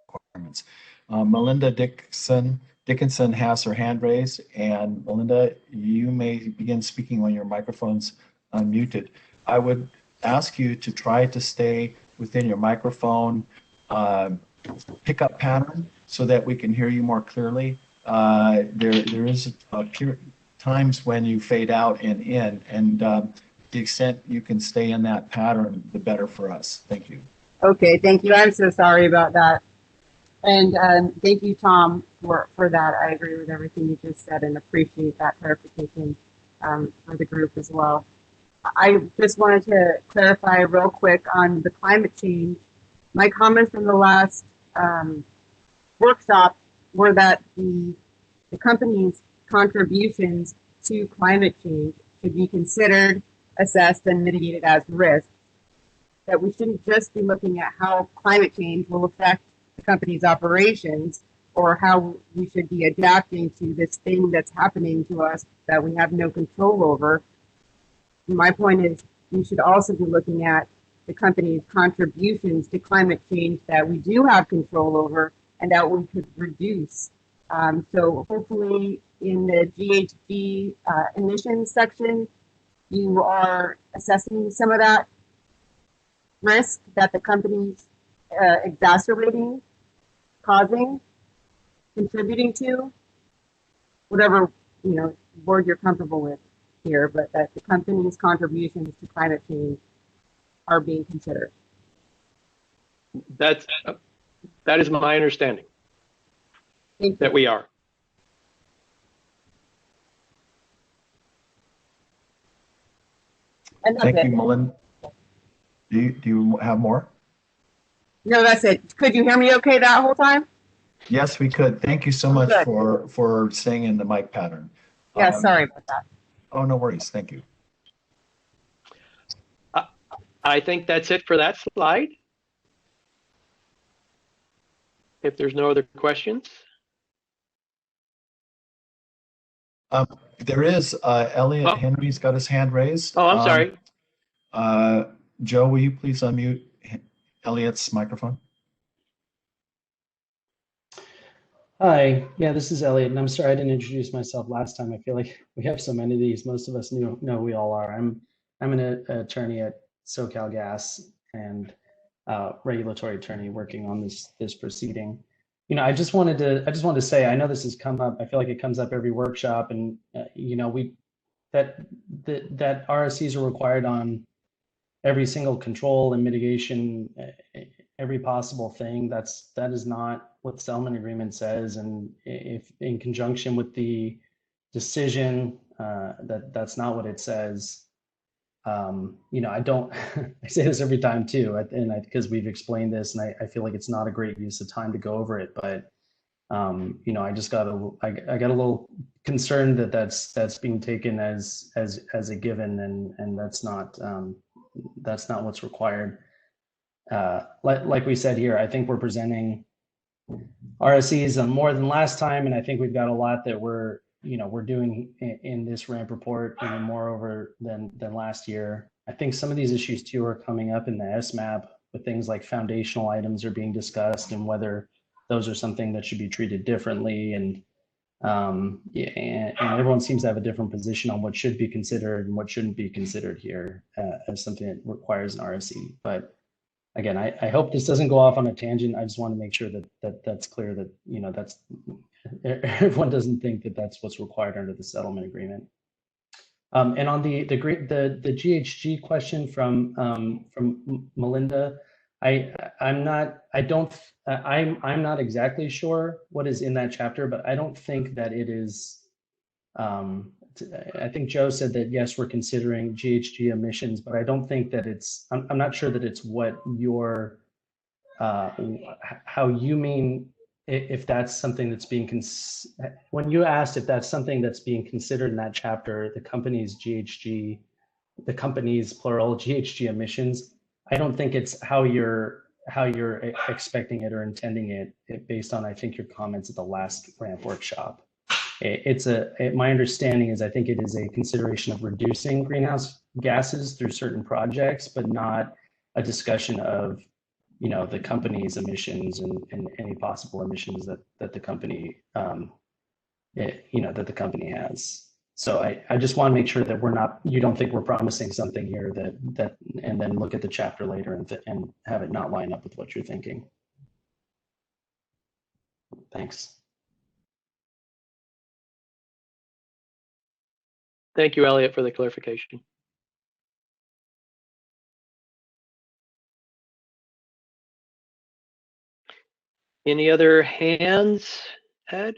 A: requirements. Melinda Dickinson has her hand raised, and Melinda, you may begin speaking when your microphone's unmuted. I would ask you to try to stay within your microphone pickup pattern so that we can hear you more clearly. There is times when you fade out and in, and the extent you can stay in that pattern, the better for us. Thank you.
J: Okay, thank you. I'm so sorry about that. And thank you, Tom, for that. I agree with everything you just said and appreciate that clarification for the group as well. I just wanted to clarify real quick on the climate change. My comments from the last workshop were that the company's contributions to climate change should be considered, assessed, and mitigated as risk. That we shouldn't just be looking at how climate change will affect the company's operations or how we should be adapting to this thing that's happening to us that we have no control over. My point is we should also be looking at the company's contributions to climate change that we do have control over and that we could reduce. So hopefully in the GHG emissions section, you are assessing some of that risk that the company's exacerbating, causing, contributing to, whatever word you're comfortable with here, but that the company's contributions to climate change are being considered.
C: That is my understanding. That we are.
A: Thank you, Melinda. Do you have more?
J: No, that's it. Could you hear me okay that whole time?
A: Yes, we could. Thank you so much for staying in the mic pattern.
J: Yeah, sorry about that.
A: Oh, no worries. Thank you.
C: I think that's it for that slide. If there's no other questions.
A: There is Elliot Henry's got his hand raised.
C: Oh, I'm sorry.
A: Joe, will you please unmute Elliot's microphone?
P: Hi, yeah, this is Elliot, and I'm sorry I didn't introduce myself last time. I feel like we have so many of these. Most of us know we all are. I'm an attorney at SoCalGas and regulatory attorney working on this proceeding. I just wanted to say, I know this has come up. I feel like it comes up every workshop, and that RSCs are required on every single control and mitigation, every possible thing. That is not what the settlement agreement says, and if in conjunction with the decision, that's not what it says. I don't. I say this every time too, because we've explained this, and I feel like it's not a great use of time to go over it. But I just got I got a little concerned that that's being taken as a given, and that's not what's required. Like we said here, I think we're presenting RSCs more than last time, and I think we've got a lot that we're we're doing in this ramp report even more over than last year. I think some of these issues too are coming up in the SMAP, with things like foundational items are being discussed and whether those are something that should be treated differently. And yeah, and everyone seems to have a different position on what should be considered and what shouldn't be considered here as something that requires an RSE. But again, I hope this doesn't go off on a tangent. I just want to make sure that's clear that, that's everyone doesn't think that that's what's required under the settlement agreement. And on the GHG question from Melinda, I'm not exactly sure what is in that chapter, but I don't think that it is. I think Joe said that yes, we're considering GHG emissions, but I don't think that it's. I'm not sure that it's what your how you mean. If that's something that's being when you asked if that's something that's being considered in that chapter, the company's GHG, the company's plural GHG emissions, I don't think it's how you're expecting it or intending it based on, I think, your comments at the last ramp workshop. My understanding is I think it is a consideration of reducing greenhouse gases through certain projects, but not a discussion of the company's emissions and any possible emissions that the company that the company has. So I just want to make sure that you don't think we're promising something here that and then look at the chapter later and have it not line up with what you're thinking. Thanks.
C: Thank you, Elliot, for the clarification. Any other hands, Ed?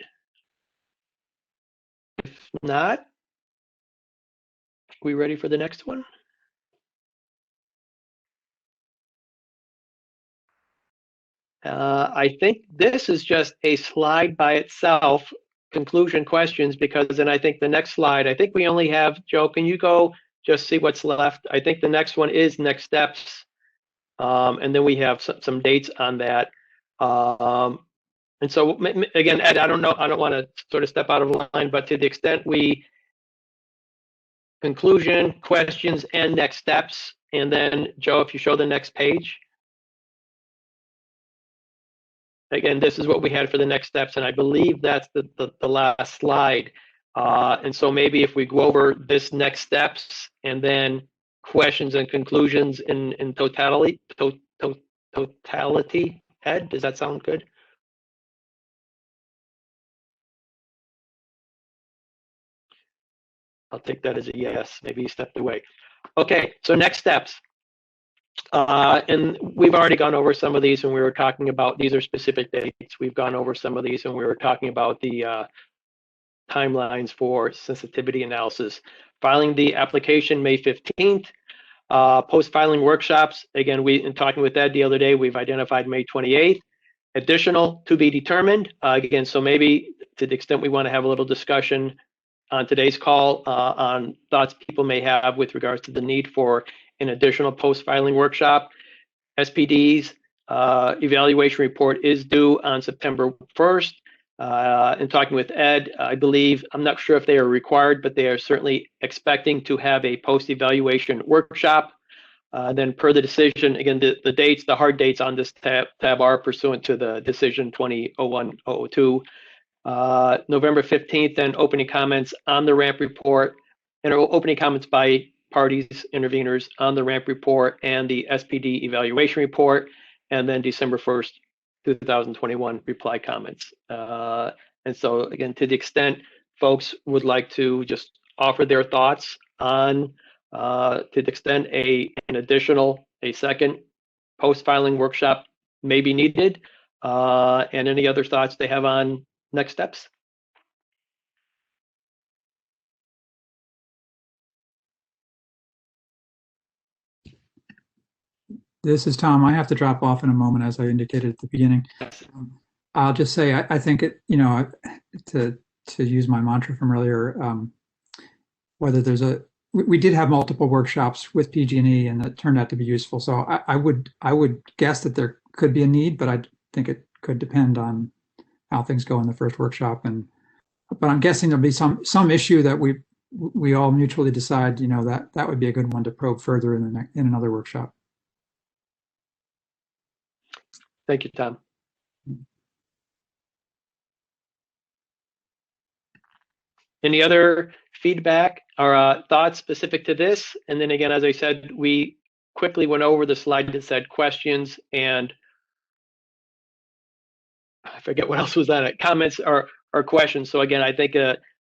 C: If not, we ready for the next one? I think this is just a slide by itself, conclusion questions, because then I think the next slide, I think we only have, Joe, can you go just see what's left? I think the next one is next steps. And then we have some dates on that. And so again, Ed, I don't know, I don't want to sort of step out of line, but to the extent we conclusion, questions, and next steps. And then Joe, if you show the next page. Again, this is what we had for the next steps, and I believe that's the last slide. And so maybe if we go over this next steps and then questions and conclusions in totality, Ed, does that sound good? I'll take that as a yes. Maybe he stepped away. Okay, so next steps. And we've already gone over some of these when we were talking about, these are specific dates. We've gone over some of these when we were talking about the timelines for sensitivity analysis. Filing the application May 15th. Post-filing workshops, again, in talking with Ed the other day, we've identified May 28th. Additional to be determined. Again, so maybe to the extent we want to have a little discussion on today's call on thoughts people may have with regards to the need for an additional post-filing workshop. SPD's evaluation report is due on September 1st. In talking with Ed, I believe, I'm not sure if they are required, but they are certainly expecting to have a post-evaluation workshop. Then per the decision, again, the dates, the hard dates on this tab are pursuant to the decision 2001-002. November 15th, then opening comments on the ramp report and opening comments by parties, interveners on the ramp report and the SPD evaluation report, and then December 1st, 2021 reply comments. And so again, to the extent folks would like to just offer their thoughts on, to the extent a second post-filing workshop may be needed, and any other thoughts they have on next steps.
B: This is Tom. I have to drop off in a moment, as I indicated at the beginning. I'll just say I think it, to use my mantra from earlier, whether there's we did have multiple workshops with PG&E, and that turned out to be useful. So I would guess that there could be a need, but I think it could depend on how things go in the first workshop and but I'm guessing there'll be some issue that we all mutually decide, you know, that would be a good one to probe further in another workshop.
C: Thank you, Tom. Any other feedback or thoughts specific to this? And then again, as I said, we quickly went over the slide that said questions, and I forget what else was on it, comments or questions. So again, I think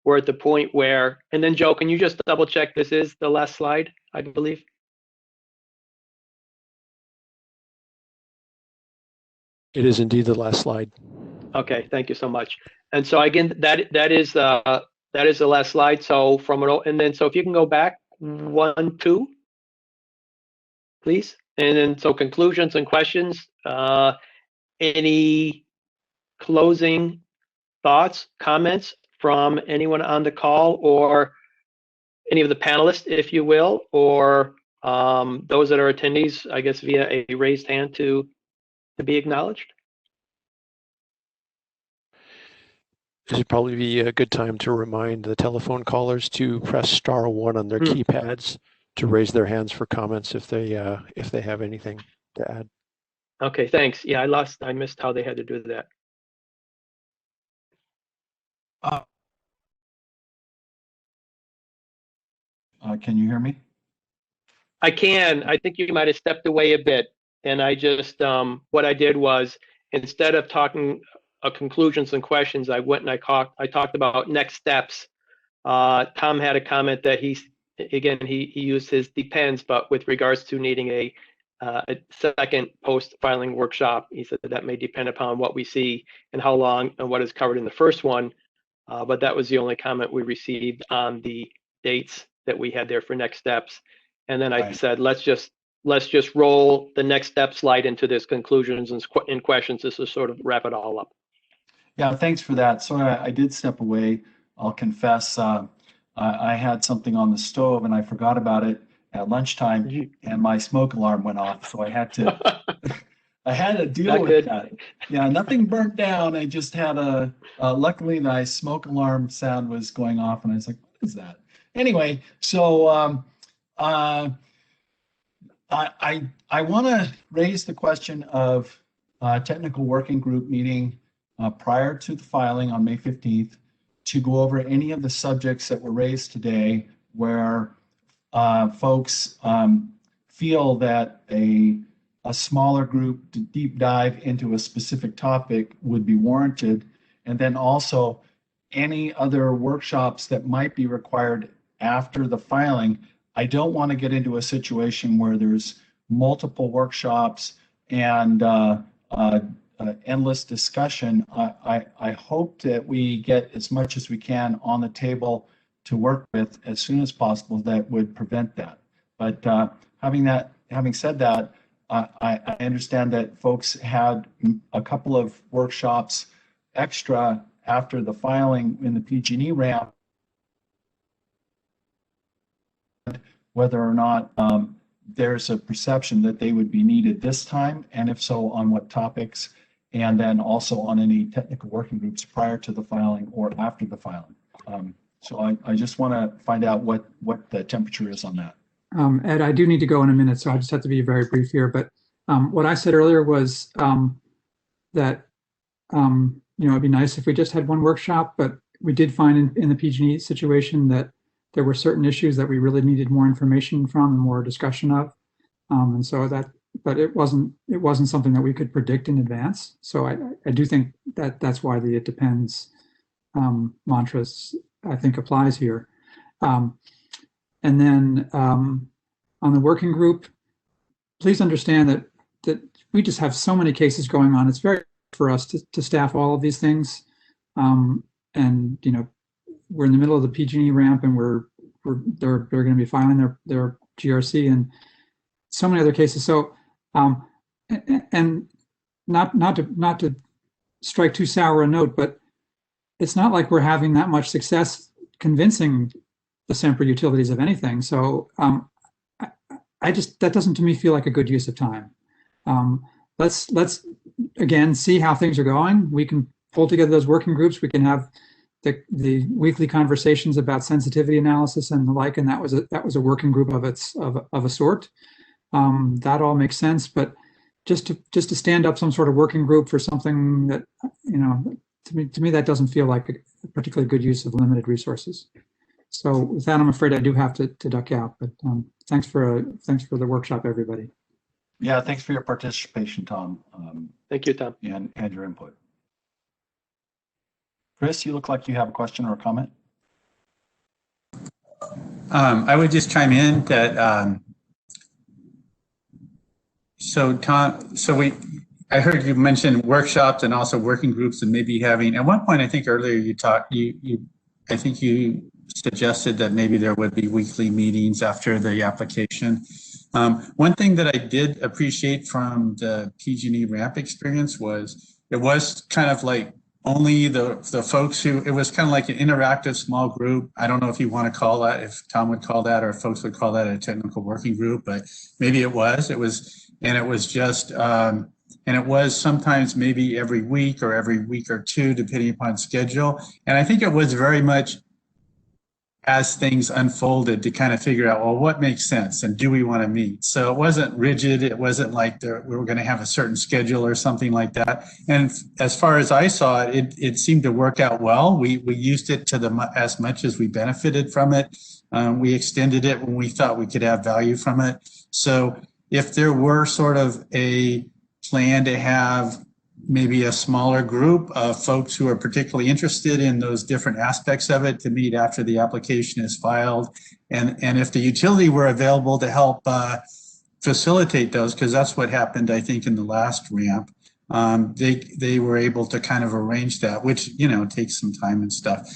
C: we're at the point where, and then Joe, can you just double check this is the last slide, I believe?
Q: It is indeed the last slide.
C: Okay, thank you so much. And so again, that is the last slide. So so if you can go back 1, 2, please. And then so conclusions and questions. Any closing thoughts, comments from anyone on the call or any of the panelists, if you will, or those that are attendees, I guess via a raised hand to be acknowledged?
Q: This would probably be a good time to remind the telephone callers to press *1 on their keypads to raise their hands for comments if they have anything to add.
C: Okay, thanks. Yeah, I missed how they had to do that.
A: Can you hear me?
C: I can. I think you might have stepped away a bit. And I just, what I did was, instead of talking conclusions and questions, I went and I talked about next steps. Tom had a comment that he used his depends, but with regards to needing a second post-filing workshop, he said that may depend upon what we see and how long and what is covered in the first one. But that was the only comment we received on the dates that we had there for next steps. And then I said, let's just roll the next step slide into this conclusions and questions. This is sort of wrap it all up.
A: Yeah, thanks for that. So I did step away. I'll confess, I had something on the stove and I forgot about it at lunchtime, and my smoke alarm went off. So I had to deal with that. Yeah, nothing burnt down. I just had luckily my smoke alarm sound was going off, and I was like, what is that? Anyway, so I want to raise the question of technical working group meeting prior to the filing on May 15th to go over any of the subjects that were raised today where folks feel that a smaller group to deep dive into a specific topic would be warranted, and then also any other workshops that might be required after the filing. I don't want to get into a situation where there's multiple workshops and endless discussion. I hope that we get as much as we can on the table to work with as soon as possible that would prevent that. But having said that, I understand that folks had a couple of workshops extra after the filing in the PG&E ramp, whether or not there's a perception that they would be needed this time, and if so, on what topics, and then also on any technical working groups prior to the filing or after the filing. So I just want to find out what the temperature is on that.
B: Ed, I do need to go in a minute, so I just have to be very brief here. But what I said earlier was that it'd be nice if we just had one workshop, but we did find in the PG&E situation that there were certain issues that we really needed more information from and more discussion of, and so but it wasn't something that we could predict in advance. So I do think that that's why the "it depends" mantras I think applies here. And then on the working group, please understand that we just have so many cases going on. It's very hard for us to staff all of these things, and we're in the middle of the PG&E ramp, and they're going to be filing their GRC and so many other cases. So and not to strike too sour a note, but it's not like we're having that much success convincing the Sempra utilities of anything. So that doesn't to me feel like a good use of time. Let's again see how things are going. We can pull together those working groups. We can have the weekly conversations about sensitivity analysis and the like, and that was a working group of a sort. That all makes sense, but just to stand up some sort of working group for something that, to me that doesn't feel like a particularly good use of limited resources. So with that, I'm afraid I do have to duck out. But thanks for the workshop, everybody.
A: Yeah, thanks for your participation, Tom.
C: Thank you, Tom.
A: And your input. Chris, you look like you have a question or a comment.
D: I would just chime in that. So Tom, I heard you mention workshops and also working groups and maybe having. At one point, I think earlier I think you suggested that maybe there would be weekly meetings after the application. One thing that I did appreciate from the PG&E ramp experience was it was kind of like only the folks who, it was kind of like an interactive small group. I don't know if you want to call that, if Tom would call that, or if folks would call that a technical working group, but maybe it was just, and it was sometimes maybe every week or two, depending upon schedule. And I think it was very much as things unfolded to kind of figure out, well, what makes sense and do we want to meet? So it wasn't rigid. It wasn't like we were going to have a certain schedule or something like that. And as far as I saw it, it seemed to work out well. We used it to as much as we benefited from it. We extended it when we thought we could have value from it. So if there were sort of a plan to have maybe a smaller group of folks who are particularly interested in those different aspects of it to meet after the application is filed. And if the utility were available to help facilitate those, because that's what happened, I think, in the last ramp, they were able to kind of arrange that, which, takes some time and stuff.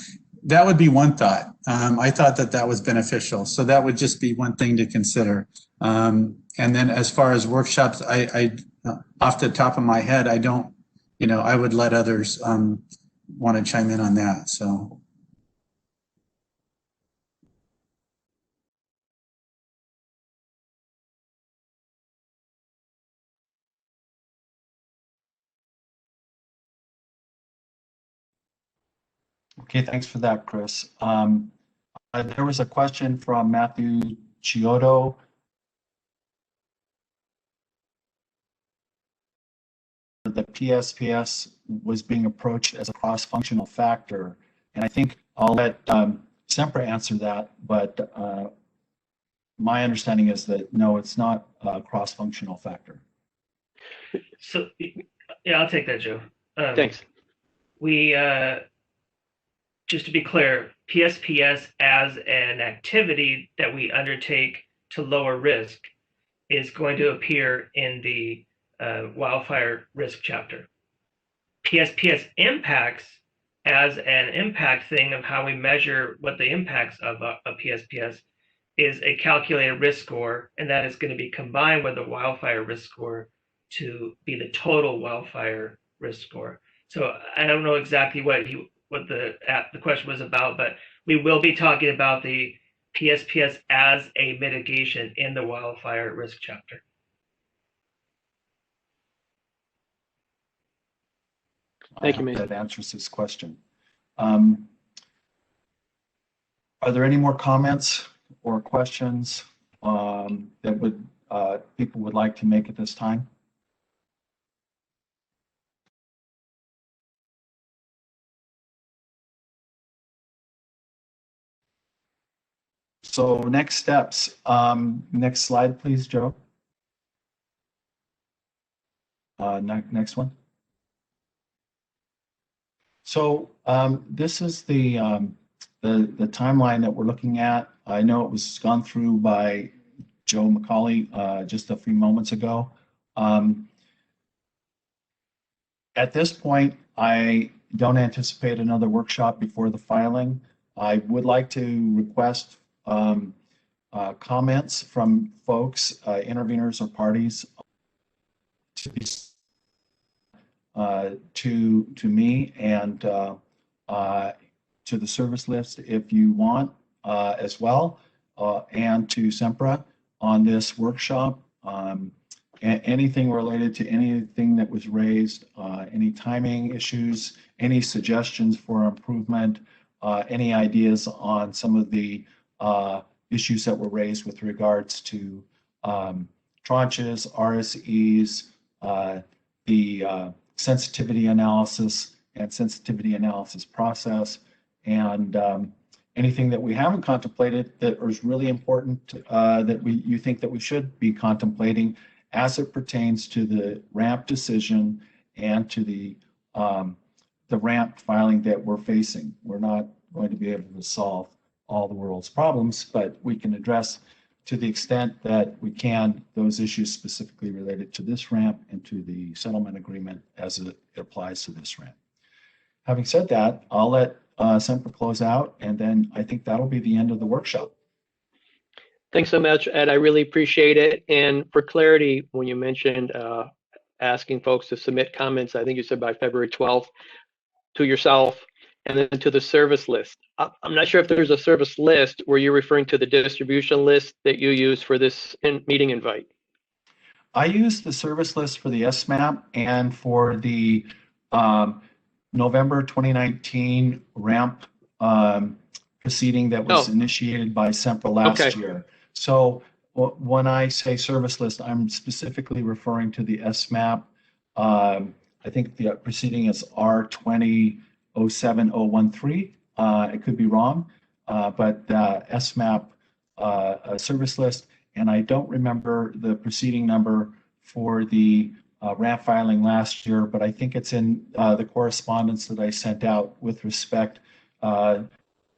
D: That would be one thought. I thought that was beneficial. So that would just be one thing to consider. And then as far as workshops, I off the top of my head, I don't, I would let others want to chime in on that. So.
A: Okay, thanks for that, Chris. There was a question from Matthew Chiodo. The PSPS was being approached as a cross-functional factor. And I think I'll let Sempra answer that, but my understanding is that no, it's not a cross-functional factor.
E: So, yeah, I'll take that, Joe.
C: Thanks.
E: We, just to be clear, PSPS as an activity that we undertake to lower risk is going to appear in the wildfire risk chapter. PSPS impacts as an impact thing of how we measure what the impacts of a PSPS is a calculated risk score, and that is going to be combined with the wildfire risk score to be the total wildfire risk score. So I don't know exactly what the question was about, but we will be talking about the PSPS as a mitigation in the wildfire risk chapter.
C: Thank you, Mason.
A: That answers this question. Are there any more comments or questions that people would like to make at this time? So next steps. Next slide, please, Joe. Next one. So this is the timeline that we're looking at. I know it was gone through by Joe McCauley just a few moments ago. At this point, I don't anticipate another workshop before the filing. I would like to request comments from folks, interveners or parties to me and to the service list if you want as well, and to Sempra on this workshop. anything related to anything that was raised, any timing issues, any suggestions for improvement, any ideas on some of the issues that were raised with regards to tranches, RSEs, the sensitivity analysis and sensitivity analysis process, and anything that we haven't contemplated that is really important that you think that we should be contemplating as it pertains to the ramp decision and to the ramp filing that we're facing. We're not going to be able to solve all the world's problems, but we can address to the extent that we can those issues specifically related to this ramp and to the settlement agreement as it applies to this ramp. Having said that, I'll let Sempra close out, and then I think that'll be the end of the workshop.
C: Thanks so much, Ed. I really appreciate it. And for clarity, when you mentioned asking folks to submit comments, I think you said by February 12th to yourself and then to the service list. I'm not sure if there's a service list where you're referring to the distribution list that you use for this meeting invite.
A: I use the service list for the SMAP and for the November 2019 ramp proceeding that was initiated by Sempra last year. So when I say service list, I'm specifically referring to the SMAP. I think the proceeding is R20-07013. It could be wrong, but SMAP service list. And I don't remember the proceeding number for the ramp filing last year, but I think it's in the correspondence that I sent out with respect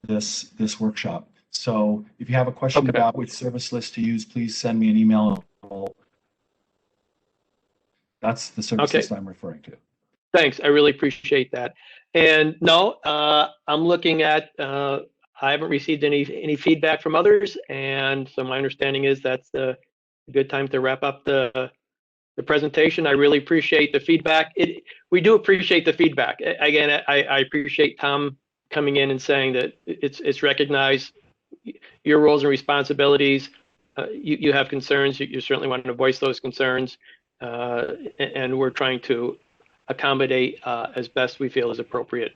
A: this workshop. So if you have a question about which service list to use, please send me an email. That's the service list I'm referring to.
C: Thanks. I really appreciate that. And no, I'm looking at, I haven't received any feedback from others. And so my understanding is that's the good time to wrap up the presentation. I really appreciate the feedback. We do appreciate the feedback. Again, I appreciate Tom coming in and saying that it's recognized your roles and responsibilities. You have concerns. You certainly want to voice those concerns. And we're trying to accommodate as best we feel is appropriate.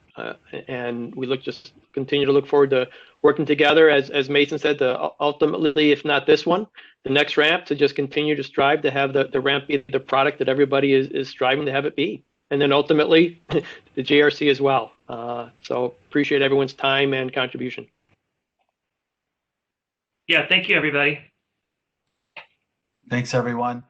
C: And we just continue to look forward to working together, as Mason said, to ultimately, if not this one, the next ramp, to just continue to strive to have the ramp be the product that everybody is striving to have it be. And then ultimately the JRC as well. So appreciate everyone's time and contribution.
E: Yeah, thank you, everybody.
A: Thanks, everyone.